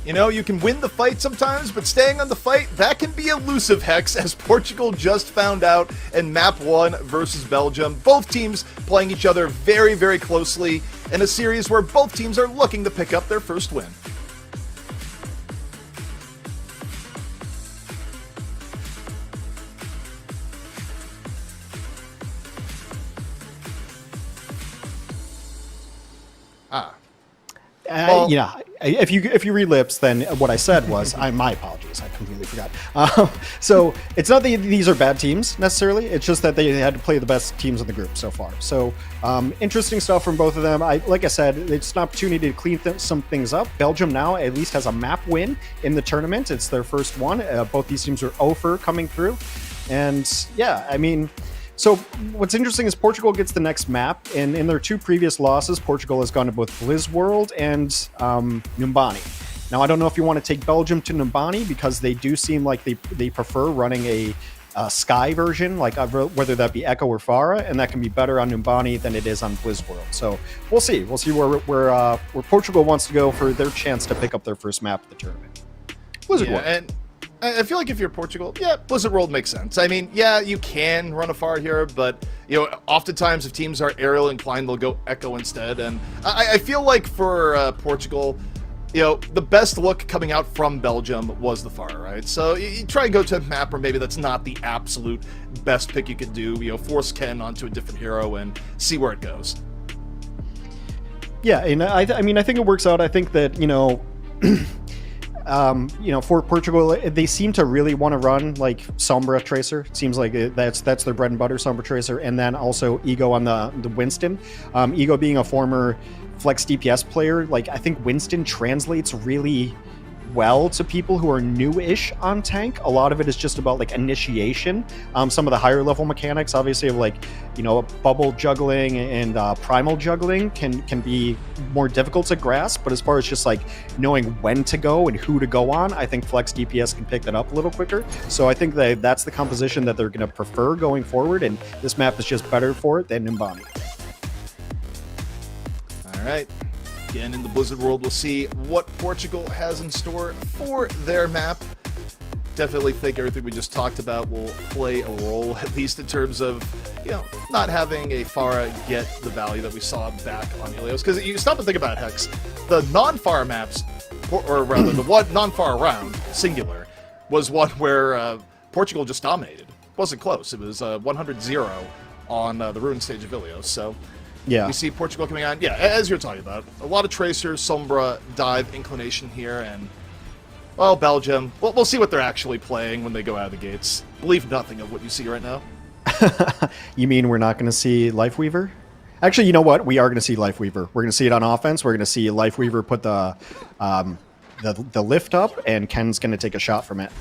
You know, you can win the fight sometimes, but staying on the fight, that can be elusive, Hex, as Portugal just found out in Map 1 versus Belgium. Both teams playing each other very, very closely in a series where both teams are looking to pick up their first win. Ah. Yeah, if you read lips, then what I said was, my apologies, I completely forgot. So it's not that these are bad teams necessarily. It's just that they had to play the best teams in the group so far. So interesting stuff from both of them. Like I said, it's an opportunity to clean some things up. Belgium now at least has a map win in the tournament. It's their first one. Both these teams are 0-for coming through, and yeah, I mean. So what's interesting is Portugal gets the next map, and in their 2 previous losses, Portugal has gone to both Blizzworld and Numbani. Now, I don't know if you want to take Belgium to Numbani because they do seem like they prefer running a Sky version, like whether that be Echo or Pharah, and that can be better on Numbani than it is on Blizzworld. So we'll see. We'll see where Portugal wants to go for their chance to pick up their first map of the tournament. Blizzard World. And I feel like if you're Portugal, yeah, Blizzard World makes sense. I mean, yeah, you can run a Pharah here, but, oftentimes if teams are aerial inclined, they'll go Echo instead. And I feel like for Portugal, the best look coming out from Belgium was the Pharah, right? So you try and go to a map where maybe that's not the absolute best pick you could do, force Ken onto a different hero and see where it goes. Yeah, and I mean, I think it works out. I think that, for Portugal, they seem to really want to run like Sombra Tracer. It seems like that's their bread and butter, Sombra Tracer, and then also Ego on the Winston. Ego being a former flex DPS player, like I think Winston translates really well to people who are new-ish on tank. A lot of it is just about like initiation. Some of the higher level mechanics, obviously, of like bubble juggling and primal juggling can be more difficult to grasp. But as far as just like knowing when to go and who to go on, I think flex DPS can pick that up a little quicker. So I think that's the composition that they're going to prefer going forward, and this map is just better for it than Numbani. All right. Again, in the Blizzard World, we'll see what Portugal has in store for their map. Definitely think everything we just talked about will play a role, at least in terms of, not having a Pharah get the value that we saw back on Helios. Because you stop and think about it, Hex. The non-Pharah maps, or rather, the one non-Pharah round, singular, was one where Portugal just dominated. It wasn't close. It was 100-0 on the Ruin stage of Helios, so... Yeah. We see Portugal coming on. Yeah, as you're talking about. A lot of Tracers, Sombra, Dive, Inclination here, and, well, Belgium. We'll see what they're actually playing when they go out of the gates. Believe nothing of what you see right now. You mean we're not going to see Lifeweaver? Actually, you know what? We are going to see Lifeweaver. We're going to see it on offense. We're going to see Lifeweaver put the lift up, and Ken's going to take a shot from it.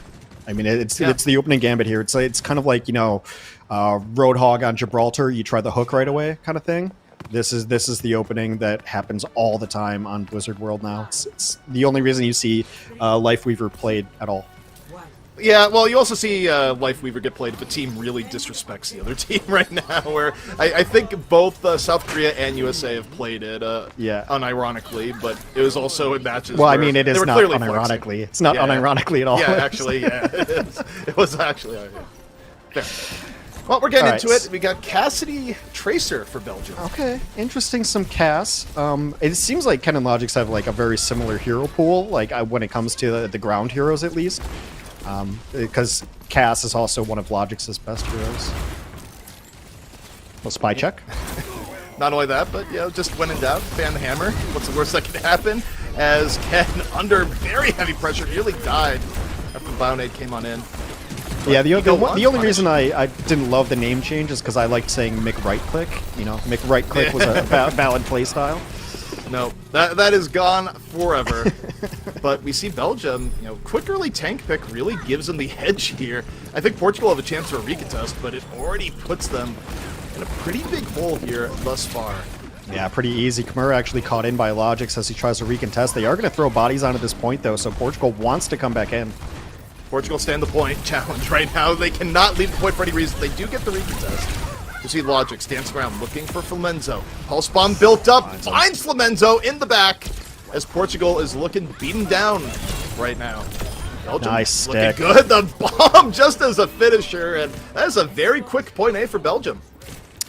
I mean, it's the opening gambit here. It's kind of like, Roadhog on Gibraltar. You try the hook right away kind of thing. This is the opening that happens all the time on Blizzard World now. It's the only reason you see Lifeweaver played at all. Yeah, well, you also see Lifeweaver get played if a team really disrespects the other team right now, where I think both South Korea and USA have played it, unironically, but it was also in matches Well, where I mean, it is not unironically. Flexing. It's not unironically at all. Yeah, actually, yeah. It was actually... Fair. Well, we're getting into it. We got Cassidy Tracer for Belgium. Okay, interesting. Some Cass. It seems like Ken and Logix have like a very similar hero pool, like when it comes to the ground heroes, at least. Because Cass is also one of Logix's best heroes. Well, spy check. Not only that, but just when in doubt, fan the hammer. What's the worst that could happen? As Ken, under very heavy pressure, nearly died after the Bionade came on in. Yeah, the only reason I didn't love the name change is because I liked saying Mick Right Click. Mick Right Click was a valid playstyle. No, that is gone forever. But we see Belgium, quick early tank pick really gives them the edge here. I think Portugal have a chance for a recontest, but it already puts them in a pretty big hole here thus far. Yeah, pretty easy. Kamura actually caught in by Logix as he tries to recontest. They are going to throw bodies on at this point, though, so Portugal wants to come back in. Portugal stand the point challenge right now. They cannot leave the point for any reason. They do get the recontest. You see Logix dancing around looking for Flamenzo. Pulse bomb built up. Finds Flamenzo in the back as Portugal is looking beaten down right now. Belgium nice looking stick. good. The bomb just as a finisher, and that is a very quick point A for Belgium.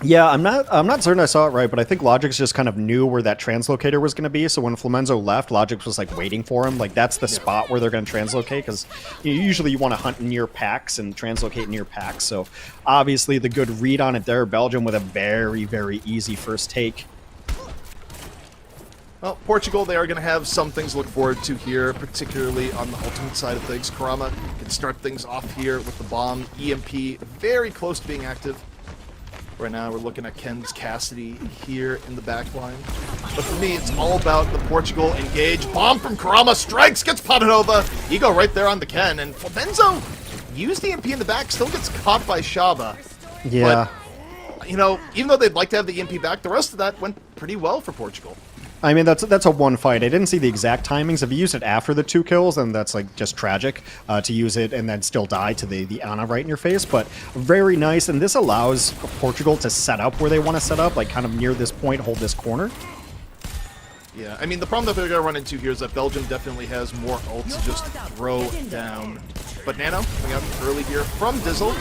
Yeah, I'm not certain I saw it right, but I think Logix just kind of knew where that translocator was going to be. So when Flamenzo left, Logix was like waiting for him. Like that's the spot where they're going to translocate, because usually you want to hunt near packs and translocate near packs. So obviously the good read on it there. Belgium with a very, very easy first take. Well, Portugal, they are going to have some things to look forward to here, particularly on the ultimate side of things. Kurama can start things off here with the bomb. EMP very close to being active. Right now, we're looking at Ken's Cassidy here in the back line. But for me, it's all about the Portugal engage. Bomb from Kurama, strikes, gets Patanova. Ego right there on the Ken, and Flamenzo used the EMP in the back, still gets caught by Shaba. Yeah. But, you know, even though they'd like to have the EMP back, the rest of that went pretty well for Portugal. I mean, that's a one fight. I didn't see the exact timings. If you use it after the 2 kills, then that's like just tragic to use it and then still die to the Ana right in your face. But very nice, and this allows Portugal to set up where they want to set up, like kind of near this point, hold this corner. Yeah, I mean, the problem that they're going to run into here is that Belgium definitely has more ult to just throw down. But Nano coming out early here from Dizzle.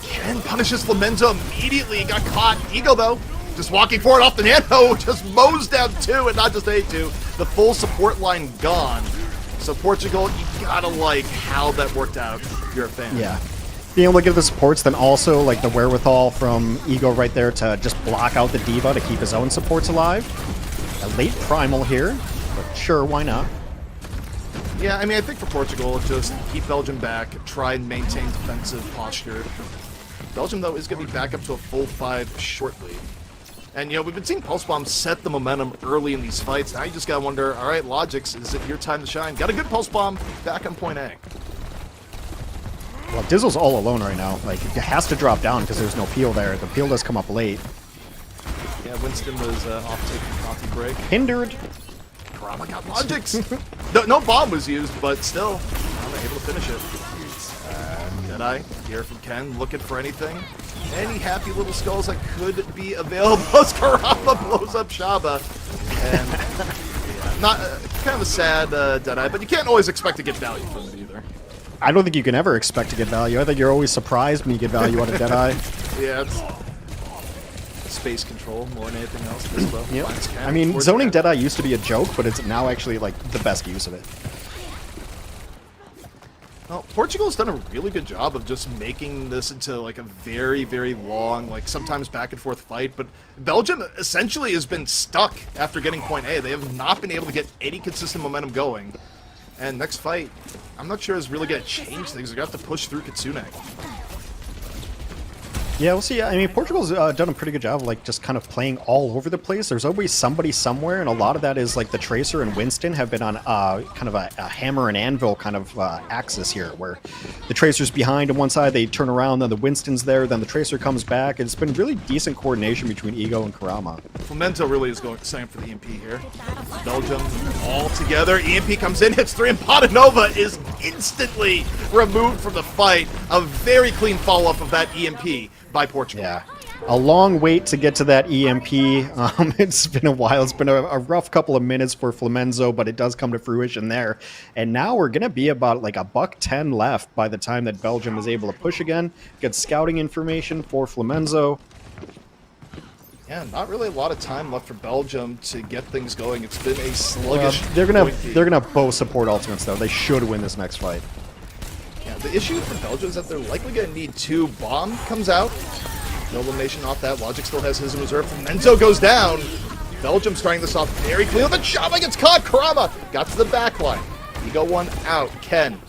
Ken punishes Flamenzo immediately. Got caught. Ego, though, just walking forward off the Nano, just mows down 2, and not just A2. The full support line gone. So Portugal, you gotta like how that worked out if you're a fan. Yeah. Being able to get the supports, then also like the wherewithal from Ego right there to just block out the Diva to keep his own supports alive. A late primal here, but sure, why not? Yeah, I mean, I think for Portugal, just keep Belgium back, try and maintain defensive posture. Belgium, though, is going to be back up to a full 5 shortly. And, you know, we've been seeing Pulse Bomb set the momentum early in these fights. Now you just got to wonder, all right, Logix, is it your time to shine? Got a good Pulse Bomb back on point A. Well, Dizzle's all alone right now. Like, it has to drop down because there's no peel there. The peel does come up late. Yeah, Winston was off taking a coffee break. Hindered. Kurama got Logix. no bomb was used, but still, Kurama able to finish it. Deadeye here from Ken, looking for anything. Any happy little skulls that could be available as Kurama blows up Shaba. And yeah, not kind of a sad Deadeye, but you can't always expect to get value from it either. I don't think you can ever expect to get value. I think you're always surprised when you get value out of Deadeye. Yeah, it's space control more than anything else. This though, Yep. I mean, zoning Deadeye used to be a joke, but it's now actually like the best use of it. Well, Portugal's done a really good job of just making this into like a very, very long, like sometimes back and forth fight, but Belgium essentially has been stuck after getting point A. They have not been able to get any consistent momentum going. And next fight, I'm not sure is really going to change things. They're going to have to push through Kitsune. Yeah, we'll see. I mean, Portugal's done a pretty good job of like just kind of playing all over the place. There's always somebody somewhere, and a lot of that is like the Tracer and Winston have been on kind of a hammer and anvil kind of axis here, where the Tracer's behind on one side, they turn around, then the Winston's there, then the Tracer comes back. It's been really decent coordination between Ego and Kurama. Flamenzo really is going same for the EMP here. Belgium all together. EMP comes in, hits 3, and Patanova is instantly removed from the fight. A very clean follow-up of that EMP by Portugal. Yeah. A long wait to get to that EMP. It's been a while. It's been a rough couple of minutes for Flamenzo, but it does come to fruition there. And now we're going to be about like $110 left by the time that Belgium is able to push again. Get scouting information for Flamenzo. Yeah, not really a lot of time left for Belgium to get things going. It's been a sluggish. They're gonna both support ultimates though. They should win this next fight. Yeah, the issue for Belgium is that they're likely going to need 2. Bomb comes out. No elimination off that. Logic still has his in reserve. Menzo goes down. Belgium starting this off very clean. The Shaba gets caught. Kurama got to the back line. Ego 1 out. Ken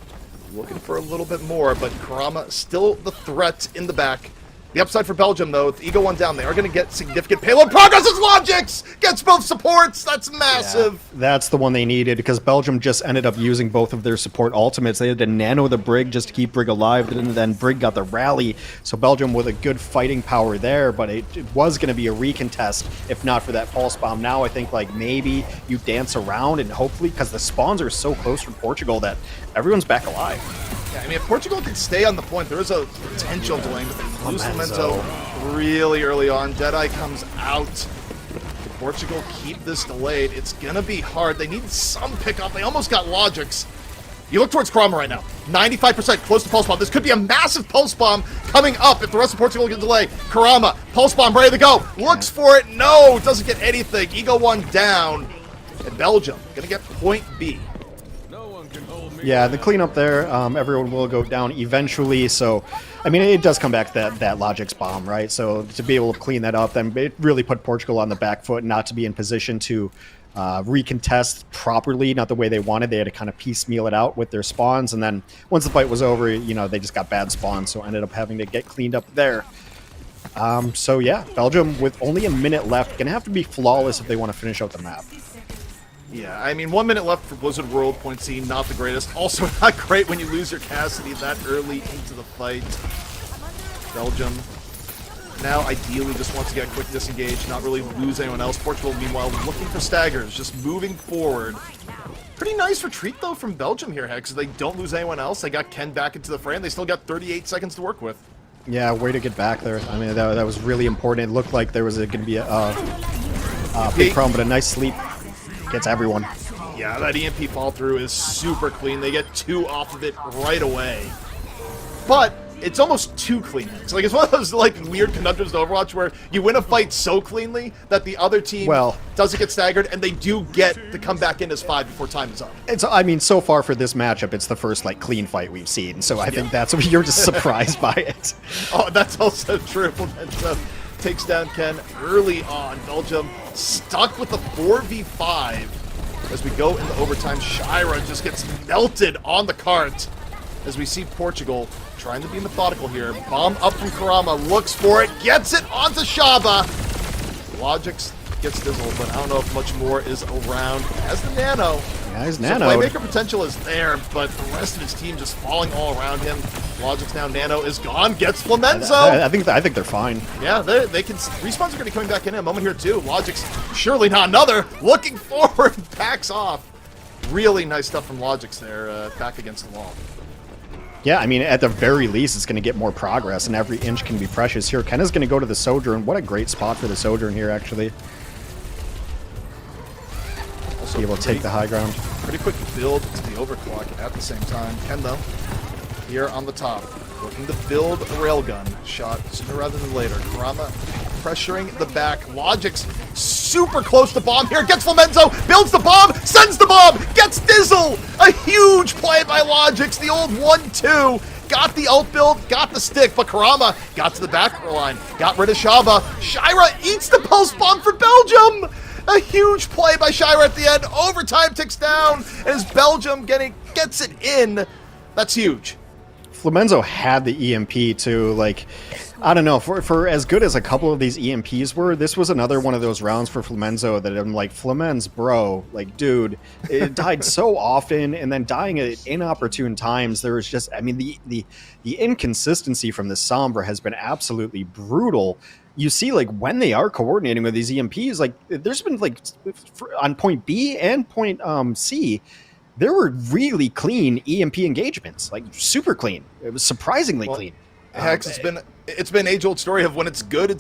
looking for a little bit more, but Kurama still the threat in the back. The upside for Belgium, though, with Ego 1 down, they are going to get significant payload progress as Logix gets both supports. That's massive. Yeah, that's the one they needed because Belgium just ended up using both of their support ultimates. They had to nano the Brig just to keep Brig alive, and then Brig got the rally. So Belgium with a good fighting power there, but it was going to be a recontest if not for that pulse bomb. Now I think like maybe you dance around and hopefully, because the spawns are so close from Portugal that everyone's back alive. Yeah, I mean, if Portugal can stay on the point, there is a potential delay, but they lose Memento really early on. Deadeye comes out. Can Portugal keep this delayed? It's going to be hard. They need some pickup. They almost got Logix. You look towards Kurama right now. 95% close to Pulse Bomb. This could be a massive Pulse Bomb coming up if the rest of Portugal can delay. Kurama, Pulse Bomb ready to go. Looks for it. No, doesn't get anything. Ego 1 down. And Belgium going to get point B. Yeah, the cleanup there, everyone will go down eventually, so, I mean, it does come back to that Logix bomb, right? So to be able to clean that up, then it really put Portugal on the back foot, not to be in position to recontest properly, not the way they wanted. They had to kind of piecemeal it out with their spawns, and then once the fight was over, you know, they just got bad spawns, so ended up having to get cleaned up there. So yeah, Belgium with only a minute left, gonna have to be flawless if they want to finish out the map. Yeah, I mean, 1 minute left for Blizzard World. Point C, not the greatest. Also not great when you lose your Cassidy that early into the fight. Belgium now ideally just wants to get a quick disengage, not really lose anyone else. Portugal, meanwhile, looking for staggers, just moving forward. Pretty nice retreat, though, from Belgium here, Hex. They don't lose anyone else. They got Ken back into the fray, and they still got 38 seconds to work with. Yeah, way to get back there. I mean, that was really important. It looked like there was going to be a big problem, but a nice sleep gets everyone. Yeah, that EMP fall through is super clean. They get 2 off of it right away. But it's almost too clean. So, like, it's one of those like weird conundrums to Overwatch where you win a fight so cleanly that the other team doesn't get staggered, and they do get to come back in as 5 before time is up. It's, I mean, so far for this matchup, it's the first like clean fight we've seen. So I think that's you're just surprised by it. Oh, that's also true. And, takes down Ken early on. Belgium stuck with the 4v5 as we go into overtime. Shira just gets melted on the cart as we see Portugal trying to be methodical here. Bomb up from Karama, looks for it, gets it onto Shaba. Logix gets Dizzle, but I don't know if much more is around. As the Nano. Yeah, he's So Nano. playmaker potential is there, but the rest of his team just falling all around him. Logix now, Nano is gone, gets Flamenzo. I think they're fine. Yeah, they can. Respawns are going to be coming back in a moment here too. Logix, surely not another. Looking forward, backs off. Really nice stuff from Logix there, back against the wall. Yeah, I mean, at the very least, it's going to get more progress, and every inch can be precious here. Kenna's going to go to the Sojourn. What a great spot for the Sojourn here, actually. Also Be able to take the high ground. Pretty quick build to the overclock at the same time. Ken, though, here on the top, looking to build a railgun shot sooner rather than later. Karama pressuring the back. Logix super close to bomb here. Gets Flamenzo, builds the bomb, sends the bomb, gets Dizzle. A huge play by Logix. The old 1-2. Got the ult build, got the stick, but Karama got to the back line, got rid of Shaba. Shira eats the pulse bomb for Belgium. A huge play by Shira at the end. Overtime ticks down as Belgium gets it in. That's huge. Flamenzo had the EMP too. Like, I don't know, for as good as a couple of these EMPs were, this was another one of those rounds for Flamenzo that I'm like, Flamenz, bro, like, dude, it died so often, and then dying at inopportune times. There was just, I mean, the inconsistency from the Sombra has been absolutely brutal. You see, like, when they are coordinating with these EMPs, like, there's been, like, on point B and point C, there were really clean EMP engagements, like super clean. It was surprisingly clean. Hex, it's been age-old story of when it's good,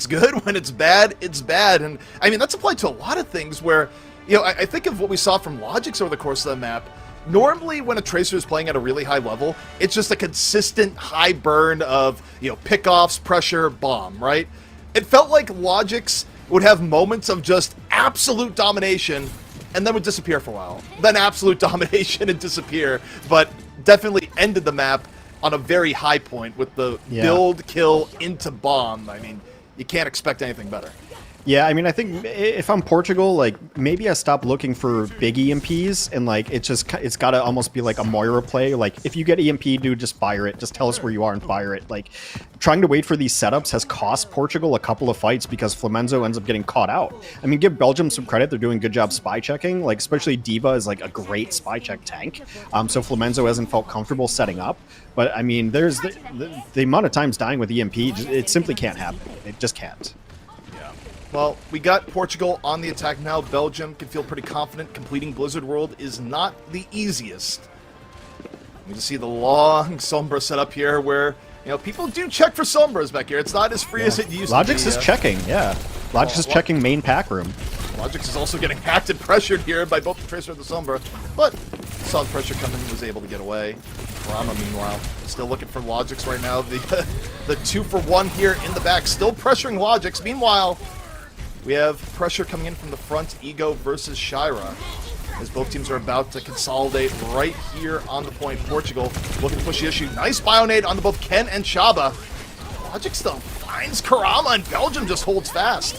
when it's bad, it's bad. And I mean, that's applied to a lot of things where, you know, I think of what we saw from Logix over the course of the map. Normally, when a Tracer is playing at a really high level, it's just a consistent high burn of, you know, pickoffs, pressure, bomb, right? It felt like Logix would have moments of just absolute domination and then would disappear for a while. Then absolute domination and disappear, but definitely ended the map on a very high point with the build, kill, into bomb. I mean, you can't expect anything better. Yeah, I mean, I think if I'm Portugal, like, maybe I stop looking for big EMPs, and, like, it's got to almost be like a Moira play. Like, if you get EMP, dude, just fire it. Just tell us where you are and fire it. Like, trying to wait for these setups has cost Portugal a couple of fights because Flamenzo ends up getting caught out. I mean, give Belgium some credit. They're doing a good job spy checking. Like, especially Diva is, like, a great spy check tank. So Flamenzo hasn't felt comfortable setting up. But, I mean, there's the amount of times dying with EMP, it simply can't happen. It just can't. Well, we got Portugal on the attack now. Belgium can feel pretty confident. Completing Blizzard World is not the easiest. We just see the long Sombra setup here where, you know, people do check for Sombras back here. It's not as free as it used to be. Logix is checking, yeah. Logix is checking main pack room. Logix is also getting hacked and pressured here by both the Tracer and the Sombra, but saw the pressure coming and was able to get away. Karama, meanwhile, still looking for Logix right now. The 2-for-1 here in the back, still pressuring Logix. Meanwhile, we have pressure coming in from the front, Ego versus Shira, as both teams are about to consolidate right here on the point. Portugal looking to push the issue. Nice Bionade on both Ken and Shaba. Logix still finds Karama, and Belgium just holds fast.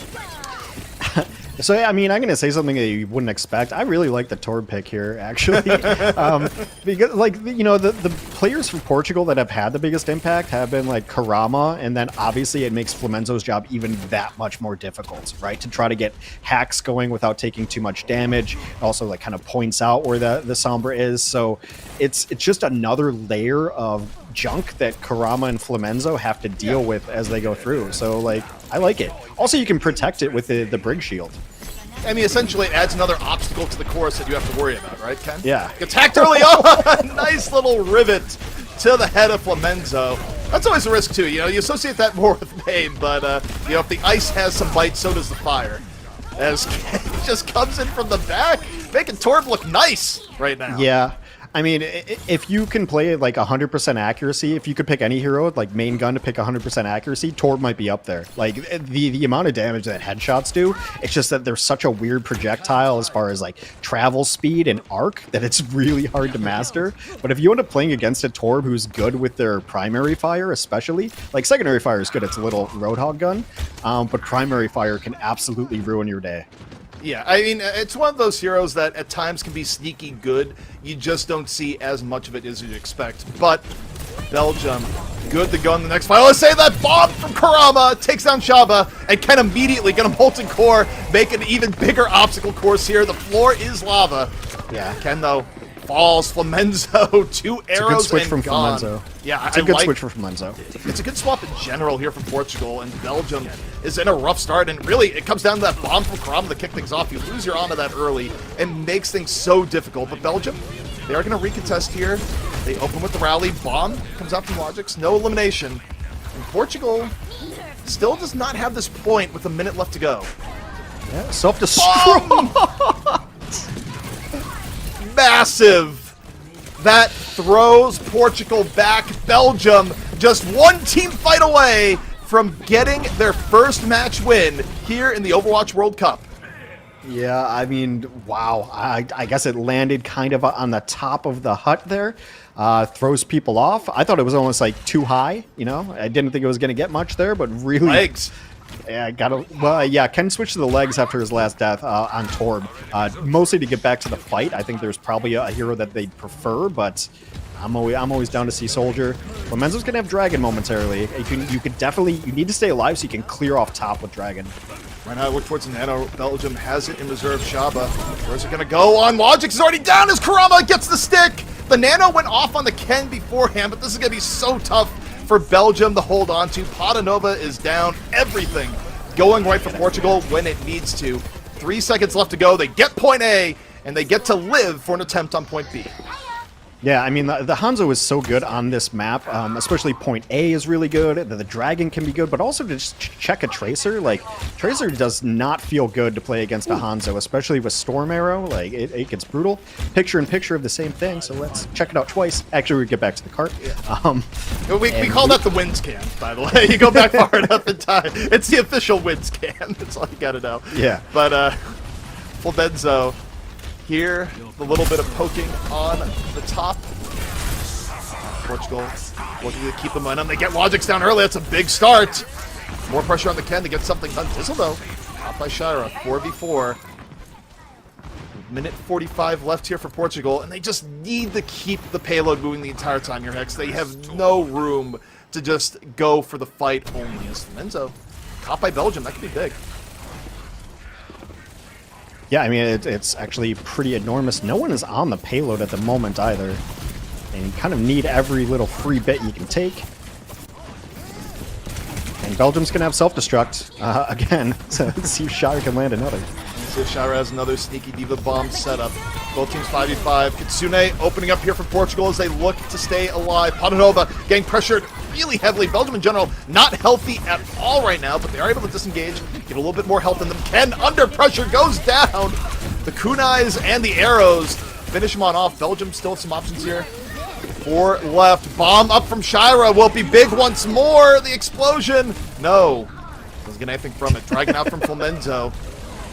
So, I mean, I'm going to say something that you wouldn't expect. I really like the Torb pick here, actually. Because, like, you know, the players from Portugal that have had the biggest impact have been, like, Karama, and then obviously it makes Flamenzo's job even that much more difficult, right? To try to get hacks going without taking too much damage. It also, like, kind of points out where the Sombra is. So it's just another layer of junk that Karama and Flamenzo have to deal with as they go through. So, like, I like it. Also, you can protect it with the Brig Shield. I mean, essentially, it adds another obstacle to the course that you have to worry about, right, Ken? Yeah. Gets hacked early on! Nice little rivet to the head of Flamenzo. That's always a risk, too. You know, you associate that more with Maine, but, you know, if the ice has some bite, so does the fire. As Ken just comes in from the back, making Torb look nice right now. Yeah. I mean, if you can play like 100% accuracy, if you could pick any hero, like main gun to pick 100% accuracy, Torb might be up there. Like, the amount of damage that headshots do, it's just that they're such a weird projectile as far as like travel speed and arc that it's really hard to master. But if you end up playing against a Torb who's good with their primary fire, especially, like secondary fire is good, it's a little Roadhog gun, but primary fire can absolutely ruin your day. Yeah, I mean, it's one of those heroes that at times can be sneaky good. You just don't see as much of it as you'd expect. But Belgium, good to go in the next fight. Let's say that bomb from Karama takes down Shaba and can immediately get a Molten Core, make an even bigger obstacle course here. The floor is lava. Yeah. Ken, though, falls. Flamenzo, 2 arrows It's a good switch and from gone. Flamenzo. Yeah, it's a good switch from Flamenzo. It's a good swap in general here from Portugal, and Belgium is in a rough start, and really, it comes down to that bomb from Karama to kick things off. You lose your honor that early, and makes things so difficult. But Belgium, they are going to recontest here. They open with the rally. Bomb comes out from Logix. No elimination. And Portugal still does not have this point with a minute left to go. Yeah, self-destruct. Massive! That throws Portugal back. Belgium just one team fight away from getting their first match win here in the Overwatch World Cup. Yeah, I mean, wow. I guess it landed kind of on the top of the hut there. Throws people off. I thought it was almost like too high, you know? I didn't think it was going to get much there, but really... Legs. Yeah, well, yeah, Ken switched to the legs after his last death on Torb. Mostly to get back to the fight. I think there's probably a hero that they'd prefer, but I'm always down to see Soldier. Flamenzo's gonna have Dragon momentarily. You could definitely, you need to stay alive so you can clear off top with Dragon. Right now, I look towards the Nano. Belgium has it in reserve. Shaba, where's it gonna go on? Logix is already down as Karama gets the stick. The Nano went off on the Ken beforehand, but this is gonna be so tough for Belgium to hold on to. Padanova is down. Everything going right for Portugal when it needs to. 3 seconds left to go. They get point A, and they get to live for an attempt on point B. Yeah, I mean, the Hanzo is so good on this map, especially point A is really good, the Dragon can be good, but also to just check a Tracer, like, Tracer does not feel good to play against a Hanzo, especially with Storm Arrow, like, it gets brutal. Picture in picture of the same thing, so let's check it out twice. Actually, we get back to the cart. We call that the wins can, by the way. You go back far enough in time. It's the official wins can. That's all you gotta know. Yeah. But, Flamenzo, here, the little bit of poking on the top. Portugal looking to keep the momentum. They get Logix down early. That's a big start. More pressure on the Ken to get something done. Dizzle, though, out by Shira. 4v4. Minute 45 left here for Portugal, and they just need to keep the payload moving the entire time here, Hex. They have no room to just go for the fight only. As Flamenzo caught by Belgium, that could be big. Yeah, I mean, it's actually pretty enormous. No one is on the payload at the moment either. And you kind of need every little free bit you can take. And Belgium's going to have self-destruct again. So let's see if Shire can land another. So Shira has another sneaky Diva bomb setup. Both teams 5v5. Kitsune opening up here for Portugal as they look to stay alive. Padanova getting pressured really heavily. Belgium in general not healthy at all right now, but they are able to disengage, get a little bit more health in them. Ken under pressure goes down. The kunais and the arrows finish him on off. Belgium still have some options here. 4 left. Bomb up from Shira will be big once more. The explosion. No. Doesn't get anything from it. Dragging out from Flamenzo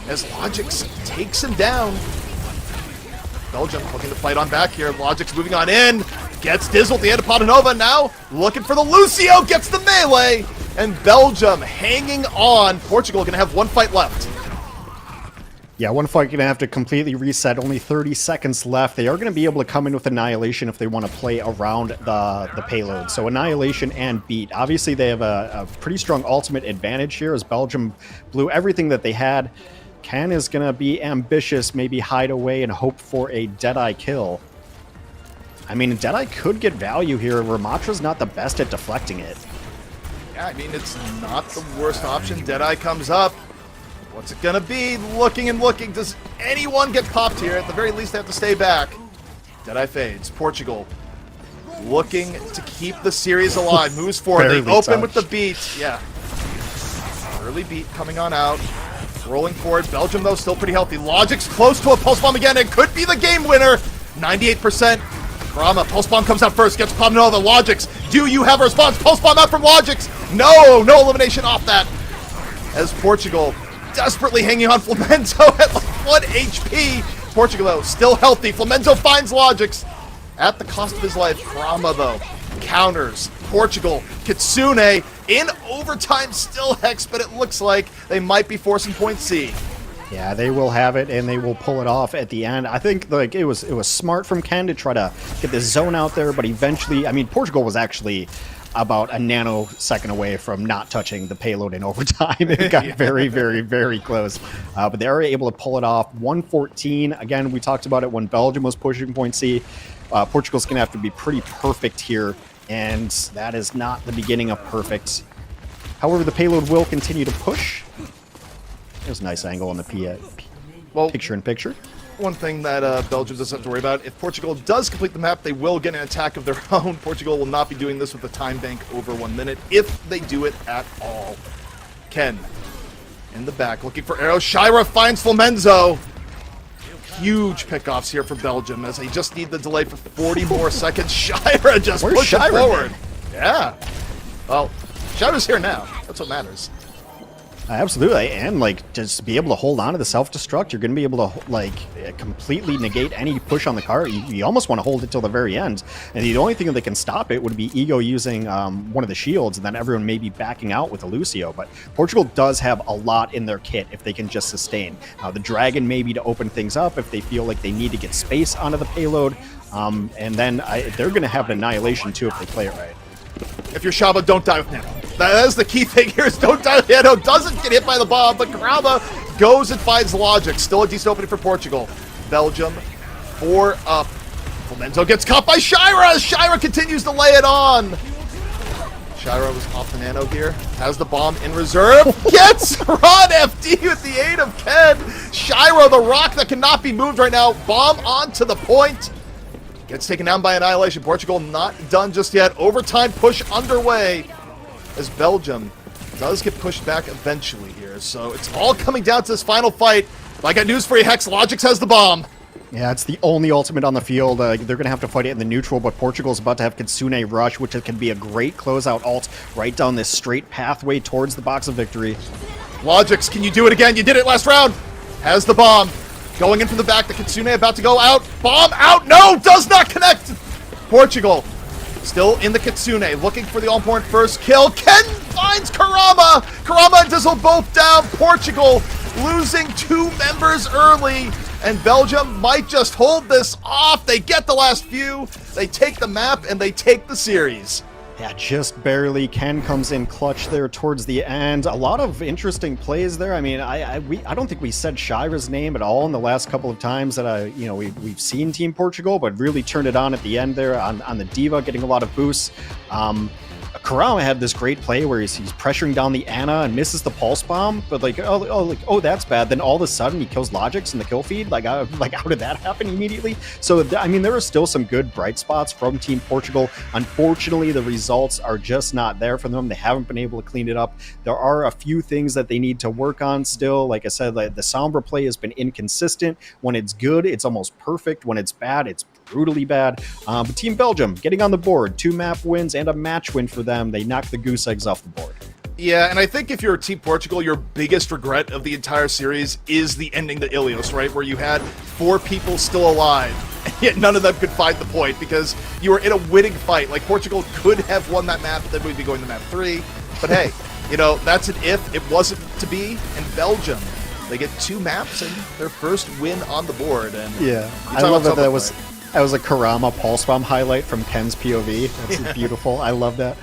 as Logix takes him down. Belgium looking to fight on back here. Logix moving on in. Gets Dizzle at the end of Padanova. Now looking for the Lucio. Gets the melee. And Belgium hanging on. Portugal going to have one fight left. Yeah, one fight going to have to completely reset. Only 30 seconds left. They are going to be able to come in with Annihilation if they want to play around the payload. So Annihilation and Beat. Obviously, they have a pretty strong ultimate advantage here as Belgium blew everything that they had. Ken is going to be ambitious, maybe hide away and hope for a Deadeye kill. I mean, Deadeye could get value here. Ramatra's not the best at deflecting it. Yeah, I mean, it's not the worst option. Deadeye comes up. What's it gonna be? Looking and looking. Does anyone get popped here? At the very least, they have to stay back. Deadeye fades. Portugal looking to keep the series alive. Moves forward. They open with the beat. Yeah. Early beat coming on out. Rolling forward. Belgium, though, still pretty healthy. Logic's close to a pulse bomb again. It could be the game winner. 98%. Karama, pulse bomb comes out first. Gets popped into the Logic's. Do you have a response? Pulse bomb out from Logic's. No elimination off that. As Portugal desperately hanging on Flamenzo at like 1 HP. Portugal, though, still healthy. Flamenzo finds Logic's at the cost of his life. Karama, though, counters. Portugal, Kitsune in overtime, still Hex, but it looks like they might be forcing point C. Yeah, they will have it, and they will pull it off at the end. I think like it was smart from Ken to try to get this zone out there, but eventually, I mean, Portugal was actually about a nanosecond away from not touching the payload in overtime. It got very, very, very close. But they were able to pull it off. 114. Again, we talked about it when Belgium was pushing point C. Portugal's going to have to be pretty perfect here, and that is not the beginning of perfect. However, the payload will continue to push. There's a nice angle on the picture-in-picture. One thing that Belgium doesn't have to worry about, if Portugal does complete the map, they will get an attack of their own. Portugal will not be doing this with a time bank over 1 minute, if they do it at all. Ken, in the back, looking for arrows. Shira finds Flamenzo. Huge pickoffs here for Belgium, as they just need the delay for 40 more seconds. Shira just pushing forward. Yeah. Well, Shira's here now. That's what matters. Absolutely, and like just be able to hold on to the self-destruct. You're going to be able to like completely negate any push on the car. You almost want to hold it till the very end, and the only thing that can stop it would be Ego using one of the shields, and then everyone may be backing out with a Lucio. But Portugal does have a lot in their kit if they can just sustain. The Dragon maybe to open things up if they feel like they need to get space onto the payload, and then they're going to have an Annihilation too if they play it right. If you're Shaba, don't die with Nano. That is the key thing here, is don't die with Nano. Doesn't get hit by the bomb, but Karama goes and finds Logic. Still a decent opening for Portugal. Belgium, 4 up. Flamenzo gets caught by Shira. Shira continues to lay it on. Shira was off the Nano here. Has the bomb in reserve. Gets Ron FD with the aid of Ken. Shira, the rock that cannot be moved right now. Bomb onto the point. Gets taken down by Annihilation. Portugal not done just yet. Overtime push underway as Belgium does get pushed back eventually here. So it's all coming down to this final fight. But I got news for you, Hex. Logix has the bomb. Yeah, it's the only ultimate on the field. They're going to have to fight it in the neutral, but Portugal's about to have Kitsune Rush, which can be a great closeout ult right down this straight pathway towards the box of victory. Logix, can you do it again? You did it last round. Has the bomb. Going in from the back, the Kitsune about to go out. Bomb out, no, does not connect. Portugal still in the Kitsune, looking for the all-important first kill. Ken finds Karama. Karama and Dizzle both down. Portugal losing 2 members early, and Belgium might just hold this off. They get the last few, they take the map, and they take the series. Yeah, just barely. Ken comes in clutch there towards the end. A lot of interesting plays there. I mean, I don't think we said Shira's name at all in the last couple of times that we've seen Team Portugal, but really turned it on at the end there on the Diva, getting a lot of boosts. Karama had this great play where he's pressuring down the Ana and misses the pulse bomb, but oh that's bad. Then all of a sudden he kills Logix in the kill feed. How did that happen immediately? So I mean, there are still some good bright spots from Team Portugal. Unfortunately, the results are just not there for them. They haven't been able to clean it up. There are a few things that they need to work on still. Like I said, the Sombra play has been inconsistent. When it's good, it's almost perfect. When it's bad, it's brutally bad. But Team Belgium getting on the board, 2 map wins and a match win for them. They knocked the goose eggs off the board. Yeah, and I think if you're Team Portugal, your biggest regret of the entire series is the ending to Ilios, right? Where you had 4 people still alive, and yet none of them could find the point because you were in a winning fight. Like, Portugal could have won that map, then we'd be going to map 3. But hey, that's an if. It wasn't to be, and Belgium They get 2 maps and their first win on the board. And Yeah, you I talk love about that something that was a Karama pulse bomb highlight from Ken's POV. That's beautiful. I love that.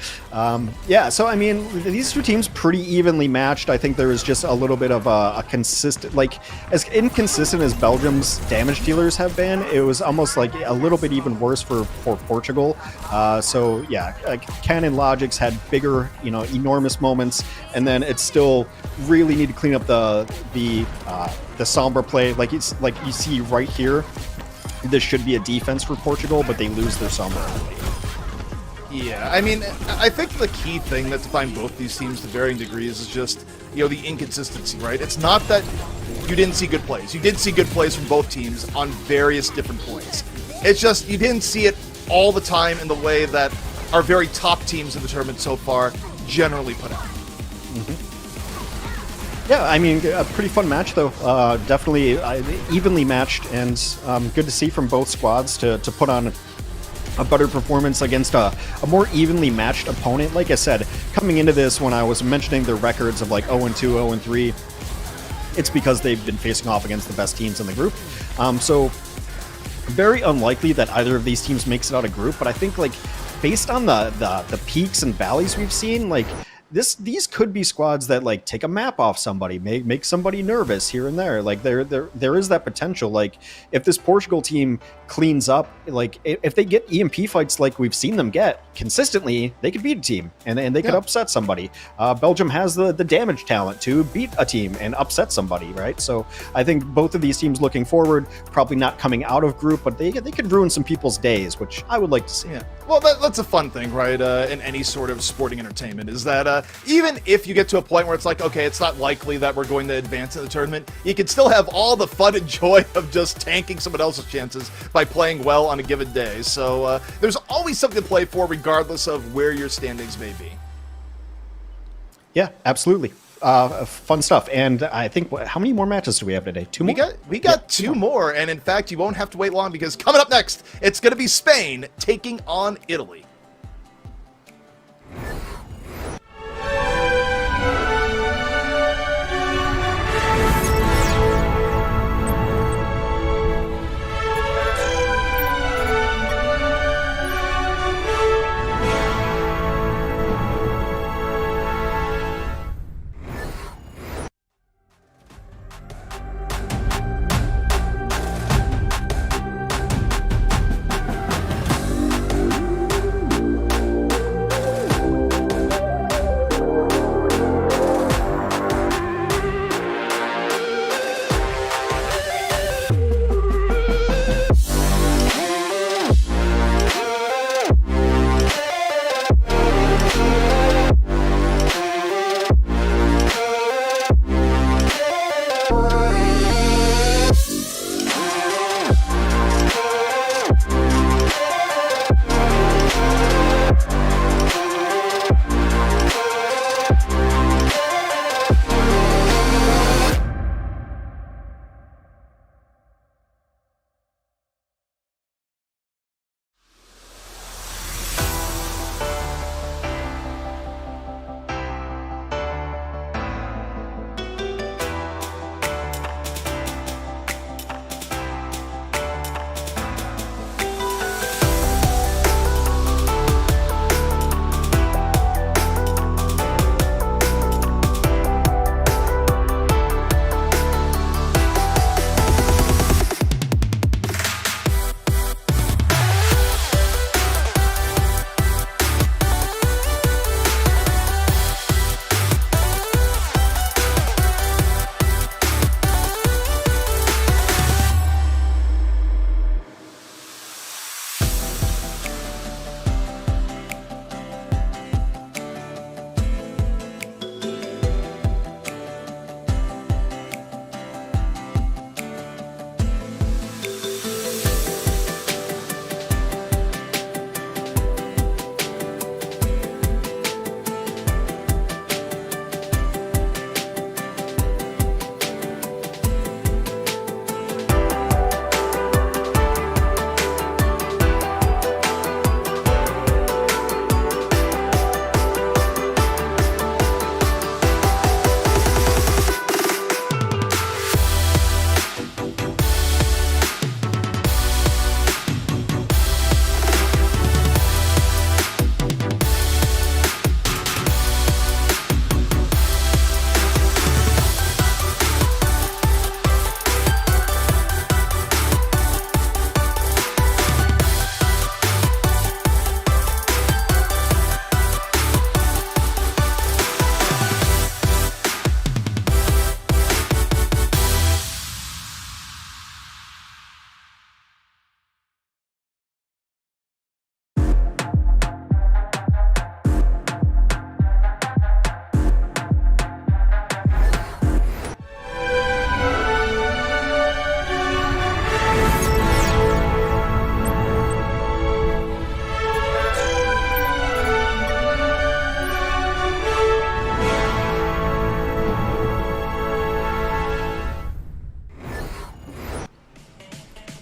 Yeah, so I mean, these two teams pretty evenly matched. I think there was just a little bit of a consistent, like as inconsistent as Belgium's damage dealers have been, it was almost like a little bit even worse for Portugal. So yeah, Ken and Logix had bigger, enormous moments, and then it's still really need to clean up the Sombra play. Like it's like you see right here. This should be a defense for Portugal, but they lose their Sombra early. Yeah, I mean, I think the key thing that defines both these teams to varying degrees is just, the inconsistency, right? It's not that you didn't see good plays. You did see good plays from both teams on various different points. It's just you didn't see it all the time in the way that our very top teams in the tournament so far generally put out. Mm-hmm. Yeah, I mean, a pretty fun match, though. Definitely evenly matched, and good to see from both squads to put on a better performance against a more evenly matched opponent. Like I said, coming into this, when I was mentioning their records of like 0-2, 0-3, it's because they've been facing off against the best teams in the group. So very unlikely that either of these teams makes it out of group, but I think like based on the peaks and valleys we've seen, like these could be squads that like take a map off somebody, make somebody nervous here and there. Like there is that potential. Like if this Portugal team cleans up, like if they get EMP fights like we've seen them get consistently, they could beat a team and they could upset somebody. Belgium has the damage talent to beat a team and upset somebody, right? So I think both of these teams looking forward, probably not coming out of group, but they could ruin some people's days, which I would like to see. Yeah. Well, that's a fun thing, right? In any sort of sporting entertainment, is that even if you get to a point where it's like, okay, it's not likely that we're going to advance in the tournament, you can still have all the fun and joy of just tanking someone else's chances by playing well on a given day. So there's always something to play for, regardless of where your standings may be. Yeah, absolutely. Fun stuff. And I think, how many more matches do we have today? 2 more? We got 2 more, and in fact, you won't have to wait long because coming up next, it's going to be Spain taking on Italy.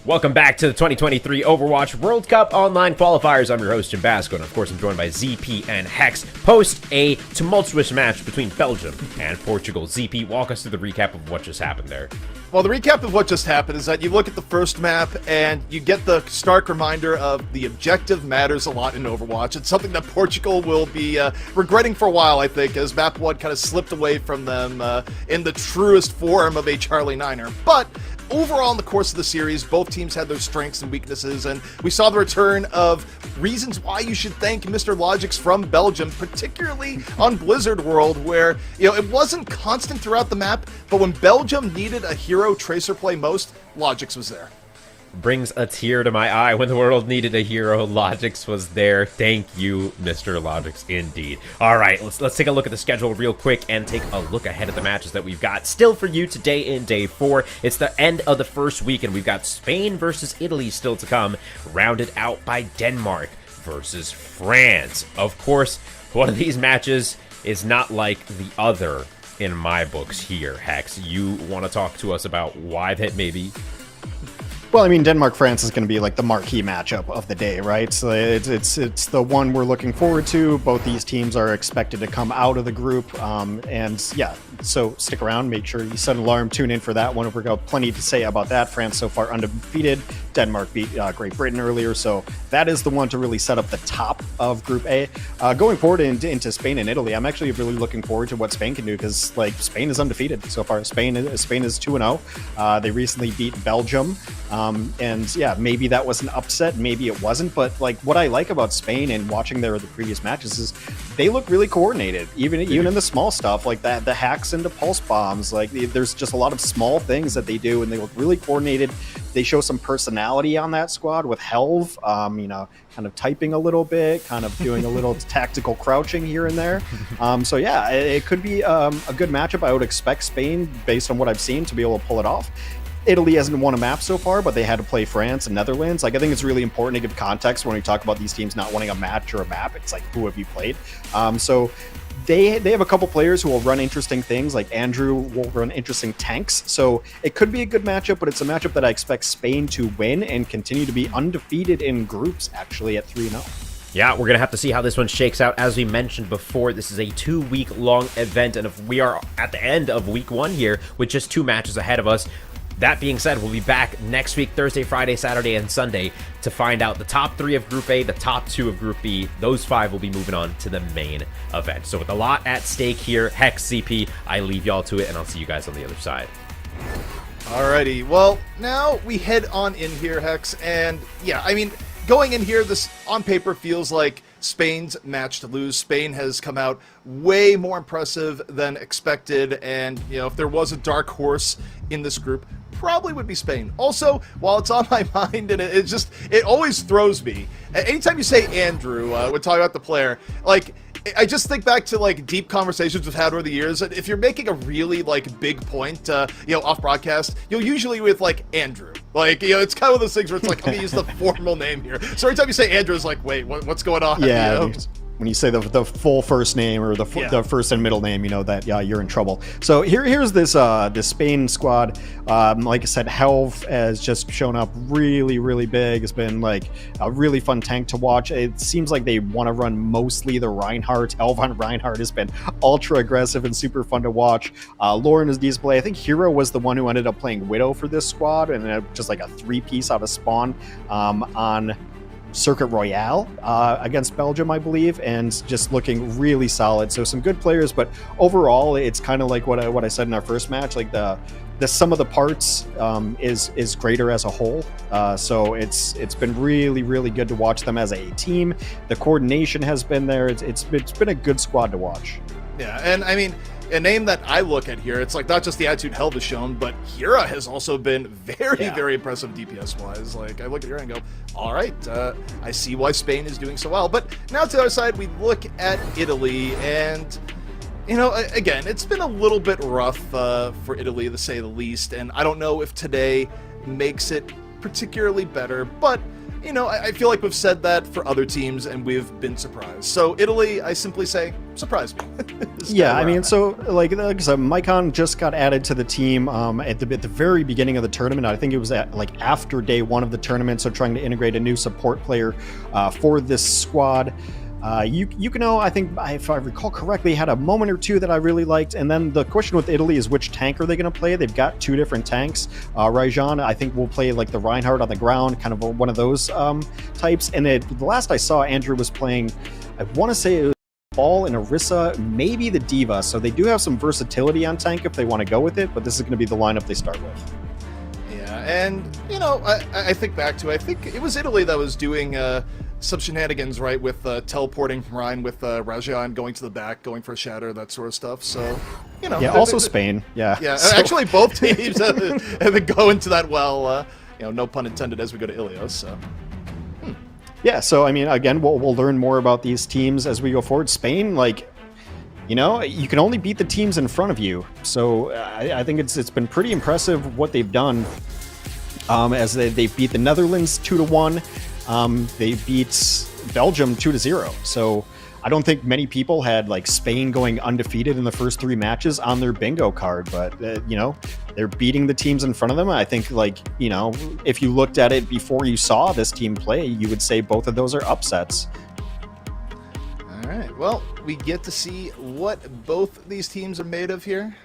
Welcome back to the 2023 Overwatch World Cup Online Qualifiers. I'm your host, Jim Basco, and of course I'm joined by ZP and Hex. Post a tumultuous match between Belgium and Portugal. ZP, walk us through the recap of what just happened there. Well, the recap of what just happened is that you look at the first map and you get the stark reminder of the objective matters a lot in Overwatch. It's something that Portugal will be regretting for a while, I think, as map 1 kind of slipped away from them in the truest form of a Charlie Niner. But overall, in the course of the series, both teams had their strengths and weaknesses, and we saw the return of reasons why you should thank Mr. Logix from Belgium, particularly on Blizzard World, where, it wasn't constant throughout the map, but when Belgium needed a hero tracer play most, Logix was there. Brings a tear to my eye. When the world needed a hero, Logix was there. Thank you, Mr. Logix, indeed. All right, let's take a look at the schedule real quick and take a look ahead at the matches that we've got still for you today in Day 4. It's the end of the first week, and we've got Spain versus Italy still to come, rounded out by Denmark versus France. Of course, one of these matches is not like the other in my books here. Hex, you want to talk to us about why that may be? Well, I mean, Denmark-France is going to be like the marquee matchup of the day, right? So it's the one we're looking forward to. Both these teams are expected to come out of the group, and yeah, so stick around. Make sure you set an alarm, tune in for that one. We've got plenty to say about that. France so far undefeated. Denmark beat Great Britain earlier, so that is the one to really set up the top of Group A. Going forward into Spain and Italy, I'm actually really looking forward to what Spain can do, because like Spain is undefeated so far. Spain is 2-0. They recently beat Belgium. And yeah, maybe that was an upset, maybe it wasn't, but like what I like about Spain and watching the previous matches is they look really coordinated, even in the small stuff like that, the hacks into pulse bombs. Like there's just a lot of small things that they do, and they look really coordinated. They show some personality on that squad with Helv, kind of typing a little bit, kind of doing a little tactical crouching here and there. So yeah, it could be a good matchup. I would expect Spain, based on what I've seen, to be able to pull it off. Italy hasn't won a map so far, but they had to play France and Netherlands. Like, I think it's really important to give context when we talk about these teams not winning a match or a map. It's like, who have you played? So they have a couple players who will run interesting things, like Andrew will run interesting tanks. So it could be a good matchup, but it's a matchup that I expect Spain to win and continue to be undefeated in groups, actually, at 3-0. Yeah, we're going to have to see how this one shakes out. As we mentioned before, this is a 2-week-long event, and if we are at the end of week 1 here with just 2 matches ahead of us. That being said, we'll be back next week, Thursday, Friday, Saturday, and Sunday to find out the top 3 of Group A, the top 2 of Group B. Those 5 will be moving on to the main event. So with a lot at stake here, Hex, CP, I leave y'all to it, and I'll see you guys on the other side. Alrighty, well, now we head on in here, Hex, and yeah, I mean, going in here, this on paper feels like Spain's match to lose. Spain has come out way more impressive than expected, and, if there was a dark horse in this group, probably would be Spain. Also, while it's on my mind, and it always throws me, anytime you say Andrew, when talking about the player, like, I just think back to like deep conversations we've had over the years. If you're making a really like big point, off broadcast, you'll usually with like Andrew. Like, it's kind of one of those things where it's like, I'm gonna use the formal name here. So every time you say Andrew, it's like, wait, what's going on? Yeah. When you say the full first name or the first and middle name, that you're in trouble. So here's this Spain squad. Like I said, Helv has just shown up really, really big. It's been like a really fun tank to watch. It seems like they want to run mostly the Reinhardt. Helv on Reinhardt has been ultra aggressive and super fun to watch. Lauren is display. I think Hero was the one who ended up playing Widow for this squad, and just like a 3-piece out of spawn on Circuit Royale against Belgium, I believe, and just looking really solid. So some good players, but overall, it's kind of like what I said in our first match. Like the sum of the parts is greater as a whole. So it's been really, really good to watch them as a team. The coordination has been there. It's been a good squad to watch. Yeah, and I mean, a name that I look at here, it's like not just the attitude Helv has shown, but Hira has also been very impressive DPS-wise. Like, I look at Hira and go, all right, I see why Spain is doing so well. But now to the other side, we look at Italy, and, again, it's been a little bit rough for Italy, to say the least, and I don't know if today makes it particularly better, but you know, I feel like we've said that for other teams, and we've been surprised. So Italy, I simply say, surprise me. Yeah, I mean, so like I said, Mycon just got added to the team at the very beginning of the tournament. I think it was after day one of the tournament, so trying to integrate a new support player for this squad. Yukino, I think, if I recall correctly, had a moment or two that I really liked. And then the question with Italy is which tank are they going to play? They've got two different tanks. Rajan, I think, will play like the Reinhardt on the ground, kind of one of those types. And the last I saw, Andrew was playing, I want to say it was Ball and Orisa, maybe the Diva. So they do have some versatility on tank if they want to go with it, but this is going to be the lineup they start with. Yeah, and, you know, I think back to, I think it was Italy that was doing some shenanigans, right, with teleporting Ryan with Rajan going to the back, going for a shatter, that sort of stuff. So, you know. Yeah, also Spain. Yeah. Yeah, so. Actually, both teams have been going to that well, you know, no pun intended as we go to Ilios, so. Yeah, so, I mean, again, we'll learn more about these teams as we go forward. Spain, like, you know, you can only beat the teams in front of you. So I think it's been pretty impressive what they've done as they beat the Netherlands 2-1. They beat Belgium 2-0. So I don't think many people had like Spain going undefeated in the first three matches on their bingo card, but you know, they're beating the teams in front of them. I think, like, you know, if you looked at it before you saw this team play, you would say both of those are upsets. All right, well, we get to see what both these teams are made of here.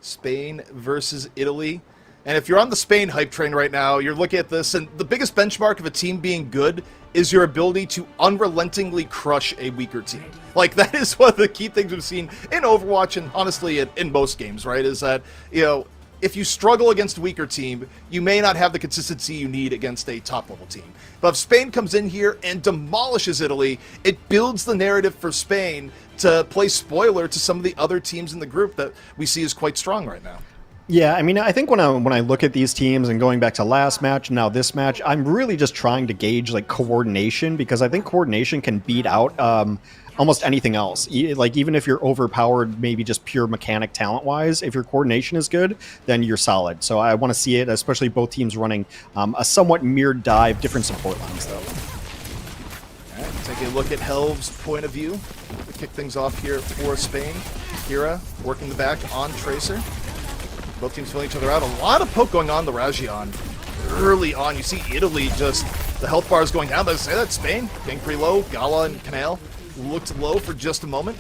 Spain versus Italy. And if you're on the Spain hype train right now, you're looking at this, and the biggest benchmark of a team being good is your ability to unrelentingly crush a weaker team. Like, that is one of the key things we've seen in Overwatch, and honestly in most games, right, is that, you know, if you struggle against a weaker team, you may not have the consistency you need against a top-level team. But if Spain comes in here and demolishes Italy, it builds the narrative for Spain to play spoiler to some of the other teams in the group that we see is quite strong right now. Yeah, I mean, I think when I look at these teams and going back to last match, now this match, I'm really just trying to gauge like coordination, because I think coordination can beat out almost anything else. Like, even if you're overpowered, maybe just pure mechanic talent-wise, if your coordination is good, then you're solid. So I want to see it, especially both teams running a somewhat mirrored dive, different support lines though. All right, take a look at Helv's point of view. We kick things off here for Spain. Kira working the back on Tracer. Both teams filling each other out. A lot of poke going on the Rajan. Early on, you see Italy just, the health bar is going down. Let's say that Spain getting pretty low. Gala and Canal looked low for just a moment.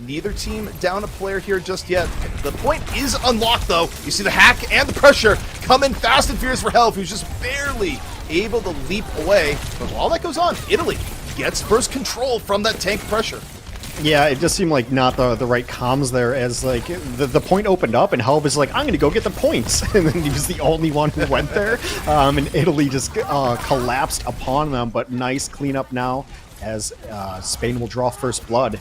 Neither team down a player here just yet. The point is unlocked, though. You see the hack and the pressure coming fast and furious for Helv, who's just barely able to leap away. But while that goes on, Italy gets first control from that tank pressure. Yeah, it just seemed like not the right comms there, as like the point opened up and Helv is like, I'm going to go get the points. And then he was the only one who went there. And Italy just collapsed upon them, but nice cleanup now as Spain will draw first blood.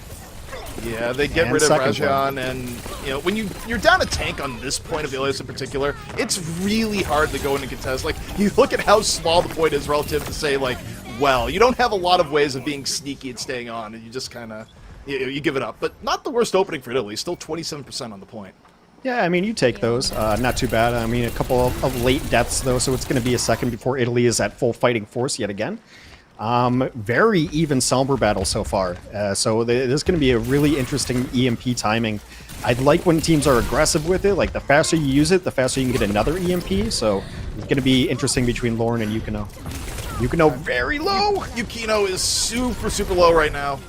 Yeah, they get rid of Rajan, and you know, when you're down a tank on this point of Ilios in particular, it's really hard to go in and contest. Like, you look at how small the point is relative to, say, like, well, you don't have a lot of ways of being sneaky and staying on, and you just kind of, you give it up. But not the worst opening for Italy, still 27% on the point. Yeah, I mean, you take those. Not too bad. I mean, a couple of late deaths, though, so it's going to be a second before Italy is at full fighting force yet again. Very even Somber battle so far. So this is going to be a really interesting EMP timing. I'd like when teams are aggressive with it. Like, the faster you use it, the faster you can get another EMP. So it's going to be interesting between Lauren and Yukino. Yukino very low. Yukino is super, super low right now.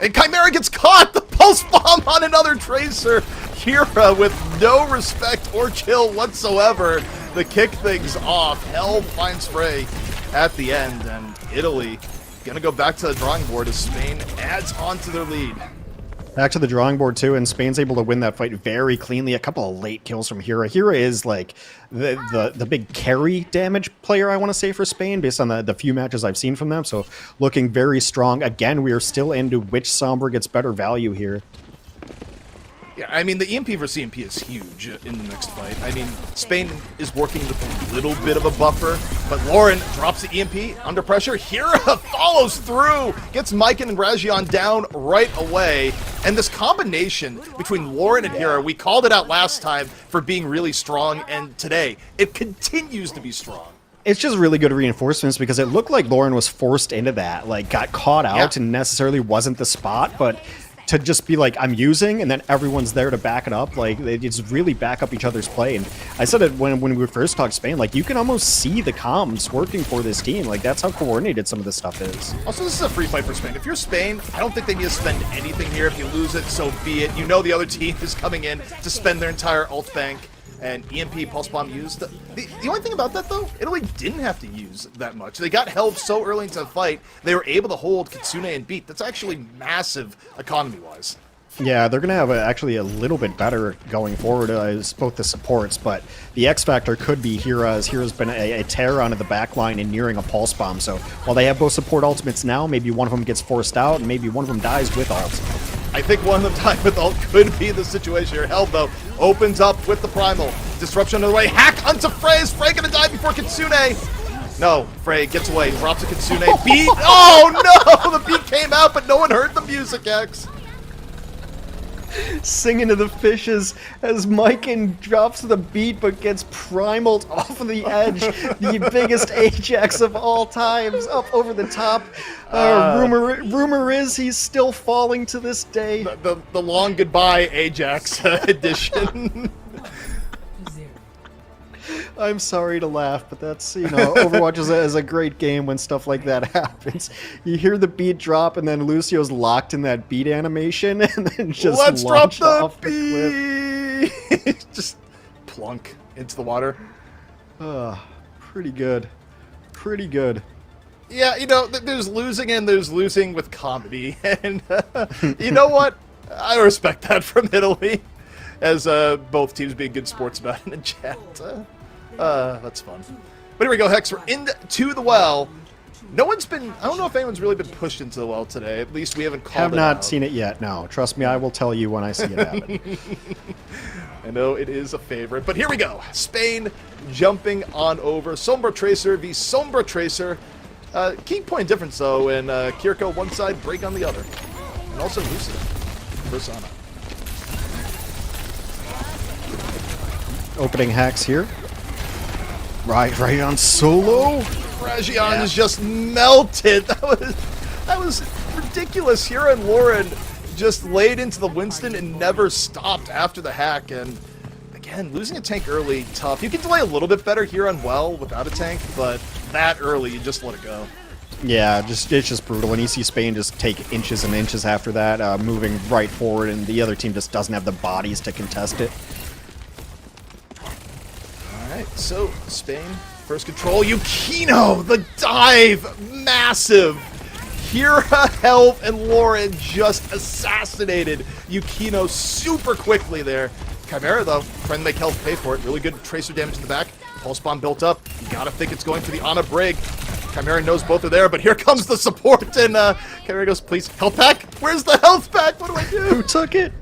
And Chimera gets caught! The pulse bomb on another Tracer! Kira with no respect or chill whatsoever to kick things off. Hell finds Frey at the end, and Italy gonna go back to the drawing board as Spain adds on to their lead. Back to the drawing board, too, and Spain's able to win that fight very cleanly. A couple of late kills from Hira. Hira is, like, the big carry damage player, I want to say, for Spain, based on the few matches I've seen from them. So, looking very strong. Again, we are still into which Sombra gets better value here. Yeah, I mean, the EMP versus EMP is huge in the next fight. I mean, Spain is working with a little bit of a buffer, but Lauren drops the EMP under pressure. Hira follows through, gets Mycon and Rajan down right away. And this combination between Lauren and Hira, we called it out last time for being really strong, and today it continues to be strong. It's just really good reinforcements because it looked like Lauren was forced into that, like got caught out and necessarily wasn't the spot, but to just be like, I'm using, and then everyone's there to back it up, like, they just really back up each other's play. And I said it when we first talked Spain, like, you can almost see the comms working for this team. Like, that's how coordinated some of this stuff is. Also, this is a free fight for Spain. If you're Spain, I don't think they need to spend anything here. If you lose it, so be it. You know the other team is coming in to spend their entire ult bank. And EMP Pulse Bomb used. The only thing about that, though, Italy didn't have to use that much. They got held so early into the fight, they were able to hold Kitsune and beat. That's actually massive economy-wise. Yeah, they're going to have actually a little bit better going forward as both the supports, but the X Factor could be Hira, as Hira's been a terror onto the back line and nearing a Pulse Bomb. So while they have both support ultimates now, maybe one of them gets forced out and maybe one of them dies with ult. I think one of them dying with ult could be the situation here. Held, though, opens up with the Primal. Disruption on the way. Hack onto Frey. Is Frey gonna die before Kitsune? No, Frey gets away. Drops a Kitsune. Beat. Oh, no! The beat came out, but no one heard the music, X. Singing to the fishes as Myken drops the beat but gets primaled off of the edge. The biggest Ajax of all times, up over the top. Rumor is he's still falling to this day. The long goodbye Ajax edition. I'm sorry to laugh, but that's, you know, Overwatch is a great game when stuff like that happens. You hear the beat drop, and then Lucio's locked in that beat animation, and then just Let's drop the off beat! The cliff. Just plunk into the water. Pretty good. Pretty good. Yeah, you know, there's losing and there's losing with comedy, and you know what? I respect that from Italy, as both teams being good sports about it in chat. That's fun. But here we go, Hex. We're into the well. No one's been... I don't know if anyone's really been pushed into the well today. At least we haven't called Have it not out. seen it yet, no. Trust me, I will tell you when I see it happen. I know it is a favorite, but here we go. Spain jumping on over. Sombra Tracer v Sombra Tracer. Key point difference, though, in Kiriko one side, Break on the other. And also Lucid. Persona. Opening hacks here. Right on solo. Rajion is just melted. That was ridiculous. Hira and Lauren just laid into the Winston and never stopped after the hack. And again, losing a tank early, tough. You can delay a little bit better here on well without a tank, but that early, you just let it go. Yeah, it's just brutal. When you see Spain just take inches and inches after that, moving right forward, and the other team just doesn't have the bodies to contest it. Alright, so Spain, first control. Yukino, the dive, massive. Hira, Helv, and Lauren just assassinated Yukino super quickly there. Chimera, though, trying to make Helv pay for it. Really good tracer damage in the back. Pulse bomb built up. You gotta think it's going for the Ana Brig. Chimera knows both are there, but here comes the support, and Chimera goes, please, health pack? Where's the health pack? What do I do? Who took it?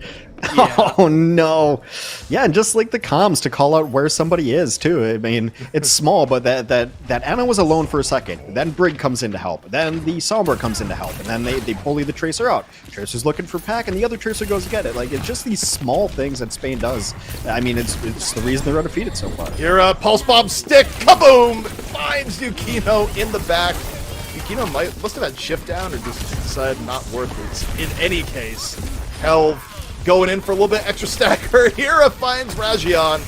Yeah. Oh, no. Yeah, and just like the comms to call out where somebody is, too. I mean, it's small, but that Ana was alone for a second. Then Brig comes in to help. Then the Sombra comes in to help. And then they bully the Tracer out. Tracer's looking for pack, and the other Tracer goes to get it. Like, it's just these small things that Spain does. I mean, it's the reason they're undefeated so far. Here, Pulse Bomb stick, kaboom! Finds Yukino in the back. Yukino must have had shift down or just decided not worth it. In any case, Helv going in for a little bit extra stacker. Hira finds Rajion,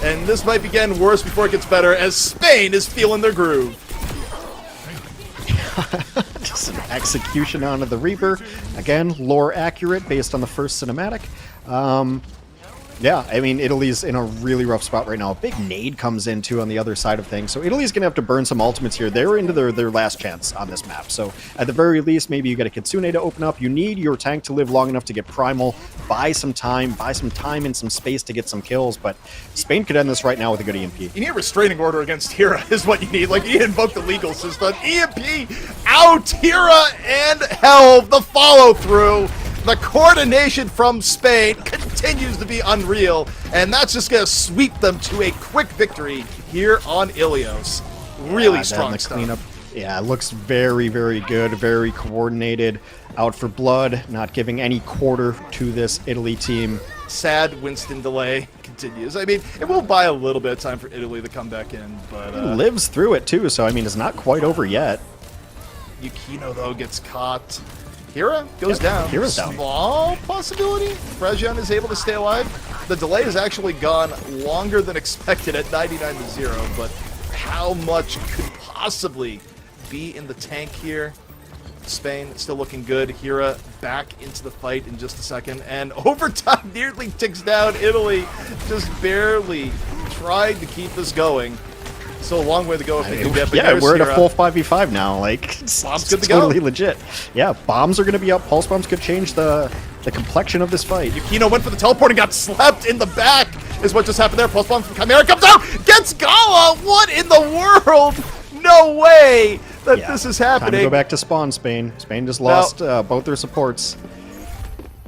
and this might be getting worse before it gets better as Spain is feeling their groove. Just an execution onto the Reaper. Again, lore accurate based on the first cinematic. Yeah, I mean, Italy's in a really rough spot right now. A big nade comes in, too, on the other side of things. So Italy's going to have to burn some ultimates here. They're into their last chance on this map. So at the very least, maybe you get a Kitsune to open up. You need your tank to live long enough to get Primal. Buy some time and some space to get some kills. But Spain could end this right now with a good EMP. You need a restraining order against Hira is what you need. Like, you invoke the legal system. EMP out! Hira and Helv, the follow-through. The coordination from Spain continues to be unreal, and that's just going to sweep them to a quick victory here on Ilios. Really strong the stuff. cleanup. Yeah, it looks very, very good, very coordinated. Out for blood, not giving any quarter to this Italy team. sad Winston delay continues. I mean, it will buy a little bit of time for Italy to come back in, but... He lives through it, too, so, I mean, it's not quite over yet. Yukino, though, gets caught. Hira goes down. Hira's down. Small possibility. Frejian is able to stay alive. The delay has actually gone longer than expected at 99-0, but how much could possibly be in the tank here? Spain still looking good. Hira back into the fight in just a second, and overtime nearly ticks down. Italy just barely tried to keep this going. Still a long way to go if they do that. But Yeah, we're at Hira. a full 5v5 now. Like, Bombs good to totally go. legit. Yeah, bombs are going to be up. Pulse bombs could change the complexion of this fight. Yukino went for the teleport and got slapped in the back, is what just happened there. Pulse bomb from Chimera comes out, gets Gala! What in the world? No way that Yeah, this is Time to happening. go back to spawn, Spain. Spain just lost both their supports.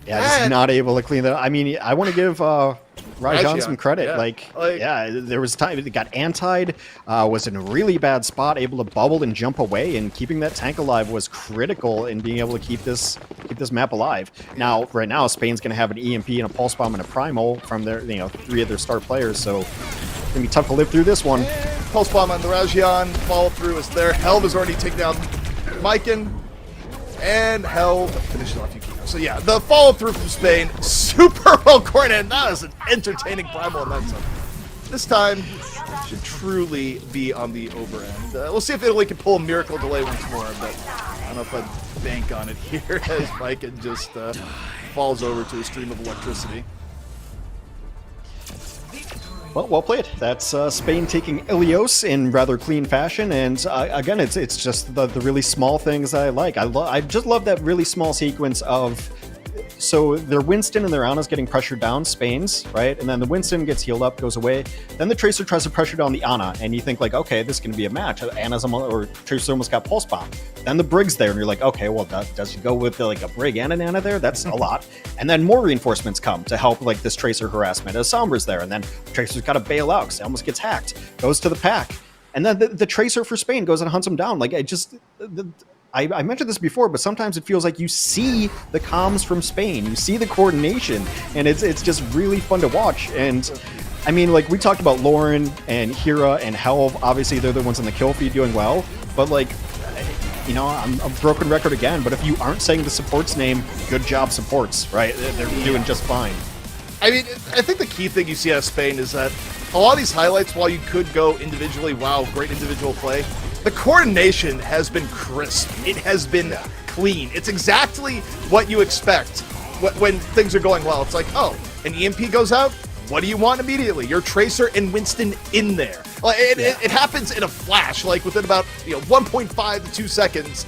Yeah, just And- not able to clean that. I mean, I want to give Rajan some credit. yeah. Like, Like- yeah, there was time it got antied, was in a really bad spot, able to bubble and jump away, and keeping that tank alive was critical in being able to keep this map alive. Now, right now, Spain's going to have an EMP and a pulse bomb and a primal from their 3 of their star players, so it's going to be tough to live through this one. Pulse bomb on the Rajian, follow through is there. Helv has already taken down Myken, and Helv finishes off Yukino. So yeah, the follow through from Spain, super well coordinated. That is an entertaining primal and then some. This time should truly be on the over end. We'll see if Italy can pull a miracle delay once more, but I don't know if I'd bank on it here as Myken just falls over to a stream of electricity. Well played. That's Spain taking Ilios in rather clean fashion, and again, it's just the really small things that I like. I just love that really small sequence of, so their Winston and their Ana's getting pressured down, Spain's, right? And then the Winston gets healed up, goes away. Then the Tracer tries to pressure down the Ana, and you think like, okay, this is going to be a match. Ana's or Tracer almost got pulse bomb. Then the Brig's there, and you're like, okay, well, does he go with like a Brig and an Ana there? That's a lot. And then more reinforcements come to help like this Tracer harassment. A Sombra's there, and then Tracer's got to bail out because he almost gets hacked. Goes to the pack. And then the Tracer for Spain goes and hunts him down. Like, I mentioned this before, but sometimes it feels like you see the comms from Spain, you see the coordination, and it's just really fun to watch. And I mean, like we talked about Lauren and Hira and Helv, obviously they're the ones in the kill feed doing well, but like, I'm a broken record again, but if you aren't saying the support's name, good job supports, right? They're doing just fine. I mean, I think the key thing you see out of Spain is that a lot of these highlights, while you could go individually, wow, great individual play, the coordination has been crisp. It has been clean. It's exactly what you expect when things are going well. It's like, oh, an EMP goes out, what do you want immediately? Your Tracer and Winston in there. Like, it happens in a flash, like within about 1.5 to 2 seconds.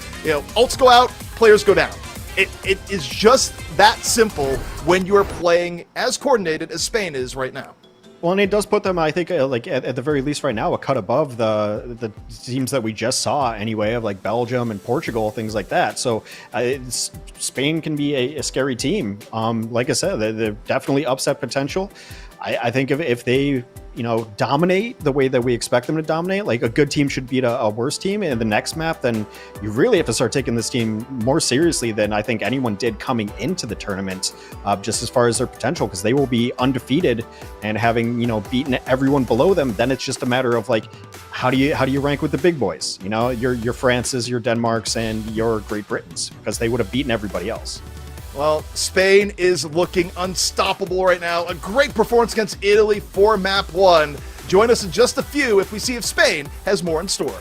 Ults go out, players go down. It is just that simple when you're playing as coordinated as Spain is right now. Well, and it does put them, I think, like at the very least right now, a cut above the teams that we just saw anyway, of like Belgium and Portugal, things like that. So Spain can be a scary team. Like I said, they're definitely upset potential. I think if they dominate the way that we expect them to dominate, like a good team should beat a worse team in the next map, then you really have to start taking this team more seriously than I think anyone did coming into the tournament, just as far as their potential, because they will be undefeated and having beaten everyone below them. Then it's just a matter of like, how do you rank with the big boys? Your France's, your Denmark's, and your Great Britain's, because they would have beaten everybody else. Well, Spain is looking unstoppable right now. A great performance against Italy for Map 1. Join us in just a few if we see if Spain has more in store.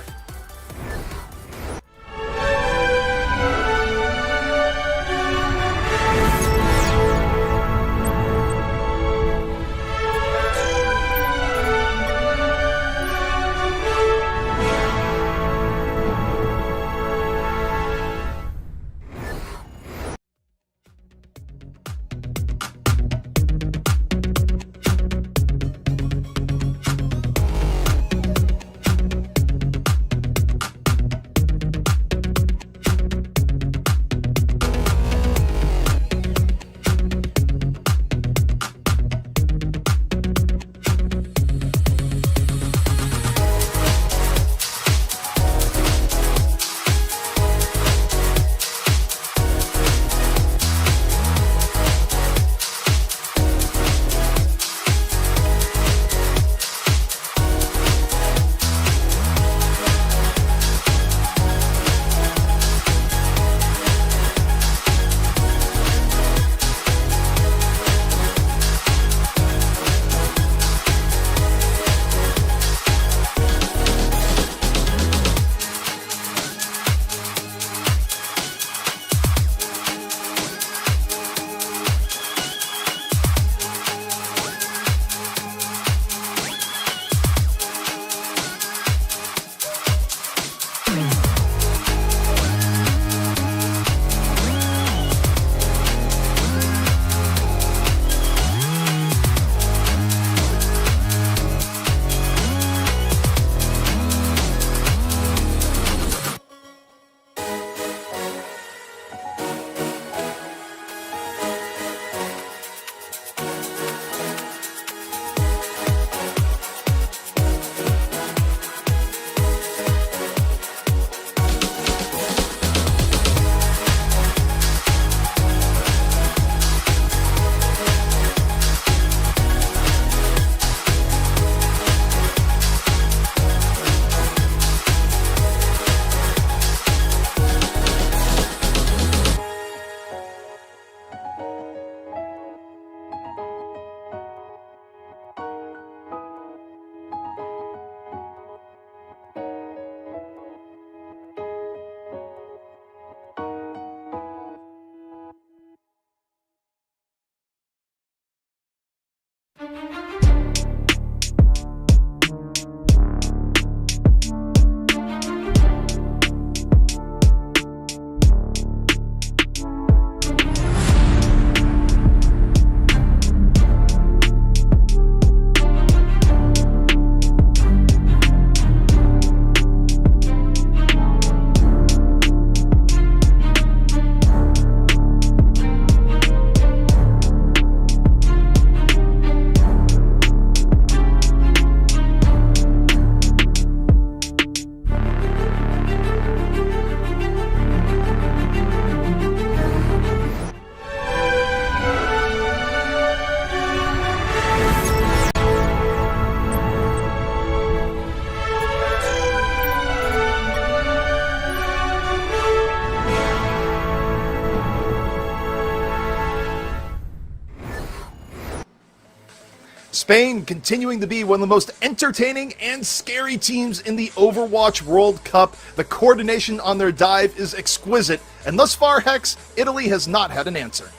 Spain continuing to be one of the most entertaining and scary teams in the Overwatch World Cup. The coordination on their dive is exquisite, and thus far, Hex, Italy has not had an answer.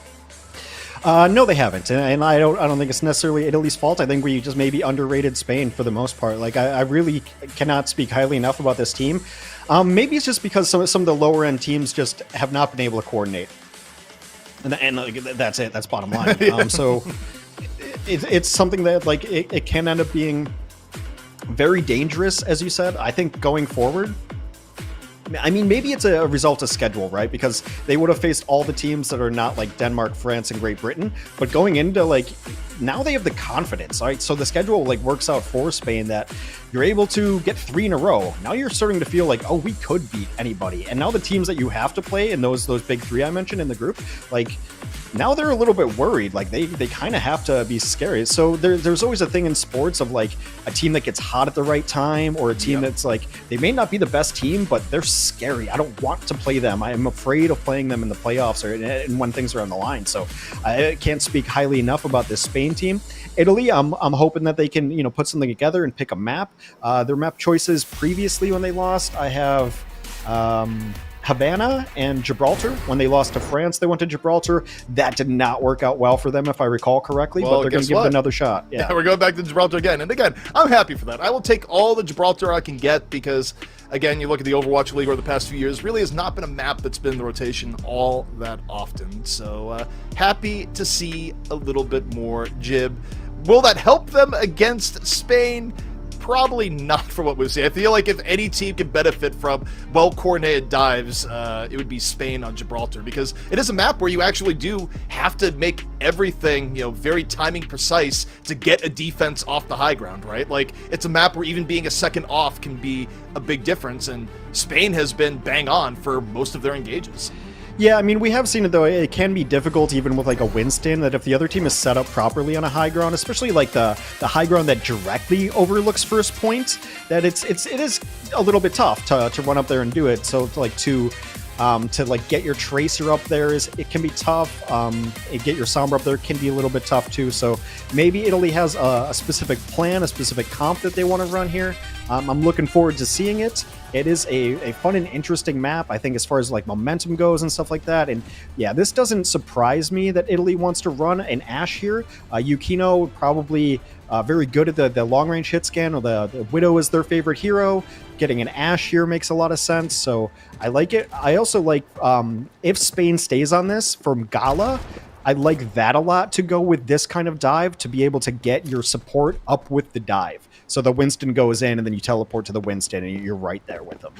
No, they haven't, and I don't think it's necessarily Italy's fault. I think we just maybe underrated Spain for the most part. Like I really cannot speak highly enough about this team. Maybe it's just because some of the lower end teams just have not been able to coordinate, and that's it. That's bottom line. So it's something that like it can end up being very dangerous, as you said. I think going forward. I mean, maybe it's a result of schedule, right? Because they would have faced all the teams that are not like Denmark, France, and Great Britain. But going into like, now they have the confidence, right? So the schedule like works out for Spain that you're able to get 3 in a row. Now you're starting to feel like, oh, we could beat anybody. And now the teams that you have to play and those big 3 I mentioned in the group, like now they're a little bit worried. Like they kind of have to be scary. So there's always a thing in sports of like a team that gets hot at the right time, or a team that's like, they may not be the best team, but they're scary. I don't want to play them. I am afraid of playing them in the playoffs and when things are on the line. So I can't speak highly enough about this Spain team. Italy, I'm hoping that they can, put something together and pick a map. Their map choices previously when they lost, I have Havana and Gibraltar. When they lost to France, they went to Gibraltar. That did not work out well for them, if I recall correctly, but they're going to give it another shot. Yeah, we're going back to Gibraltar again. And again, I'm happy for that. I will take all the Gibraltar I can get because, again, you look at the Overwatch League over the past few years, really has not been a map that's been in the rotation all that often. So happy to see a little bit more Gib. Will that help them against Spain? Probably not for what we've seen. I feel like if any team can benefit from well-coordinated dives, it would be Spain on Gibraltar, because it is a map where you actually do have to make everything, very timing precise to get a defense off the high ground, right? Like, it's a map where even being a second off can be a big difference, and Spain has been bang on for most of their engages. Yeah, I mean, we have seen it, though. It can be difficult even with, like, a Winston, that if the other team is set up properly on a high ground, especially, like, the high ground that directly overlooks first point, that it is a little bit tough to run up there and do it. So, to get your Tracer up there, it can be tough. Get your Sombra up there can be a little bit tough, too. So, maybe Italy has a specific plan, a specific comp that they want to run here. I'm looking forward to seeing it. It is a fun and interesting map, I think, as far as like momentum goes and stuff like that. And yeah, this doesn't surprise me that Italy wants to run an Ashe here. Yukino probably very good at the long range hit scan, or the Widow is their favorite hero. Getting an Ashe here makes a lot of sense, so I like it. I also like if Spain stays on this from Gala, I like that a lot, to go with this kind of dive, to be able to get your support up with the dive. So the Winston goes in, and then you teleport to the Winston, and you're right there with them.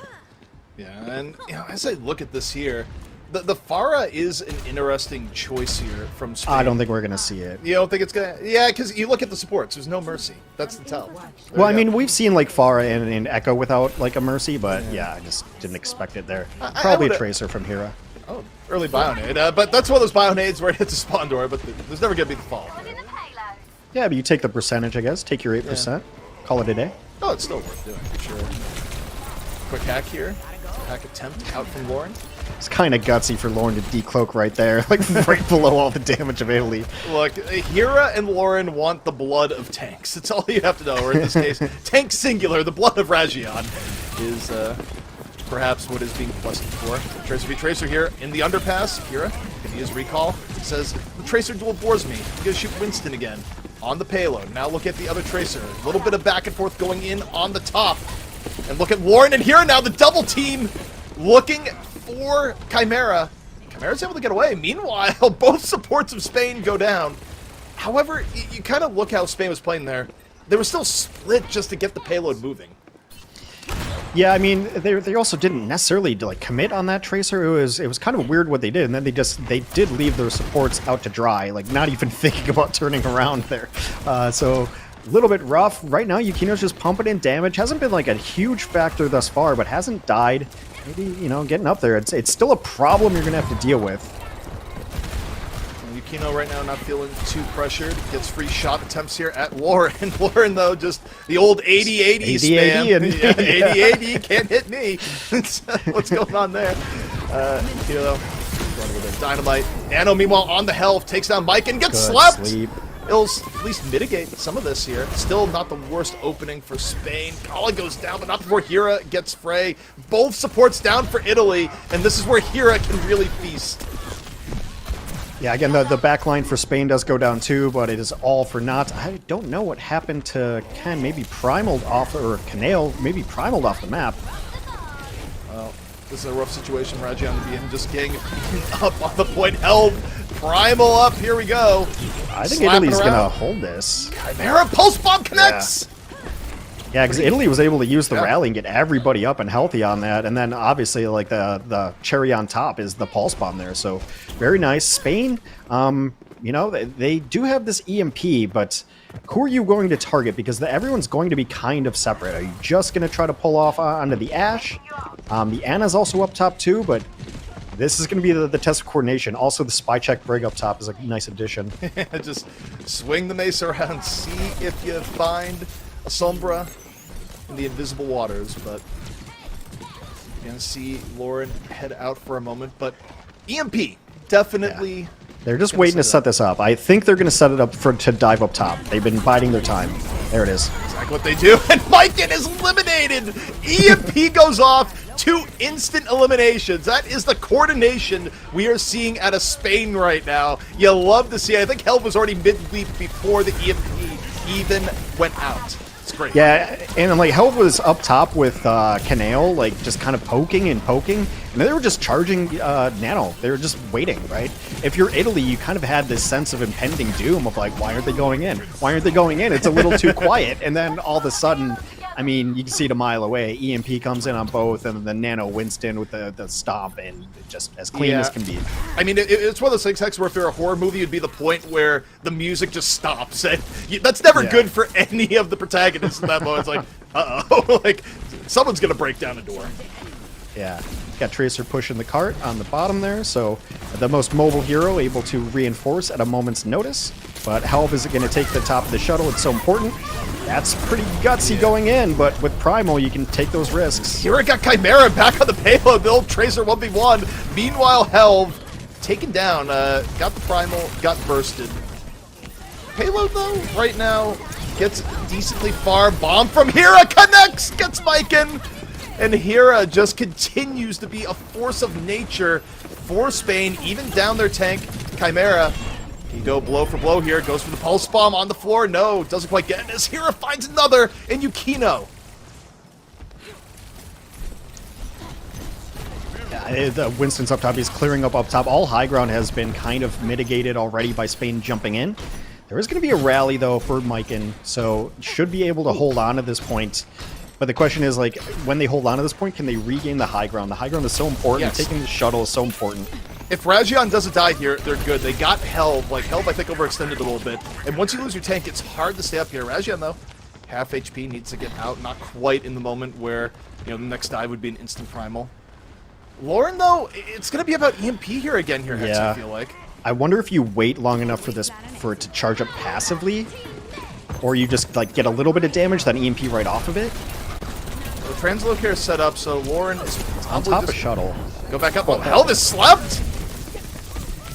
Yeah, and as I look at this here, the Pharah is an interesting choice here from Spain. I don't think we're going to see it. You don't think it's going to... Yeah, because you look at the supports. There's no Mercy. That's the tell. Well, I mean, we've seen, like, Pharah and Echo without, like, a Mercy, but, yeah, I just didn't expect it there. Probably a Tracer from Hera. Oh, early Bionade. But that's one of those Bionades where it hits a spawn door, but there's never going to be the fall. Yeah, but you take the percentage, I guess. Take your 8%. Yeah. Call it a day. Oh, it's still worth doing, for sure. Quick hack here. Hack attempt out from Lauren. It's kind of gutsy for Lauren to decloak right there, like right below all the damage of Italy. Look, Hera and Lauren want the blood of tanks. That's all you have to know. Or in this case, tank singular, the blood of Rajion is perhaps what is being quested for. Tracer v Tracer here in the underpass. Hera, if he is recall, says, the Tracer dual bores me. He's going to shoot Winston again on the payload. Now look at the other Tracer. A little bit of back and forth going in on the top. And look at Lauren and Hera now, the double team looking for Chimera. Chimera's able to get away. Meanwhile, both supports of Spain go down. However, you kind of look how Spain was playing there. They were still split just to get the payload moving. Yeah, I mean, they also didn't necessarily like commit on that Tracer. It was kind of weird what they did, and then they did leave their supports out to dry, like not even thinking about turning around there. So a little bit rough. Right now, Yukino's just pumping in damage. Hasn't been like a huge factor thus far, but hasn't died. Maybe, getting up there. It's still a problem you're going to have to deal with. Yukino right now not feeling too pressured. Gets free shot attempts here at Lauren. Lauren, though, just the old 80-80 spam. 80-80, can't hit me. What's going on there? Yukino, though, running with a dynamite. Nano, meanwhile, on the health, takes down Mike and gets slapped. Sleep. it'll at least mitigate some of this here. Still not the worst opening for Spain. Kala goes down, but not before Hira gets Frey. Both supports down for Italy, and this is where Hira can really feast. Yeah, again, the back line for Spain does go down too, but it is all for naught. I don't know what happened to Ken. Maybe primaled off, or Canale, maybe primaled off the map. Well, this is a rough situation. Rajion to be in, just getting up on the point. Held. Primal up. Here we go. I think Slapping Italy's around. going to hold this. Chimera Pulse Bomb connects! Yeah, because Italy was able to use the rally and get everybody up and healthy on that, and then obviously like the cherry on top is the pulse bomb there. So very nice. Spain, you know, they do have this EMP, but who are you going to target? Because everyone's going to be kind of separate. Are you just going to try to pull off onto the Ashe? The Ana's also up top too, but this is going to be the test of coordination. Also, the spy check brig up top is a nice addition. Just swing the mace around, see if you find a Sombra in the invisible waters, but you're gonna see Lauren head out for a moment, but EMP definitely. They're just waiting to set this up. I think they're going to set it up to dive up top. They've been biding their time. There it is. Exactly what they do, and Maiken is eliminated! EMP goes off, 2 instant eliminations. That is the coordination we are seeing out of Spain right now. You love to see it. I think Helv was already mid-leap before the EMP even went out. It's great. Yeah, and like Helv was up top with Canale, like just kind of poking, and they were just charging Nano. They were just waiting, right? If you're Italy, you kind of had this sense of impending doom of like, why aren't they going in? Why aren't they going in? It's a little too quiet. And then all of a sudden, I mean, you can see it a mile away. EMP comes in on both, and then Nano Winston with the stomp, and just as clean as can be. I mean, it's one of those things, Hex, where if you're a horror movie, it'd be the point where the music just stops. And that's never good for any of the protagonists in that moment. It's like, uh-oh, like, someone's going to break down a door. Yeah. Got Tracer pushing the cart on the bottom there, so the most mobile hero able to reinforce at a moment's notice. But Helv is going to take the top of the shuttle. It's so important. That's pretty gutsy going in, but with Primal, you can take those risks. Here we got Chimera back on the payload. The old Tracer 1v1. Meanwhile, Helv taken down. Got the Primal, got bursted. Payload, though, right now, gets decently far. Bomb from Hira connects, gets Maiken. And Hira just continues to be a force of nature for Spain, even down their tank. Chimera can go blow for blow here. Goes for the pulse bomb on the floor. No, doesn't quite get it as Hira finds another in Yukino. Yeah, Winston's up top. He's clearing up top. All high ground has been kind of mitigated already by Spain jumping in. There is going to be a rally, though, for Maiken, so should be able to hold on at this point. But the question is, like, when they hold on to this point, can they regain the high ground? The high ground is so important. Yes. Taking the shuttle is so important. If Rajion doesn't die here, they're good. They got Helv. Like, Helv, I think, overextended a little bit. And once you lose your tank, it's hard to stay up here. Rajion, though, half HP, needs to get out. Not quite in the moment where, you know, the next dive would be an instant primal. Lauren, though, it's going to be about EMP here again here, Hex, I feel like. I wonder if you wait long enough for it to charge up passively, or you just, like, get a little bit of damage, then EMP right off of it. The translocare is set up, so Lauren is On top of shuttle. Go back up. Oh, Helv is slept!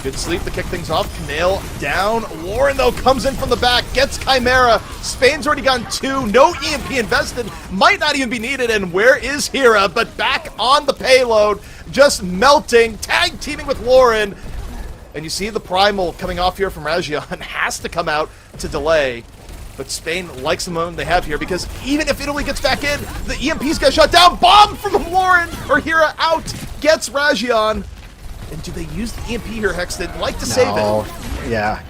Good sleep to kick things off. Nail down. Lauren, though, comes in from the back, gets Chimera. Spain's already gotten 2. No EMP invested. Might not even be needed. And where is Hira? But back on the payload, just melting, tag teaming with Lauren. And you see the Primal coming off here from Rajion. Has to come out to delay. But Spain likes the moment they have here, because even if Italy gets back in, the EMP's got shut down. Bomb from Lauren, or Hira out, gets Rajion. And do they use the EMP here, Hex? They'd like to save it. Yeah.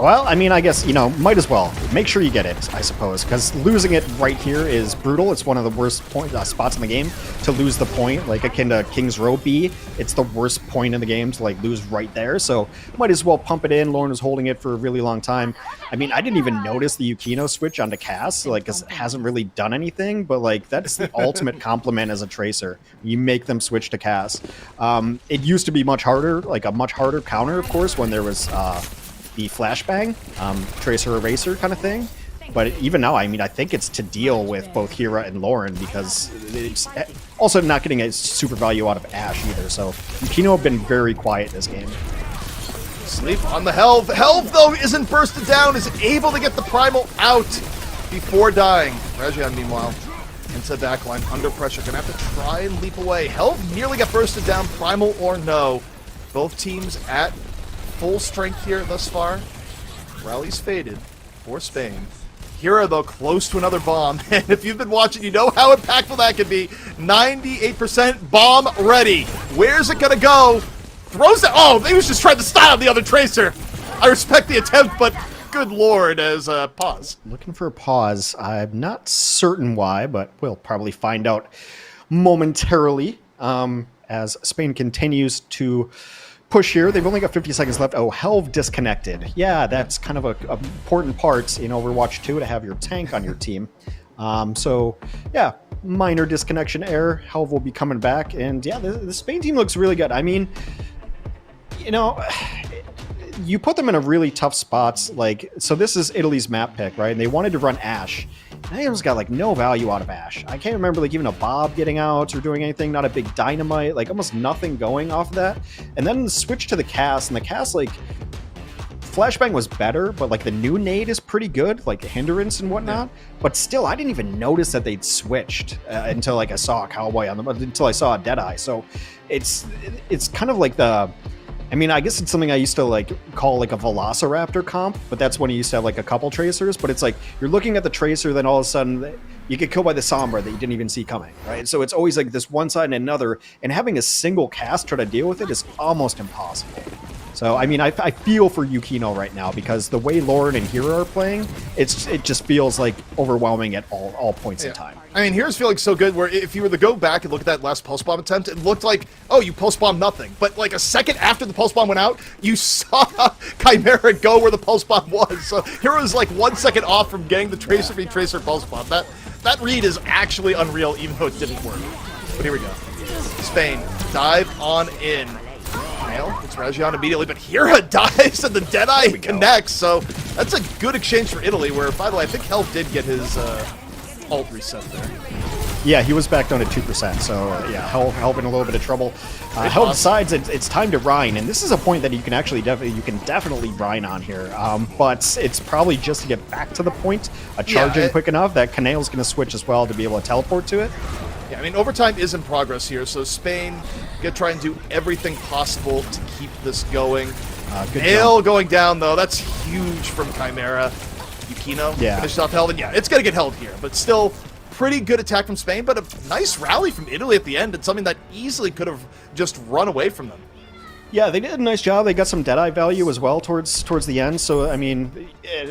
Well, I mean, I guess, you know, might as well. Make sure you get it, I suppose, because losing it right here is brutal. It's one of the worst spots in the game to lose the point, like akin to King's Row B. It's the worst point in the game to, like, lose right there, so might as well pump it in. Lauren was holding it for a really long time. I mean, I didn't even notice the Yukino switch onto Cass, like, because it hasn't really done anything, but, like, that is the ultimate compliment as a Tracer. You make them switch to Cass. It used to be much harder, like a much harder counter, of course, when there was the flashbang, Tracer Eraser kind of thing. But even now, I mean, I think it's to deal with both Hira and Lauren, because it's also not getting a super value out of Ashe either. So Yukino have been very quiet this game. Sleep on the Helve. Helve, though, isn't bursted down, is able to get the Primal out before dying. Rajion, meanwhile, into the backline, under pressure. Gonna have to try and leap away. Helve nearly got bursted down, Primal or no. Both teams at full strength here thus far. Rally's faded for Spain. Hero, though, close to another bomb. And if you've been watching, you know how impactful that can be. 98% bomb ready. Where's it gonna go? Throws it. Oh, they was just trying to style the other Tracer. I respect the attempt, but good lord, as a pause. Looking for a pause. I'm not certain why, but we'll probably find out momentarily as Spain continues to push here. They've only got 50 seconds left. Oh, Helve disconnected. Yeah, that's kind of a important part in Overwatch 2 to have your tank on your team. So, yeah, minor disconnection error. Helve will be coming back. And, yeah, the Spain team looks really good. I mean, you know, you put them in a really tough spots. Like, so this is Italy's map pick, right? And they wanted to run Ashe. And they almost got, like, no value out of Ashe. I can't remember, like, even a Bob getting out or doing anything. Not a big dynamite. Like, almost nothing going off of that. And then the switch to the cast. And the cast, like, Flashbang was better, but, like, the new nade is pretty good. Like, the hindrance and whatnot. Yeah. But still, I didn't even notice that they'd switched until, like, I saw a Cowboy on them. Until I saw a Deadeye. So it's kind of like the... I mean, I guess it's something I used to like call like a Velociraptor comp, but that's when you used to have like a couple Tracers. But it's like you're looking at the Tracer, then all of a sudden you get killed by the Sombra that you didn't even see coming, right? So it's always like this one side and another, and having a single cast try to deal with it is almost impossible. So, I mean, I feel for Yukino right now because the way Lauren and Hero are playing, it just feels like overwhelming at all points in time. I mean, Hero's feeling so good where if you were to go back and look at that last pulse bomb attempt, it looked like, oh, you pulse bomb nothing. But like a second after the pulse bomb went out, you saw Chimera go where the pulse bomb was. So Hero's like 1 second off from getting the Tracer v Tracer pulse bomb. That read is actually unreal, even though it didn't work. But here we go. Spain, dive on in. It's Rajion immediately, but Hira dives and the Deadeye connects, so that's a good exchange for Italy, where, by the way, I think Helve did get his ult reset there. Yeah, he was back down to 2%, so yeah, Helve in a little bit of trouble. Helve decides it's time to Rhine, and this is a point that you can actually definitely Rhine on here, but it's probably just to get back to the point, charging quick enough that Canale's going to switch as well to be able to teleport to it. Yeah, I mean, overtime is in progress here, so Spain gonna try and do everything possible to keep this going. Nail going down, though. That's huge from Chimera. Yukino finished off Helve, and yeah, it's gonna get held here, but still pretty good attack from Spain, but a nice rally from Italy at the end, and something that easily could have just run away from them. Yeah, they did a nice job. They got some Deadeye value as well towards the end. So, I mean,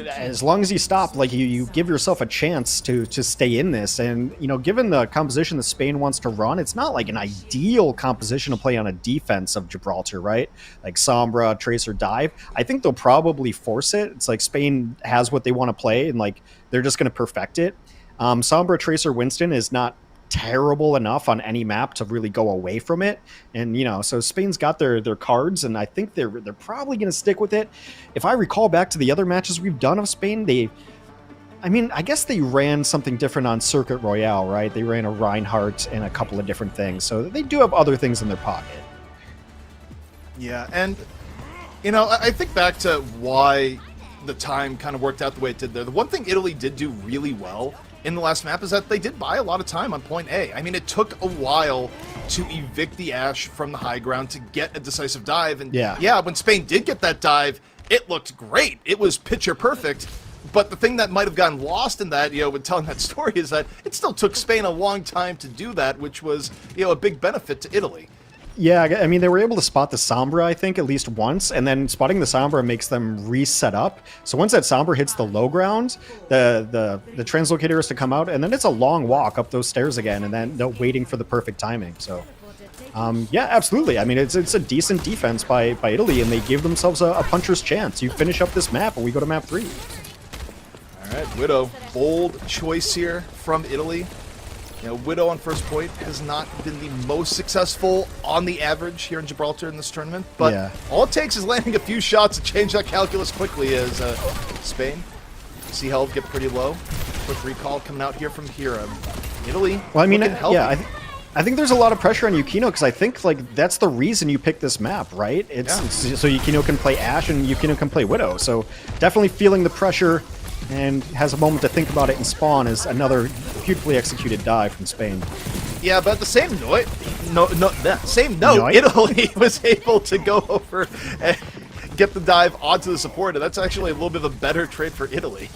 as long as you stop, like, you give yourself a chance to stay in this. And, you know, given the composition that Spain wants to run, it's not like an ideal composition to play on a defense of Gibraltar, right? Like Sombra, Tracer, Dive. I think they'll probably force it. It's like Spain has what they want to play, and, like, they're just going to perfect it. Sombra, Tracer, Winston is not terrible enough on any map to really go away from it, and you know, so Spain's got their cards, and I think they're probably going to stick with it. If I recall back to the other matches we've done of Spain, I guess they ran something different on Circuit Royale, right? They ran a Reinhardt and a couple of different things, so they do have other things in their pocket. Yeah, and you know, I think back to why the time kind of worked out the way it did there. The one thing Italy did do really well in the last map is that they did buy a lot of time on point A. I mean, it took a while to evict the Ashe from the high ground to get a decisive dive, and yeah, when Spain did get that dive, it looked great. It was picture perfect, but the thing that might have gotten lost in that, you know, when telling that story is that it still took Spain a long time to do that, which was, you know, a big benefit to Italy. Yeah, I mean, they were able to spot the Sombra, I think, at least once, and then spotting the Sombra makes them reset up. So once that Sombra hits the low ground, the translocator has to come out, and then it's a long walk up those stairs again, and then waiting for the perfect timing. So, yeah, absolutely. I mean, it's a decent defense by Italy, and they give themselves a puncher's chance. You finish up this map, and we go to map 3. All right, Widow, bold choice here from Italy. You know, Widow on first point has not been the most successful on the average here in Gibraltar in this tournament, but all it takes is landing a few shots to change that calculus quickly as Spain. See Helve get pretty low. Quick recall coming out here from Hira. Italy, well, I mean, yeah, I think there's a lot of pressure on Yukino because I think like that's the reason you picked this map, right? It's so Yukino can play Ashe and Yukino can play Widow. So definitely feeling the pressure and has a moment to think about it, and Spawn is another beautifully executed dive from Spain. Yeah, but the same note, Italy was able to go over and get the dive onto the support, and that's actually a little bit of a better trade for Italy.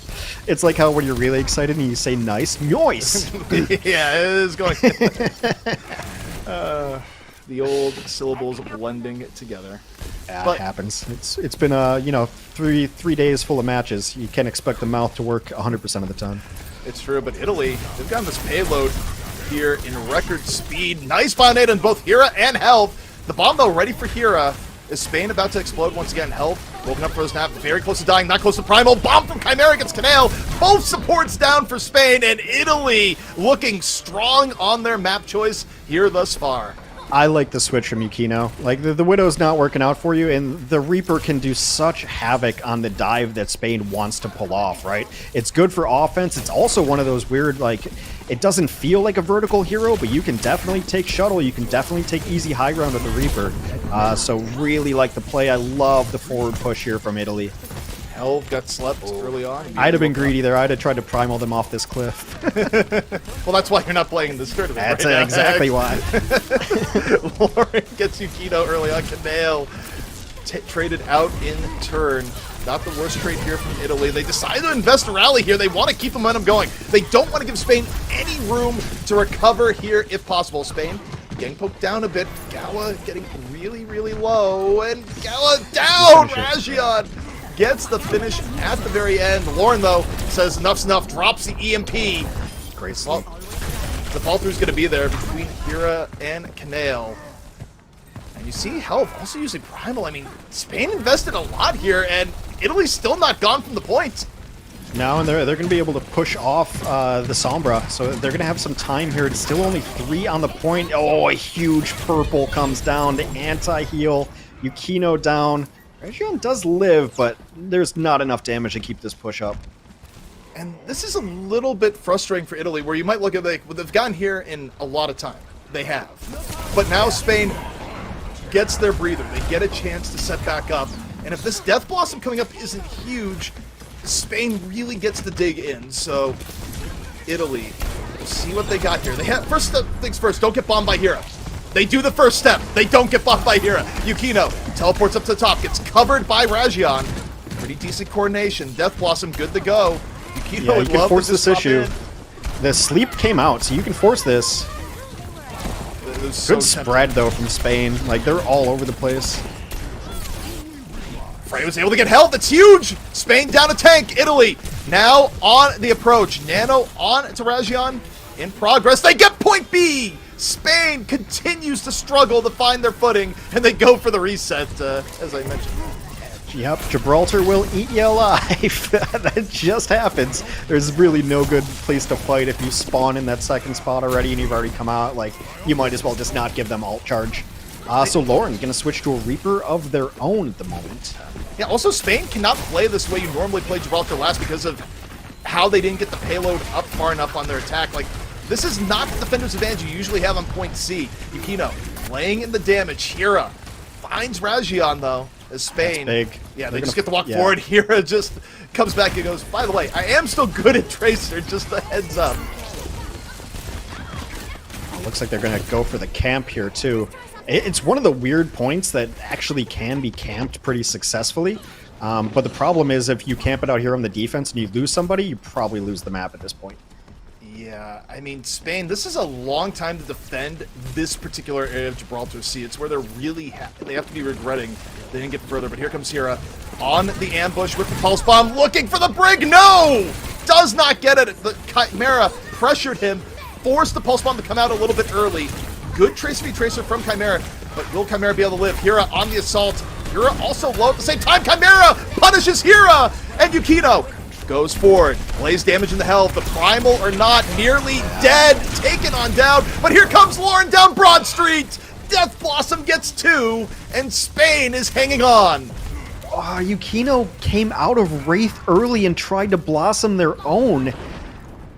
It's like how when you're really excited and you say nice, noise. Yeah, it is going. The old syllables blending together. But it happens. It's been you know, three days full of matches. You can't expect the mouth to work 100% of the time. It's true, but Italy, they've gotten this payload here in record speed. Nice bondade on both Hera and Health. The bomb, though, ready for Hera. Is Spain about to explode once again? Health, woken up for a snap, very close to dying, not close to Primal. Bomb from Chimera gets Canale. Both supports down for Spain, and Italy looking strong on their map choice here thus far. I like the switch from Yukino. Like, the Widow's not working out for you, and the Reaper can do such havoc on the dive that Spain wants to pull off, right? It's good for offense. It's also one of those weird, like, it doesn't feel like a vertical hero, but you can definitely take shuttle. You can definitely take easy high ground with the Reaper. So really like the play. I love the forward push here from Italy. Hell got slept early on. I'd have been greedy there. I'd have tried to primal them off this cliff. Well, that's why you're not playing in this tournament. That's right exactly why. Lauren gets Yukino early on. Canale traded out in turn. Not the worst trade here from Italy. They decide to invest a rally here. They want to keep the momentum going. They don't want to give Spain any room to recover here if possible. Spain getting poked down a bit. Gala getting really, really low. And Gala down! Rajion gets the finish at the very end. Lauren, though, says enough's enough. Drops the EMP. Great sleep. The fall through's going to be there between Hera and Canale. And you see Health also using Primal. I mean, Spain invested a lot here, and Italy's still not gone from the point. No, and they're going to be able to push off the Sombra, so they're going to have some time here. It's still only 3 on the point. Oh, a huge purple comes down to anti-heal. Yukino down. Rajion does live, but there's not enough damage to keep this push up. And this is a little bit frustrating for Italy, where you might look at, like, well, they've gotten here in a lot of time. They have. But now Spain gets their breather. They get a chance to set back up. And if this Death Blossom coming up isn't huge, Spain really gets to dig in. So Italy, we'll see what they got here. They have, first things first, don't get bombed by Hera. They do the first step. They don't get bombed by Hera. Yukino teleports up to the top, gets covered by Rajion. Pretty decent coordination. Death Blossom good to go. Yukino Yeah, you would can love force to this just issue. pop in. The sleep came out, so you can force this. It was so Good spread, though, from Spain. Like, they're all over the place. Frey was able to get Health. It's huge. Spain down a tank. Italy now on the approach. Nano on to Rajion. In progress. They get point B. Spain continues to struggle to find their footing, and they go for the reset, as I mentioned. Yep, Gibraltar will eat you alive. That just happens. There's really no good place to fight if you spawn in that second spot already and you've already come out. Like, you might as well just not give them alt charge. So Lauren gonna switch to a Reaper of their own at the moment. Yeah, also Spain cannot play this way you normally play Gibraltar last because of how they didn't get the payload up far enough on their attack. Like, this is not the defender's advantage you usually have on point C. Yukino laying in the damage. Hera finds Rajion, though, as Spain. That's big. Yeah, they just get to walk forward. Hera just comes back and goes, by the way, I am still good at Tracer, just a heads up. Looks like they're gonna go for the camp here, too. It's one of the weird points that actually can be camped pretty successfully. But the problem is if you camp it out here on the defense and you lose somebody, you probably lose the map at this point. Yeah, I mean, Spain, this is a long time to defend this particular area of Gibraltar Sea. It's where they're really they have to be regretting they didn't get further. But here comes Hera on the ambush with the pulse bomb, looking for the brig. No! Does not get it. The Chimera pressured him, forced the pulse bomb to come out a little bit early. Good Tracer v Tracer from Chimera, but will Chimera be able to live? Hera on the assault. Hera also low at the same time. Chimera punishes Hera, and Yukino goes forward, plays damage in the health. The primal or not, nearly dead, taken on down. But here comes Lauren down Broad Street. Death Blossom gets 2, and Spain is hanging on. Oh, Yukino came out of Wraith early and tried to blossom their own.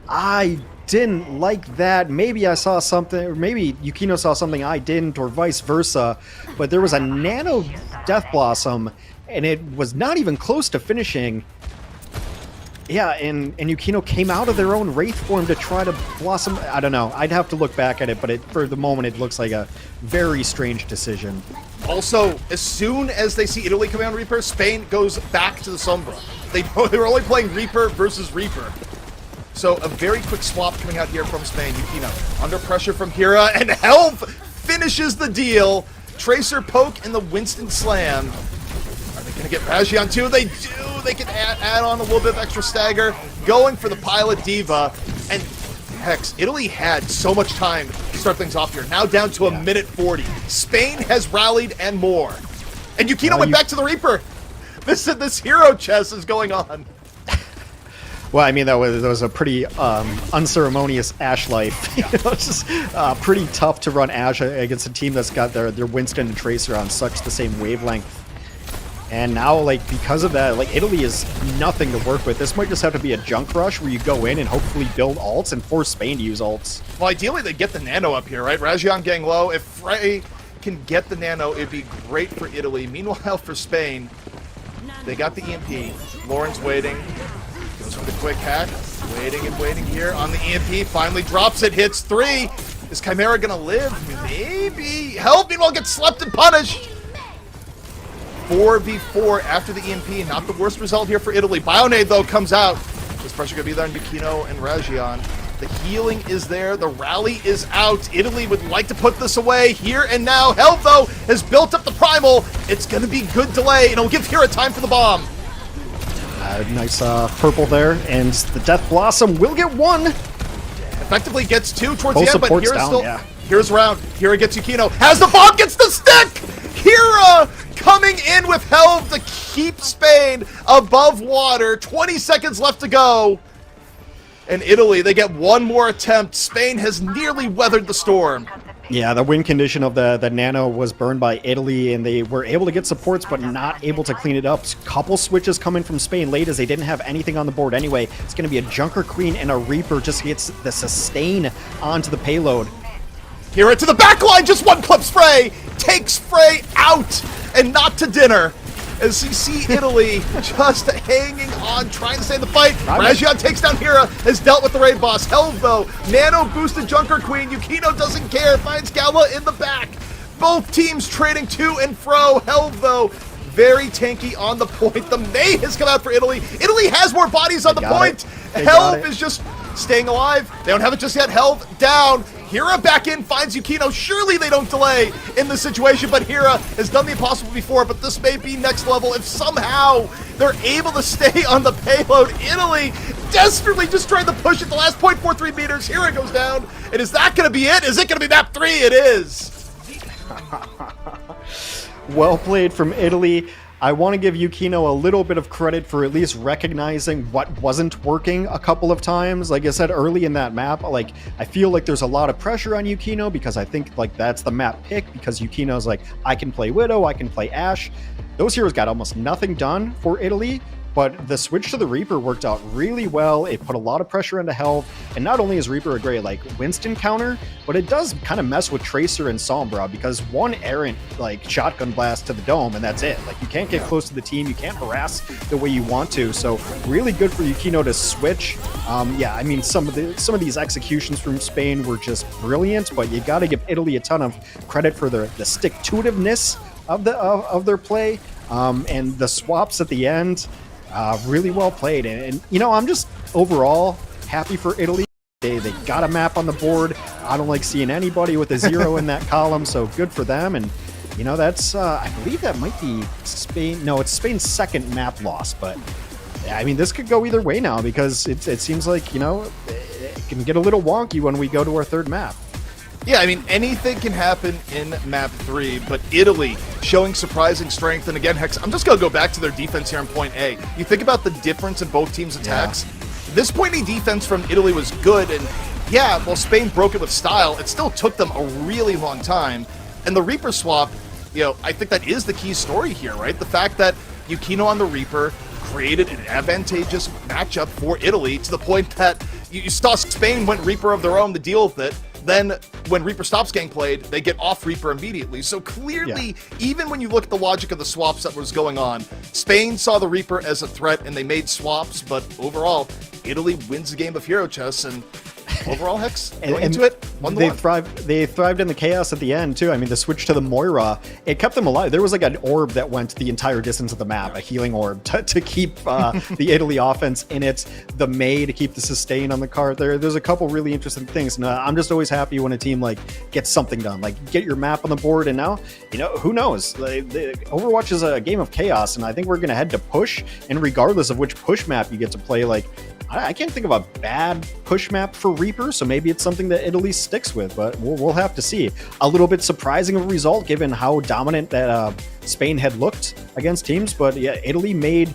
I didn't like that. Maybe I saw something, or maybe Yukino saw something I didn't, or vice versa. But there was a nano Death Blossom, and it was not even close to finishing. Yeah, and Yukino came out of their own Wraith form to try to Blossom. I don't know. I'd have to look back at it, but for the moment, it looks like a very strange decision. Also, as soon as they see Italy coming on Reaper, Spain goes back to the Sombra. They know they were only playing Reaper versus Reaper. So a very quick swap coming out here from Spain. Yukino under pressure from Hira, and Helv finishes the deal. Tracer poke and the Winston slam. Are they going to get Rajion too? They do. They can add on a little bit of extra stagger. Going for the Pilot Diva. And Hex, Italy had so much time to start things off here. Now down to a minute 40. Spain has rallied and more. And Yukino went back to the Reaper. This hero chess is going on. Well, I mean, that was a pretty unceremonious Ashe life. It's just pretty tough to run Ashe against a team that's got their Winston and Tracer on such the same wavelength. And now, like, because of that, like, Italy is nothing to work with. This might just have to be a junk rush where you go in and hopefully build ults and force Spain to use ults. Well, ideally, they get the nano up here, right? Rajion getting low. If Frey can get the nano, it'd be great for Italy. Meanwhile, for Spain, they got the EMP. Lauren's waiting. Goes for the quick hack. Waiting and waiting here on the EMP. Finally drops it. Hits 3. Is Chimera going to live? Maybe. Help, meanwhile, gets slept and punished. 4v4 after the EMP. Not the worst result here for Italy. Bionade, though, comes out. This pressure going to be there on Yukino and Rajion. The healing is there. The rally is out. Italy would like to put this away here and now. Helv, though, has built up the Primal. It's going to be good delay, and it'll give Hira time for the bomb. Nice purple there, and the Death Blossom will get 1. Effectively gets 2 towards Both the end, but supports Hira's down, still... yeah. Hira's around. Hira gets Yukino. Has the bomb, gets the stick! Hira coming in with Helv to keep Spain above water. 20 seconds left to go. And Italy, they get one more attempt. Spain has nearly weathered the storm. Yeah, the win condition of the nano was burned by Italy, and they were able to get supports, but not able to clean it up. Couple switches coming from Spain late as they didn't have anything on the board anyway. It's going to be a Junker Queen and a Reaper just gets the sustain onto the payload. Hira to the back line, just one clip Frey. Takes Frey out and not to dinner. As you see Italy just hanging on, trying to stay in the fight. Rajion takes down Hira, has dealt with the raid boss. Helv, though, nano boosted Junker Queen. Yukino doesn't care, finds Gala in the back. Both teams trading to and fro. Helv, though, very tanky on the point. The May has come out for Italy. Italy has more bodies on the point. Helv is just staying alive. They don't have it just yet. Helv down. Hira back in, finds Yukino. Surely they don't delay in this situation, but Hira has done the impossible before, but this may be next level if somehow they're able to stay on the payload. Italy desperately just trying to push it the last 0.43 meters. Hira goes down, and is that going to be it? Is it going to be map 3? It is. Well played from Italy. I want to give Yukino a little bit of credit for at least recognizing what wasn't working a couple of times. Like I said early in that map, like I feel like there's a lot of pressure on Yukino because I think like that's the map pick because Yukino's like, I can play Widow, I can play Ashe. Those heroes got almost nothing done for Italy, but the switch to the Reaper worked out really well. It put a lot of pressure into Helv, and not only is Reaper a great like Winston counter, but it does kind of mess with Tracer and Sombra because one errant like shotgun blast to the dome and that's it. Like you can't get close to the team, you can't harass the way you want to. So really good for Yukino to switch. Yeah, I mean some of these executions from Spain were just brilliant, but you got to give Italy a ton of credit for the stick-to-itiveness of their play and the swaps at the end. Really well played, and you know, I'm just overall happy for Italy. They got a map on the board. I don't like seeing anybody with a 0 in that column, so good for them. And you know, that's I believe that might be Spain. No, it's Spain's second map loss, but I mean, this could go either way now because it seems like, you know, it can get a little wonky when we go to our third map. Yeah, I mean, anything can happen in map 3, but Italy showing surprising strength. And again, Hex, I'm just going to go back to their defense here in point A. You think about the difference in both teams' attacks. Yeah. This point A defense from Italy was good, and yeah, while Spain broke it with style, it still took them a really long time. And the Reaper swap, you know, I think that is the key story here, right? The fact that Yukino on the Reaper, created an advantageous matchup for Italy to the point that you saw Spain went Reaper of their own to deal with it. Then when Reaper stops getting played, they get off Reaper immediately. So clearly, even when you look at the logic of the swaps that was going on, Spain saw the Reaper as a threat and they made swaps, but overall, Italy wins the game of Hero Chess, and overall, Hex, going into it, 1-1. They thrived in the chaos at the end, too. I mean, the switch to the Moira, it kept them alive. There was like an orb that went the entire distance of the map, a healing orb, to keep the Italy offense in it, the May to keep the sustain on the card. There's a couple really interesting things. And I'm just always happy when a team like gets something done, like get your map on the board. And now, who knows? Overwatch is a game of chaos, and I think we're going to head to push. And regardless of which push map you get to play, like, I can't think of a bad push map for Reaper, so maybe it's something that Italy sticks with, but we'll have to see. A little bit surprising of a result given how dominant that Spain had looked against teams, but yeah, Italy made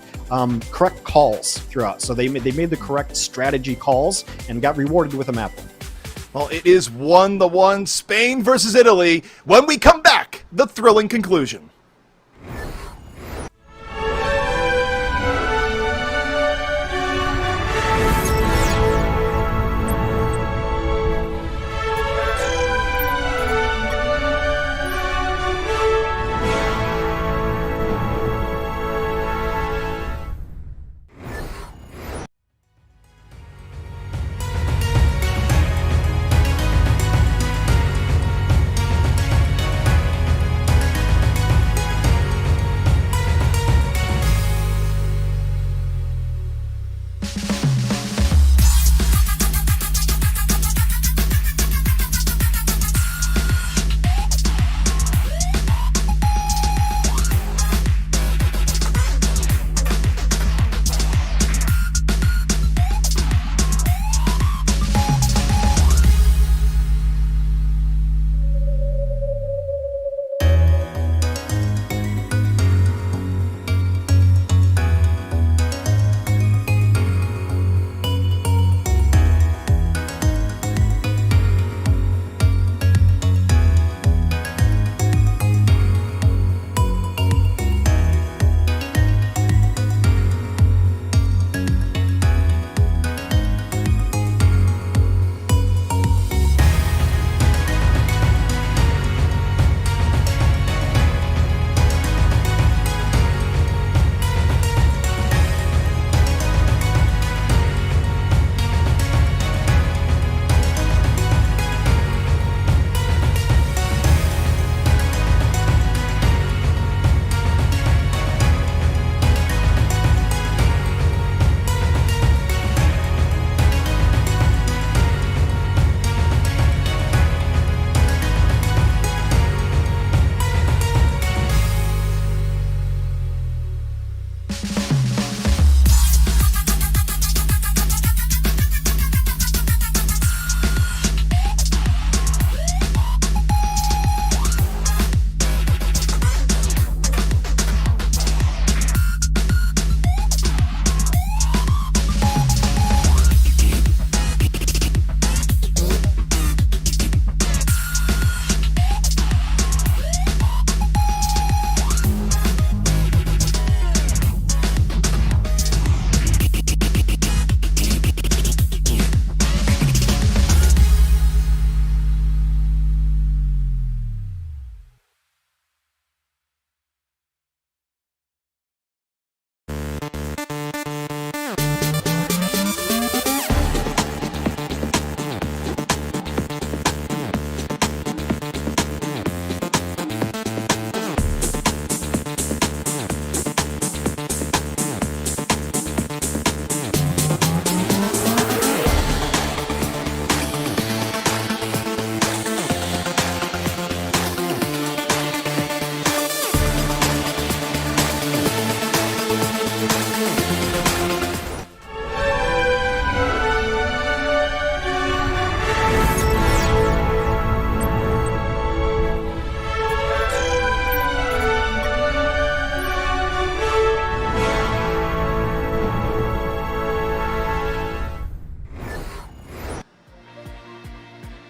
correct calls throughout, so they made the correct strategy calls and got rewarded with a map. Well, it is 1-1, Spain versus Italy. When we come back, the thrilling conclusion.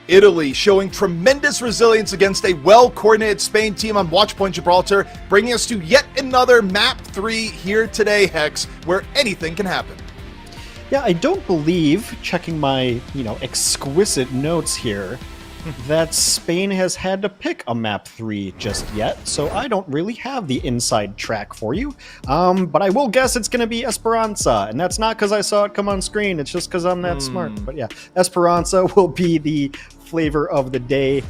Italy showing tremendous resilience against a well-coordinated Spain team on Watchpoint Gibraltar, bringing us to yet another Map 3 here today, Hex, where anything can happen. Yeah, I don't believe, checking my, exquisite notes here, that Spain has had to pick a Map 3 just yet, so I don't really have the inside track for you. But I will guess it's going to be Esperanza, and that's not because I saw it come on screen, it's just because I'm that smart. But yeah, Esperanza will be the flavor of the day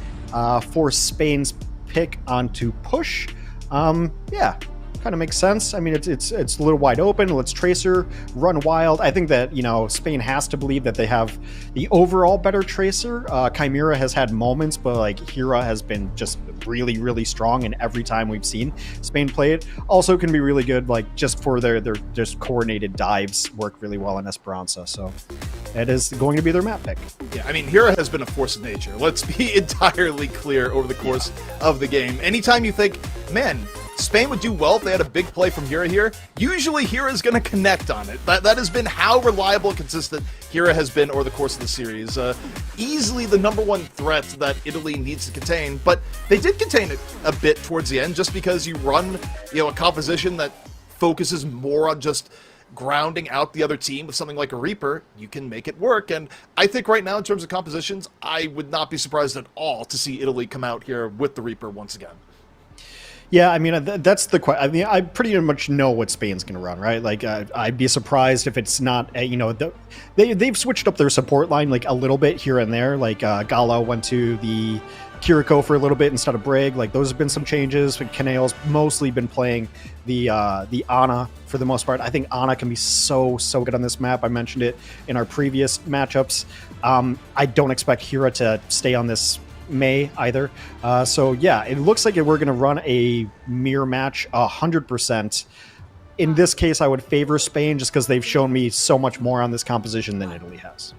for Spain's pick onto push. Yeah. Kind of makes sense. I mean, it's a little wide open. Let's Tracer, run wild. I think that, Spain has to believe that they have the overall better Tracer. Chimera has had moments, but Hera has been just really, really strong, and every time we've seen Spain play it, also can be really good, just for their just coordinated dives work really well in Esperanza. So it is going to be their map pick. Yeah, I mean, Hera has been a force of nature. Let's be entirely clear over the course of the game. Anytime you think, man, Spain would do well if they had a big play from Hera here, usually Hera's going to connect on it. That has been how reliable and consistent Hera has been over the course of the series. Easily the #1 threat that Italy needs to contain, but they did contain it a bit towards the end just because you run, a composition that focuses more on just grounding out the other team with something like a Reaper. You can make it work, and I think right now in terms of compositions, I would not be surprised at all to see Italy come out here with the Reaper once again. Yeah, I mean, that's the question. I mean, I pretty much know what Spain's going to run, right? I'd be surprised if it's not, they've switched up their support line, a little bit here and there. Gala went to the Kiriko for a little bit instead of Brig. Those have been some changes. Canale's mostly been playing the Ana for the most part. I think Ana can be so good on this map. I mentioned it in our previous matchups. I don't expect Hera to stay on this May either. So yeah, it looks like we're going to run a mirror match 100%. In this case, I would favor Spain just because they've shown me so much more on this composition than Italy has.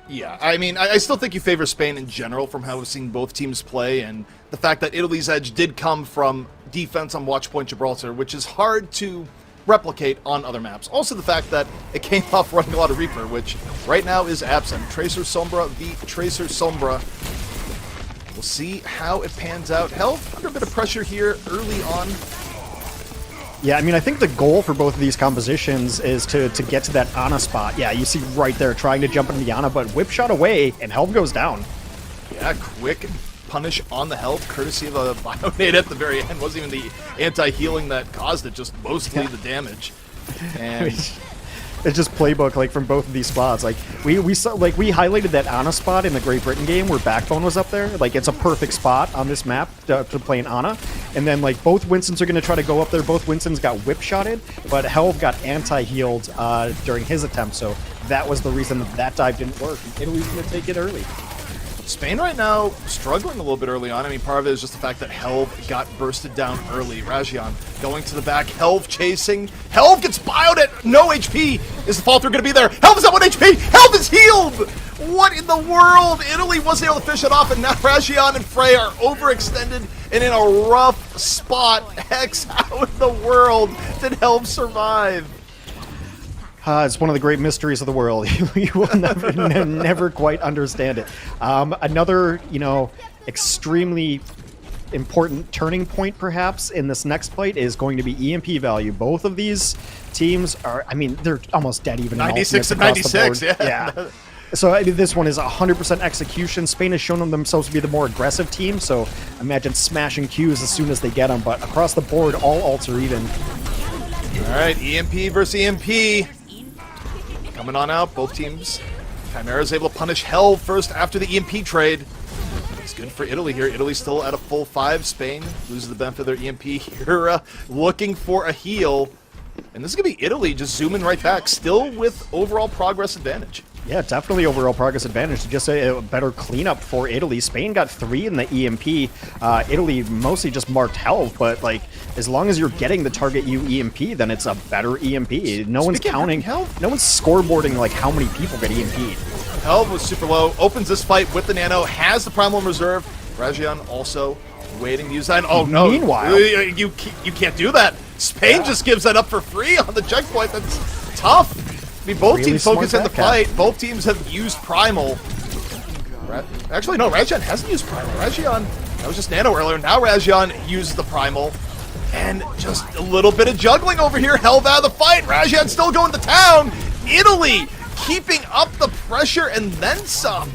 Yeah, I mean, I still think you favor Spain in general from how we've seen both teams play, and the fact that Italy's edge did come from defense on Watchpoint Gibraltar, which is hard to replicate on other maps. Also the fact that it came off running a lot of Reaper, which right now is absent. Tracer Sombra v. Tracer Sombra. We'll see how it pans out. Health under a bit of pressure here early on. Yeah, I mean, I think the goal for both of these compositions is to get to that Ana spot. Yeah, you see right there trying to jump into the Ana, but whip shot away and Helm goes down. Yeah, quick punish on the health, courtesy of a Bionade at the very end. Wasn't even the anti-healing that caused it, just mostly the damage. And it's just playbook from both of these spots. We saw we highlighted that Ana spot in the Great Britain game where Backbone was up there. It's a perfect spot on this map to play an Ana. And then both Winstons are going to try to go up there. Both Winstons got whip shotted, but Helv got anti-healed during his attempt. So that was the reason that dive didn't work. Italy's going to take it early. Spain right now struggling a little bit early on. I mean, part of it is just the fact that Helv got bursted down early. Rajian going to the back. Helv chasing. Helv gets bioed at no HP. Is the fall through going to be there? Helv is at 1 HP. Helv is healed. What in the world? Italy wasn't able to fish it off, and now Rajian and Frey are overextended and in a rough spot. Hex, how in the world did Helv survive? It's one of the great mysteries of the world. You will never quite understand it. Another, extremely important turning point, perhaps, in this next fight is going to be EMP value. Both of these teams are, I mean, they're almost dead even. 96 and 96, yeah. So this one is 100% execution. Spain has shown themselves to be the more aggressive team, so imagine smashing Qs as soon as they get them. But across the board, all ults are even. All right, EMP versus EMP. Coming on out, both teams. Chimera's able to punish Hell first after the EMP trade. It's good for Italy here. Italy's still at a full 5. Spain loses the benefit of their EMP here, looking for a heal. And this is going to be Italy just zooming right back, still with overall progress advantage. Yeah, definitely overall progress advantage. Just a better cleanup for Italy. Spain got 3 in the EMP. Italy mostly just marked health, but as long as you're getting the target you EMP, then it's a better EMP. No one's counting health. No one's scoreboarding how many people get EMP'd. Health was super low. Opens this fight with the Nano. Has the Primal in reserve. Rajian also waiting to use that. Oh no! Meanwhile, you can't do that. Spain just gives that up for free on the checkpoint. That's tough. I mean, both teams focus in the fight. Both teams have used Primal. Actually, no, Rajion hasn't used Primal. Rajion, that was just Nano earlier. Now Rajion uses the Primal. And just a little bit of juggling over here. Held out of the fight. Rajion still going to town. Italy keeping up the pressure and then some.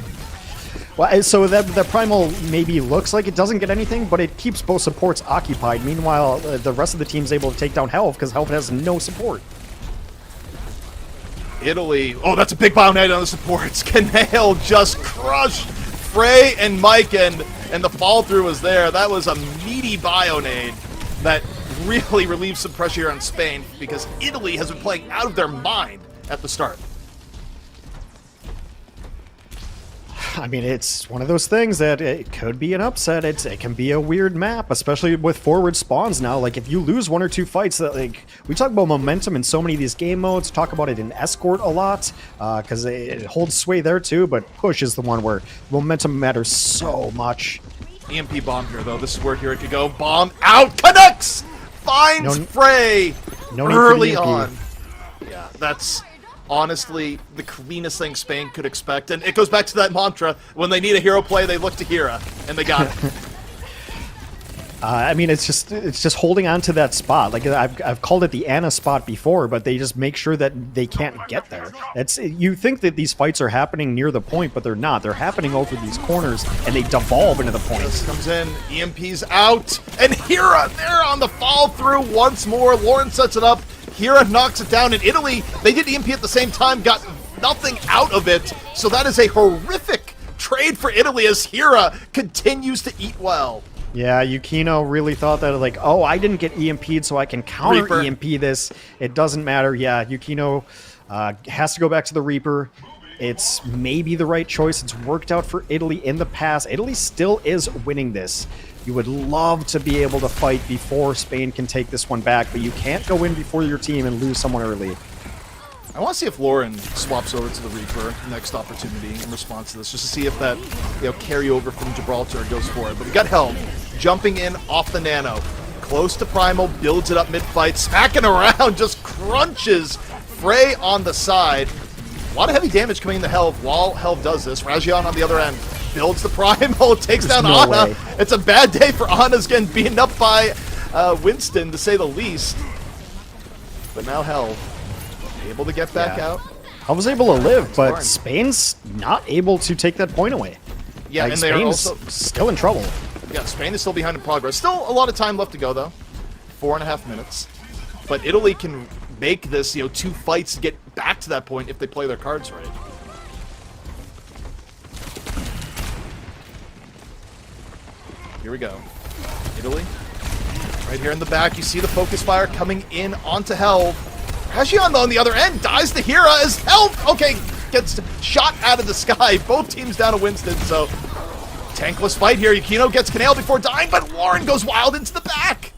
Well, so that Primal maybe looks like it doesn't get anything, but it keeps both supports occupied. Meanwhile, the rest of the team's able to take down Helv because Helv has no support. Italy, oh, that's a big Bionade on the supports. Canale just crushed Frey and Mike, and the fall through was there. That was a meaty Bionade that really relieves some pressure here on Spain because Italy has been playing out of their mind at the start. I mean, it's one of those things that it could be an upset. It can be a weird map, especially with forward spawns now. Like, if you lose 1 or 2 fights, that like we talk about momentum in so many of these game modes, talk about it in Escort a lot, because it holds sway there too, but Push is the one where momentum matters so much. EMP bomb here, though. This is where here it could go. Bomb out. Canucks finds Frey early on. Yeah, that's honestly the cleanest thing Spain could expect. And it goes back to that mantra, when they need a hero play, they look to Hera, and they got it. I mean, it's just holding on to that spot. Like, I've called it the Ana spot before, but they just make sure that they can't get there. You think that these fights are happening near the point, but they're not. They're happening over these corners, and they devolve into the points. This comes in, EMP's out, and Hera there on the fall through once more. Lauren sets it up. Hera knocks it down. In Italy, they did EMP at the same time, got nothing out of it. So that is a horrific trade for Italy as Hera continues to eat well. Yeah, Yukino really thought that, like, oh, I didn't get EMP'd, so I can counter Reaper. EMP this. It doesn't matter. Yeah, Yukino has to go back to the Reaper. It's maybe the right choice. It's worked out for Italy in the past. Italy still is winning this. You would love to be able to fight before Spain can take this one back, but you can't go in before your team and lose someone early. I want to see if Lauren swaps over to the Reaper next opportunity in response to this, just to see if that carryover from Gibraltar goes for it. But we got Helm jumping in off the Nano, close to Primal, builds it up mid-fight, smacking around, just crunches Frey on the side. A lot of heavy damage coming into Helv while Helv does this. Rajion on the other end builds the Primal, takes down no Ana. way. It's a bad day for Ana's getting beaten up by Winston, to say the least. But now Helv able to get back out. I was able to live, but Spain's not able to take that point away. Yeah, like, and they're Spain's also still in trouble. Yeah, Spain is still behind in progress. Still a lot of time left to go, though. 4.5 minutes. But Italy can make this, 2 fights to get back to that point if they play their cards right. Here we go. Italy. Right here in the back, you see the focus fire coming in onto Helv. Rajion, though, on the other end, dies to Hera as Helv, okay, gets shot out of the sky. Both teams down to Winston, so tankless fight here. Yukino gets Canale before dying, but Lauren goes wild into the back.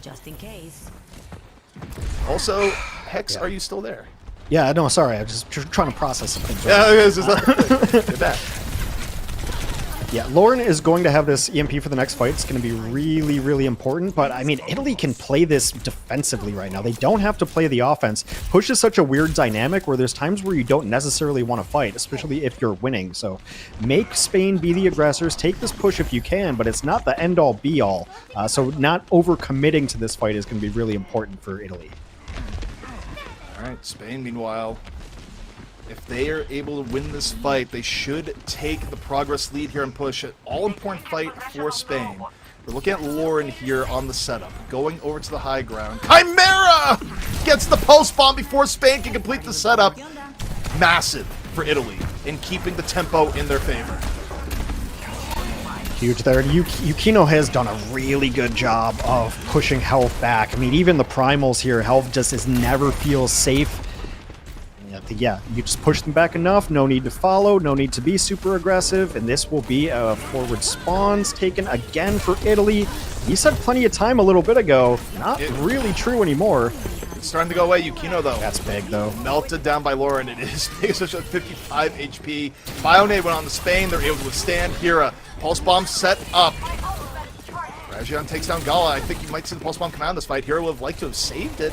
Just in case. Also, Hex, are you still there? Yeah, no, sorry. I'm just trying to process some things. Yeah, this is you're back. Yeah, Lauren is going to have this EMP for the next fight. It's going to be really, really important. But, I mean, Italy can play this defensively right now. They don't have to play the offense. Push is such a weird dynamic where there's times where you don't necessarily want to fight, especially if you're winning. So make Spain be the aggressors. Take this push if you can, but it's not the end-all, be-all. So not over-committing to this fight is going to be really important for Italy. All right, Spain, meanwhile, if they are able to win this fight, they should take the progress lead here and push it. All-important fight for Spain. We're looking at Lauren here on the setup, going over to the high ground. Chimera gets the post bomb before Spain can complete the setup. Massive for Italy in keeping the tempo in their favor. Huge there. Yukino has done a really good job of pushing Health back. I mean, even the primals here, Health just never feels safe. Yeah, you just push them back enough, no need to follow, no need to be super aggressive, and this will be a forward spawns taken again for Italy. He said plenty of time a little bit ago. Not really true anymore. It's starting to go away. Yukino, though. That's big, though. Melted down by Lauren. It is big, especially at 55 HP. Bionade went on to Spain. They're able to withstand Hera. Pulse Bomb set up. Rajion takes down Gala. I think you might see the Pulse Bomb come out in this fight. Hera would have liked to have saved it.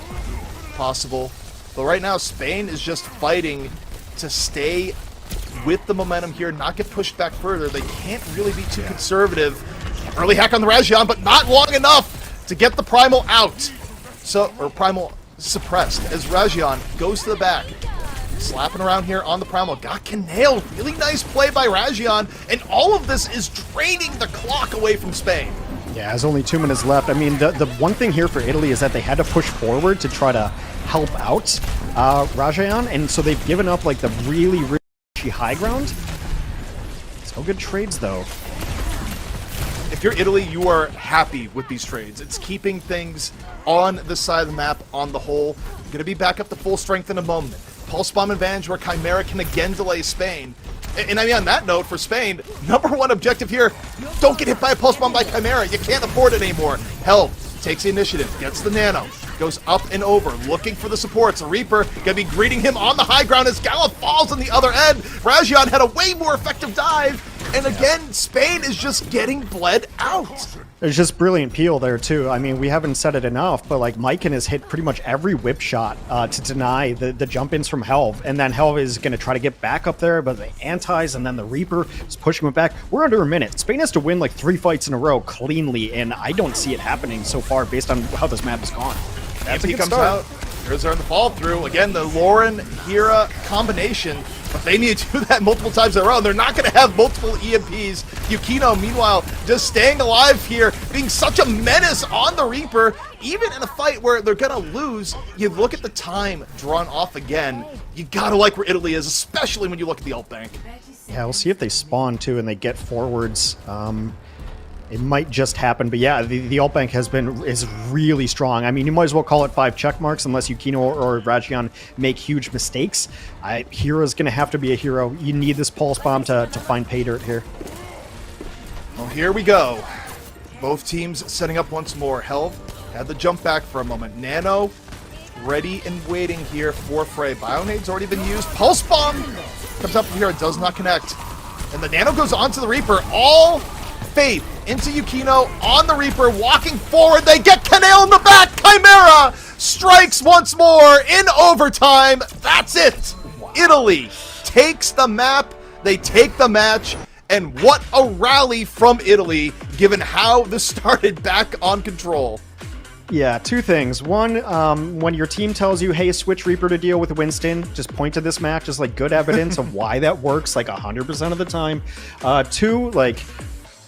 Possible. But right now, Spain is just fighting to stay with the momentum here, not get pushed back further. They can't really be too conservative. Early hack on the Razion, but not long enough to get the Primal out. Or Primal suppressed as Razion goes to the back. Slapping around here on the Primal. Got nailed. Really nice play by Razion. And all of this is draining the clock away from Spain. Yeah, there's only 2 minutes left. I mean, the one thing here for Italy is that they had to push forward to try to help out Razion. And so they've given up like the really high ground. So good trades, though. If you're Italy, you are happy with these trades. It's keeping things on the side of the map on the whole. Going to be back up to full strength in a moment. Pulse Bomb advantage where Chimera can again delay Spain. And I mean, on that note, for Spain, #1 objective here, don't get hit by a Pulse Bomb by Chimera. You can't afford it anymore. Hell takes the initiative, gets the Nano, goes up and over, looking for the supports. A Reaper gonna be greeting him on the high ground as Gala falls on the other end. Razion had a way more effective dive, and again, Spain is just getting bled out. There's just brilliant peel there, too. I mean, we haven't said it enough, but, like, Maiken has hit pretty much every whip shot to deny the jump-ins from Helv, and then Helv is going to try to get back up there, but the antis and then the Reaper is pushing him back. We're under a minute. Spain has to win, like, 3 fights in a row cleanly, and I don't see it happening so far based on how this map has gone. As he comes out, heroes are in the fall through. Again, the Lauren-Hira combination, but they need to do that multiple times in a row. They're not going to have multiple EMPs. Yukino, meanwhile, just staying alive here, being such a menace on the Reaper. Even in a fight where they're going to lose, you look at the time drawn off again. You got to like where Italy is, especially when you look at the ult bank. Yeah, we'll see if they spawn, too, and they get forwards. It might just happen, but yeah, the ult bank is really strong. I mean, you might as well call it 5 check marks unless Yukino or Razion make huge mistakes. Hira's going to have to be a hero. You need this pulse bomb to find pay dirt here. Well, here we go. Both teams setting up once more. Helv had the jump back for a moment. Nano ready and waiting here for Frey. Bionade's already been used. Pulse bomb comes up from here. It does not connect. And the Nano goes onto the Reaper. All faith into Yukino on the Reaper, walking forward. They get Kanale in the back. Chimera strikes once more in overtime. That's it. Wow. Italy takes the map. They take the match. And what a rally from Italy, given how this started back on control. Yeah, 2 things. One, when your team tells you, hey, switch Reaper to deal with Winston, just point to this match as like good evidence of why that works like 100% of the time. 2, like,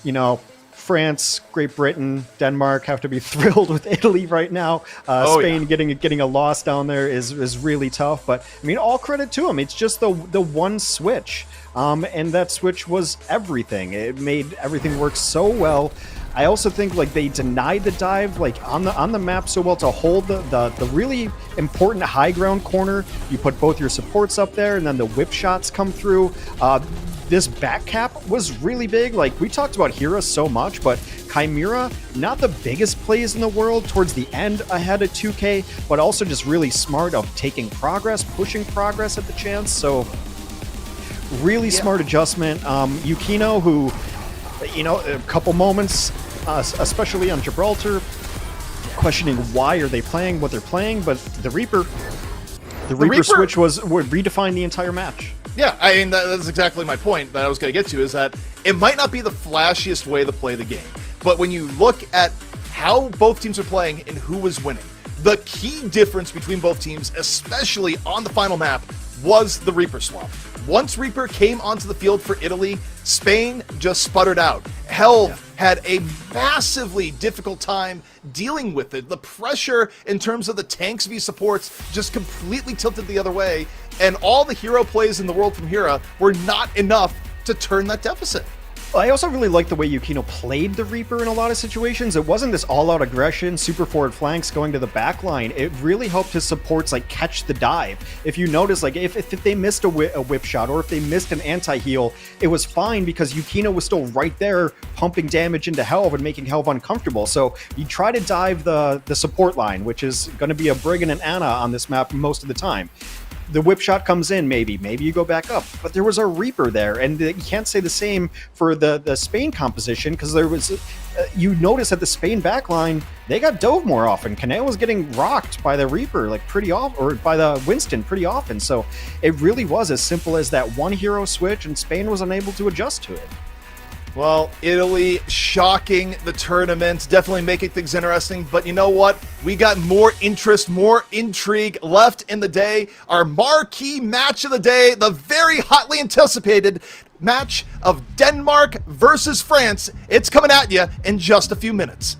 you know, France, Great Britain, Denmark have to be thrilled with Italy right now. Spain getting a loss down there is really tough. But I mean, all credit to them. It's just the one switch, and that switch was everything. It made everything work so well. I also think like they denied the dive like on the map so well to hold the really important high ground corner. You put both your supports up there, and then the whip shots come through. This back cap was really big. Like, we talked about Hira so much, but Chimera, not the biggest plays in the world towards the end ahead of 2K, but also just really smart of taking progress, pushing progress at the chance. So really smart adjustment. Yukino, who, you know, a couple moments, especially on Gibraltar, questioning why are they playing what they're playing, but the Reaper switch would redefine the entire match. Yeah, I mean, that's exactly my point that I was going to get to, is that it might not be the flashiest way to play the game, but when you look at how both teams are playing and who was winning, the key difference between both teams, especially on the final map, was the Reaper swap. Once Reaper came onto the field for Italy, Spain just sputtered out. Helv had a massively difficult time dealing with it. The pressure in terms of the tanks v supports just completely tilted the other way, and all the hero plays in the world from Hira were not enough to turn that deficit. I also really like the way Yukino played the Reaper in a lot of situations. It wasn't this all-out aggression, super forward flanks going to the back line. It really helped his supports like catch the dive. If you notice, like if they missed a whip shot or if they missed an anti-heal, it was fine because Yukino was still right there pumping damage into Helv and making Helv uncomfortable. So you try to dive the support line, which is going to be a Brigand and Anna on this map most of the time. the whip shot comes in, maybe you go back up, but there was a Reaper there, and you can't say the same for the Spain composition, because there was you notice at the Spain backline they got dove more often. Caneo was getting rocked by the Reaper like pretty often, or by the Winston pretty often, so it really was as simple as that one hero switch, and Spain was unable to adjust to it. Well, Italy shocking the tournament, definitely making things interesting. But you know what? We got more interest, more intrigue left in the day. Our marquee match of the day, the very hotly anticipated match of Denmark versus France. It's coming at you in just a few minutes.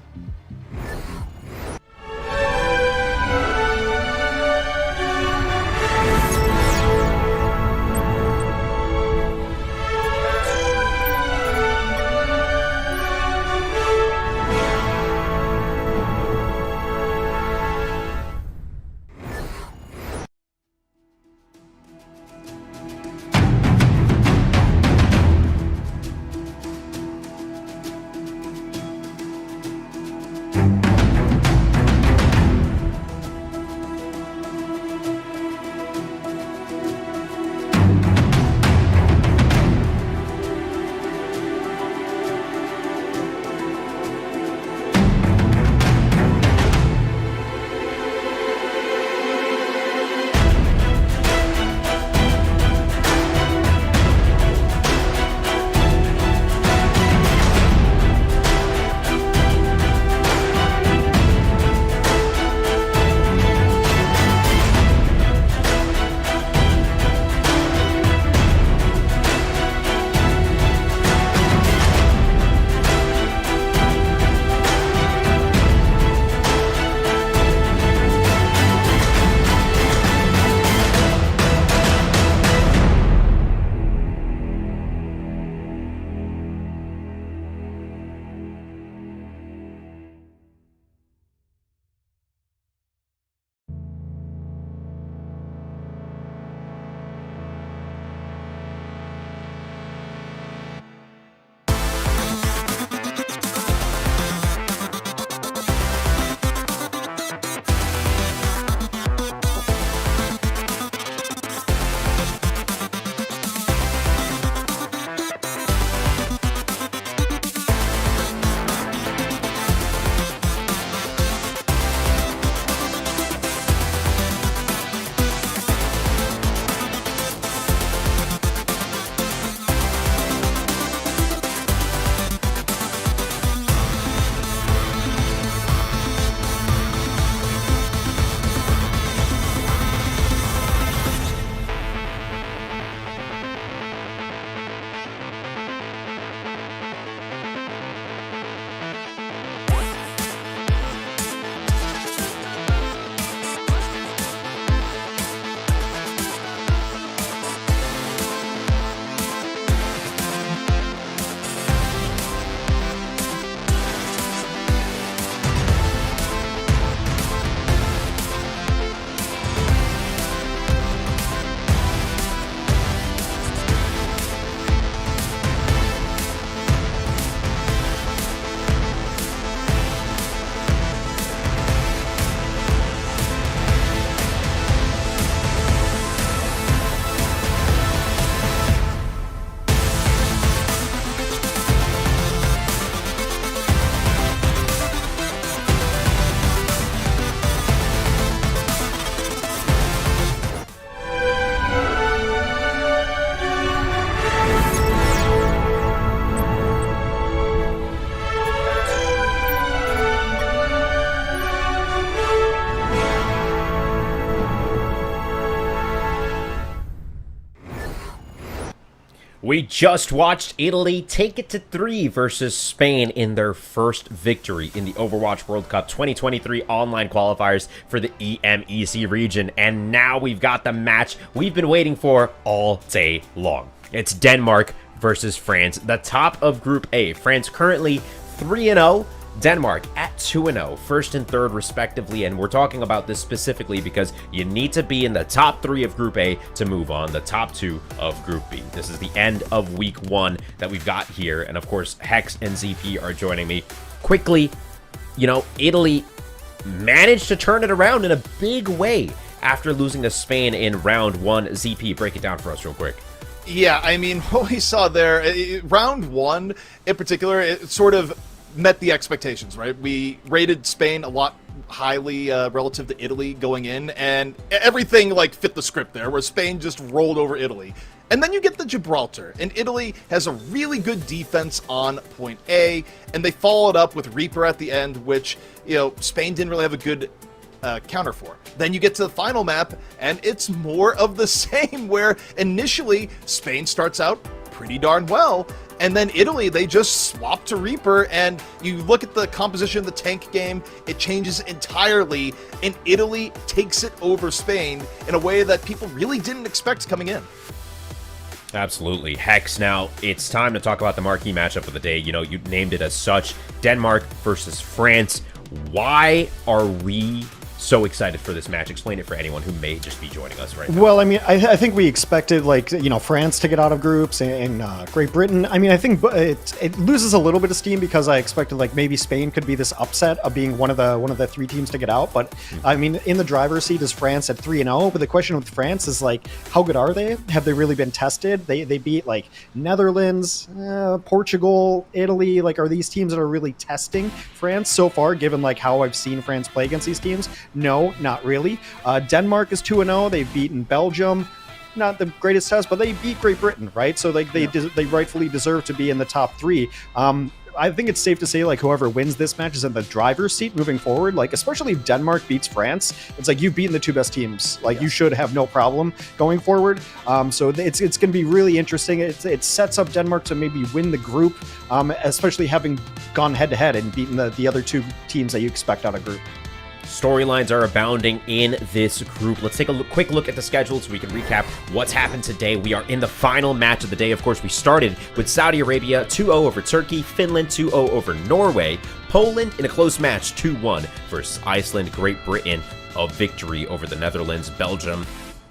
We just watched Italy take it to 3 versus Spain in their first victory in the Overwatch World Cup 2023 online qualifiers for the EMEC region. And now we've got the match we've been waiting for all day long. It's Denmark versus France, the top of Group A. France currently 3-0. Denmark at 2-0, first and third respectively, and we're talking about this specifically because you need to be in the top 3 of Group A to move on, the top 2 of Group B. This is the end of Week 1 that we've got here, and of course, Hex and ZP are joining me. Quickly, Italy managed to turn it around in a big way after losing to Spain in round 1. ZP, break it down for us real quick. Yeah, I mean, what we saw there, round 1 in particular, it sort of met the expectations, right? We rated Spain a lot highly relative to Italy going in, and everything like fit the script there, where Spain just rolled over Italy. And then you get the Gibraltar, and Italy has a really good defense on point A, and they followed up with Reaper at the end, which, you know, Spain didn't really have a good counter for. Then you get to the final map, and it's more of the same, where initially Spain starts out pretty darn well, and then Italy, they just swap to Reaper, and you look at the composition of the tank game, it changes entirely, and Italy takes it over Spain in a way that people really didn't expect coming in. Absolutely. Hex, now it's time to talk about the marquee matchup of the day. You know, you named it as such. Denmark versus France. Why are we so excited for this match? Explain it for anyone who may just be joining us right now. Well, I mean, I think we expected, like, you know, France to get out of groups and Great Britain. I mean, I think it loses a little bit of steam because I expected, like, maybe Spain could be this upset of being one of the 3 teams to get out. But I mean, in the driver's seat is France at 3-0. But the question with France is, like, how good are they? Have they really been tested? They beat, like, Netherlands, Portugal, Italy. Like, are these teams that are really testing France so far, given, like, how I've seen France play against these teams? No, not really. Denmark is 2-0. They've beaten Belgium. Not the greatest test, but they beat Great Britain, right? So like they rightfully deserve to be in the top 3. I think it's safe to say, like, whoever wins this match is in the driver's seat moving forward. Like, especially if Denmark beats France, it's like you've beaten the 2 best teams. Like, you should have no problem going forward. So it's going to be really interesting. It sets up Denmark to maybe win the group, especially having gone head-to-head and beaten the other 2 teams that you expect out of group. Storylines are abounding in this group. Let's take a quick look at the schedule so we can recap what's happened today. We are in the final match of the day. Of course, we started with Saudi Arabia 2-0 over Turkey, Finland 2-0 over Norway, Poland in a close match 2-1 versus Iceland, Great Britain a victory over the Netherlands, Belgium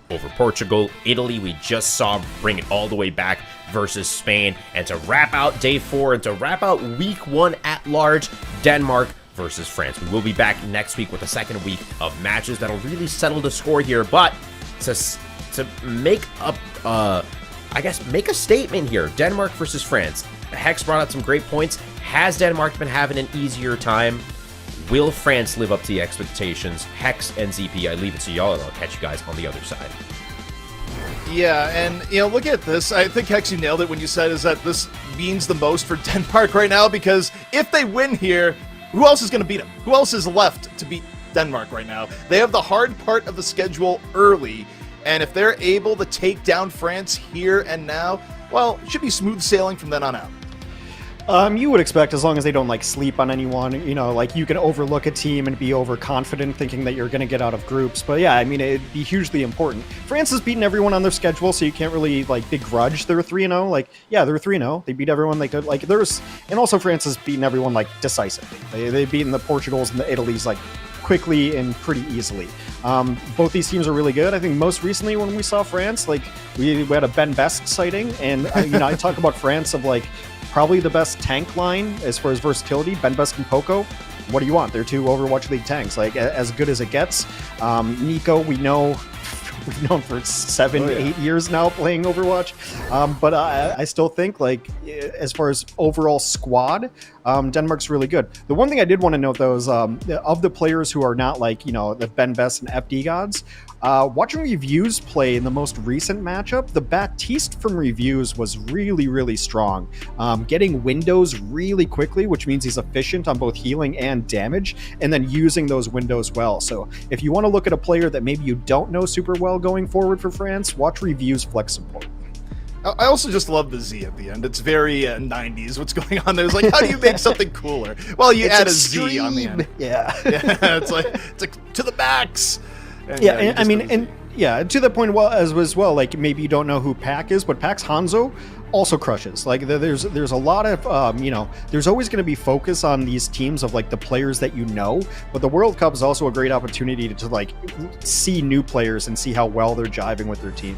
over Portugal, Italy we just saw bring it all the way back versus Spain, and to wrap out day 4 and to wrap out week 1 at large, Denmark versus France. We will be back next week with a second week of matches that'll really settle the score here, but to make up, I guess, make a statement here, Denmark versus France. Hex brought out some great points. Has Denmark been having an easier time? Will France live up to the expectations? Hex and ZP, I leave it to y'all, and I'll catch you guys on the other side. Yeah, and, you know, look at this. I think, Hex, you nailed it when you said is that this means the most for Denmark right now, because if they win here, who else is going to beat them? Who else is left to beat Denmark right now? They have the hard part of the schedule early, and if they're able to take down France here and now, well, it should be smooth sailing from then on out. You would expect, as long as they don't, like, sleep on anyone, you know, like, you can overlook a team and be overconfident thinking that you're going to get out of groups. But yeah, I mean, it'd be hugely important. France has beaten everyone on their schedule, so you can't really, like, begrudge they're 3-0. Like, yeah, they're 3-0. They beat everyone they could. Like, and also France has beaten everyone, like, decisively. They've beaten the Portugals and the Italys, like, quickly and pretty easily. Both these teams are really good. I think most recently when we saw France, like, we had a Ben Best sighting, and, you know, I talk about France of, like, probably the best tank line as far as versatility, Ben Best and Poco. What do you want? They're 2 Overwatch League tanks, like, as good as it gets. Nico, we've known for 7-8 years now playing Overwatch. But I still think, like, as far as overall squad, Denmark's really good. The one thing I did want to note, though, is of the players who are not, like, you know, the Ben Best and FD gods, watching Reviews play in the most recent matchup, the Baptiste from Reviews was really, really strong. Getting windows really quickly, which means he's efficient on both healing and damage, and then using those windows well. So if you want to look at a player that maybe you don't know super well going forward for France, watch Reviews flex support. I also just love the Z at the end. It's very 90s. What's going on there? It's like, how do you make something cooler? Well, you add extreme. A Z on the end. Yeah. Yeah, it's like to the max. And, yeah, and, I mean, and yeah, to the point as well, like, maybe you don't know who Pac is, but Pac's Hanzo also crushes. Like, there's a lot of, you know, there's always going to be focus on these teams of, like, the players that you know, but the World Cup is also a great opportunity to like, see new players and see how well they're jiving with their team.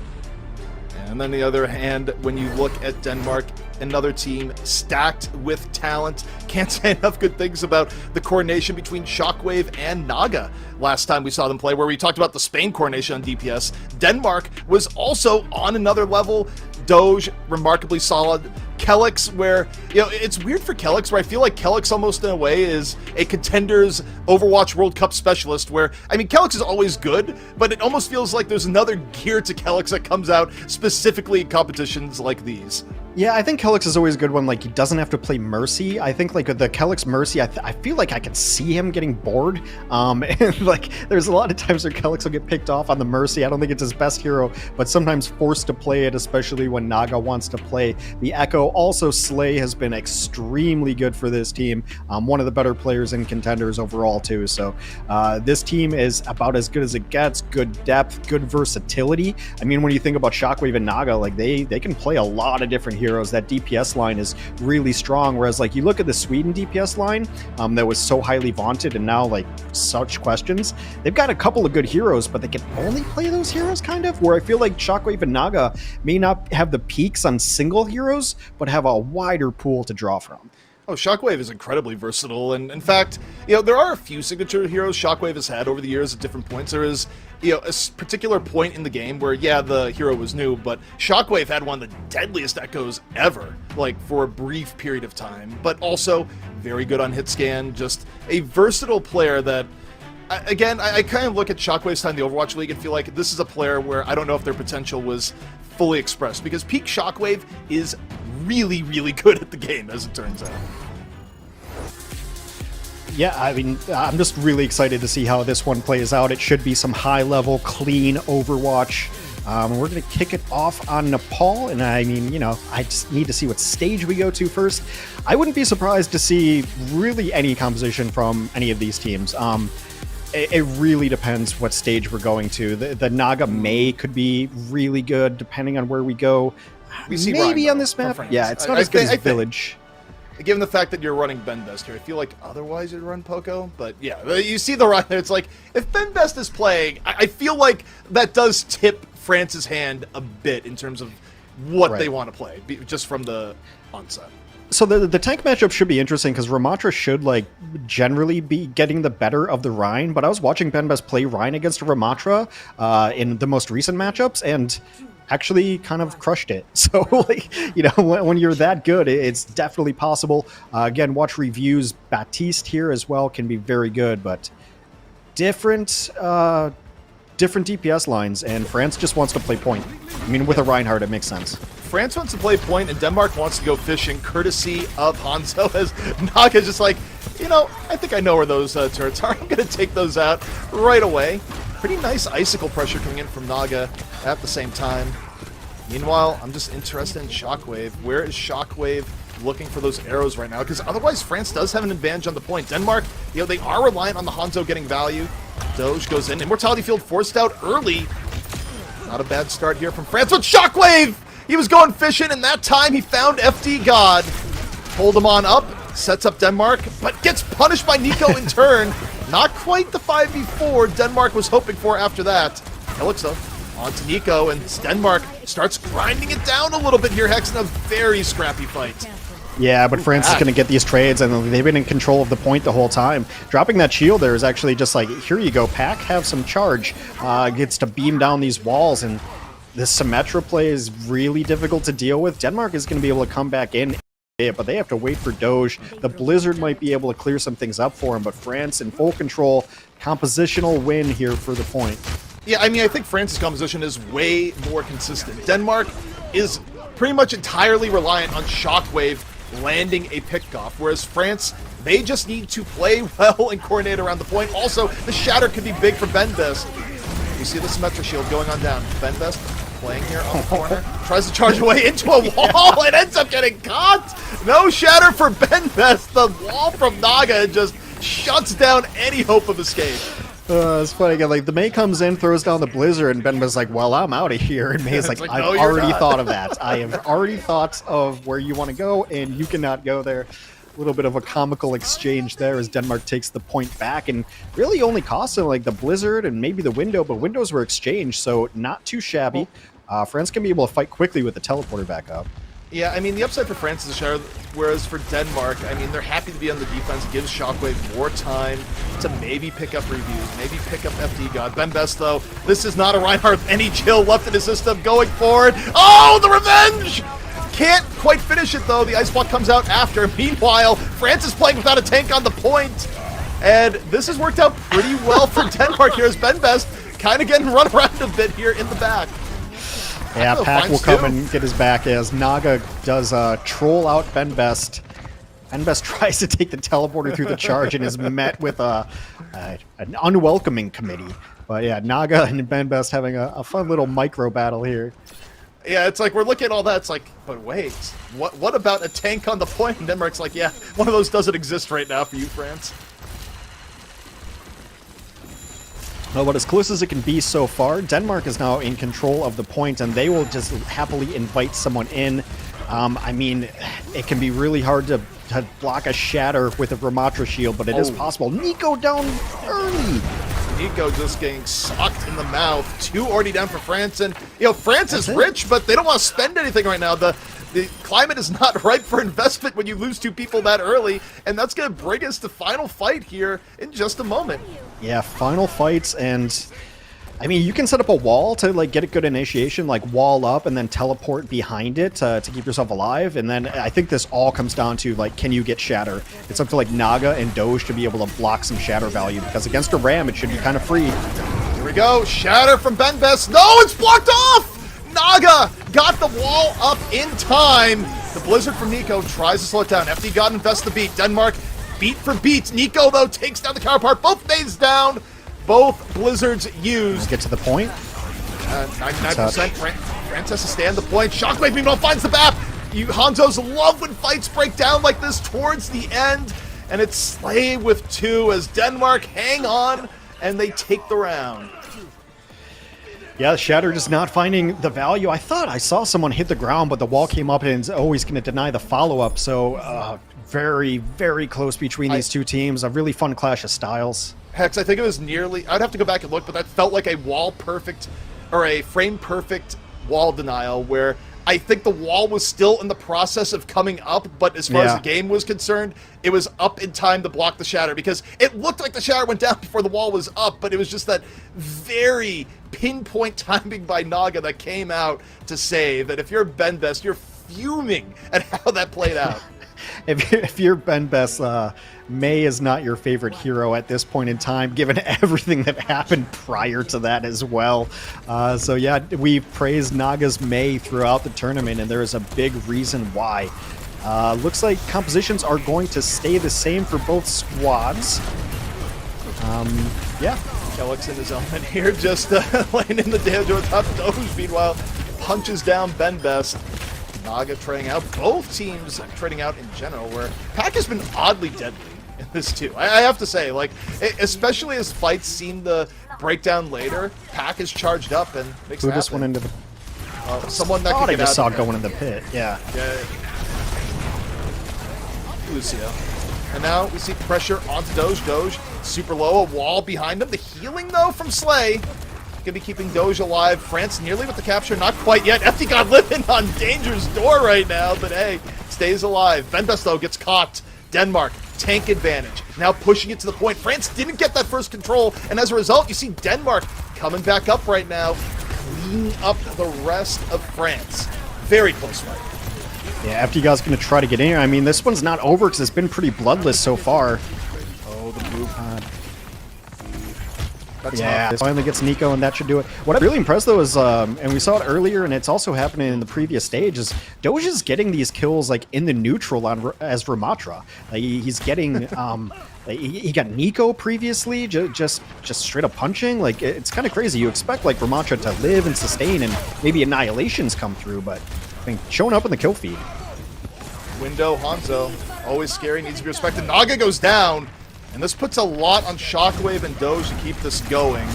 And then the other hand, when you look at Denmark, another team stacked with talent. Can't say enough good things about the coordination between Shockwave and Naga last time we saw them play, where we talked about the Spain coordination on DPS. Denmark was also on another level. Doge, remarkably solid. Kelix, where, you know, it's weird for Kelix, where I feel like Kelix almost in a way is a Contenders Overwatch World Cup specialist, where, I mean, Kelix is always good, but it almost feels like there's another gear to Kelix that comes out specifically in competitions like these. Yeah, I think Kelix is always a good one. Like, he doesn't have to play Mercy. I think, like, the Kelix Mercy, I feel like I can see him getting bored. And, like, there's a lot of times where Kelix will get picked off on the Mercy. I don't think it's his best hero, but sometimes forced to play it, especially when Naga wants to play the Echo. Also, Slay has been extremely good for this team. One of the better players in Contenders overall, too. So, this team is about as good as it gets. Good depth, good versatility. I mean, when you think about Shockwave and Naga, like, they can play a lot of different heroes. That DPS line is really strong, whereas like you look at the Sweden DPS line that was so highly vaunted and now like such questions, they've got a couple of good heroes, but they can only play those heroes kind of, where I feel like Shockwave and Naga may not have the peaks on single heroes, but have a wider pool to draw from. Oh, Shockwave is incredibly versatile, and in fact, you know, there are a few signature heroes Shockwave has had over the years at different points. There is, you know, a particular point in the game where, yeah, the hero was new, but Shockwave had one of the deadliest echoes ever, like, for a brief period of time, but also very good on hit scan, just a versatile player that, again, I kind of look at Shockwave's time in the Overwatch League and feel like this is a player where I don't know if their potential was fully expressed, because peak Shockwave is really, really good at the game, as it turns out. Yeah, I mean, I'm just really excited to see how this one plays out. It should be some high-level, clean Overwatch. We're going to kick it off on Nepal, and I mean, you know, I just need to see what stage we go to first. I wouldn't be surprised to see really any composition from any of these teams. It really depends what stage we're going to. The Naga May could be really good, depending on where we go. We see maybe Ryan, on this map. France. Yeah, it's not as good as Village. Given the fact that you're running Ben Best here, I feel like otherwise you'd run Poco. But yeah, you see the run there. It's like, if Ben Best is playing, I feel like that does tip France's hand a bit in terms of what they want to play, just from the onset. So the tank matchup should be interesting, because Ramatra should, like, generally be getting the better of the Rhine, but I was watching Ben Best play Rhine against Ramatra in the most recent matchups, and actually kind of crushed it. So, like, you know, when you're that good, it's definitely possible. Again, watch reviews. Baptiste here as well can be very good, but different DPS lines, and France just wants to play point. I mean, with a Reinhardt, it makes sense. France wants to play point, and Denmark wants to go fishing, courtesy of Hanzo, as Naga's just like, you know, I think I know where those turrets are. I'm going to take those out right away. Pretty nice icicle pressure coming in from Naga at the same time. Meanwhile, I'm just interested in Shockwave. Where is Shockwave looking for those arrows right now? Because otherwise, France does have an advantage on the point. Denmark, you know, they are reliant on the Hanzo getting value. Doge goes in. Immortality Field forced out early. Not a bad start here from France, but Shockwave! He was going fishing, and that time he found FD God. Hold him on up, sets up Denmark, but gets punished by Nico in turn. Not quite the 5v4 Denmark was hoping for after that. Helix, though, on to Nico, and Denmark starts grinding it down a little bit here. Hex in a very scrappy fight. Yeah, but France is going to get these trades, and they've been in control of the point the whole time. Dropping that shield there is actually just like, here you go, Pack, have some charge. Gets to beam down these walls, and this Symmetra play is really difficult to deal with. Denmark is going to be able to come back in, but they have to wait for Doge. The Blizzard might be able to clear some things up for him, but France in full control. Compositional win here for the point. Yeah, I mean, I think France's composition is way more consistent. Denmark is pretty much entirely reliant on Shockwave landing a pickoff, whereas France, they just need to play well and coordinate around the point. Also, the shatter could be big for Ben Best. You see the Symmetra shield going on down. Ben Best playing here on the corner, tries to charge away into a wall and ends up getting caught. No shatter for Ben Best. The wall from Naga just shuts down any hope of escape. It's funny again. Like, the May comes in, throws down the Blizzard, and Ben was like, "Well, I'm out of here." And May's like, "I've already thought of that. I have already thought of where you want to go, and you cannot go there." A little bit of a comical exchange there as Denmark takes the point back, and really only cost them like the Blizzard and maybe the window, but windows were exchanged, so not too shabby. France can be able to fight quickly with the teleporter back up. Yeah, I mean, the upside for France is a shadow, whereas for Denmark, I mean, they're happy to be on the defense. It gives Shockwave more time to maybe pick up reviews, maybe pick up FD God. Best, though, this is not a Reinhardt. Any chill left in his system going forward. Oh, the revenge! Can't quite finish it, though. The Ice Block comes out after. Meanwhile, France is playing without a tank on the point. And this has worked out pretty well for Denmark here as Best kind of getting run around a bit here in the back. Yeah, Pack will come and get his back as Naga does troll out Best. Best tries to take the teleporter through the charge and is met with an unwelcoming committee. But yeah, Naga and Best having a fun little micro battle here. Yeah, it's like we're looking at all that. It's like, but wait, what about a tank on the point? And Denmark's like, yeah, one of those doesn't exist right now for you, France. Well, but as close as it can be so far, Denmark is now in control of the point, and they will just happily invite someone in. I mean, it can be really hard to block a Shatter with a Ramatra shield, but it is possible. Nico down early. Nico just getting socked in the mouth. 2 already down for France, and France is rich, but they don't want to spend anything right now. The climate is not ripe for investment when you lose 2 people that early, and that's going to bring us to final fight here in just a moment. Yeah, final fights, and I mean, you can set up a wall to like get a good initiation, like wall up and then teleport behind it to keep yourself alive. And then I think this all comes down to like, can you get Shatter? It's up to like Naga and Doge to be able to block some Shatter value, because against a Ram, it should be kind of free. Here we go, Shatter from Best. No, it's blocked off! Naga got the wall up in time. The Blizzard from Nico tries to slow it down. FD God invests the beat. Denmark beat for beat. Nico, though, takes down the counterpart. Both phase down. Both Blizzards used. Get to the point. 99%. France has to stay on the point. Shockwave meanwhile finds the BAP. You Hanzos love when fights break down like this towards the end. And it's Slay with 2 as Denmark hang on and they take the round. Yeah, Shatter just not finding the value. I thought I saw someone hit the ground, but the wall came up and it's always going to deny the follow-up. So very, very close between these two teams. A really fun clash of styles. Hex, I think it was nearly, I'd have to go back and look, but that felt like a wall perfect, or a frame perfect wall denial, where I think the wall was still in the process of coming up, but as far as the game was concerned, it was up in time to block the Shatter, because it looked like the Shatter went down before the wall was up, but it was just that very pinpoint timing by Naga that came out to save. And if you're Best, you're fuming at how that played out. If you're Best, May is not your favorite hero at this point in time, given everything that happened prior to that as well. So yeah, we've praised Naga's May throughout the tournament, and there is a big reason why. Looks like compositions are going to stay the same for both squads. Yeah. Kellick's in his element here, just laying in the damage on top. Doge, meanwhile, punches down Best. Naga trading out. Both teams trading out in general, where Pack has been oddly deadly in this too. I have to say, like, especially as fights seem to break down later, Pack has charged up and makes it happen. This one into the... someone that could I get just out saw going in the pit, yeah. Lucio. And now we see pressure onto Doge. Doge, super low, a wall behind him. The healing, though, from Slay. Gonna be keeping Doge alive. France nearly with the capture, not quite yet. FD God living on danger's door right now, but hey, stays alive. Best, though, gets caught. Denmark, tank advantage. Now pushing it to the point. France didn't get that first control, and as a result, you see Denmark coming back up right now, cleaning up the rest of France. Very close fight. Yeah, FD God's gonna try to get in here. I mean, this one's not over because it's been pretty bloodless so far. Oh, the move pod. Yeah, this finally gets Nico, and that should do it. What I'm really impressed, though, is, and we saw it earlier, and it's also happening in the previous stage, is Doge is getting these kills, like, in the neutral on as Ramatra. Like, he's getting, like, he got Nico previously, just straight up punching. Like, it's kind of crazy. You expect, like, Ramatra to live and sustain, and maybe Annihilations come through, but, I mean, showing up in the kill feed. Window, Hanzo, always scary, needs to be respected. Naga goes down. And this puts a lot on Shockwave and Doge to keep this going.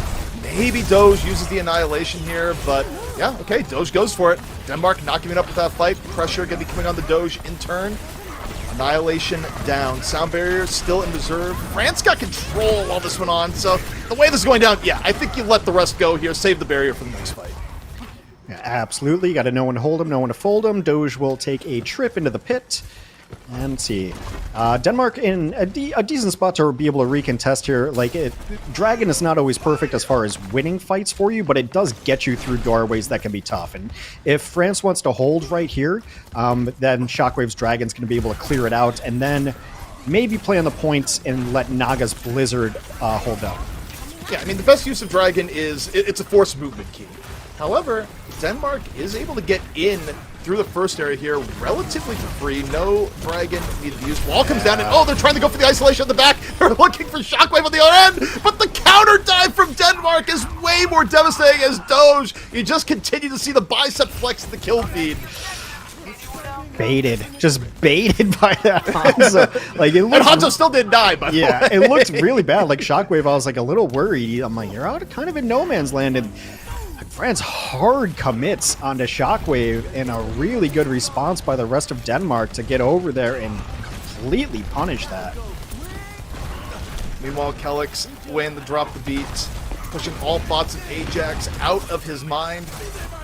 Maybe Doge uses the Annihilation here, but yeah, okay, Doge goes for it. Denmark not giving up with that fight. Pressure going to be coming on the Doge in turn. Annihilation down. Sound barrier still in reserve. France got control while this went on, so the way this is going down, yeah, I think you let the rest go here, save the barrier for the next fight. Yeah, Absolutely. Got to know when to hold him, know when to fold him. Doge will take a trip into the pit. And let's see. Denmark in a decent spot to be able to recontest here. Like, Dragon is not always perfect as far as winning fights for you, but it does get you through doorways that can be tough. And if France wants to hold right here, then Shockwave's Dragon's going to be able to clear it out, and then maybe play on the points and let Naga's Blizzard hold down. Yeah, I mean, the best use of Dragon is it's a force movement key. However, Denmark is able to get in through the first area here relatively for free. No Dragon needed to use. Wall comes down, and oh, they're trying to go for the isolation on the back. They're looking for Shockwave on the other end, but the counter dive from Denmark is way more devastating as Doge. You just continue to see the bicep flex in the kill feed. Baited. Just baited by that Hanzo. Like, it And looked, Hanzo still didn't die, by the way. yeah, it looked really bad. Like, Shockwave, I was like a little worried. I'm like, you're out kind of in no man's land, and France hard commits onto Shockwave, and a really good response by the rest of Denmark to get over there and completely punish that. Meanwhile, Kelix weighing the drop the beat, pushing all thoughts of Ajax out of his mind,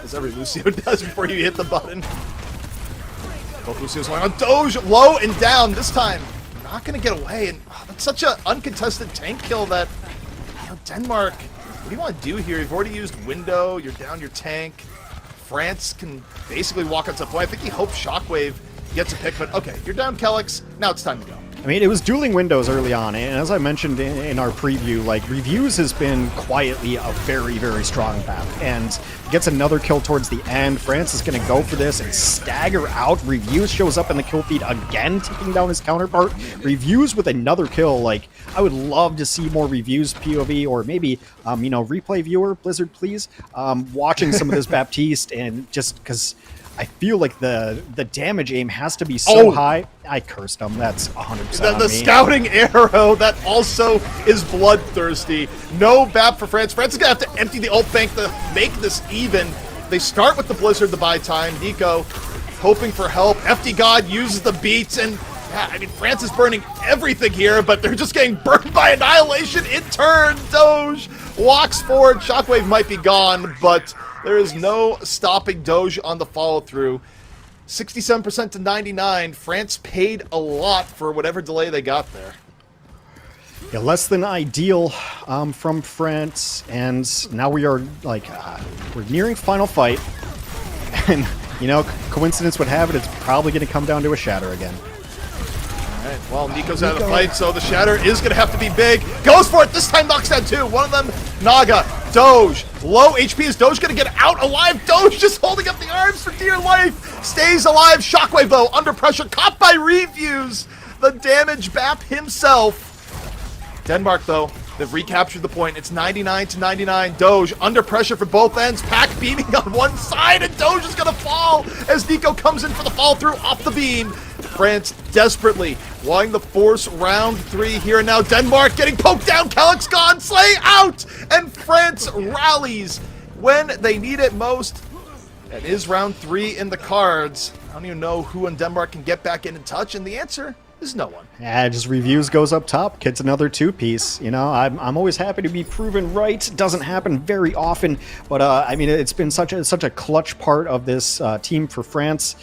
as every Lucio does before you hit the button. Both Lucios going on. Doge low and down. This time, not going to get away. And that's such an uncontested tank kill that, you know, Denmark, what do you want to do here? You've already used window. You're down your tank. France can basically walk onto the point. I think he hopes Shockwave gets a pick, but okay, you're down Kelix. Now it's time to go. I mean, it was dueling windows early on, and as I mentioned in our preview, like, Reviews has been quietly a very, very strong map, and gets another kill towards the end. France is going to go for this and stagger out. Reviews shows up in the kill feed again, taking down his counterpart. Reviews with another kill. Like, I would love to see more Reviews POV, or maybe, you know, replay viewer, Blizzard, please, watching some of this Baptiste, and just because I feel like the damage aim has to be so high. I cursed him. That's 100% on The me. scouting arrow that also is bloodthirsty. No BAP for France. France is going to have to empty the ult bank to make this even. They start with the Blizzard to buy time. Nico hoping for help. FD God uses the beats, and yeah, I mean, France is burning everything here, but they're just getting burned by Annihilation in turn. Doge walks forward. Shockwave might be gone, but there is no stopping Doge on the follow-through. 67% to 99. France paid a lot for whatever delay they got there. Yeah, less than ideal from France, and now we are like we're nearing final fight, and you know, coincidence would have it, it's probably going to come down to a shatter again. All right, well, Nico's out of the fight, so the shatter is going to have to be big. Goes for it. This time knocks down two. One of them, Naga. Doge. Low HP. Is Doge going to get out alive? Doge just holding up the arms for dear life. Stays alive. Shockwave, though, under pressure. Caught by Reviews. The damage BAP himself. Denmark, though, they've recaptured the point. It's 99 to 99. Doge under pressure for both ends. Pack beaming on one side, and Doge is going to fall as Nico comes in for the fall through off the beam. France desperately wanting to force round 3 here and now. Denmark getting poked down. Kelix gone. Slay out. And France rallies when they need it most. That is round 3 in the cards. I don't even know who in Denmark can get back in touch, and the answer is no one. Yeah, just Reviews goes up top, gets another 2-piece. You know, I'm always happy to be proven right. It doesn't happen very often, but I mean, it's been such a clutch part of this team for France.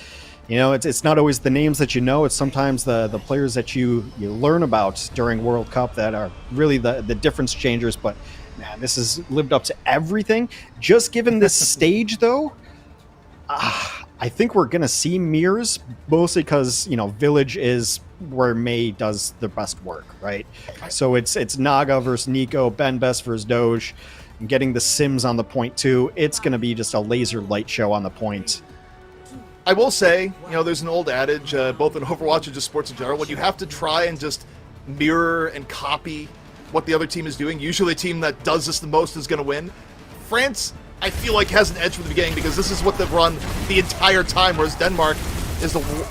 You know, it's not always the names that you know. It's sometimes the players that you learn about during World Cup that are really the difference changers. But man, this has lived up to everything. Just given this stage, though, I think we're gonna see mirrors, mostly because, you know, Village is where Mei does the best work, right? So it's Naga versus Nico, Ben Best versus Doge, and getting the Sims on the point too. It's gonna be just a laser light show on the point. I will say, you know, there's an old adage, both in Overwatch and just sports in general, when you have to try and just mirror and copy what the other team is doing, usually the team that does this the most is going to win. France, I feel like, has an edge from the beginning because this is what they've run the entire time, whereas Denmark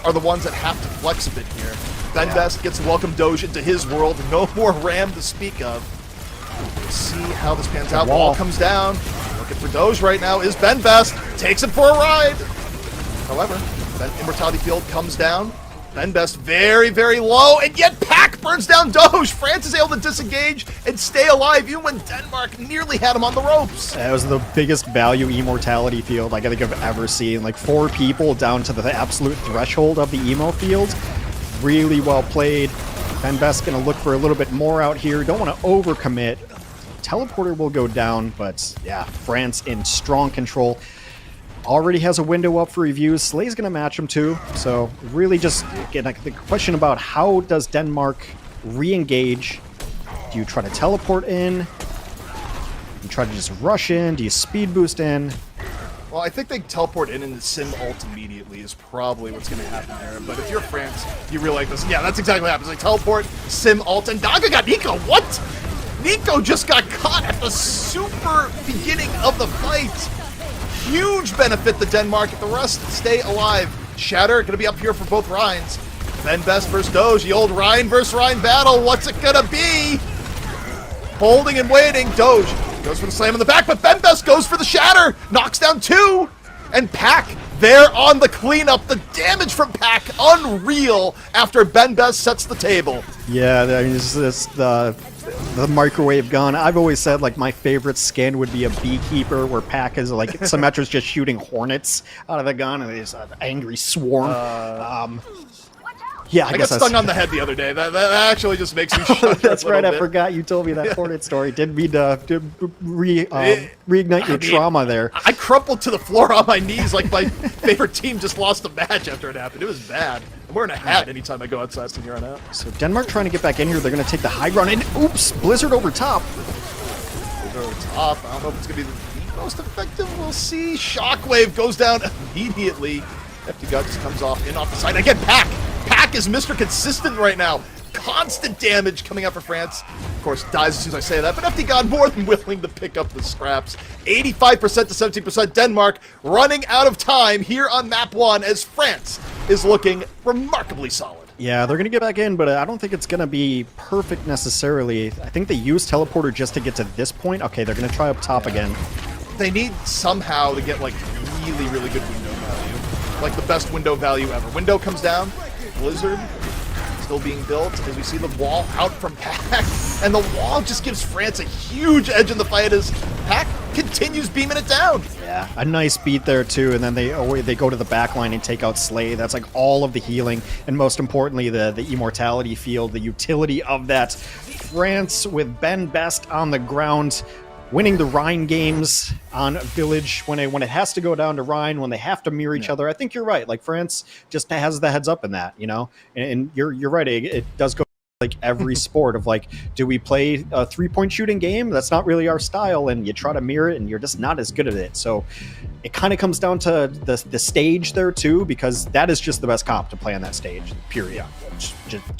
are the ones that have to flex a bit here. Ben Best gets to welcome Doge into his world. No more Ram to speak of. We'll see how this pans out. Wall comes down. Looking for Doge right now is Ben Best. Takes him for a ride. However, that Immortality Field comes down. Ben Best very, very low, and yet Pack burns down Doge. France is able to disengage and stay alive even when Denmark nearly had him on the ropes. That was the biggest value immortality field like I think I've ever seen. Like 4 people down to the absolute threshold of the emo field. Really well played. Ben Best gonna look for a little bit more out here. Don't want to overcommit. Teleporter will go down, but yeah, France in strong control. Already has a window up for reviews. Slay's going to match him too. So really just again, like, the question about how does Denmark re-engage? Do you try to teleport in? Do you try to just rush in? Do you speed boost in? Well, I think they teleport in and sim ult immediately is probably what's going to happen there. But if you're France, you really like this. Yeah, that's exactly what happens. They teleport, sim ult, and Daga got Nico. What? Nico just got caught at the super beginning of the fight. Huge benefit to Denmark if the rest stay alive. Shatter going to be up here for both Rhines. Ben Best versus Doge, the old Rhine versus Rhine battle. What's it going to be? Holding and waiting. Doge goes for the slam in the back, but Ben Best goes for the shatter. Knocks down 2. And Pack there on the cleanup. The damage from Pack, unreal after Ben Best sets the table. Yeah, I mean, this is the microwave gun. I've always said like my favorite skin would be a beekeeper where Pack is like Symmetra's just shooting hornets out of the gun and there's an angry swarm. Yeah, I got stung on the head the other day. That actually just makes me shudder. That's a right. little I bit. forgot you told me that hornet story. Didn't mean to reignite your trauma there. I crumpled to the floor on my knees like my favorite team just lost a match after it happened. It was bad. I'm wearing a hat anytime I go outside from here on out. So Denmark trying to get back in here. They're going to take the high ground and oops, Blizzard over top. Over top. I don't know if it's going to be the most effective. We'll see. Shockwave goes down immediately. Empty Gut just comes off the side. Again, Pack. Pack is Mr. Consistent right now. Constant damage coming out for France. Of course, dies as soon as I say that, but Empty God more than willing to pick up the scraps. 85% to 17% Denmark running out of time here on map 1 as France is looking remarkably solid. Yeah, they're going to get back in, but I don't think it's going to be perfect necessarily. I think they used Teleporter just to get to this point. Okay, they're going to try up top again. They need somehow to get like really, really good window value. Like the best window value ever. Window comes down. Blizzard still being built as we see the wall out from Pack, and the wall just gives France a huge edge in the fight as Pack continues beaming it down. Yeah, a nice beat there too, and then they go to the back line and take out Slay. That's like all of the healing, and most importantly, the immortality field, the utility of that. France with Ben Best on the ground, winning the Rhine games on Village when it has to go down to Rhine, when they have to mirror each other. I think you're right. Like France just has the heads up in that, you know. And you're right. It does go like every sport of like, do we play a 3-point shooting game? That's not really our style, and you try to mirror it, and you're just not as good at it. So it kind of comes down to the stage there too, because that is just the best comp to play on that stage. Period.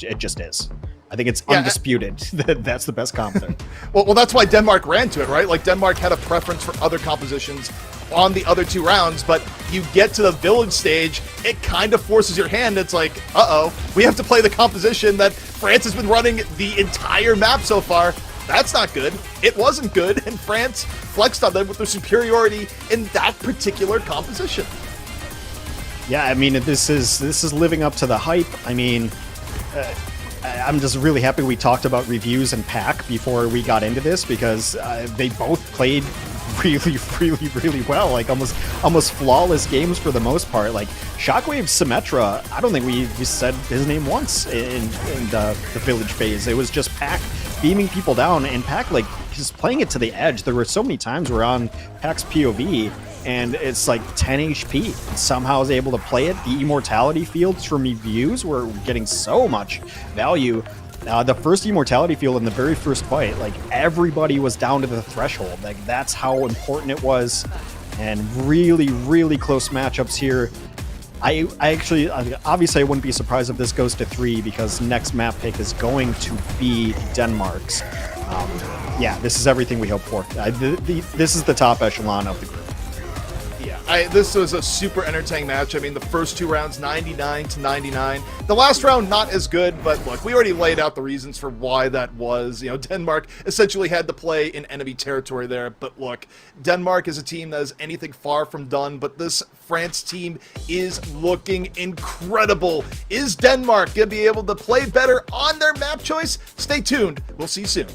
It just is. I think it's undisputed that that's the best comp there. Well, that's why Denmark ran to it, right? Like, Denmark had a preference for other compositions on the other 2 rounds, but you get to the Village stage, it kind of forces your hand. It's like, uh-oh, we have to play the composition that France has been running the entire map so far. That's not good. It wasn't good, and France flexed on them with their superiority in that particular composition. Yeah, I mean, this is living up to the hype. I mean, I'm just really happy we talked about reviews and Pack before we got into this, because they both played really well, like almost flawless games for the most part. Like Shockwave Symmetra, I don't think we said his name once in the Village phase. It was just Pack beaming people down, and Pack like just playing it to the edge. There were so many times we're on Pack's POV and it's like 10 HP. Somehow I was able to play it. The immortality fields from reviews were getting so much value. The first immortality field in the very first fight, like everybody was down to the threshold. Like that's how important it was, and really close matchups here. I actually, obviously I wouldn't be surprised if this goes to 3, because next map pick is going to be Denmark's. Yeah, this is everything we hope for. This is the top echelon of the group. Yeah, This was a super entertaining match. I mean, the first 2 rounds, 99-99. The last round, not as good, but look, we already laid out the reasons for why that was. You know, Denmark essentially had to play in enemy territory there. But look, Denmark is a team that is anything far from done, but this France team is looking incredible. Is Denmark going to be able to play better on their map choice? Stay tuned. We'll see you soon.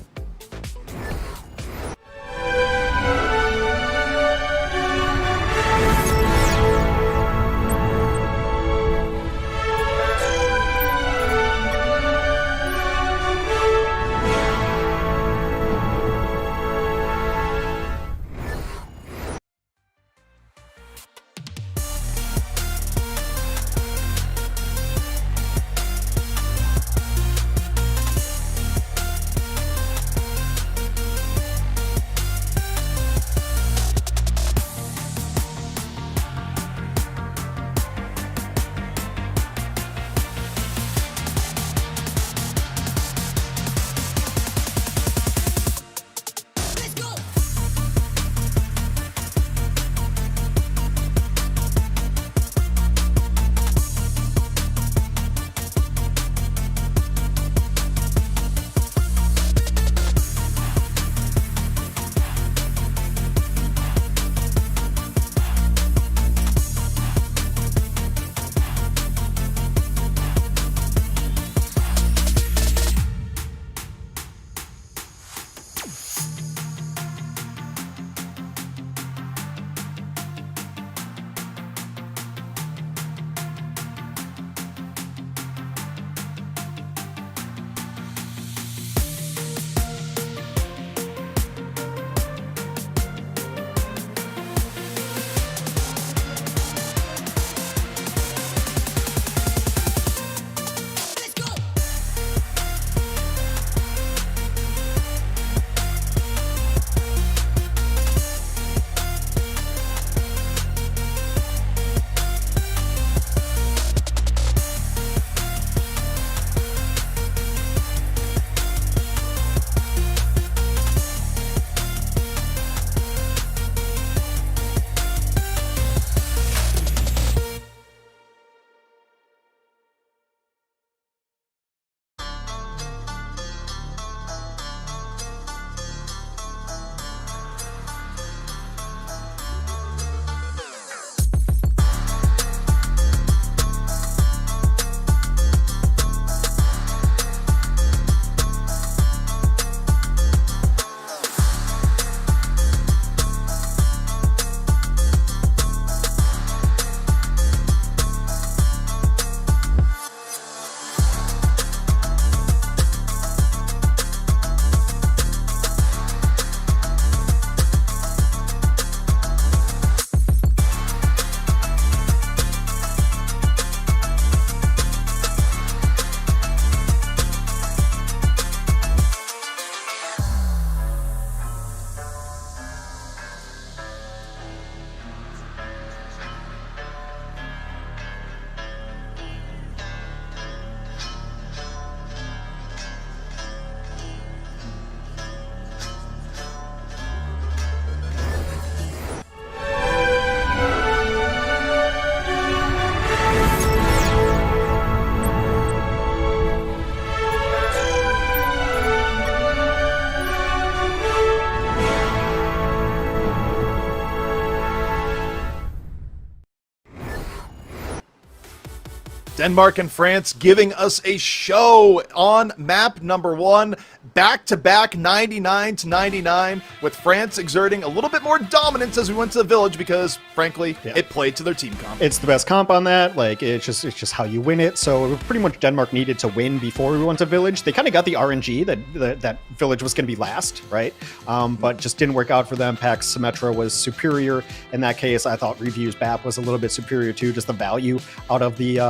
Denmark and France giving us a show on map number 1, back-to-back 99-99, with France exerting a little bit more dominance as we went to the village because, frankly, it played to their team comp. It's the best comp on that. Like, it's just how you win it. So pretty much Denmark needed to win before we went to village. They kind of got the RNG that village was going to be last, right? But just didn't work out for them. Pax Symmetra was superior in that case. I thought Review's BAP was a little bit superior too, just the value out of the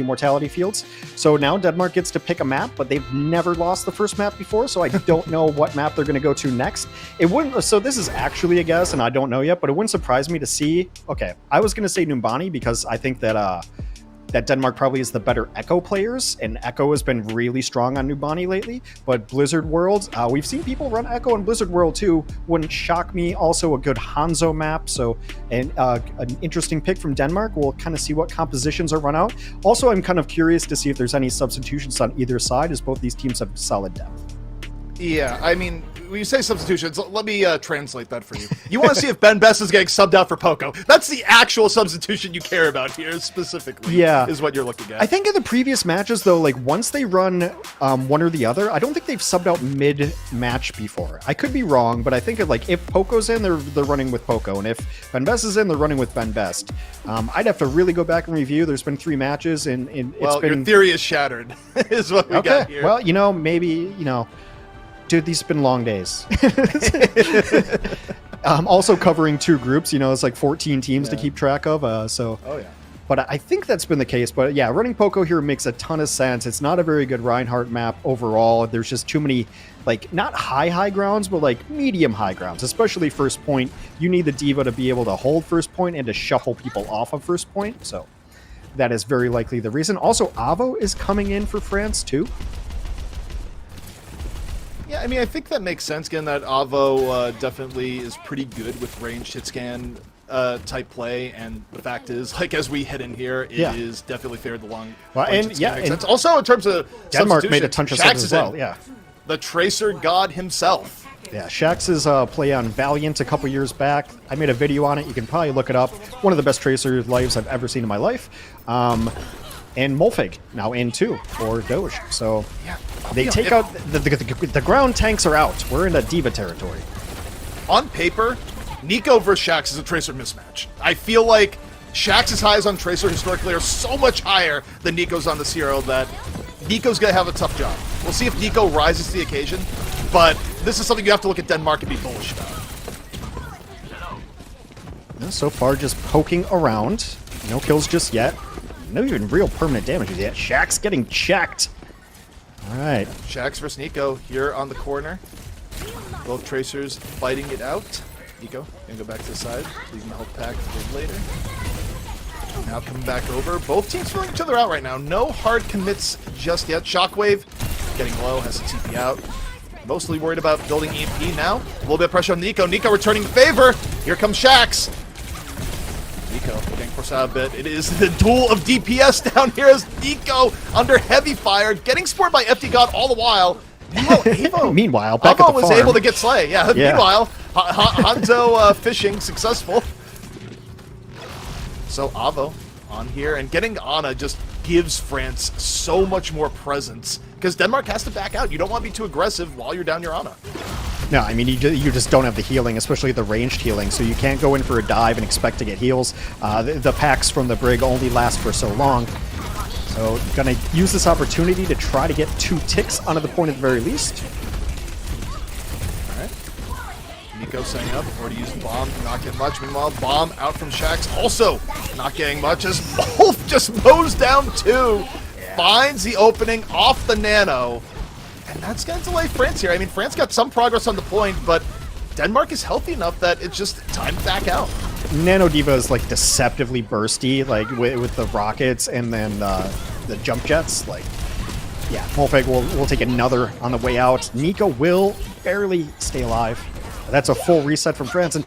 immortality fields. So now Denmark gets to pick a map, but they've never lost the first map before, so I don't know what map they're going to go to next. It wouldn't. So this is actually a guess, and I don't know yet, but it wouldn't surprise me to see. Okay, I was going to say Numbani because I think that that Denmark probably is the better Echo players, and Echo has been really strong on Numbani lately. But Blizzard World, we've seen people run Echo in Blizzard World too. Wouldn't shock me. Also a good Hanzo map, so an interesting pick from Denmark. We'll kind of see what compositions are run out. Also, I'm kind of curious to see if there's any substitutions on either side, as both these teams have solid depth. Yeah, I mean, when you say substitutions, let me translate that for you. You want to see if Ben Best is getting subbed out for Poco. That's the actual substitution you care about here, specifically. Yeah. Is what you're looking at. I think in the previous matches, though, like, once they run one or the other, I don't think they've subbed out mid-match before. I could be wrong, but I think, like, if Poco's in, they're running with Poco, and if Ben Best is in, they're running with Ben Best. I'd have to really go back and review. There's been 3 matches, and it's been... your theory is shattered, is what we got here. Well, maybe, dude, these have been long days. Also covering 2 groups, it's like 14 teams to keep track of. Oh, yeah. But I think that's been the case. But yeah, running Poco here makes a ton of sense. It's not a very good Reinhardt map overall. There's just too many, like, not high grounds, but like medium high grounds, especially first point. You need the Diva to be able to hold first point and to shuffle people off of first point. So that is very likely the reason. Also, Avo is coming in for France too. Yeah, I mean, I think that makes sense, given that Avo definitely is pretty good with ranged hit scan type play, and the fact is, like, as we hit in here, it is definitely favored the long. Well, and yeah, and also in terms of Denmark made a ton of subs as well. Yeah, the Tracer God himself. Yeah, Shax's play on Valiant a couple years back. I made a video on it. You can probably look it up. One of the best Tracer lives I've ever seen in my life. And Molfig now in too for Doge. So they take out the ground tanks are out. We're in a Diva territory. On paper, Nico versus Shax is a Tracer mismatch. I feel like Shax's highs on Tracer historically are so much higher than Nico's on this hero that Nico's gonna have a tough job. We'll see if Nico rises to the occasion, but this is something you have to look at Denmark and be bullish about. So far, just poking around. No kills just yet. No even real permanent damages yet. Shax's getting checked. All right. Shax versus Nico here on the corner. Both Tracers fighting it out. Nico gonna go back to the side, leaving the health pack for later. Now coming back over. Both teams filling each other out right now. No hard commits just yet. Shockwave getting low, has to TP out. Mostly worried about building EMP now. A little bit of pressure on Nico. Nico returning the favor. Here comes Shax. Nico getting forced out a bit. It is the duel of DPS down here as Nico under heavy fire, getting supported by FD God all the while. Meanwhile, back at the was farm. able to get Slay. Yeah. Meanwhile, Hanzo fishing successful. So Avo on here, and getting Ana just gives France so much more presence because Denmark has to back out. You don't want to be too aggressive while you're down your Ana. No, I mean, you just don't have the healing, especially the ranged healing, so you can't go in for a dive and expect to get heals. The packs from the Brig only last for so long. So, gonna use this opportunity to try to get 2 ticks onto the point at the very least. Alright. Nico setting up before to use the bomb, not getting much. Meanwhile, bomb out from Shax, also not getting much as Wolf just mows down 2. Finds the opening off the Nano. And that's going to delay France here. I mean, France got some progress on the point, but Denmark is healthy enough that it's just time to back out. Nano Diva is, like, deceptively bursty, like, with the rockets and then the jump jets. Like, yeah, Molfig will take another on the way out. Nico will barely stay alive. That's a full reset from France. And,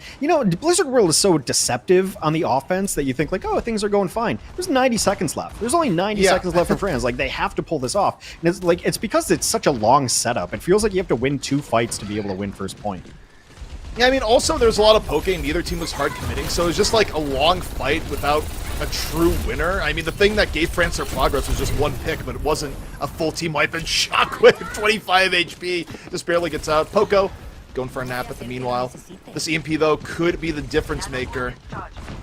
Blizzard World is so deceptive on the offense that you think, like, oh, things are going fine. There's 90 seconds left. There's only 90 seconds left for France. Like, they have to pull this off. And it's because it's such a long setup. It feels like you have to win 2 fights to be able to win first point. Yeah, I mean, also there's a lot of poking. Neither team was hard committing, so it was just like a long fight without a true winner. I mean, the thing that gave France their progress was just 1 pick, but it wasn't a full team wipe. And Shockwave, 25 HP, just barely gets out. Poco going for a nap at the meanwhile. This EMP, though, could be the difference maker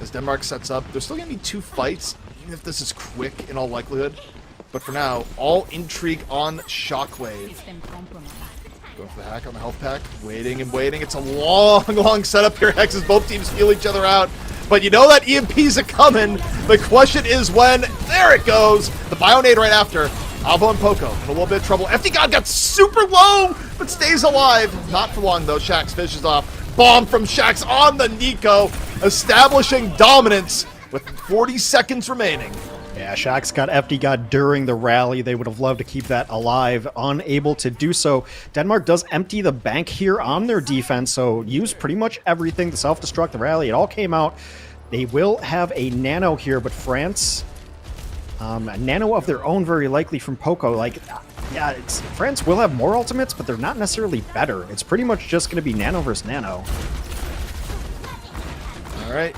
as Denmark sets up. There's still going to be 2 fights, even if this is quick in all likelihood. But for now, all intrigue on Shockwave. Going for the hack on the health pack. Waiting and waiting. It's a long setup here, Hex, as both teams feel each other out. But you know that EMP's a-coming. The question is when. There it goes. The Bionade right after. Avo and Poco in a little bit of trouble. FD God got super low, but stays alive. Not for long, though. Shax fishes off. Bomb from Shax on the Nico, establishing dominance with 40 seconds remaining. Yeah, Shax got FD God during the rally. They would have loved to keep that alive, unable to do so. Denmark does empty the bank here on their defense, so use pretty much everything. The self-destruct, the rally, it all came out. They will have a nano here, but France, a nano of their own very likely from Poco. Like, yeah, France will have more ultimates, but they're not necessarily better. It's pretty much just going to be nano versus nano. All right.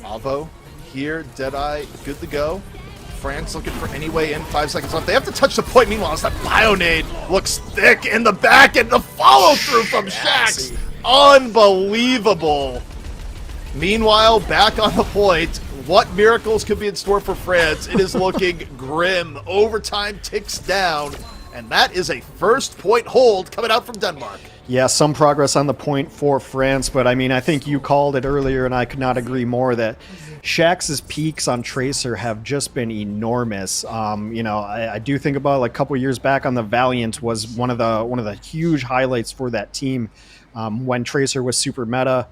Avo here, Deadeye, good to go. France looking for any way in, 5 seconds left. They have to touch the point. Meanwhile, it's that Bionade looks thick in the back, and the follow-through from Shax. Unbelievable. Meanwhile, back on the point, what miracles could be in store for France? It is looking grim. Overtime ticks down, and that is a first point hold coming out from Denmark. Yeah, some progress on the point for France, but I mean, I think you called it earlier, and I could not agree more that Shax's peaks on Tracer have just been enormous. You know, I do think about like a couple years back on the Valiant was one of the huge highlights for that team when Tracer was super meta.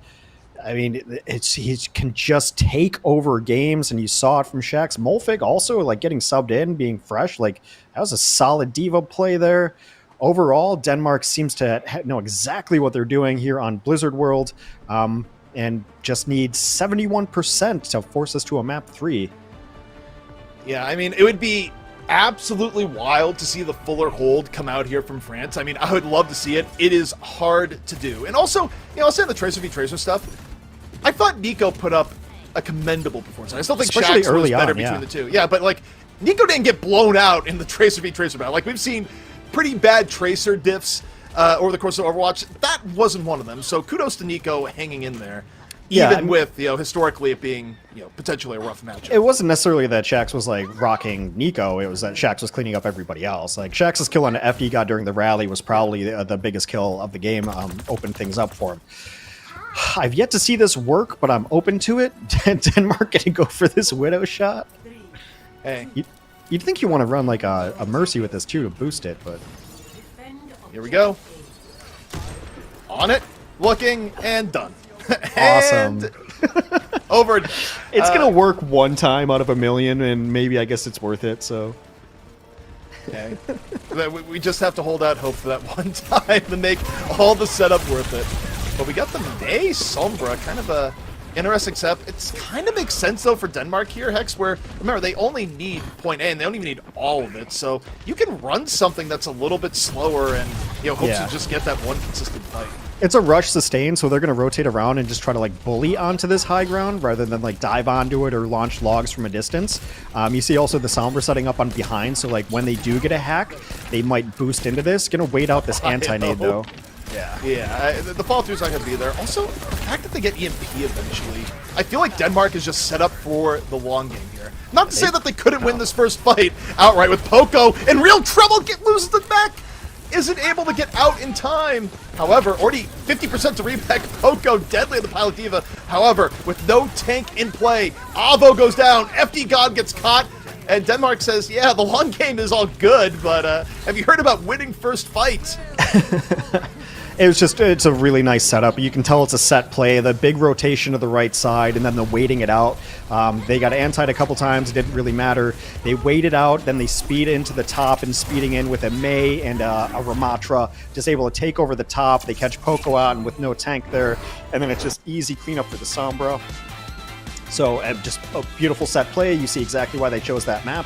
I mean, he can just take over games, and you saw it from Shax. Molfig also like getting subbed in, being fresh. Like that was a solid diva play there. Overall, Denmark seems to know exactly what they're doing here on Blizzard World, and just needs 71% to force us to a map 3. Yeah, I mean, it would be absolutely wild to see the fuller hold come out here from France. I mean, I would love to see it. It is hard to do. And also, you know, I'll say the Tracer v Tracer stuff, I thought Nico put up a commendable performance. I still think Especially Shax was better on, between the two. Yeah, but like, Nico didn't get blown out in the Tracer v Tracer battle. Like, we've seen pretty bad Tracer diffs over the course of Overwatch. That wasn't one of them. So kudos to Nico hanging in there, even with, you know, historically it being, you know, potentially a rough matchup. It wasn't necessarily that Shax was like rocking Nico. It was that Shax was cleaning up everybody else. Like Shax's kill on FD God during the rally was probably the biggest kill of the game. Opened things up for him. I've yet to see this work, but I'm open to it. Denmark gonna go for this Widow shot. Hey. You'd think you want to run like a Mercy with this too to boost it, but... Here we go. On it, looking, and done. Awesome. And over. It's going to work one time out of a million, and maybe I guess it's worth it, so... Okay. We just have to hold out hope for that one time to make all the setup worth it. But we got the May Sombra, kind of a interesting setup. It kind of makes sense, though, for Denmark here, Hex, where, remember, they only need point A, and they don't even need all of it. So you can run something that's a little bit slower and, you know, hope to just get that one consistent fight. It's a rush sustain, so they're going to rotate around and just try to, like, bully onto this high ground rather than, like, dive onto it or launch logs from a distance. You see also the Sombra setting up on behind, so, like, when they do get a hack, they might boost into this. Going to wait out this anti-nade, though. Yeah, the fall-through's not going to be there. Also, the fact that they get EMP eventually, I feel like Denmark is just set up for the long game here. Not to say that they couldn't win this first fight outright with Poco in real trouble, loses the back, isn't able to get out in time. However, already 50% to repack. Poco deadly in the Pilot Diva. However, with no tank in play, Avo goes down, FD God gets caught, and Denmark says, yeah, the long game is all good, but have you heard about winning first fights? It's a really nice setup. You can tell it's a set play. The big rotation to the right side and then the waiting it out. They got antied a couple times. It didn't really matter. They waited out, then they speed into the top and speeding in with a May and a Ramatra. Just able to take over the top. They catch Poco out and with no tank there. And then it's just easy cleanup for the Sombra. So just a beautiful set play. You see exactly why they chose that map.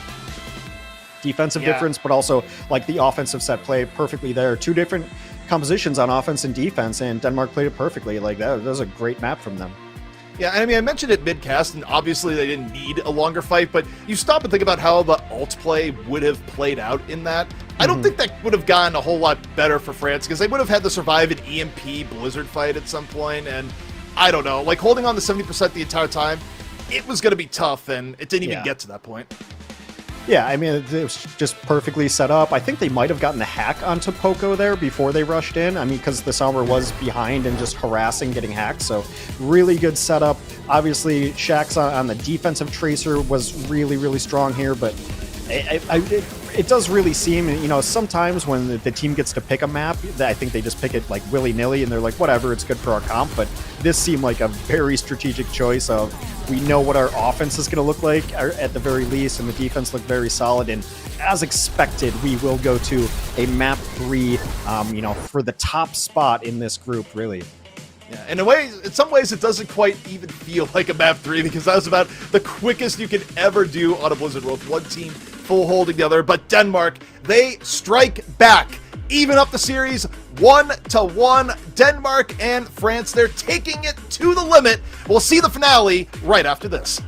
Defensive difference, but also like the offensive set play perfectly there. Two different compositions on offense and defense, and Denmark played it perfectly. Like that was a great map from them. Yeah, I mean, I mentioned it mid-cast, and obviously they didn't need a longer fight, but you stop and think about how the ult play would have played out in that. I don't think that would have gone a whole lot better for France, because they would have had to survive an EMP Blizzard fight at some point, and I don't know, like holding on to 70% the entire time, it was going to be tough, and it didn't even get to that point. Yeah, I mean, it was just perfectly set up. I think they might have gotten the hack onto Poco there before they rushed in. I mean, because the Sombra was behind and just harassing, getting hacked. So really good setup. Obviously, Shax on the defensive Tracer was really, really strong here. But it does really seem, you know, sometimes when the team gets to pick a map, I think they just pick it like willy-nilly and they're like, whatever, it's good for our comp. But this seemed like a very strategic choice of, we know what our offense is going to look like at the very least, and the defense looked very solid. And as expected, we will go to a map 3, you know, for the top spot in this group, really. Yeah, in some ways, it doesn't quite even feel like a map 3, because that was about the quickest you could ever do on a Blizzard World. One team full holding the other, but Denmark, they strike back, even up the series 1-1. Denmark and France, they're taking it to the limit. We'll see the finale right after this.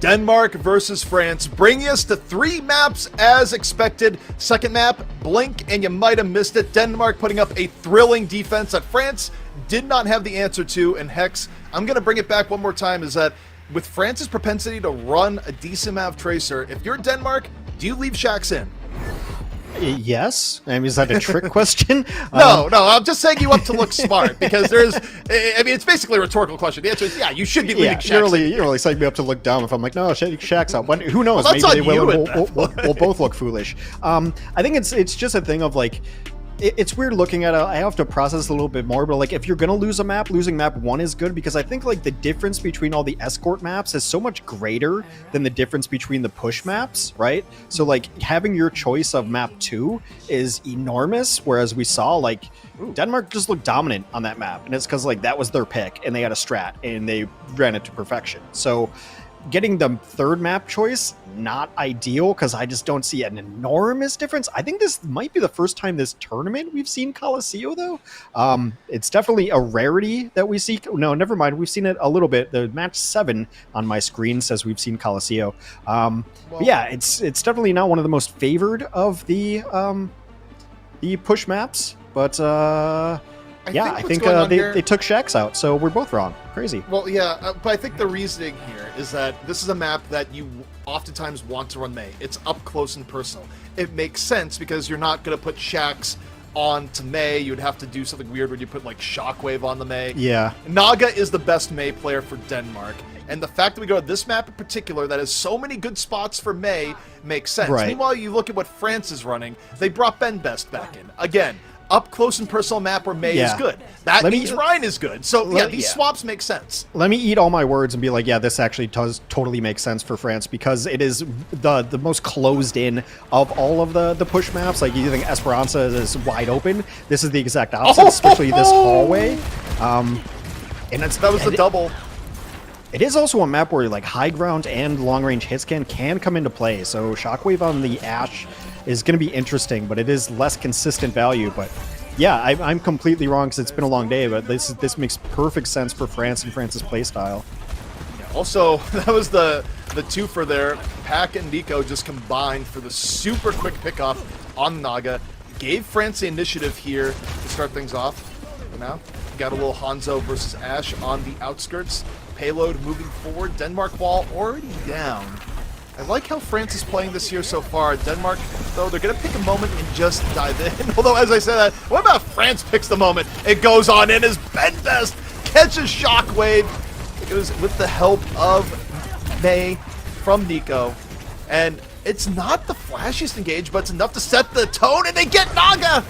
Denmark versus France, bringing us to 3 maps as expected. Second map, blink and you might have missed it. Denmark putting up a thrilling defense that France did not have the answer to. And Hex, I'm going to bring it back one more time, is that with France's propensity to run a decent amount of Tracer, if you're Denmark, do you leave Shax in? Yes. I mean, is that a trick question? No, I'm just saying you up to look smart, because there's, I mean, it's basically a rhetorical question. The answer is, yeah, you should be leaving Shax. You're really setting me up to look dumb if I'm like, no, Shax's out. Who knows? Well, maybe they will, and we'll both look foolish. I think it's just a thing of like, it's weird looking at it. I have to process a little bit more, but like if you're gonna lose a map, losing map 1 is good because I think like the difference between all the escort maps is so much greater than the difference between the push maps, right? So like having your choice of map 2 is enormous, whereas we saw like Denmark just looked dominant on that map, and it's because like that was their pick and they had a strat and they ran it to perfection. So getting the third map choice, not ideal because I just don't see an enormous difference. I think this might be the first time this tournament we've seen Coliseo, though. It's definitely a rarity that we see. No, never mind. We've seen it a little bit. The match 7 on my screen says we've seen Coliseo. But yeah, it's definitely not one of the most favored of the push maps, but I think they took Shax out, so we're both wrong. Crazy. Well, yeah, but I think the reasoning here is that this is a map that you oftentimes want to run Mei. It's up close and personal. It makes sense because you're not going to put Shax onto Mei. You'd have to do something weird where you put like Shockwave on the Mei. Yeah. Naga is the best Mei player for Denmark. And the fact that we go to this map in particular that has so many good spots for Mei makes sense. Right. Meanwhile, you look at what France is running. They brought Ben Best back in. Again, up close and personal map where Mei is good. That means Ryan is good. So yeah, these swaps make sense. Let me eat all my words and be like, yeah, this actually does totally make sense for France because it is the most closed in of all of the push maps. Like you think Esperanza is wide open. This is the exact opposite, especially this hallway. And that was the double. It is also a map where like high ground and long range hit scan can come into play. So Shockwave on the Ashe is going to be interesting, but it is less consistent value. But yeah, I'm completely wrong because it's been a long day, but this makes perfect sense for France and France's playstyle. Yeah, also, that was the twofer there. Pac and Nico just combined for the super quick pickoff on Naga. Gave France the initiative here to start things off. Now, got a little Hanzo versus Ashe on the outskirts. Payload moving forward. Denmark wall already down. I like how France is playing this year so far. Denmark, though, they're going to pick a moment and just dive in. Although, as I said that, what about France picks the moment? It goes on in as Ben Best catches Shockwave. It goes with the help of Mei from Nico. And it's not the flashiest engage, but it's enough to set the tone, and they get Naga!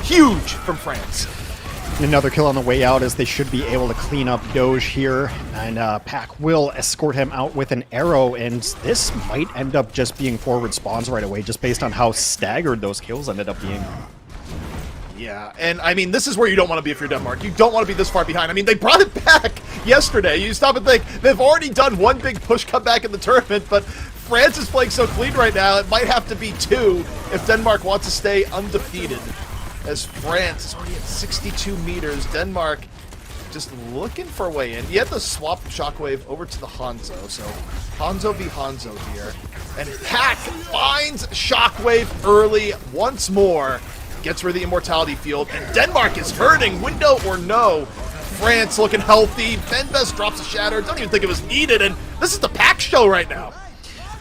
Huge from France. Another kill on the way out as they should be able to clean up Doge here, and Pac will escort him out with an arrow, and this might end up just being forward spawns right away just based on how staggered those kills ended up being. Yeah, and I mean, this is where you don't want to be if you're Denmark. You don't want to be this far behind. I mean, they brought it back yesterday. You stop and think, they've already done one big push comeback in the tournament, but France is playing so clean right now, it might have to be 2 if Denmark wants to stay undefeated. As France is already at 62 meters. Denmark just looking for a way in. You have to swap Shockwave over to the Hanzo. So Hanzo v Hanzo here. And Pac finds Shockwave early once more. Gets rid of the Immortality Field. And Denmark is hurting. Window or no. France looking healthy. Ben Best drops a Shatter. Don't even think it was needed. And this is the Pac show right now.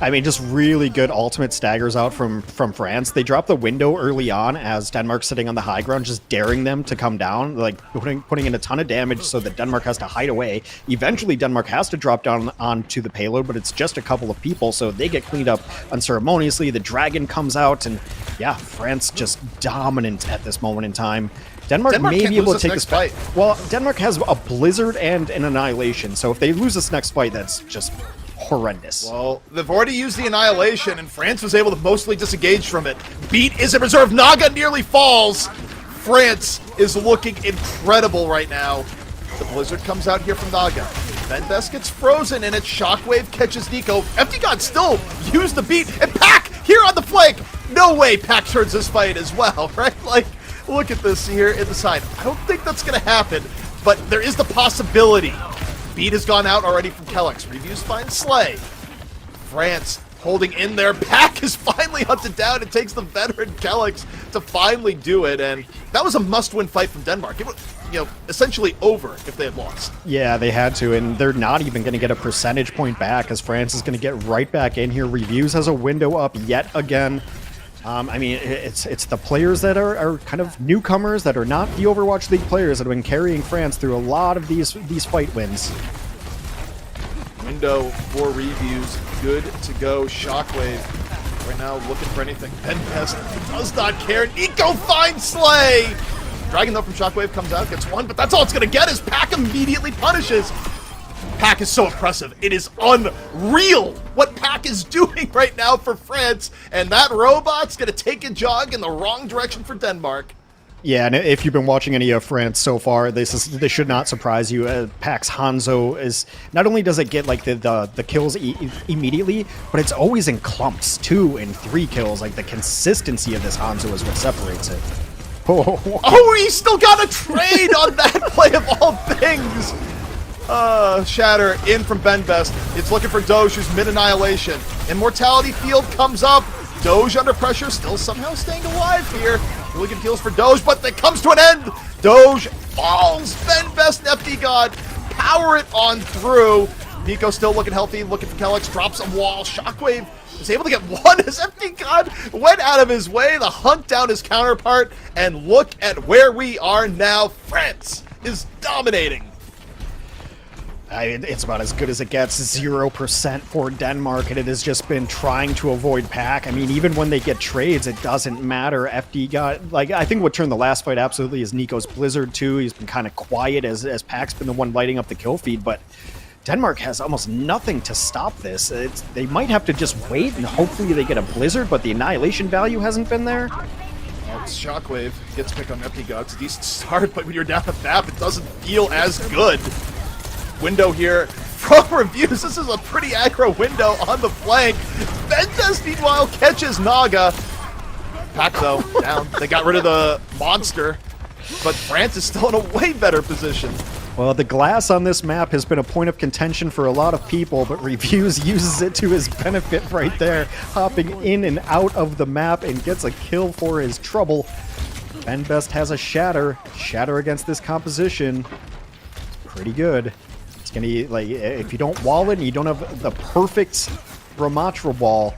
I mean, just really good ultimate staggers out from France. They drop the window early on as Denmark's sitting on the high ground, just daring them to come down, like putting in a ton of damage so that Denmark has to hide away. Eventually, Denmark has to drop down onto the payload, but it's just a couple of people, so they get cleaned up unceremoniously. The dragon comes out, and yeah, France just dominant at this moment in time. Denmark may be able to take this fight. Well, Denmark has a Blizzard and an Annihilation, so if they lose this next fight, that's just horrendous. Well, they've already used the Annihilation, and France was able to mostly disengage from it. Beat is in reserve. Naga nearly falls. France is looking incredible right now. The Blizzard comes out here from Naga. Ben Best gets frozen, and it's Shockwave catches Nico. Empty God still used the beat, and Pac here on the flank. No way Pac turns this fight as well, right? Like, look at this here in the side. I don't think that's going to happen, but there is the possibility. Beat has gone out already from Kellex. Reviews find Slay. France holding in there. Pac is finally hunted down. It takes the veteran Kellex to finally do it, and that was a must-win fight from Denmark. It was, essentially over if they had lost. Yeah, they had to, and they're not even going to get a percentage point back as France is going to get right back in here. Reviews has a window up yet again. I mean, it's the players that are kind of newcomers that are not the Overwatch League players that have been carrying France through a lot of these fight wins. Window for Reviews, good to go. Shockwave right now looking for anything. Penpest does not care. Nico finds Slay! Dragon though from Shockwave comes out, gets one, but that's all it's gonna get is Pack immediately punishes. Pack is so impressive. It is unreal what Pack is doing right now for France, and that robot's gonna take a jog in the wrong direction for Denmark. Yeah, and if you've been watching any of France so far, this should not surprise you. Pack's Hanzo is not only does it get like the kills immediately, but it's always in clumps, 2 and 3 kills. Like the consistency of this Hanzo is what separates it. Oh, he still got a trade on that play of all things. Shatter in from Benbest. It's looking for Doge, who's mid-annihilation. Immortality Field comes up. Doge under pressure, still somehow staying alive here. Really good heals for Doge, but it comes to an end. Doge falls. Benbest and FD God power it on through. Nico still looking healthy, looking for Kellex, drops a wall. Shockwave is able to get one as FD God went out of his way to hunt down his counterpart. And look at where we are now. France is dominating. It's about as good as it gets, 0% for Denmark, and it has just been trying to avoid Pack. I mean, even when they get trades, it doesn't matter. FD got, like, I think what turned the last fight absolutely is Nico's Blizzard too. He's been kind of quiet as Pack's been the one lighting up the kill feed, but Denmark has almost nothing to stop this. They might have to just wait, and hopefully they get a Blizzard, but the annihilation value hasn't been there. Shockwave gets picked on FD God. It's a decent start, but when you're down the map, it doesn't feel as good. Window here from reviews. This is a pretty aggro window on the flank. Ventus, meanwhile, catches Naga. Pack, though, down. They got rid of the monster, but France is still in a way better position. Well, the glass on this map has been a point of contention for a lot of people, but Reviews uses it to his benefit right there, hopping in and out of the map and gets a kill for his trouble. Benbest has a Shatter. Shatter against this composition. Pretty good. Gonna, like, if you don't wall it and you don't have the perfect Ramatra wall,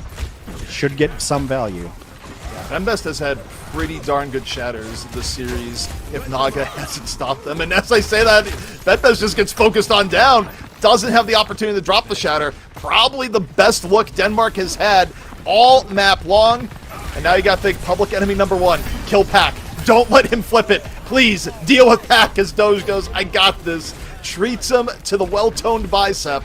it should get some value. Yeah, Benbest has had pretty darn good shatters this series if Naga hasn't stopped them. And as I say that, Benbest just gets focused on down, doesn't have the opportunity to drop the shatter. Probably the best look Denmark has had all map long. And now you got to think public enemy number 1, kill Pack. Don't let him flip it. Please deal with Pack as Doge goes, I got this. Treats him to the well-toned bicep.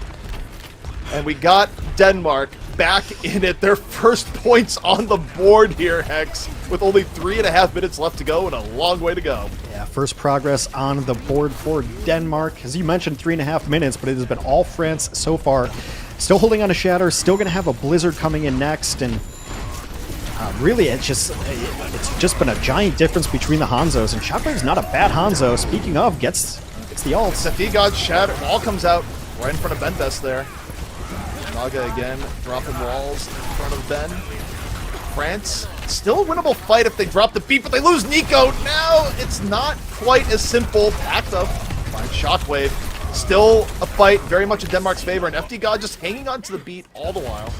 And we got Denmark back in it. Their first points on the board here, Hex, with only 3.5 minutes left to go and a long way to go. Yeah, first progress on the board for Denmark. As you mentioned, 3.5 minutes, but it has been all France so far. Still holding on to Shatter, still going to have a Blizzard coming in next, and really it's just been a giant difference between the Hanzos, and Shockwave's not a bad Hanzo. Speaking of, gets the ults. FD God Shatter wall comes out right in front of Benbest there. Naga again dropping walls in front of Ben. France still a winnable fight if they drop the beat, but they lose Nico. Now it's not quite as simple. Packed up by Shockwave. Still a fight, very much in Denmark's favor, and FD God just hanging on to the beat all the while.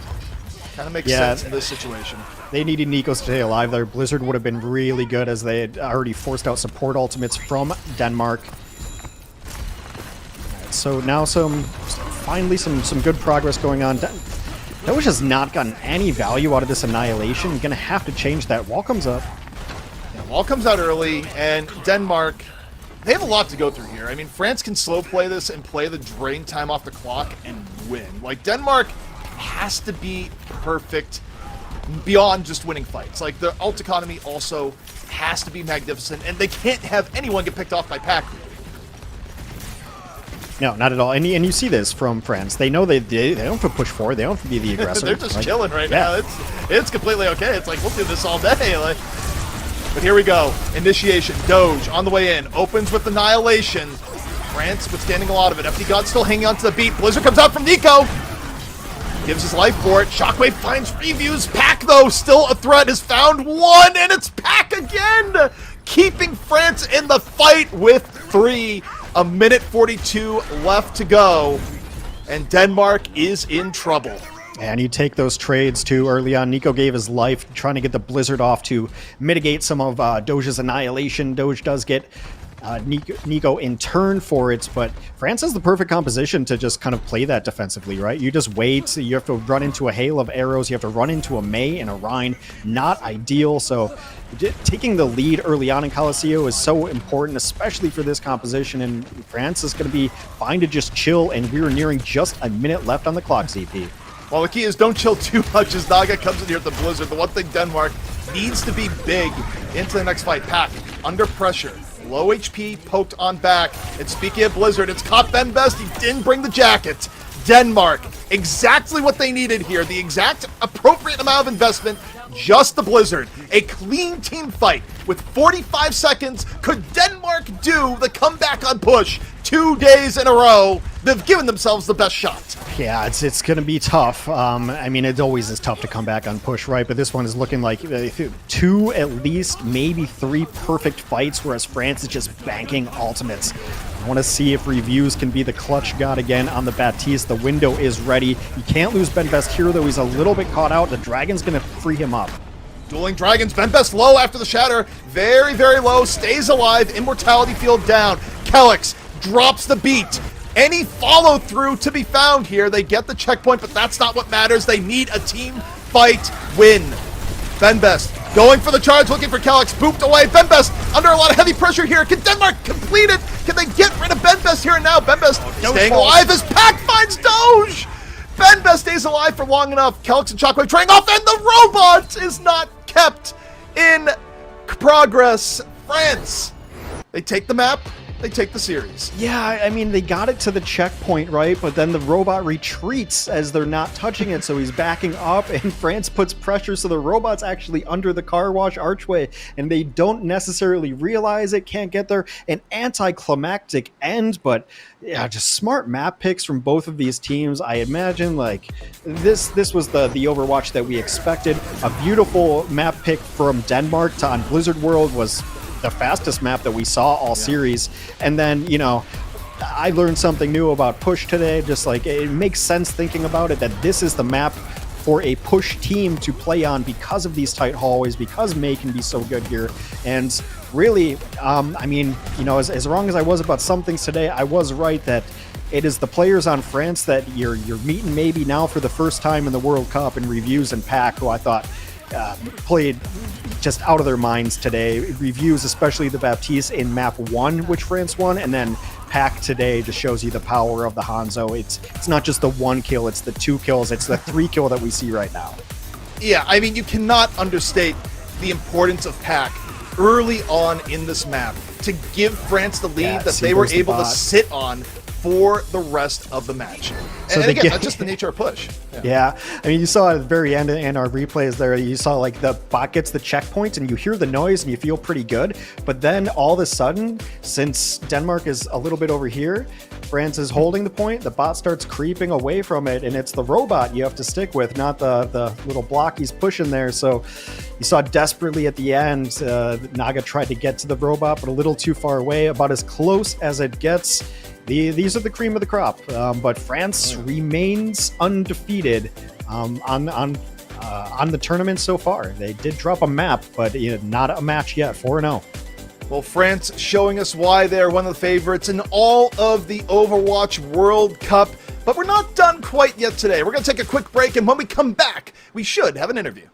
Kind of makes sense in this situation. They needed Nico to stay alive there. Blizzard would have been really good as they had already forced out support ultimates from Denmark. So now finally some good progress going on. Doge has not gotten any value out of this annihilation. You're going to have to change that. Wall comes up. Yeah, wall comes out early, and Denmark, they have a lot to go through here. I mean, France can slow play this and play the drain time off the clock and win. Like, Denmark has to be perfect beyond just winning fights. Like, the ult economy also has to be magnificent, and they can't have anyone get picked off by Pack. No, not at all. And you see this from France. They know they don't have to push forward. They don't have to be the aggressor. They're just chilling right now. It's completely okay. It's like, we'll do this all day. Like, but here we go. Initiation. Doge on the way in. Opens with Annihilation. France withstanding a lot of it. FD God still hanging on to the beat. Blizzard comes out from Nico. Gives his life for it. Shockwave finds reviews. Pack, though, still a threat. Has found one, and it's Pack again. Keeping France in the fight with 3. A minute 42 left to go, and Denmark is in trouble. And you take those trades too early on. Nico gave his life trying to get the Blizzard off to mitigate some of Doge's annihilation. Doge does get Nico in turn for it, but France has the perfect composition to just kind of play that defensively, right? You just wait, you have to run into a hail of arrows, you have to run into a Mei and a Rhine, not ideal, so taking the lead early on in Coliseum is so important, especially for this composition, and France is going to be fine to just chill, and we're nearing just a minute left on the clock, CP. Well, the key is don't chill too much as Naga comes in here at the Blizzard. The one thing Denmark needs to be big into the next fight. Pack, under pressure. Low HP, poked on back. And speaking of Blizzard, it's caught Ben Best. He didn't bring the jacket. Denmark, exactly what they needed here. The exact appropriate amount of investment. Just the Blizzard. A clean team fight with 45 seconds. Could Denmark do the comeback on push 2 days in a row? They've given themselves the best shot. Yeah, it's going to be tough. I mean, it always is tough to come back on push, right? But this one is looking like 2, at least, maybe 3 perfect fights, whereas France is just banking ultimates. I want to see if Reviews can be the clutch god again on the Baptiste. The window is ready. You can't lose Ben Best here, though. He's a little bit caught out. The Dragon's going to free him up. Dueling Dragons, Ben Best low after the shatter. Very, very low. Stays alive. Immortality field down. Kelix drops the beat. Any follow-through to be found here. They get the checkpoint, but that's not what matters. They need a team fight win. Ben Best going for the charge, looking for Kelix. Booped away. Ben Best under a lot of heavy pressure here. Can Denmark complete it? Can they get rid of Ben Best here and now? Ben Best staying alive as Pack finds Doge. Ben Best stays alive for long enough. Kelix and Shockwave trading off, and the robot is not kept in progress. France, they take the map. They take the series. Yeah, I mean, they got it to the checkpoint, right? But then the robot retreats as they're not touching it, so he's backing up, and France puts pressure, so the robot's actually under the car wash archway, and they don't necessarily realize it, can't get there. An anticlimactic end, but yeah, just smart map picks from both of these teams. I imagine, like, this was the Overwatch that we expected. A beautiful map pick from Denmark to on Blizzard World was the fastest map that we saw all series. And then, you know, I learned something new about push today. Just like, it makes sense thinking about it that this is the map for a push team to play on because of these tight hallways, because Mei can be so good here. And really, I mean, you know, as wrong as I was about some things today, I was right that it is the players on France that you're meeting maybe now for the first time in the World Cup in Reviews and Pack, who I thought played just out of their minds today. Reviews, especially the Baptiste in map 1, which France won, and then Pack today just shows you the power of the Hanzo. It's not just the 1 kill, it's the 2 kills, it's the 3 kill that we see right now. Yeah, I mean, you cannot understate the importance of Pack early on in this map to give France the lead that they were able to sit on for the rest of the match. And again, that's just the nature of push. Yeah. I mean, you saw at the very end in our replays there, you saw like the bot gets the checkpoint and you hear the noise and you feel pretty good. But then all of a sudden, since Denmark is a little bit over here, France is holding the point, the bot starts creeping away from it, and it's the robot you have to stick with, not the little block he's pushing there. So you saw desperately at the end, Naga tried to get to the robot, but a little too far away, about as close as it gets. These are the cream of the crop, but France remains undefeated on the tournament so far. They did drop a map, but not a match yet. 4-0. Well, France showing us why they're one of the favorites in all of the Overwatch World Cup. But we're not done quite yet today. We're going to take a quick break, and when we come back, we should have an interview.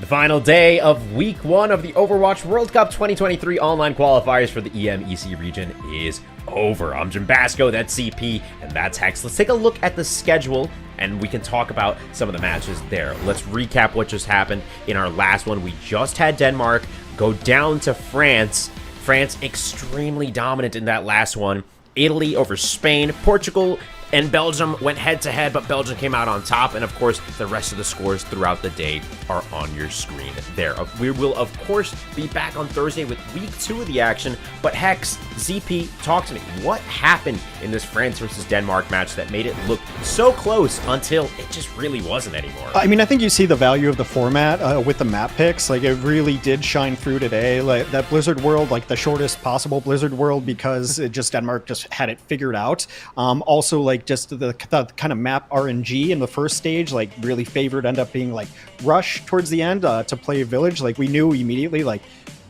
The final day of week 1 of the Overwatch World Cup 2023 online qualifiers for the EMEC region is over. I'm Jim Basco, that's CP, and that's Hex. Let's take a look at the schedule, and we can talk about some of the matches there. Let's recap what just happened in our last one. We just had Denmark go down to France. France extremely dominant in that last one. Italy over Spain. Portugal and Belgium went head-to-head, but Belgium came out on top. And, of course, the rest of the scores throughout the day are on your screen there. We will, of course, be back on Thursday with week 2 of the action. But, Hex, ZP, talk to me. What happened in this France versus Denmark match that made it look so close until it just really wasn't anymore? I mean, I think you see the value of the format with the map picks. Like, it really did shine through today. Like, that Blizzard world, like, the shortest possible Blizzard world because Denmark just had it figured out. Also, like, just the kind of map RNG in the first stage, like, really favored end up being like Rush towards the end to play Village. Like, we knew immediately, like,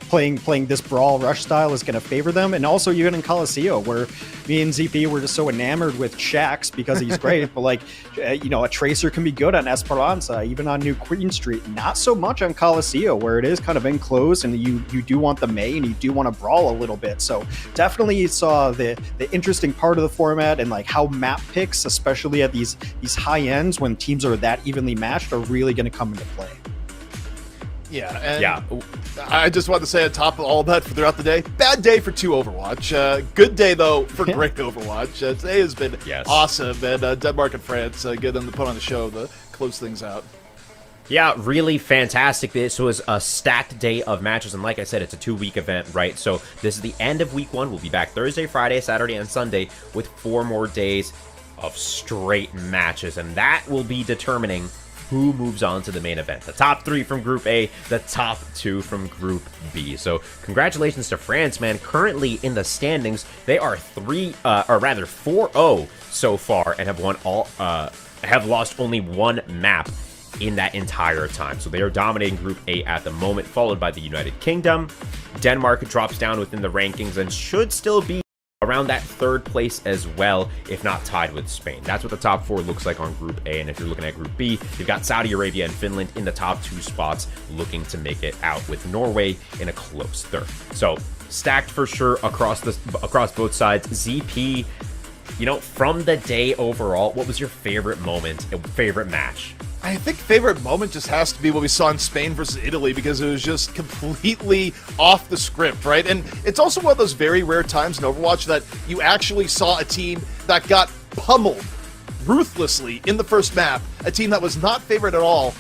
playing this brawl Rush style is going to favor them. And also even in Coliseum, where me and ZP were just so enamored with Shax because he's great, but like, you know, a Tracer can be good on Esperanza, even on New Queen Street. Not so much on Coliseum, where it is kind of enclosed and you do want the May and you do want to brawl a little bit. So definitely you saw the interesting part of the format and like how map picks, especially at these high ends when teams are that evenly matched, are really going to come into play. Yeah, and I just want to say on top of all that throughout the day, bad day for 2 Overwatch. Good day, though, for great Overwatch. Today has been awesome, and Denmark and France get them to put on the show to close things out. Yeah, really fantastic. This was a stacked day of matches, and like I said, it's a 2-week event, right? So this is the end of week 1. We'll be back Thursday, Friday, Saturday, and Sunday with 4 more days of straight matches, and that will be determining who moves on to the main event. The top 3 from Group A, the top 2 from Group B. So congratulations to France, man. Currently in the standings, they are 4-0 so far and have lost only 1 map in that entire time. So they are dominating Group A at the moment, followed by the United Kingdom. Denmark drops down within the rankings and should still be around that 3rd place as well, if not tied with Spain. That's what the top 4 looks like on Group A. And if you're looking at Group B, you've got Saudi Arabia and Finland in the top 2 spots looking to make it out, with Norway in a close 3rd. So stacked for sure across both sides. ZP, you know, from the day overall, what was your favorite moment, favorite match? I think favorite moment just has to be what we saw in Spain versus Italy, because it was just completely off the script, right? And it's also one of those very rare times in Overwatch that you actually saw a team that got pummeled ruthlessly in the first map, a team that was not favored at all,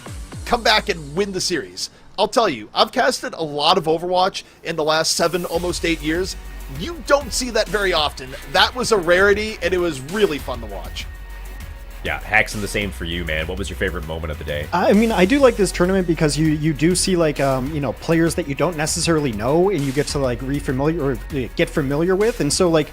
come back and win the series. I'll tell you, I've casted a lot of Overwatch in the last 7, almost 8 years. You don't see that very often. That was a rarity, and it was really fun to watch. Yeah, Hex, and the same for you, man. What was your favorite moment of the day? I mean, I do like this tournament because you do see like you know, players that you don't necessarily know, and you get to like get familiar with, and so like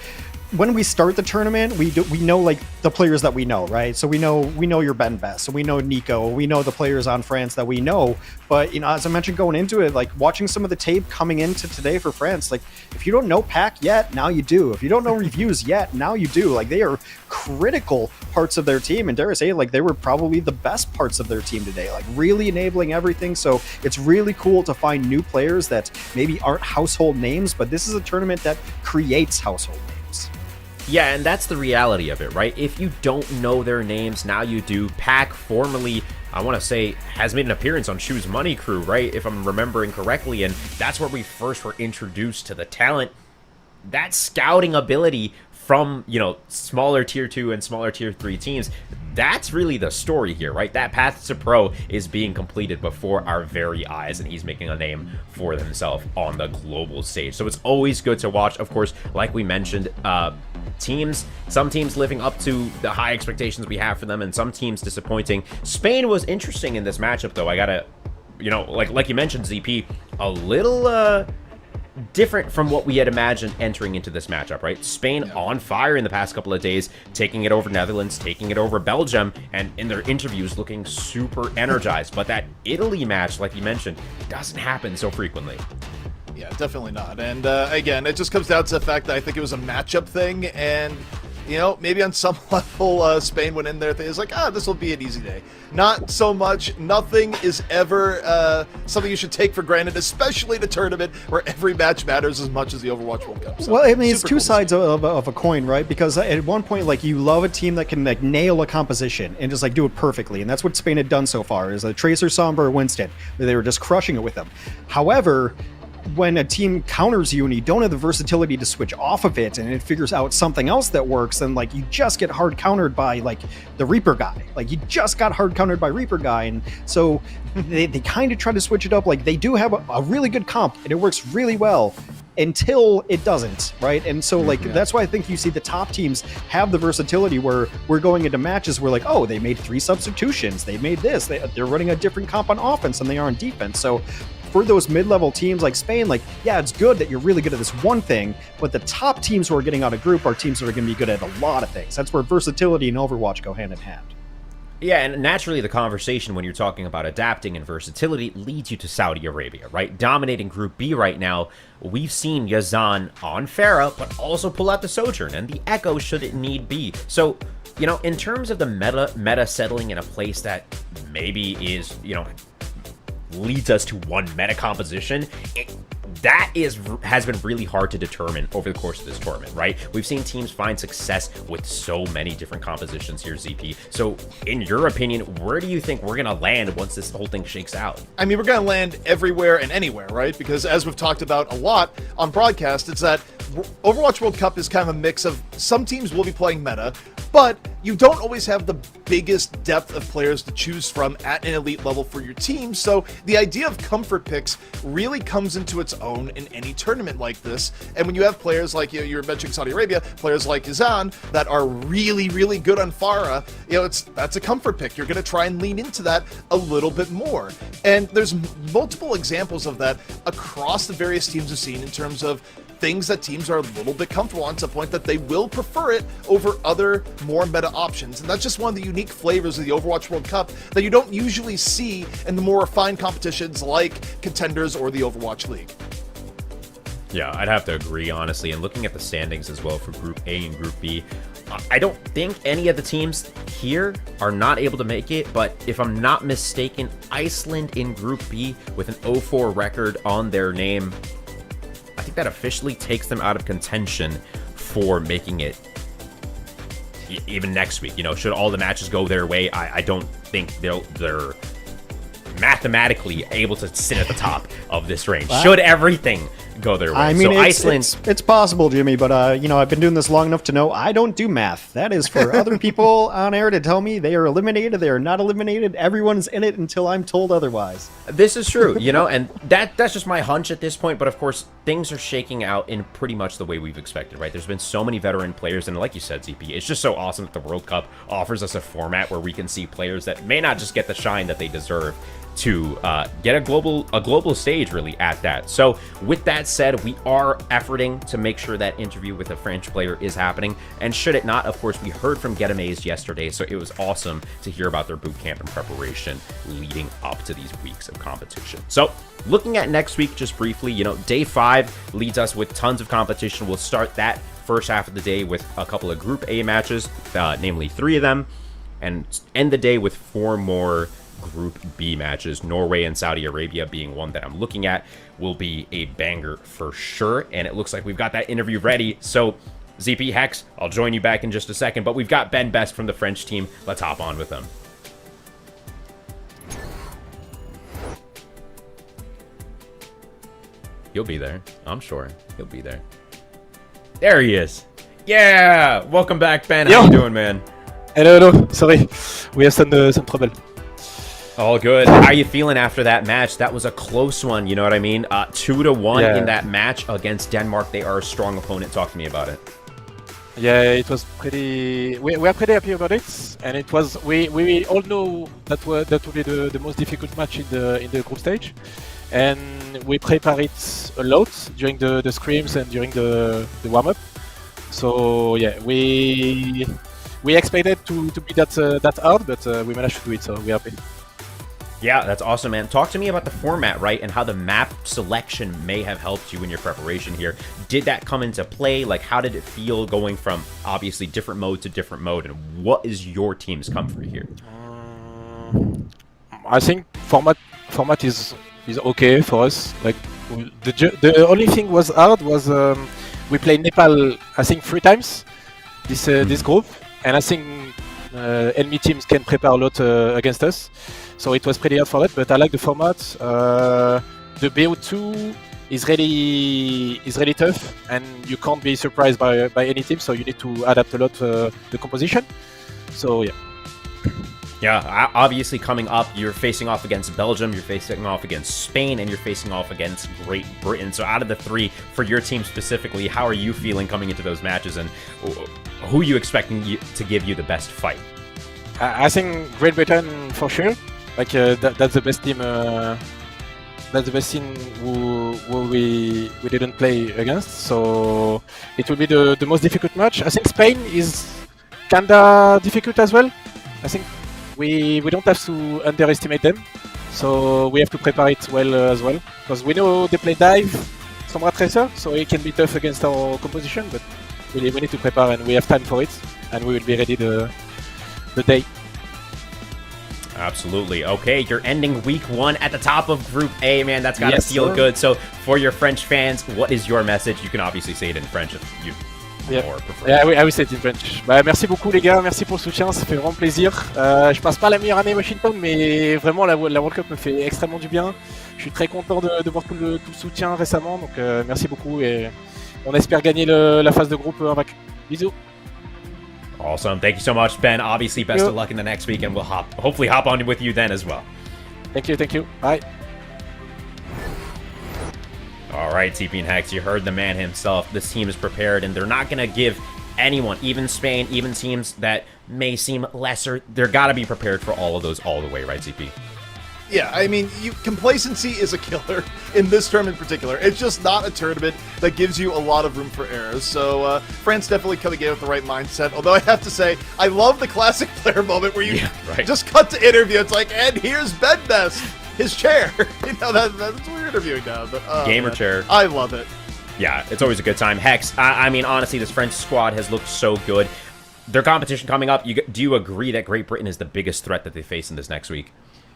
when we start the tournament, we know like the players that we know, right? So we know your Ben Best, so we know Nico, we know the players on France that we know. But you know, as I mentioned going into it, like watching some of the tape coming into today for France, like if you don't know Pack yet, now you do. If you don't know Reviews yet, now you do. Like they are critical parts of their team, and dare I say, like they were probably the best parts of their team today, like really enabling everything. So it's really cool to find new players that maybe aren't household names, but this is a tournament that creates household names. Yeah, and that's the reality of it, right? If you don't know their names, now you do. Pack, formerly, I want to say, has made an appearance on Shoes Money Crew, right? If I'm remembering correctly, and that's where we first were introduced to the talent. That scouting ability from, you know, smaller tier 2 and smaller tier 3 teams, that's really the story here, right? That path to pro is being completed before our very eyes, and he's making a name for himself on the global stage. So it's always good to watch. Of course, like we mentioned, some teams living up to the high expectations we have for them, and some teams disappointing. Spain was interesting in this matchup, though. I gotta, you know, like you mentioned, ZP, a little different from what we had imagined entering into this matchup, right? Spain on fire in the past couple of days, taking it over Netherlands, taking it over Belgium, and in their interviews looking super energized. But that Italy match, like you mentioned, doesn't happen so frequently. Yeah, definitely not. And again, it just comes down to the fact that I think it was a matchup thing, and You know, maybe on some level, Spain went in there, it's like, this will be an easy day. Not so much. Nothing is ever something you should take for granted, especially in a tournament where every match matters as much as the Overwatch World Cup. So, well, I mean, it's two cool sides of a coin, right? Because at one point, like, you love a team that can like nail a composition and just like do it perfectly, and that's what Spain had done so far. Is Tracer, Sombra, or Winston. They were just crushing it with them. However, when a team counters you and you don't have the versatility to switch off of it and it figures out something else that works, then like you just get hard countered by like the Reaper guy. Like you just got hard countered by Reaper guy. And so they kind of try to switch it up. Like they do have a really good comp and it works really well until it doesn't, right? And so like that's why I think you see the top teams have the versatility where we're going into matches where like, oh, they made 3 substitutions, they made this, they're running a different comp on offense than they are on defense. So for those mid-level teams like Spain, like, yeah, it's good that you're really good at this one thing, but the top teams who are getting out of group are teams that are going to be good at a lot of things. That's where versatility and Overwatch go hand in hand. Yeah, and naturally the conversation when you're talking about adapting and versatility leads you to Saudi Arabia, right? Dominating Group B right now. We've seen Yazan on Pharah, but also pull out the Sojourn and the Echo should it need be. So, you know, in terms of the meta settling in a place that maybe is, you know, leads us to one meta composition, that has been really hard to determine over the course of this tournament, right? We've seen teams find success with so many different compositions here, ZP. So in your opinion, where do you think we're gonna land once this whole thing shakes out? I mean, we're gonna land everywhere and anywhere, right? Because as we've talked about a lot on broadcast, it's that Overwatch World Cup is kind of a mix of some teams will be playing meta, but you don't always have the biggest depth of players to choose from at an elite level for your team. So the idea of comfort picks really comes into its own in any tournament like this. And when you have players like, you were mentioning Saudi Arabia, players like Yazan that are really, really good on Pharah, that's a comfort pick. You're going to try and lean into that a little bit more. And there's multiple examples of that across the various teams we've seen in terms of things that teams are a little bit comfortable on, to the point that they will prefer it over other more meta options. And that's just one of the unique flavors of the Overwatch World Cup that you don't usually see in the more refined competitions like Contenders or the Overwatch League. Yeah, I'd have to agree, honestly. And looking at the standings as well for Group A and Group B, I don't think any of the teams here are not able to make it, but if I'm not mistaken, Iceland in Group B with an 0-4 record on their name, I think that officially takes them out of contention for making it even next week. You know, should all the matches go their way, I don't think they're mathematically able to sit at the top of this range. Should everything go their way. I mean, so it's possible, Jimmy, but you know, I've been doing this long enough to know I don't do math. That is for other people on air to tell me they are eliminated, they are not eliminated. Everyone's in it until I'm told otherwise. This is true, you know, and that's just my hunch at this point. But of course, things are shaking out in pretty much the way we've expected, right? There's been so many veteran players, and like you said, ZP, it's just so awesome that the World Cup offers us a format where we can see players that may not just get the shine that they deserve to get a global stage, really, at that. So with that said, we are efforting to make sure that interview with a French player is happening, and should it not, of course, we heard from Get Amazed yesterday, so it was awesome to hear about their boot camp and preparation leading up to these weeks of competition. So looking at next week, just briefly, you know, day 5 leads us with tons of competition. We'll start that first half of the day with a couple of Group A matches, namely 3 of them, and end the day with 4 more Group B matches. Norway and Saudi Arabia being one that I'm looking at will be a banger for sure, and it looks like we've got that interview ready. So ZP, Hex, I'll join you back in just a second, but we've got Ben Best from the French team. Let's hop on with them. He'll be there, I'm sure. He'll be there. There he is. Yeah, welcome back, Ben. How you doing, man? Hello. Sorry, we have some trouble. All good. How are you feeling after that match? That was a close one, you know what I mean? 2-1 in that match against Denmark. They are a strong opponent. Talk to me about it. Yeah, it was pretty. We are pretty happy about it, and it was. We all know that would be the most difficult match in the group stage, and we prepare it a lot during the scrims and during the warm up. So yeah, we expected to be that hard, but we managed to do it. So we're happy. Yeah, that's awesome, man. Talk to me about the format, right, and how the map selection may have helped you in your preparation here. Did that come into play? Like, how did it feel going from, obviously, different mode to different mode, and what is your team's comfort here? I think format is okay for us. Like, the only thing was hard was we played Nepal, I think, 3 times this group, and I think enemy teams can prepare a lot against us. So it was pretty hard for that, but I like the format. The BO2 is really tough, and you can't be surprised by any team. So you need to adapt a lot the composition. So yeah. Yeah, obviously coming up, you're facing off against Belgium, you're facing off against Spain, and you're facing off against Great Britain. So out of the 3, for your team specifically, how are you feeling coming into those matches, and who are you expecting to give you the best fight? I think Great Britain for sure. Like that's the best team. That's the best team who we didn't play against. So it will be the most difficult match. I think Spain is kinda difficult as well. I think we don't have to underestimate them. So we have to prepare it well as well, because we know they play dive, Sombra Tracer, so it can be tough against our composition. But we need to prepare, and we have time for it, and we will be ready the day. Absolutely. Okay, you're ending week 1 at the top of Group A, man. That's got to feel good. So for your French fans, what is your message? You can obviously say it in French if you prefer. Yeah, I will say it in French. Bah, merci beaucoup les gars, merci pour le soutien, ça fait vraiment plaisir. Je passe pas la meilleure année Washington, mais vraiment la World Cup me fait extrêmement du bien. Je suis très content de voir tout le soutien récemment, donc merci beaucoup et on espère gagner la phase de groupe invaincu. Bisous. Awesome. Thank you so much, Ben. Obviously, best of luck in the next week, and we'll hopefully hop on with you then as well. Thank you. Bye. All right, TP and Hex, you heard the man himself. This team is prepared, and they're not going to give anyone, even Spain, even teams that may seem lesser, they're got to be prepared for all of those all the way, right, CP? Yeah, I mean, complacency is a killer in this tournament in particular. It's just not a tournament that gives you a lot of room for errors. So France definitely coming in with the right mindset. Although I have to say, I love the classic player moment where you just cut to interview. It's like, and here's Ben Best, his chair. You know, that's what we're interviewing now. But, Gamer chair. I love it. Yeah, it's always a good time. Hex, I mean, honestly, this French squad has looked so good. Their competition coming up, do you agree that Great Britain is the biggest threat that they face in this next week?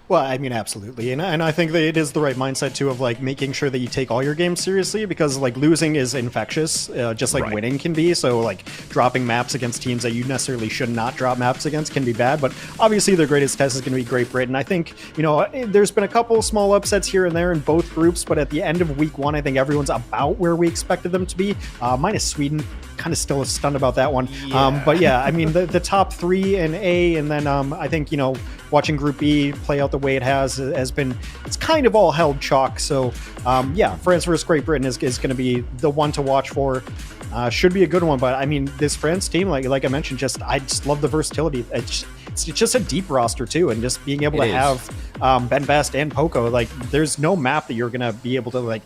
Well, I mean, absolutely. And I think that it is the right mindset, too, of, like, making sure that you take all your games seriously, because, like, losing is infectious, just like winning can be. So, like, dropping maps against teams that you necessarily should not drop maps against can be bad. But obviously, their greatest test is going to be Great Britain. I think, you know, there's been a couple small upsets here and there in both groups, but at the end of week 1, I think everyone's about where we expected them to be, minus Sweden. Kind of still stunned about that one. Yeah. But yeah, I mean, the top 3 in A, and then I think, you know, watching Group B play out the way it has been, it's kind of all held chalk. So yeah, France versus Great Britain is going to be the one to watch for. Should be a good one. But I mean, this France team, like I mentioned, I just love the versatility. It's just a deep roster too, and just being able to have Ben Best and Poco, like there's no map that you're going to be able to like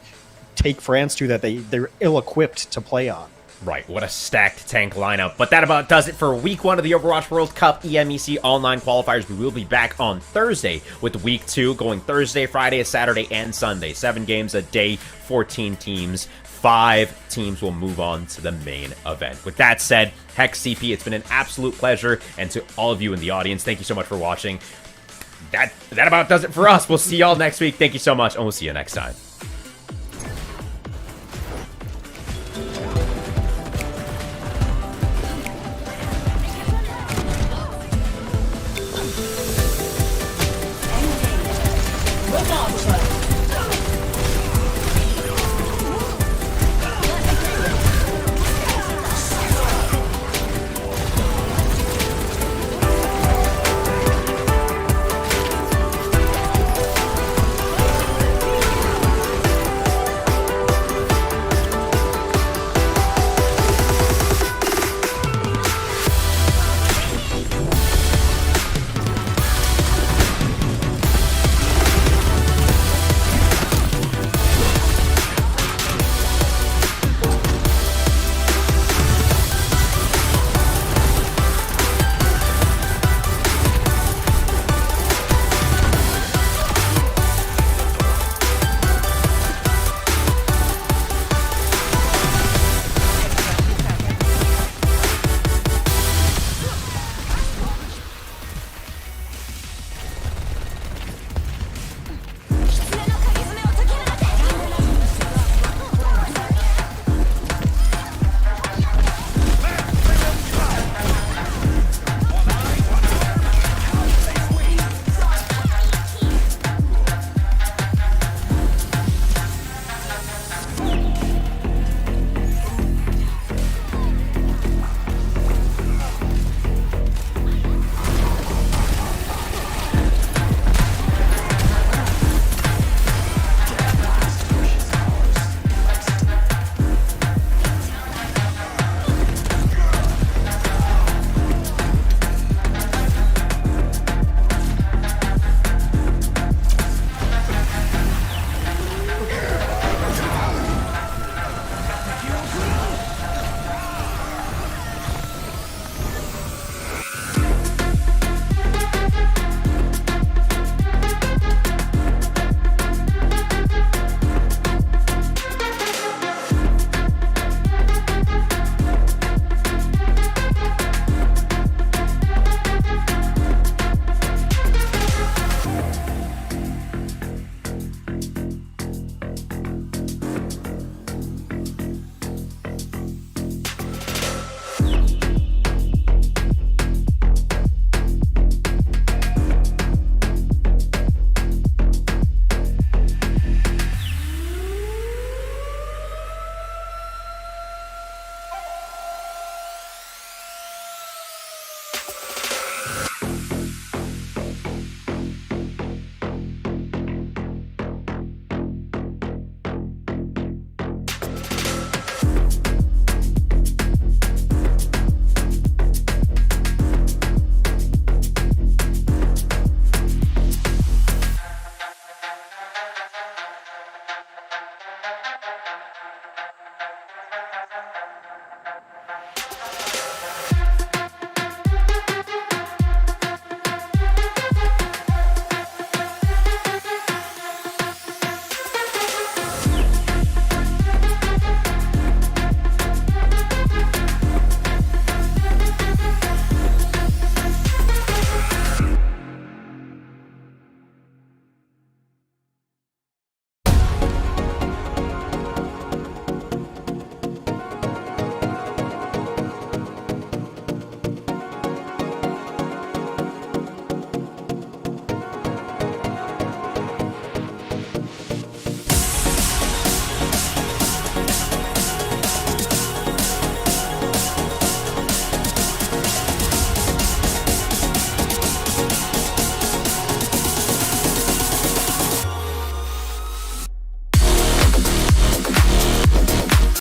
take France to that they're ill-equipped to play on. Right, what a stacked tank lineup. But that about does it for week 1 of the Overwatch World Cup EMEC Online Qualifiers. We will be back on Thursday with week 2, going Thursday, Friday, Saturday, and Sunday. 7 games a day, 14 teams. 5 teams will move on to the main event. With that said, Hex, CP, it's been an absolute pleasure. And to all of you in the audience, thank you so much for watching. That about does it for us. We'll see y'all next week. Thank you so much, and we'll see you next time. Overwatch.